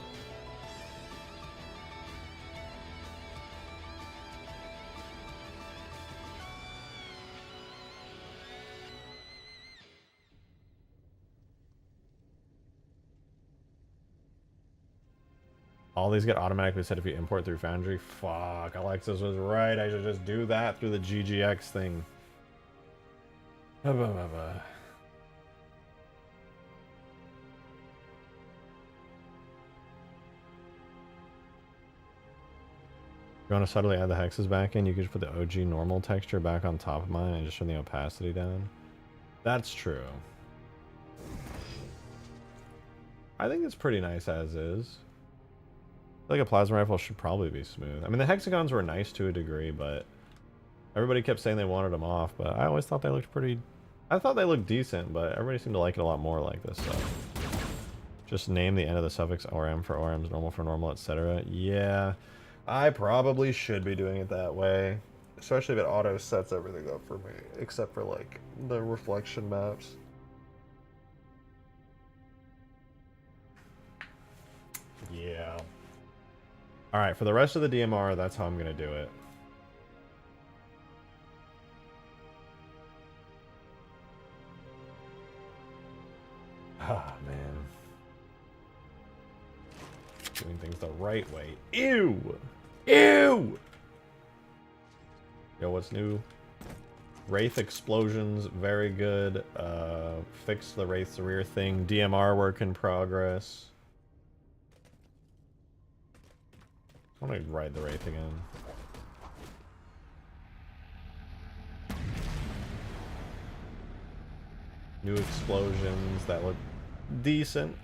All these get automatically set if you import through Foundry. Fuck, Alexis was right. I should just do that through the GGX thing. You want to subtly add the hexes back in? You could just put the OG normal texture back on top of mine and just turn the opacity down. That's true. I think it's pretty nice as is. I feel like a plasma rifle should probably be smooth. I mean, the hexagons were nice to a degree, but everybody kept saying they wanted them off, but I always thought they looked pretty... I thought they looked decent, but everybody seemed to like it a lot more like this, so... Just name the end of the suffix ORM for ORMs, normal for normal, etc. Yeah, I probably should be doing it that way. Especially if it auto sets everything up for me, except for, like, the reflection maps. Yeah. Alright, for the rest of the DMR, that's how I'm going to do it. Ah, man. Doing things the right way. Ew! Ew! Yo, what's new? Wraith explosions, very good. Fix the Wraith's rear thing. DMR work in progress. I want to ride the Wraith again. New explosions that look decent.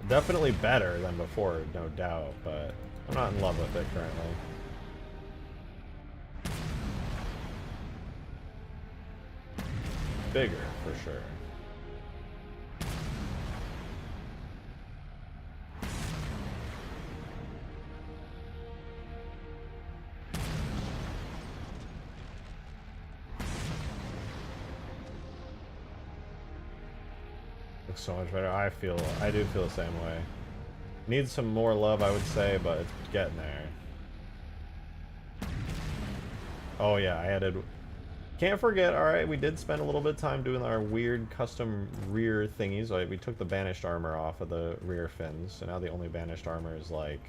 Definitely better than before, no doubt, but I'm not in love with it currently. Bigger, for sure. Looks so much better. I do feel the same way. Needs some more love, I would say, but it's getting there. Oh yeah, I added... Can't forget, alright, we did spend a little bit of time doing our weird custom rear thingies. Like, we took the banished armor off of the rear fins, so now the only banished armor is like...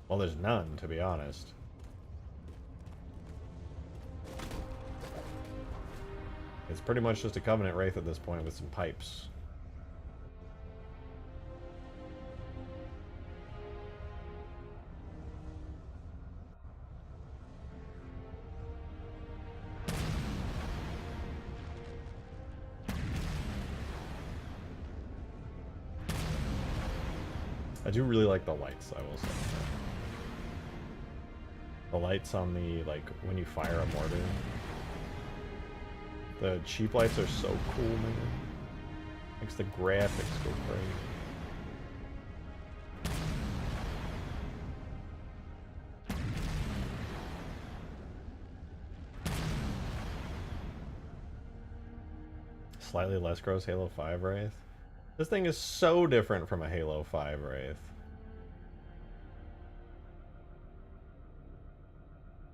Well, there's none, to be honest. It's pretty much just a Covenant Wraith at this point with some pipes. I do really like the lights, I will say. The lights on the, like, when you fire a mortar. The cheap lights are so cool, man. Makes the graphics go crazy. Slightly less gross Halo 5 Wraith. This thing is so different from a Halo 5 Wraith.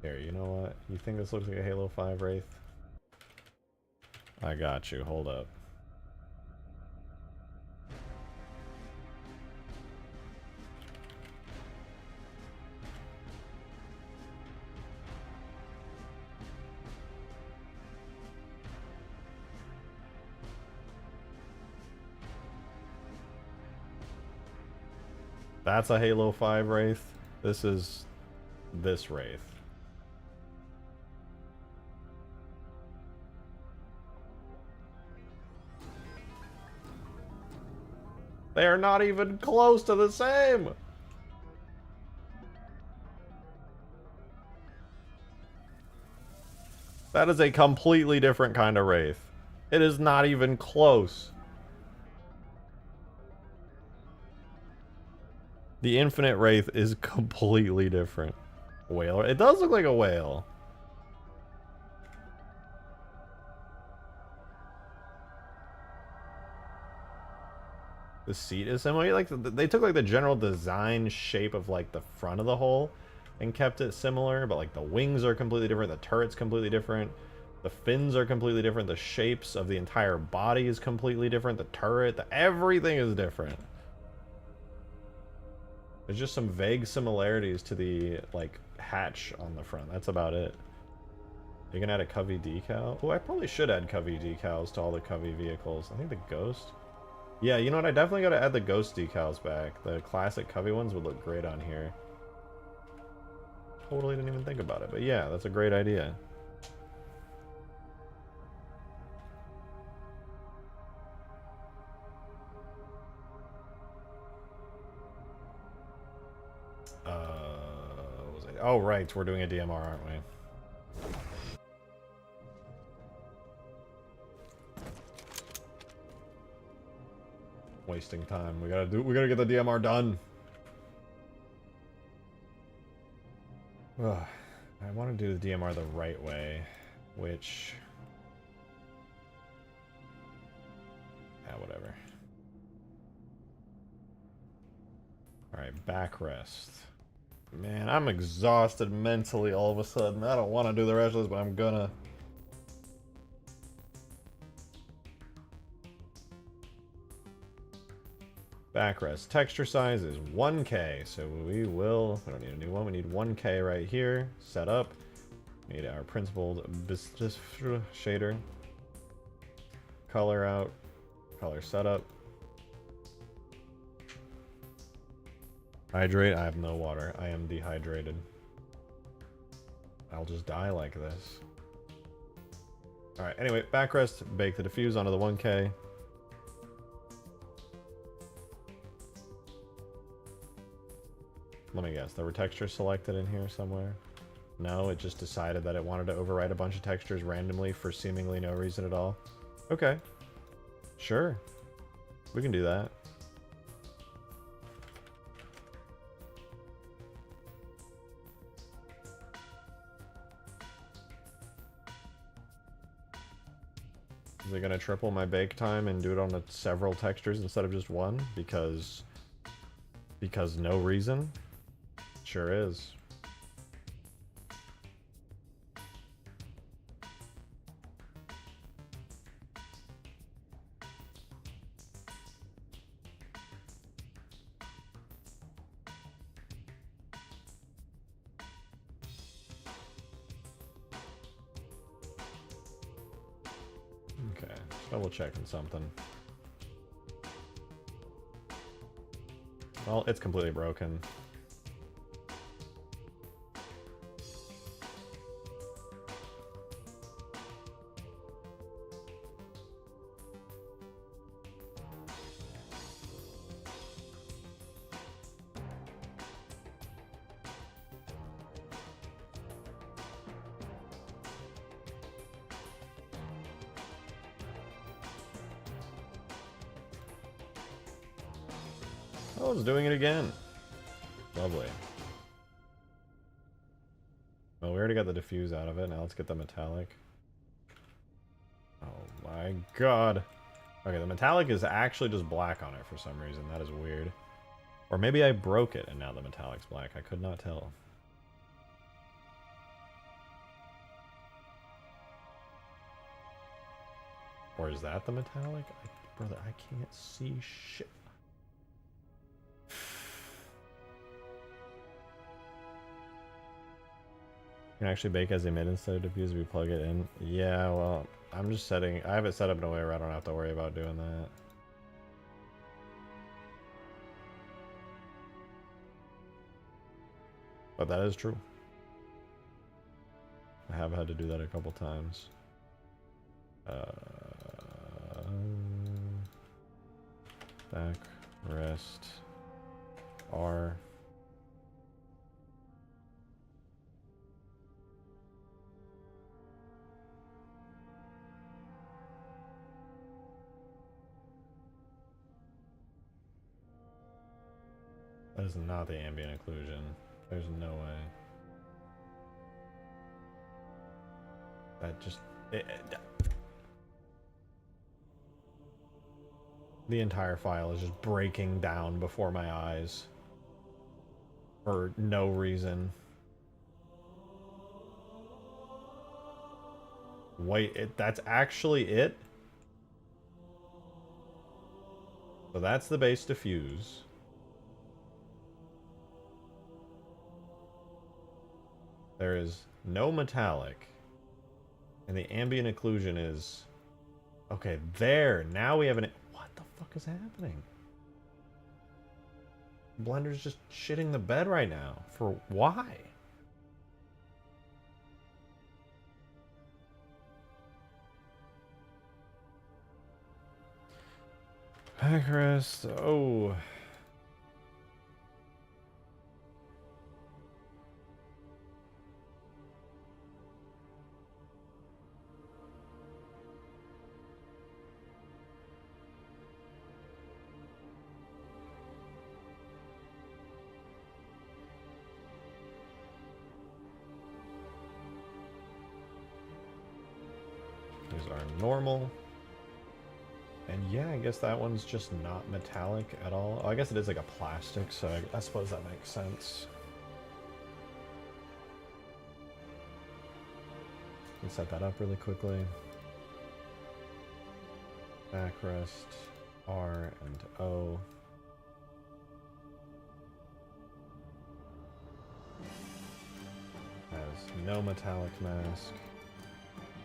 Here, you know what? You think this looks like a Halo 5 Wraith? I got you. Hold up. That's a Halo 5 Wraith. This is this Wraith. They are not even close to the same! That is a completely different kind of Wraith. It is not even close. The Infinite Wraith is completely different. Whale. It does look like a whale. The seat is similar. Like they took like the general design shape of like the front of the hull and kept it similar, but like the wings are completely different, the turret's completely different, the fins are completely different, the shapes of the entire body is completely different, the turret, everything is different. There's just some vague similarities to the like hatch on the front. That's about it. You can add a Covey decal. Oh, I probably should add Covey decals to all the Covey vehicles. I think the Ghost. Yeah, you know what? I definitely got to add the Ghost decals back. The classic Covey ones would look great on here. Totally didn't even think about it, but yeah, that's a great idea. What was it? Oh, right, we're doing a DMR, aren't we? Wasting time. We gotta get the DMR done. Ugh. I want to do the DMR the right way, which... whatever. Alright, backrest. Man, I'm exhausted mentally all of a sudden. I don't want to do the rest of this, but I'm gonna. Backrest. Texture size is 1K, so we don't need a new one. We need 1K right here. Set up. We need our principled shader. Color out. Color setup. Hydrate. I have no water. I am dehydrated. I'll just die like this. Alright, anyway, backrest. Bake the diffuse onto the 1K. Let me guess, there were textures selected in here somewhere? No, it just decided that it wanted to overwrite a bunch of textures randomly for seemingly no reason at all. Okay. Sure. We can do that. Is it gonna triple my bake time and do it on several textures instead of just one? Because no reason? Sure is. Double checking something. Well, it's completely broken. Oh, it's doing it again. Lovely. Well, we already got the diffuse out of it. Now let's get the metallic. Oh my god. Okay, the metallic is actually just black on it for some reason. That is weird. Or maybe I broke it and now the metallic's black. I could not tell. Or is that the metallic? Brother, I can't see shit. You can actually bake as emit instead of diffuse if you plug it in. Yeah, well, I'm just setting... I have it set up in a way where I don't have to worry about doing that. But that is true. I have had to do that a couple times. Back, rest, R. That is not the ambient occlusion. There's no way. That just... the entire file is just breaking down before my eyes. For no reason. Wait, that's actually it? So that's the base diffuse. There is no metallic. And the ambient occlusion is... Okay, there. Now we have an... What the fuck is happening? Blender's just shitting the bed right now. For why? Backrest. Oh... normal. And yeah, I guess that one's just not metallic at all. Oh, I guess it is like a plastic, so I suppose that makes sense. Can set that up really quickly. Backrest, R and O. Has no metallic mask.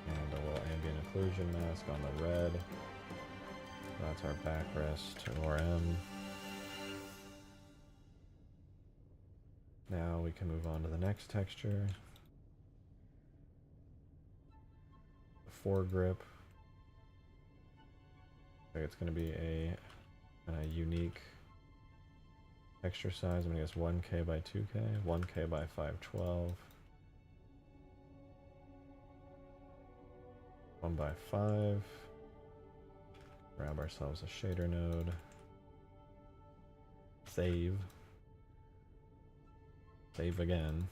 And a little ambient occlusion mask on the red. That's our backrest, or M. Now we can move on to the next texture. The foregrip. It's going to be a unique texture size. I'm going to guess 1K by 2K, 1K by 512. 1 by 5. Grab ourselves a shader node. Save. Save again.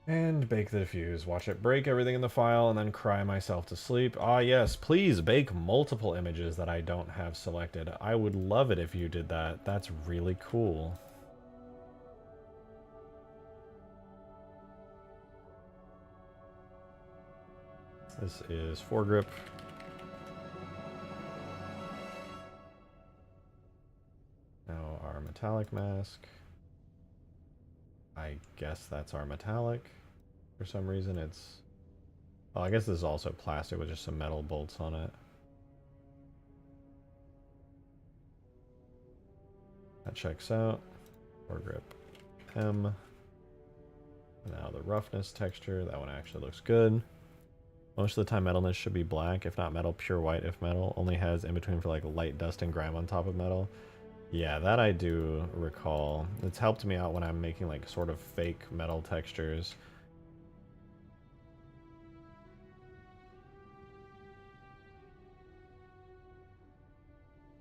And bake the diffuse. Watch it break everything in the file and then cry myself to sleep. Ah yes, please bake multiple images that I don't have selected. I would love it if you did that. That's really cool. This is foregrip. Now our metallic mask. I guess that's our metallic. For some reason it's Oh, I guess this is also plastic with just some metal bolts on it. That checks out. Foregrip M. Now the roughness texture, that one actually looks good. Most of the time metalness should be black, if not metal, pure white if metal. Only has in between for like light dust and grime on top of metal. Yeah, that I do recall. It's helped me out when I'm making like sort of fake metal textures.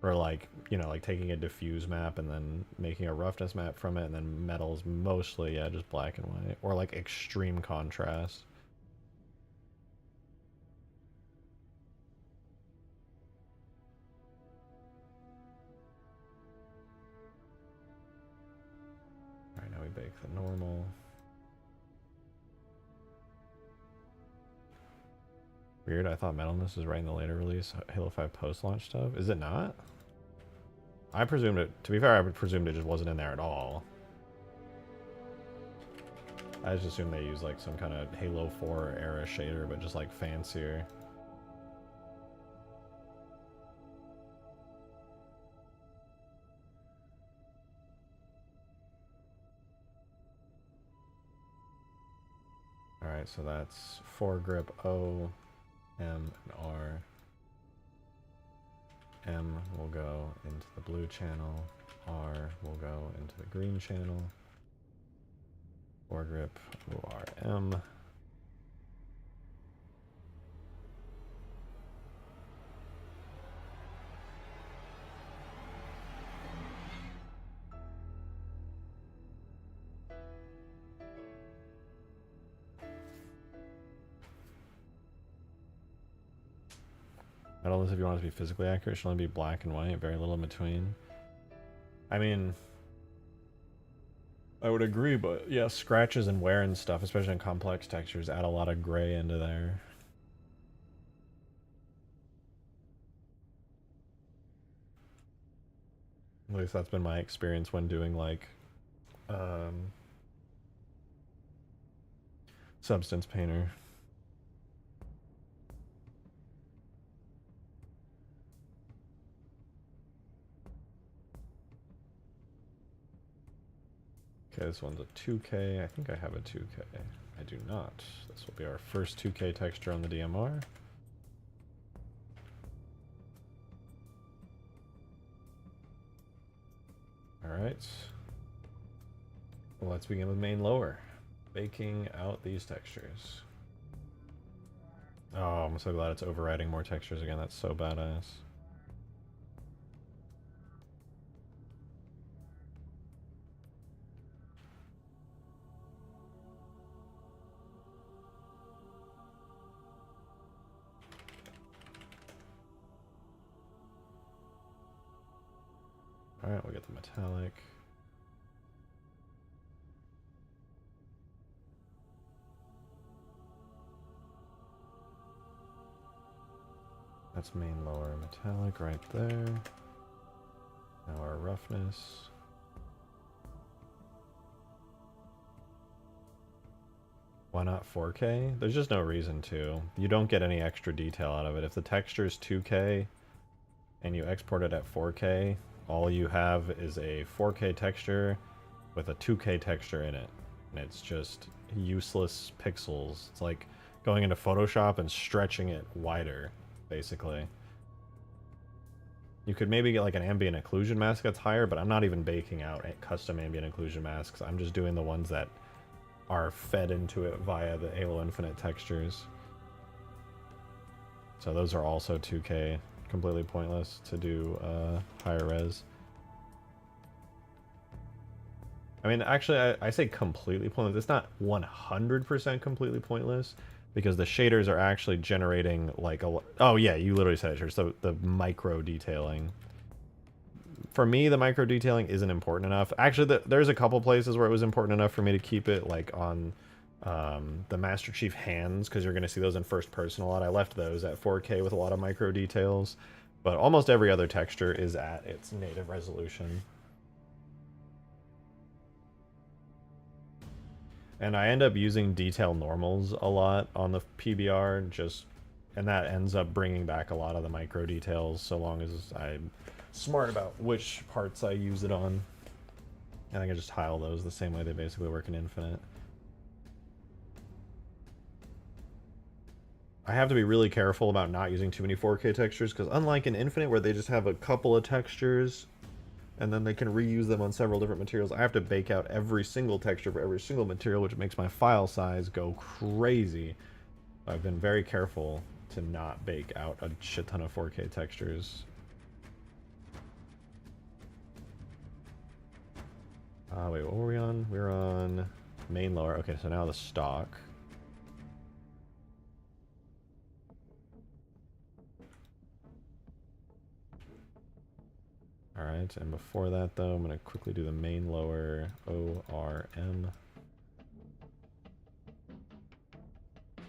Or like, you know, like taking a diffuse map and then making a roughness map from it, and then metal's mostly, yeah, just black and white. Or like extreme contrast. Alright, now we bake the normal. Weird, I thought metalness was right in the later release Halo 5 post-launch stuff. Is it not? I presumed it, to be fair, I presumed it just wasn't in there at all. I just assumed they used like some kind of Halo 4 era shader, but just like fancier. Alright, so that's foregrip O, M, and R. M will go into the blue channel. R will go into the green channel. Foregrip ORM. Metalness, if you want it to be physically accurate, should only be black and white, very little in between. I mean, I would agree, but yeah, scratches and wear and stuff, especially in complex textures, add a lot of gray into there. At least that's been my experience when doing like Substance Painter. Okay, this one's a 2K. I think I have a 2K. I do not. This will be our first 2K texture on the DMR. Alright. Well, let's begin with main lower. Baking out these textures. Oh, I'm so glad it's overriding more textures again. That's so badass. Alright, we'll get the metallic. That's main lower metallic right there. Now our roughness. Why not 4K? There's just no reason to. You don't get any extra detail out of it. If the texture is 2K and you export it at 4K, all you have is a 4K texture with a 2K texture in it. And it's just useless pixels. It's like going into Photoshop and stretching it wider, basically. You could maybe get like an ambient occlusion mask that's higher, but I'm not even baking out custom ambient occlusion masks. I'm just doing the ones that are fed into it via the Halo Infinite textures. So those are also 2K. Completely pointless to do higher res. I mean, actually, I say completely pointless. It's not 100% completely pointless, because the shaders are actually generating like a... Oh yeah, you literally said it here. So the micro detailing. For me, the micro detailing isn't important enough. Actually, there's a couple places where it was important enough for me to keep it, like on the Master Chief hands, because you're going to see those in first person a lot. I left those at 4K with a lot of micro details, but almost every other texture is at its native resolution. And I end up using detail normals a lot on the PBR, and that ends up bringing back a lot of the micro details so long as I'm smart about which parts I use it on. I think I just tile those the same way they basically work in Infinite. I have to be really careful about not using too many 4K textures, because unlike in Infinite where they just have a couple of textures and then they can reuse them on several different materials, I have to bake out every single texture for every single material, which makes my file size go crazy. I've been very careful to not bake out a shit ton of 4K textures. Wait, what were we on? We were on main lower. Okay, so now the stock. Alright, and before that though, I'm going to quickly do the main lower ORM.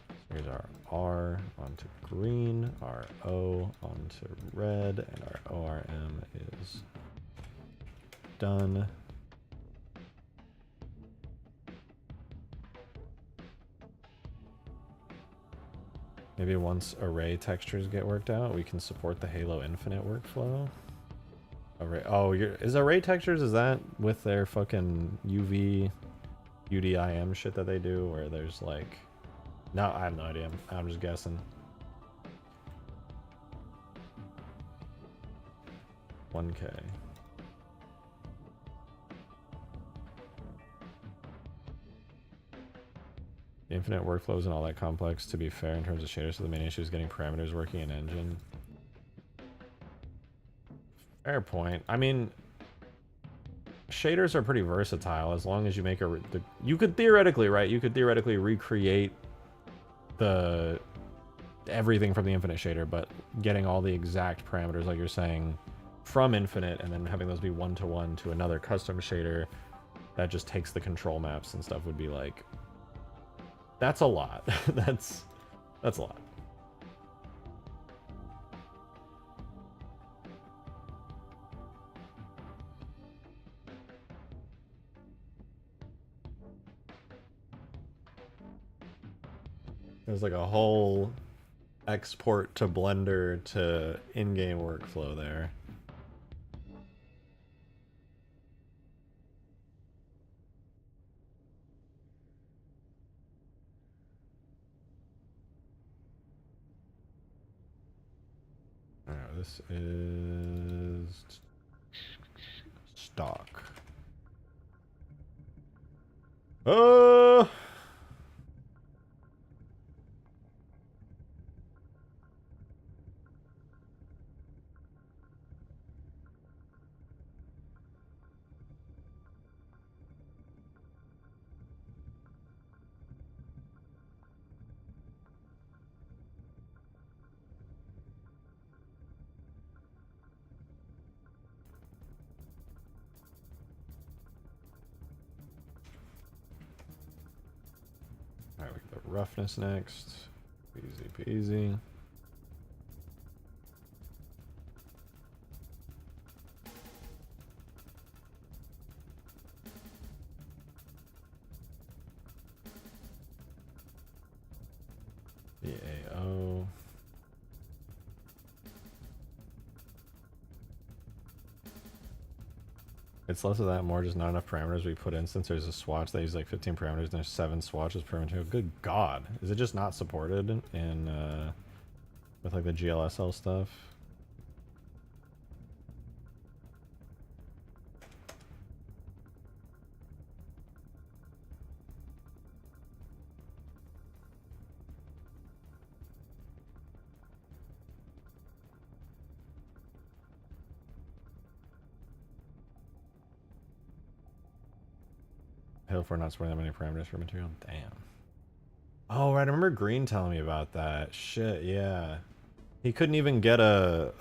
So here's our R onto green, our O onto red, and our ORM is done. Maybe once array textures get worked out, we can support the Halo Infinite workflow. Array, oh, is array textures, is that with their fucking UV UDIM shit that they do, where there's like, no, I have no idea. I'm just guessing. 1K. The Infinite workflow isn't all that complex, to be fair, in terms of shaders, so the main issue is getting parameters working in engine. Fair point. I mean, shaders are pretty versatile as long as you make you could theoretically, right? You could theoretically recreate everything from the Infinite shader, but getting all the exact parameters, like you're saying, from Infinite, and then having those be one-to-one to another custom shader that just takes the control maps and stuff would be like, that's a lot. that's a lot. There's like a whole export to Blender to in-game workflow there. Alright, this is stock. Alright, we get the roughness next. Easy peasy. The AO. It's less of that, more just not enough parameters we put in, since there's a swatch that uses like 15 parameters and there's 7 swatches per material. Good god. Is it just not supported in with like the GLSL stuff? Hell for not supporting that many parameters for material. Damn. Oh, right. I remember Green telling me about that. Shit, yeah. He couldn't even get a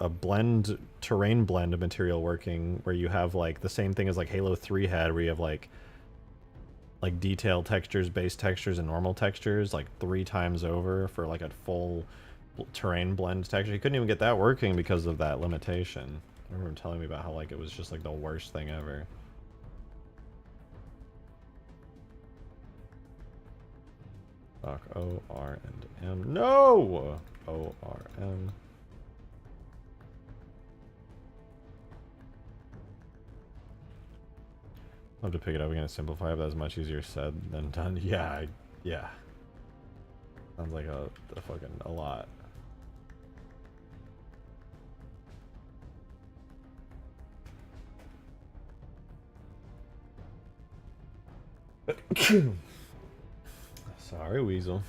terrain blend of material working where you have like the same thing as like Halo 3 had, where you have like detailed textures, base textures, and normal textures like 3 times over for like a full terrain blend texture. He couldn't even get that working because of that limitation. I remember him telling me about how like it was just like the worst thing ever. Stock O, R, and M. No! O, R, M. I'll have to pick it up again and simplify it. That's much easier said than done. Yeah, yeah. Sounds like a fucking a lot. Sorry, Weasel.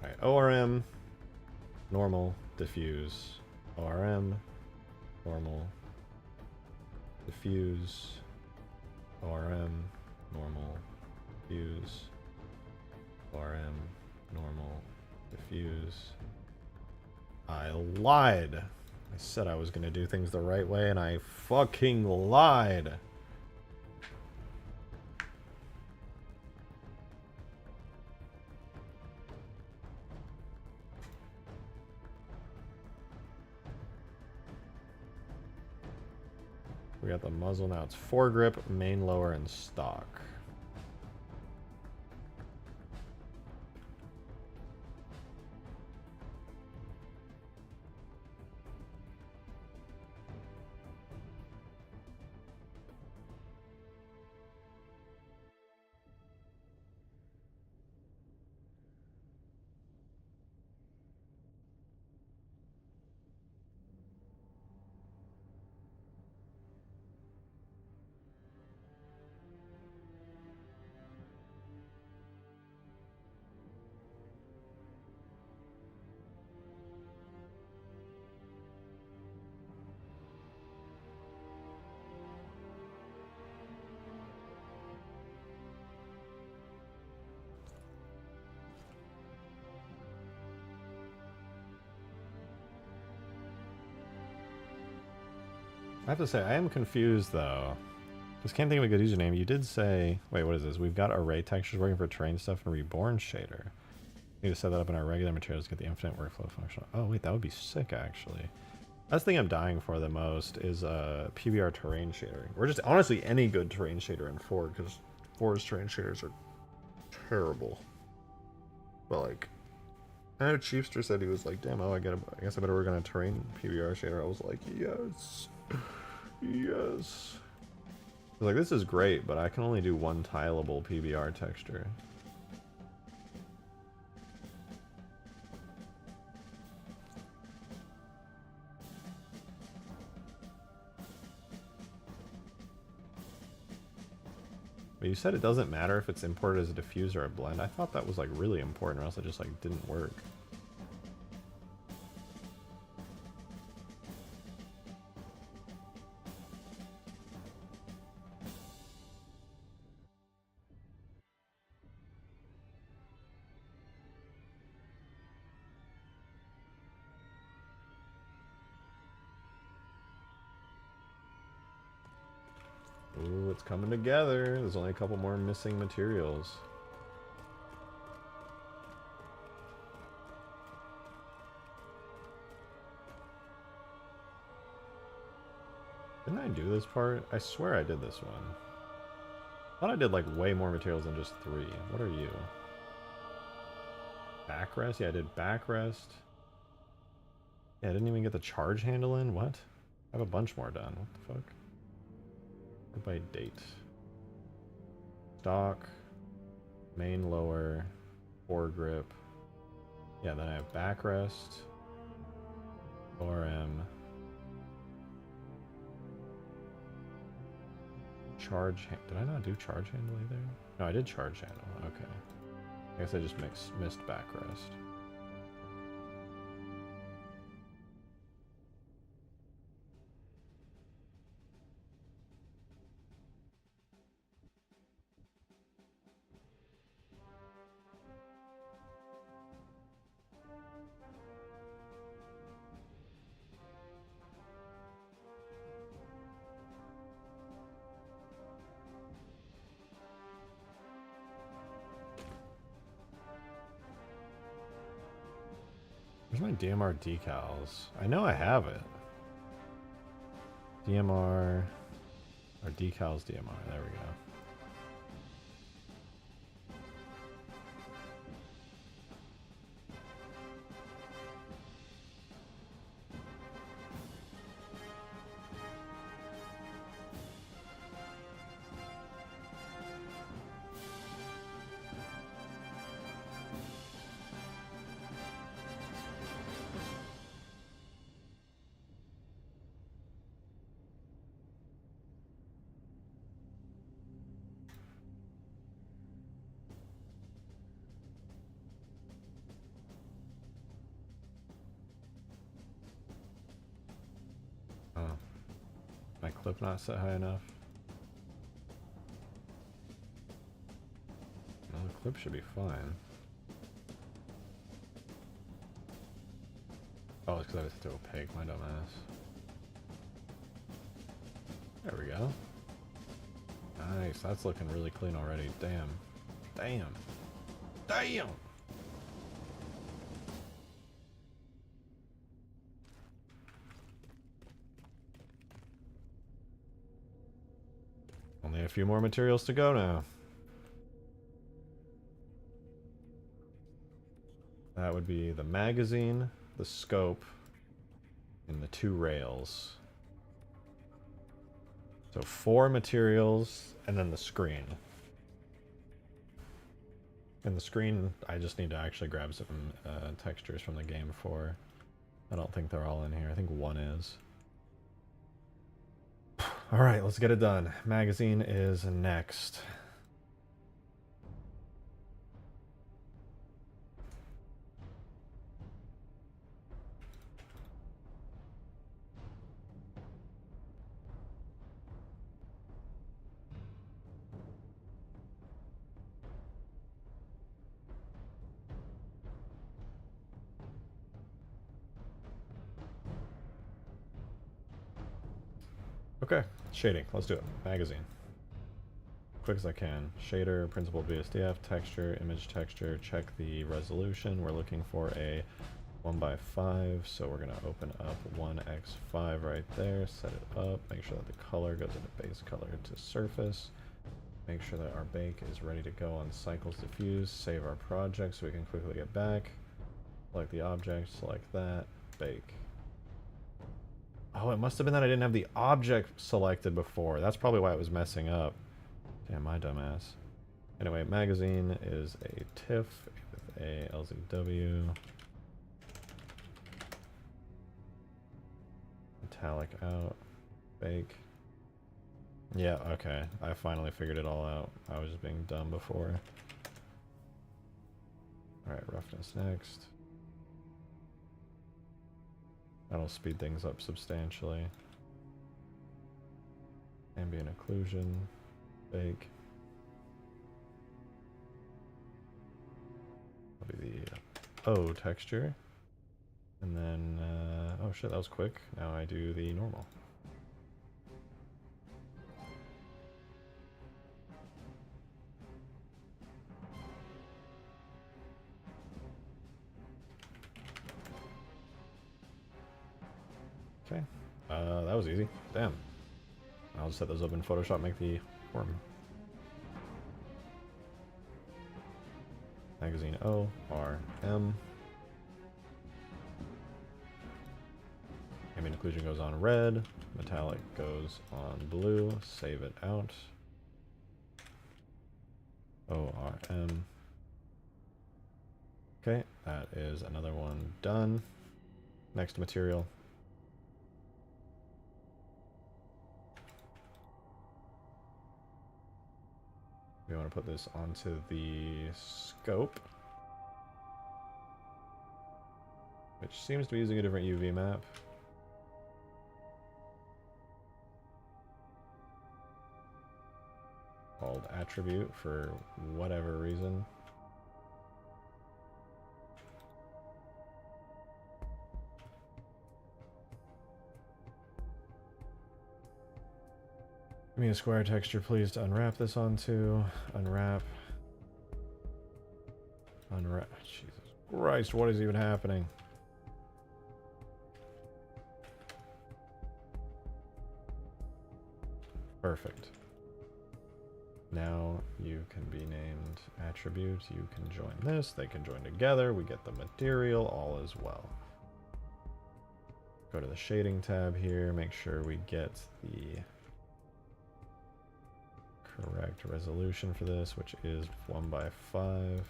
Alright, ORM, normal, diffuse. ORM, normal, diffuse. ORM, normal, diffuse. ORM, normal, diffuse. I lied. I said I was gonna do things the right way, and I fucking lied. We got the muzzle now. It's foregrip, main lower, and stock. I have to say, I am confused though. Just can't think of a good username. You did say, wait, what is this? We've got array textures working for terrain stuff and reborn shader. We need to set that up in our regular materials to get the infinite workflow function. Oh wait, that would be sick actually. That's the thing I'm dying for the most is PBR terrain shader. Or just honestly any good terrain shader in 4, because 4's terrain shaders are terrible. But like, I know Chiefster said he was like, damn, oh, I guess I better work on a terrain PBR shader. I was like, yes. Yes. I was like, this is great, but I can only do one tileable PBR texture. But you said it doesn't matter if it's imported as a diffuse or a blend. I thought that was like really important, or else it just like didn't work. Ooh, it's coming together. There's only a couple more missing materials. Didn't I do this part? I swear I did this one. I thought I did like way more materials than just 3. What are you? Backrest? Yeah, I did backrest. Yeah, I didn't even get the charge handle in. What? I have a bunch more done. What the fuck? By date. Stock. Main lower. Foregrip. Yeah, then I have backrest. ORM. Charge. Did I not do charge handle either? No, I did charge handle. Okay. I guess I just missed backrest. Where's my DMR decals? I know I have it. DMR, or decals DMR, there we go. my clip not set high enough? No, the clip should be fine. Oh, it's because I was too opaque, my dumb ass. There we go. Nice, that's looking really clean already. Damn. Damn. Damn! Only a few more materials to go now. That would be the magazine, the scope, and the 2 rails. So 4 materials, and then the screen. And the screen, I just need to actually grab some textures from the game before. I don't think they're all in here. I think 1 is. Alright, let's get it done. Magazine is next. Okay, shading. Let's do it. Magazine. Quick as I can. Shader, principled BSDF, texture, image texture. Check the resolution. We're looking for a 1x5, so we're going to open up 1x5 right there. Set it up. Make sure that the color goes into base color to surface. Make sure that our bake is ready to go on cycles diffuse. Save our project so we can quickly get back. Select the object. Select that. Bake. Oh, it must have been that I didn't have the object selected before. That's probably why it was messing up. Damn, my dumbass. Anyway, magazine is a TIFF with a LZW. Metallic out. Bake. Yeah, okay. I finally figured it all out. I was just being dumb before. Alright, roughness next. That'll speed things up substantially. Ambient occlusion. Bake. That'll be the O texture. And then, oh shit, that was quick. Now I do the normal. Okay, that was easy. Damn. I'll just set those up in Photoshop, make the form. Magazine O, R, M. Ambient occlusion goes on red, metallic goes on blue, save it out. O, R, M. Okay, that is another one done. Next material. We want to put this onto the scope, which seems to be using a different UV map. Called attribute for whatever reason. Give me a square texture, please, to unwrap this onto. Unwrap. Unwrap. Jesus Christ, what is even happening? Perfect. Now you can be named attribute. You can join this. They can join together. We get the material all as well. Go to the shading tab here. Make sure we get the correct resolution for this, which is 1x5.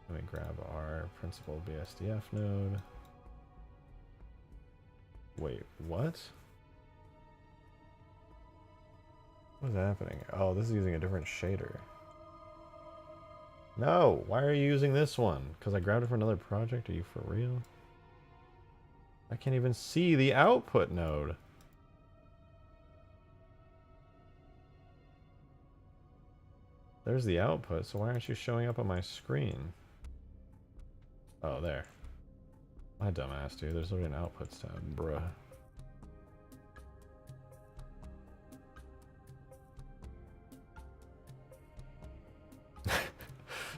Let me grab our principal BSDF node. Wait, what? What is happening? Oh, this is using a different shader. No, why are you using this one? Because I grabbed it for another project? Are you for real? I can't even see the output node. There's the output, so why aren't you showing up on my screen? Oh, there. My dumbass, dude. There's literally an outputs tab, bruh.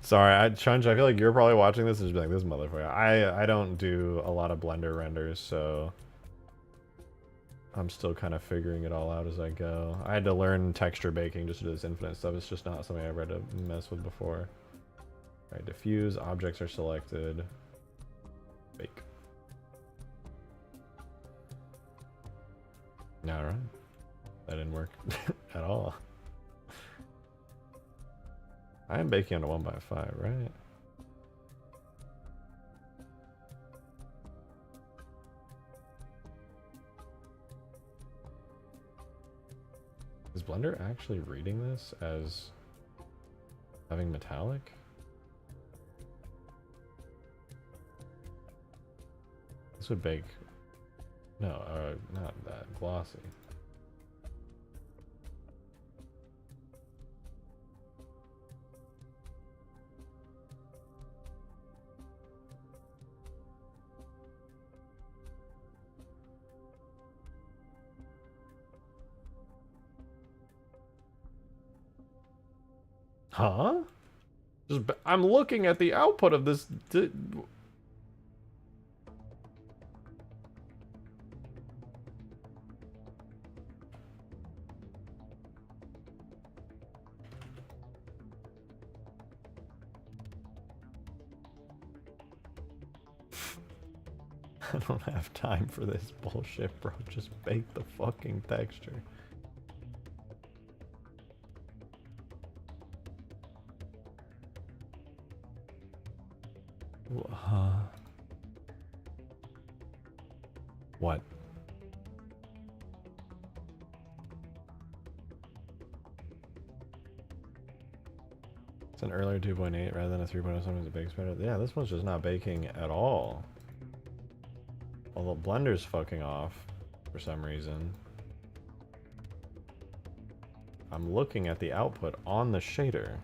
Sorry, Chunch, I feel like you're probably watching this and just be like, this motherfucker. I don't do a lot of Blender renders, so I'm still kind of figuring it all out as I go. I had to learn texture baking just to do this infinite stuff. It's just not something I've ever had to mess with before. Alright, diffuse, objects are selected. Bake. Alright. That didn't work at all. I am baking on a 1x5, right? Is Blender actually reading this as having metallic? This would bake... No, not that. Glossy. Huh? I'm looking at the output of this. I don't have time for this bullshit, bro. Just bake the fucking texture. What? It's an earlier 2.8 rather than a 3.0. Sometimes it bakes better. Yeah, this one's just not baking at all. Although Blender's fucking off for some reason. I'm looking at the output on the shader.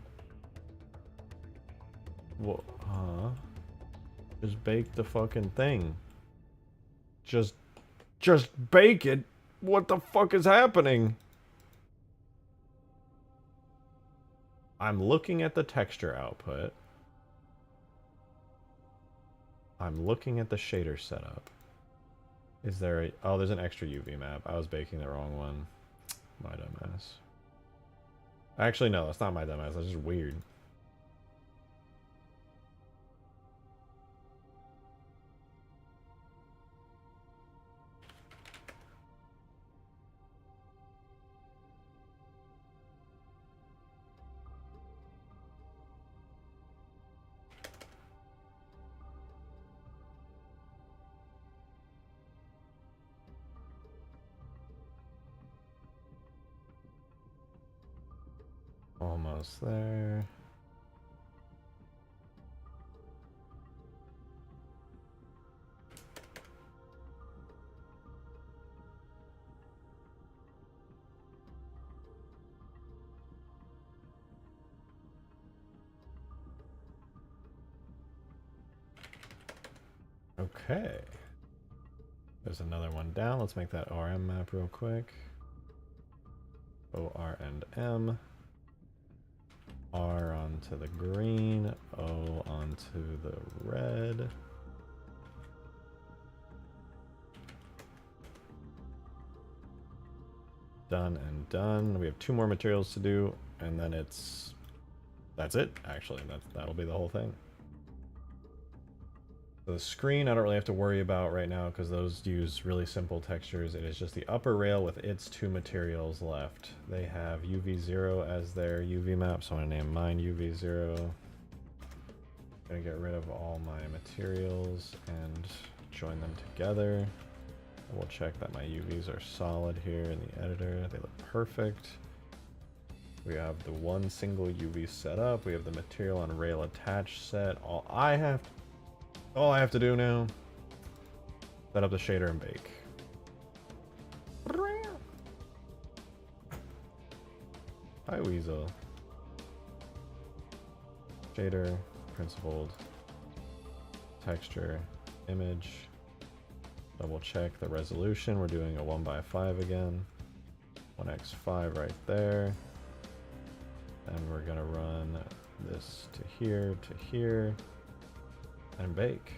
Well, just bake the fucking thing. Just bake it. What the fuck is happening? I'm looking at the texture output. I'm looking at the shader setup. Is there a... Oh, there's an extra UV map. I was baking the wrong one. My dumbass. Actually, no, that's not my dumbass. That's just weird. Almost there. Okay. There's another one down. Let's make that ORM map real quick. OR and M. R onto the green, O onto the red. Done and done. We have 2 more materials to do, and then that's it, actually. That'll be the whole thing. So the screen I don't really have to worry about right now because those use really simple textures. It is just the upper rail with its 2 materials left. They have UV0 as their UV map, so I'm going to name mine UV0. I'm going to get rid of all my materials and join them together. We'll check that my UVs are solid here in the editor. They look perfect. We have the one single UV set up. We have the material on rail attached set. All I have to do now Set up the shader and bake. Hi, Weasel. Shader, principled, texture, image. Double check the resolution. We're doing a 1x5 again. 1x5 right there. And we're gonna run this to here, and bake.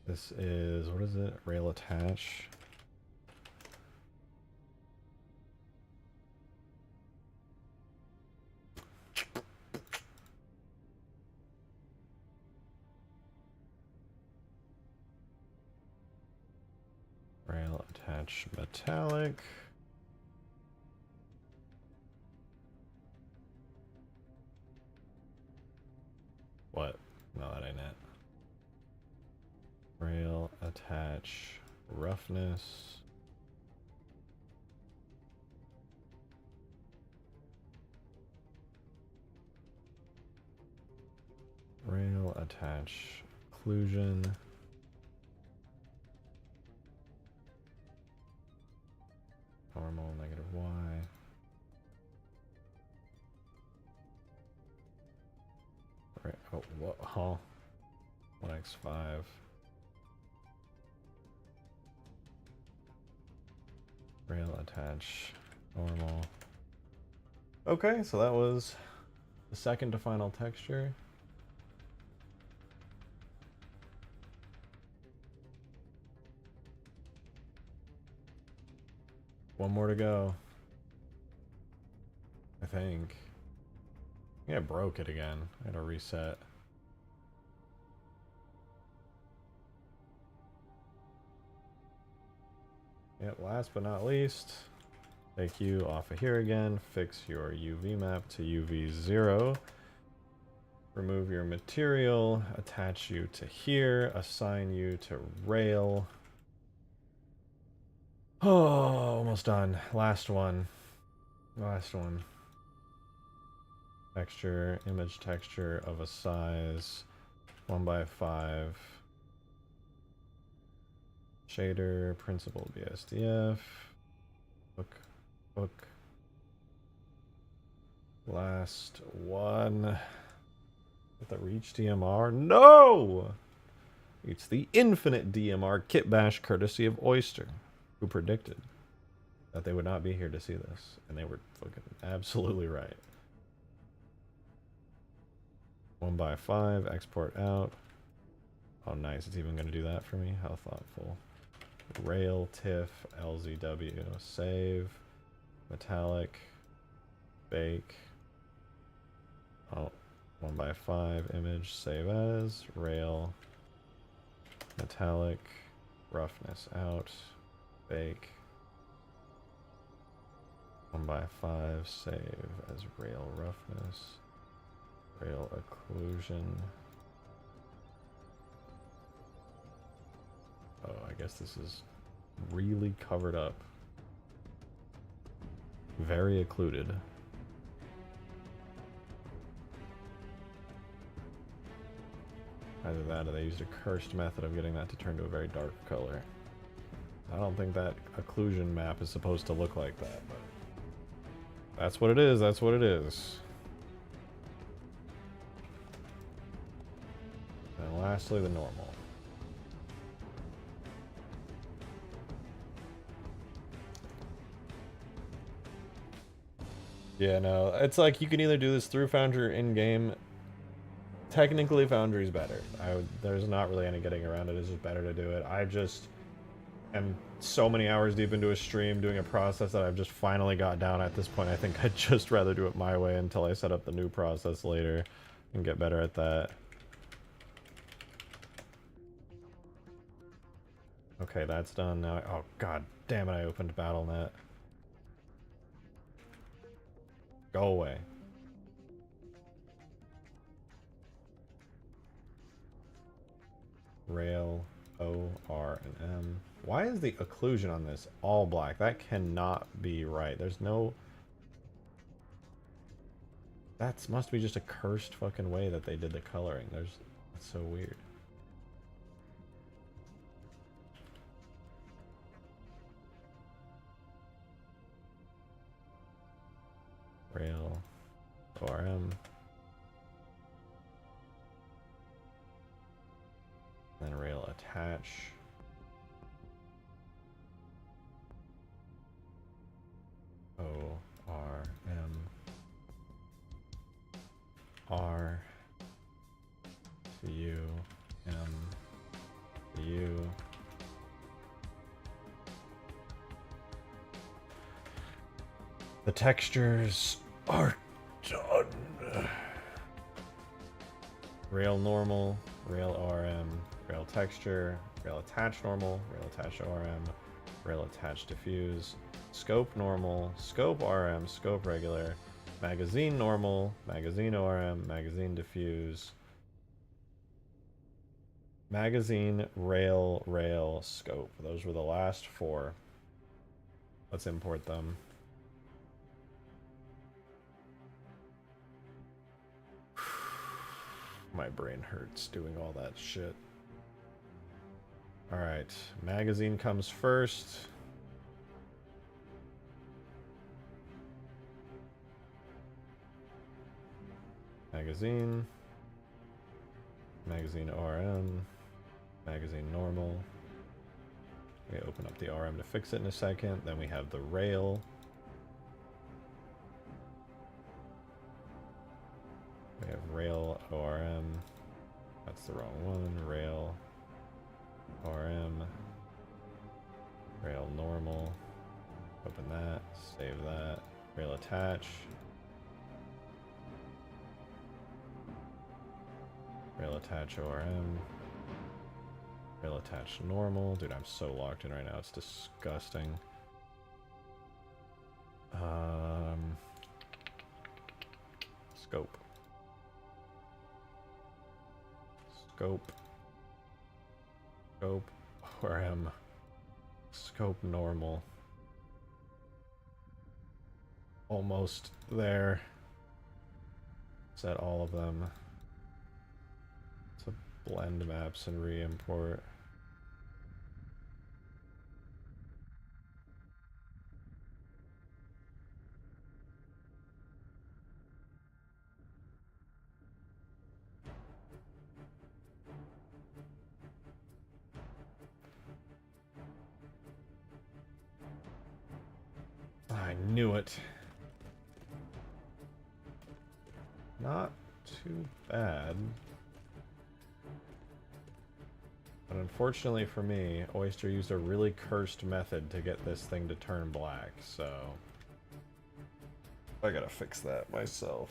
This is, what is it? Rail attach. Rail attach metallic. What? No, that ain't it. Rail attach roughness. Rail attach occlusion. Normal, negative Y. Right, oh, what? Huh? 1x5. Rail attach, normal. Okay, so that was the second to final texture. One more to go. I think. Yeah, I broke it again. I had to reset. Yep, last but not least, take you off of here again, fix your UV map to UV 0, remove your material, attach you to here, assign you to rail. Oh, almost done. Last one. Last one. Texture, image texture of a size 1x5. Shader, principled BSDF. Hook. Last one. With the reach DMR. No! It's the infinite DMR kit bash courtesy of Oyster, who predicted that they would not be here to see this. And they were fucking absolutely right. 1x5, export out. Oh, nice. It's even going to do that for me. How thoughtful. Rail, TIFF, LZW, save, metallic, bake. Oh, 1x5 image, save as, rail, metallic, roughness out, bake. 1x5, save as rail roughness, rail occlusion. Oh, I guess this is really covered up. Very occluded. Either that or they used a cursed method of getting that to turn to a very dark color. I don't think that occlusion map is supposed to look like that, but that's what it is, that's what it is. And lastly, the normal. Yeah, no, it's like you can either do this through Foundry or in-game. Technically, Foundry's better. There's not really any getting around it. It's just better to do it. I just am so many hours deep into a stream doing a process that I've just finally got down at this point. I think I'd just rather do it my way until I set up the new process later and get better at that. Okay, that's done now. Oh, god damn it, I opened BattleNet. Go away. Rail, O, R, and M. Why is the occlusion on this all black? That cannot be right. There's no... That must be just a cursed fucking way that they did the coloring. That's so weird. Rail, ORM. Then rail attach. O, R, M. R, U, M, U. The textures are done. Rail normal, rail RM, rail texture, rail attach normal, rail attach ORM, rail attach diffuse, scope normal, scope RM, scope regular, magazine normal, magazine ORM, magazine diffuse, magazine, rail, rail, scope. Those were the last four. Let's import them. My brain hurts doing all that shit. Alright, magazine comes first. Magazine. Magazine RM. Magazine normal. We open up the RM to fix it in a second. Then we have the rail. We have rail ORM. That's the wrong one. Rail ORM. Rail normal. Open that. Save that. Rail attach. Rail attach ORM. Rail attach normal. Dude, I'm so locked in right now. It's disgusting. Scope. Scope. Scope. ORM. Scope normal. Almost there. Set all of them. To blend maps and re-import. I knew it. Not too bad. But unfortunately for me, Oyster used a really cursed method to get this thing to turn black, so I gotta fix that myself.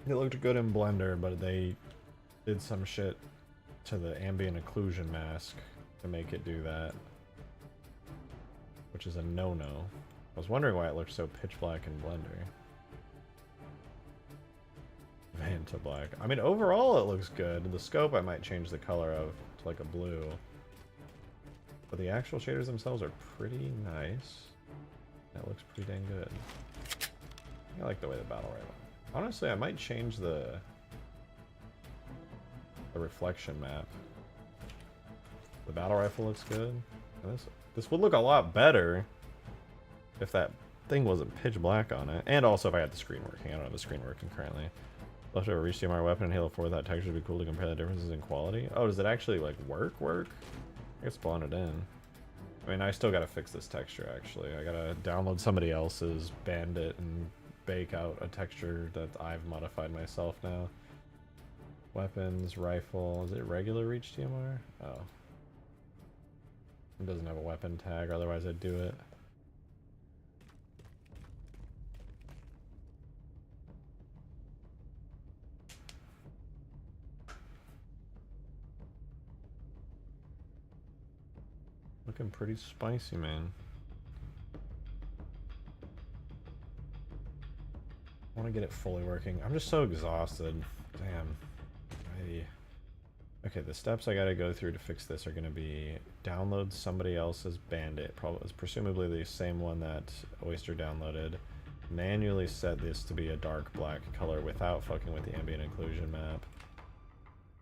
It looked good in Blender, but they did some shit to the ambient occlusion mask to make it do that, which is a no-no. I was wondering why it looked so pitch black in Blender. Vanta black. I mean, overall it looks good. The scope I might change the color of to like a blue. But the actual shaders themselves are pretty nice. That looks pretty dang good. I like the way the battle rifle. Honestly, I might change the reflection map. The battle rifle looks good. And this would look a lot better if that thing wasn't pitch black on it. And also if I had the screen working. I don't have the screen working currently. Left over reach DMR weapon and Halo 4 without texture would be cool to compare the differences in quality. Oh, does it actually like work? I guess spawn it in. I mean, I still gotta fix this texture actually. I gotta download somebody else's Bandit and bake out a texture that I've modified myself now. Weapons, rifle, is it regular reach DMR? Oh. It doesn't have a weapon tag, otherwise I'd do it. Looking pretty spicy, man. I want to get it fully working. I'm just so exhausted. Damn. I Okay, the steps I gotta go through to fix this are gonna be download somebody else's bandit, probably presumably the same one that Oyster downloaded. Manually set this to be a dark black color without fucking with the ambient occlusion map.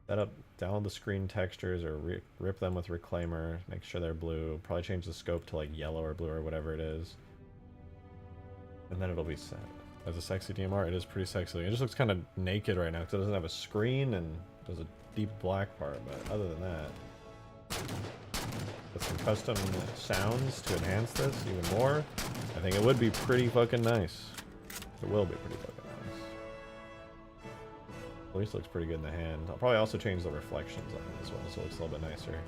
Set up, download the screen textures or rip them with Reclaimer, make sure they're blue. Probably change the scope to like yellow or blue or whatever it is. And then it'll be set. As a sexy DMR, it is pretty sexy. It just looks kind of naked right now because it doesn't have a screen and there's a deep black part, but other than that, with some custom sounds to enhance this even more, I think it would be pretty fucking nice. It will be pretty fucking nice. At least looks pretty good in the hand. I'll probably also change the reflections on it as well, so it looks a little bit nicer.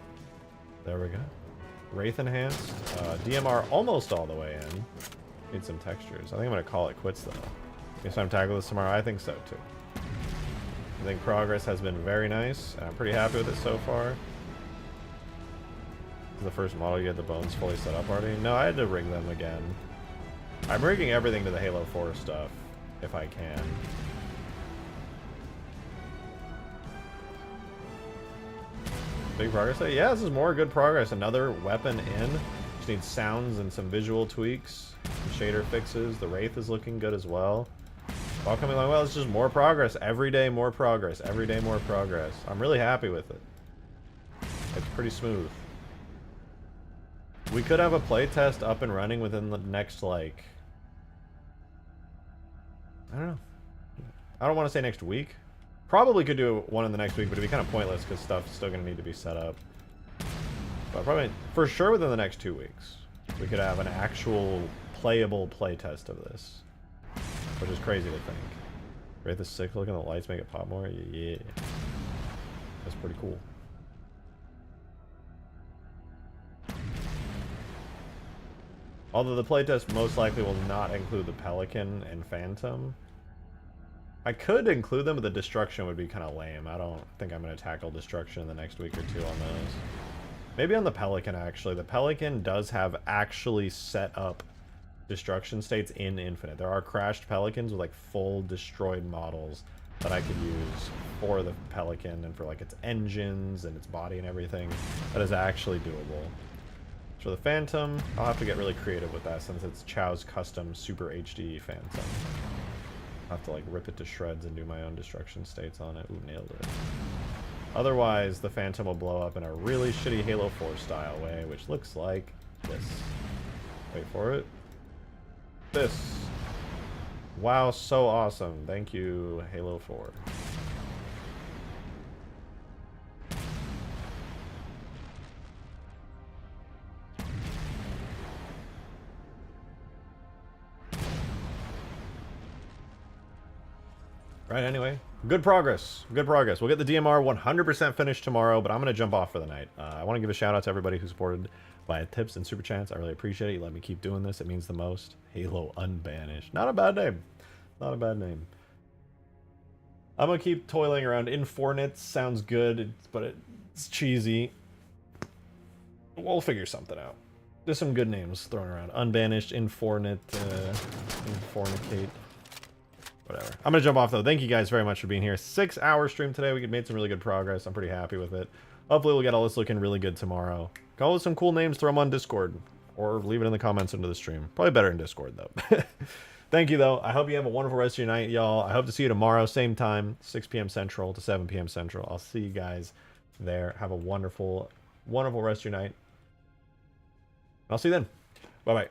There we go. Wraith enhanced. DMR almost all the way in. Need some textures. I think I'm going to call it quits though. Guess I'm tackling this tomorrow. I think so too. I think progress has been very nice. I'm pretty happy with it so far. This is the first model you get the bones fully set up already. No, I had to rig them again. I'm rigging everything to the Halo 4 stuff if I can. Big progress? Yeah, this is more good progress. Another weapon in. Just need sounds and some visual tweaks. Some shader fixes. The Wraith is looking good as well. All coming along well. It's just more progress. Every day more progress. Every day more progress. I'm really happy with it. It's pretty smooth. We could have a playtest up and running within the next, like... I don't know. I don't want to say next week. Probably could do one in the next week, but it'd be kind of pointless because stuff's still going to need to be set up. But probably, for sure within the next 2 weeks, we could have an actual playable playtest of this. Which is crazy to think. Wraith is sick looking, the lights make it pop more? Yeah. That's pretty cool. Although the playtest most likely will not include the Pelican and Phantom. I could include them, but the Destruction would be kind of lame. I don't think I'm going to tackle Destruction in the next week or two on those. Maybe on the Pelican, actually. The Pelican does have actually set up destruction states in Infinite. There are crashed Pelicans with like full destroyed models that I could use for the Pelican and for like its engines and its body and everything. That is actually doable. For the Phantom, I'll have to get really creative with that since it's Chow's custom Super HD Phantom. I'll have to like rip it to shreds and do my own destruction states on it. Ooh, nailed it. Otherwise, the Phantom will blow up in a really shitty Halo 4 style way, which looks like this. Wait for it. This. Wow, so awesome. Thank you, Halo 4. Right, anyway. Good progress. Good progress. We'll get the DMR 100% finished tomorrow, but I'm going to jump off for the night. I want to give a shout out to everybody who supported via tips and super chats. I really appreciate it. You let me keep doing this. It means the most. Halo Unbanished. Not a bad name. Not a bad name. I'm going to keep toiling around. Infornits sounds good, but it's cheesy. We'll figure something out. There's some good names thrown around. Unbanished, Infornit, Infornicate. Whatever. I'm going to jump off, though. Thank you guys very much for being here. 6-hour stream today. We made some really good progress. I'm pretty happy with it. Hopefully we'll get all this looking really good tomorrow. Call it some cool names, throw them on Discord. Or leave it in the comments under the stream. Probably better in Discord, though. Thank you, though. I hope you have a wonderful rest of your night, y'all. I hope to see you tomorrow, same time, 6 p.m. Central to 7 p.m. Central. I'll see you guys there. Have a wonderful, wonderful rest of your night. I'll see you then. Bye-bye.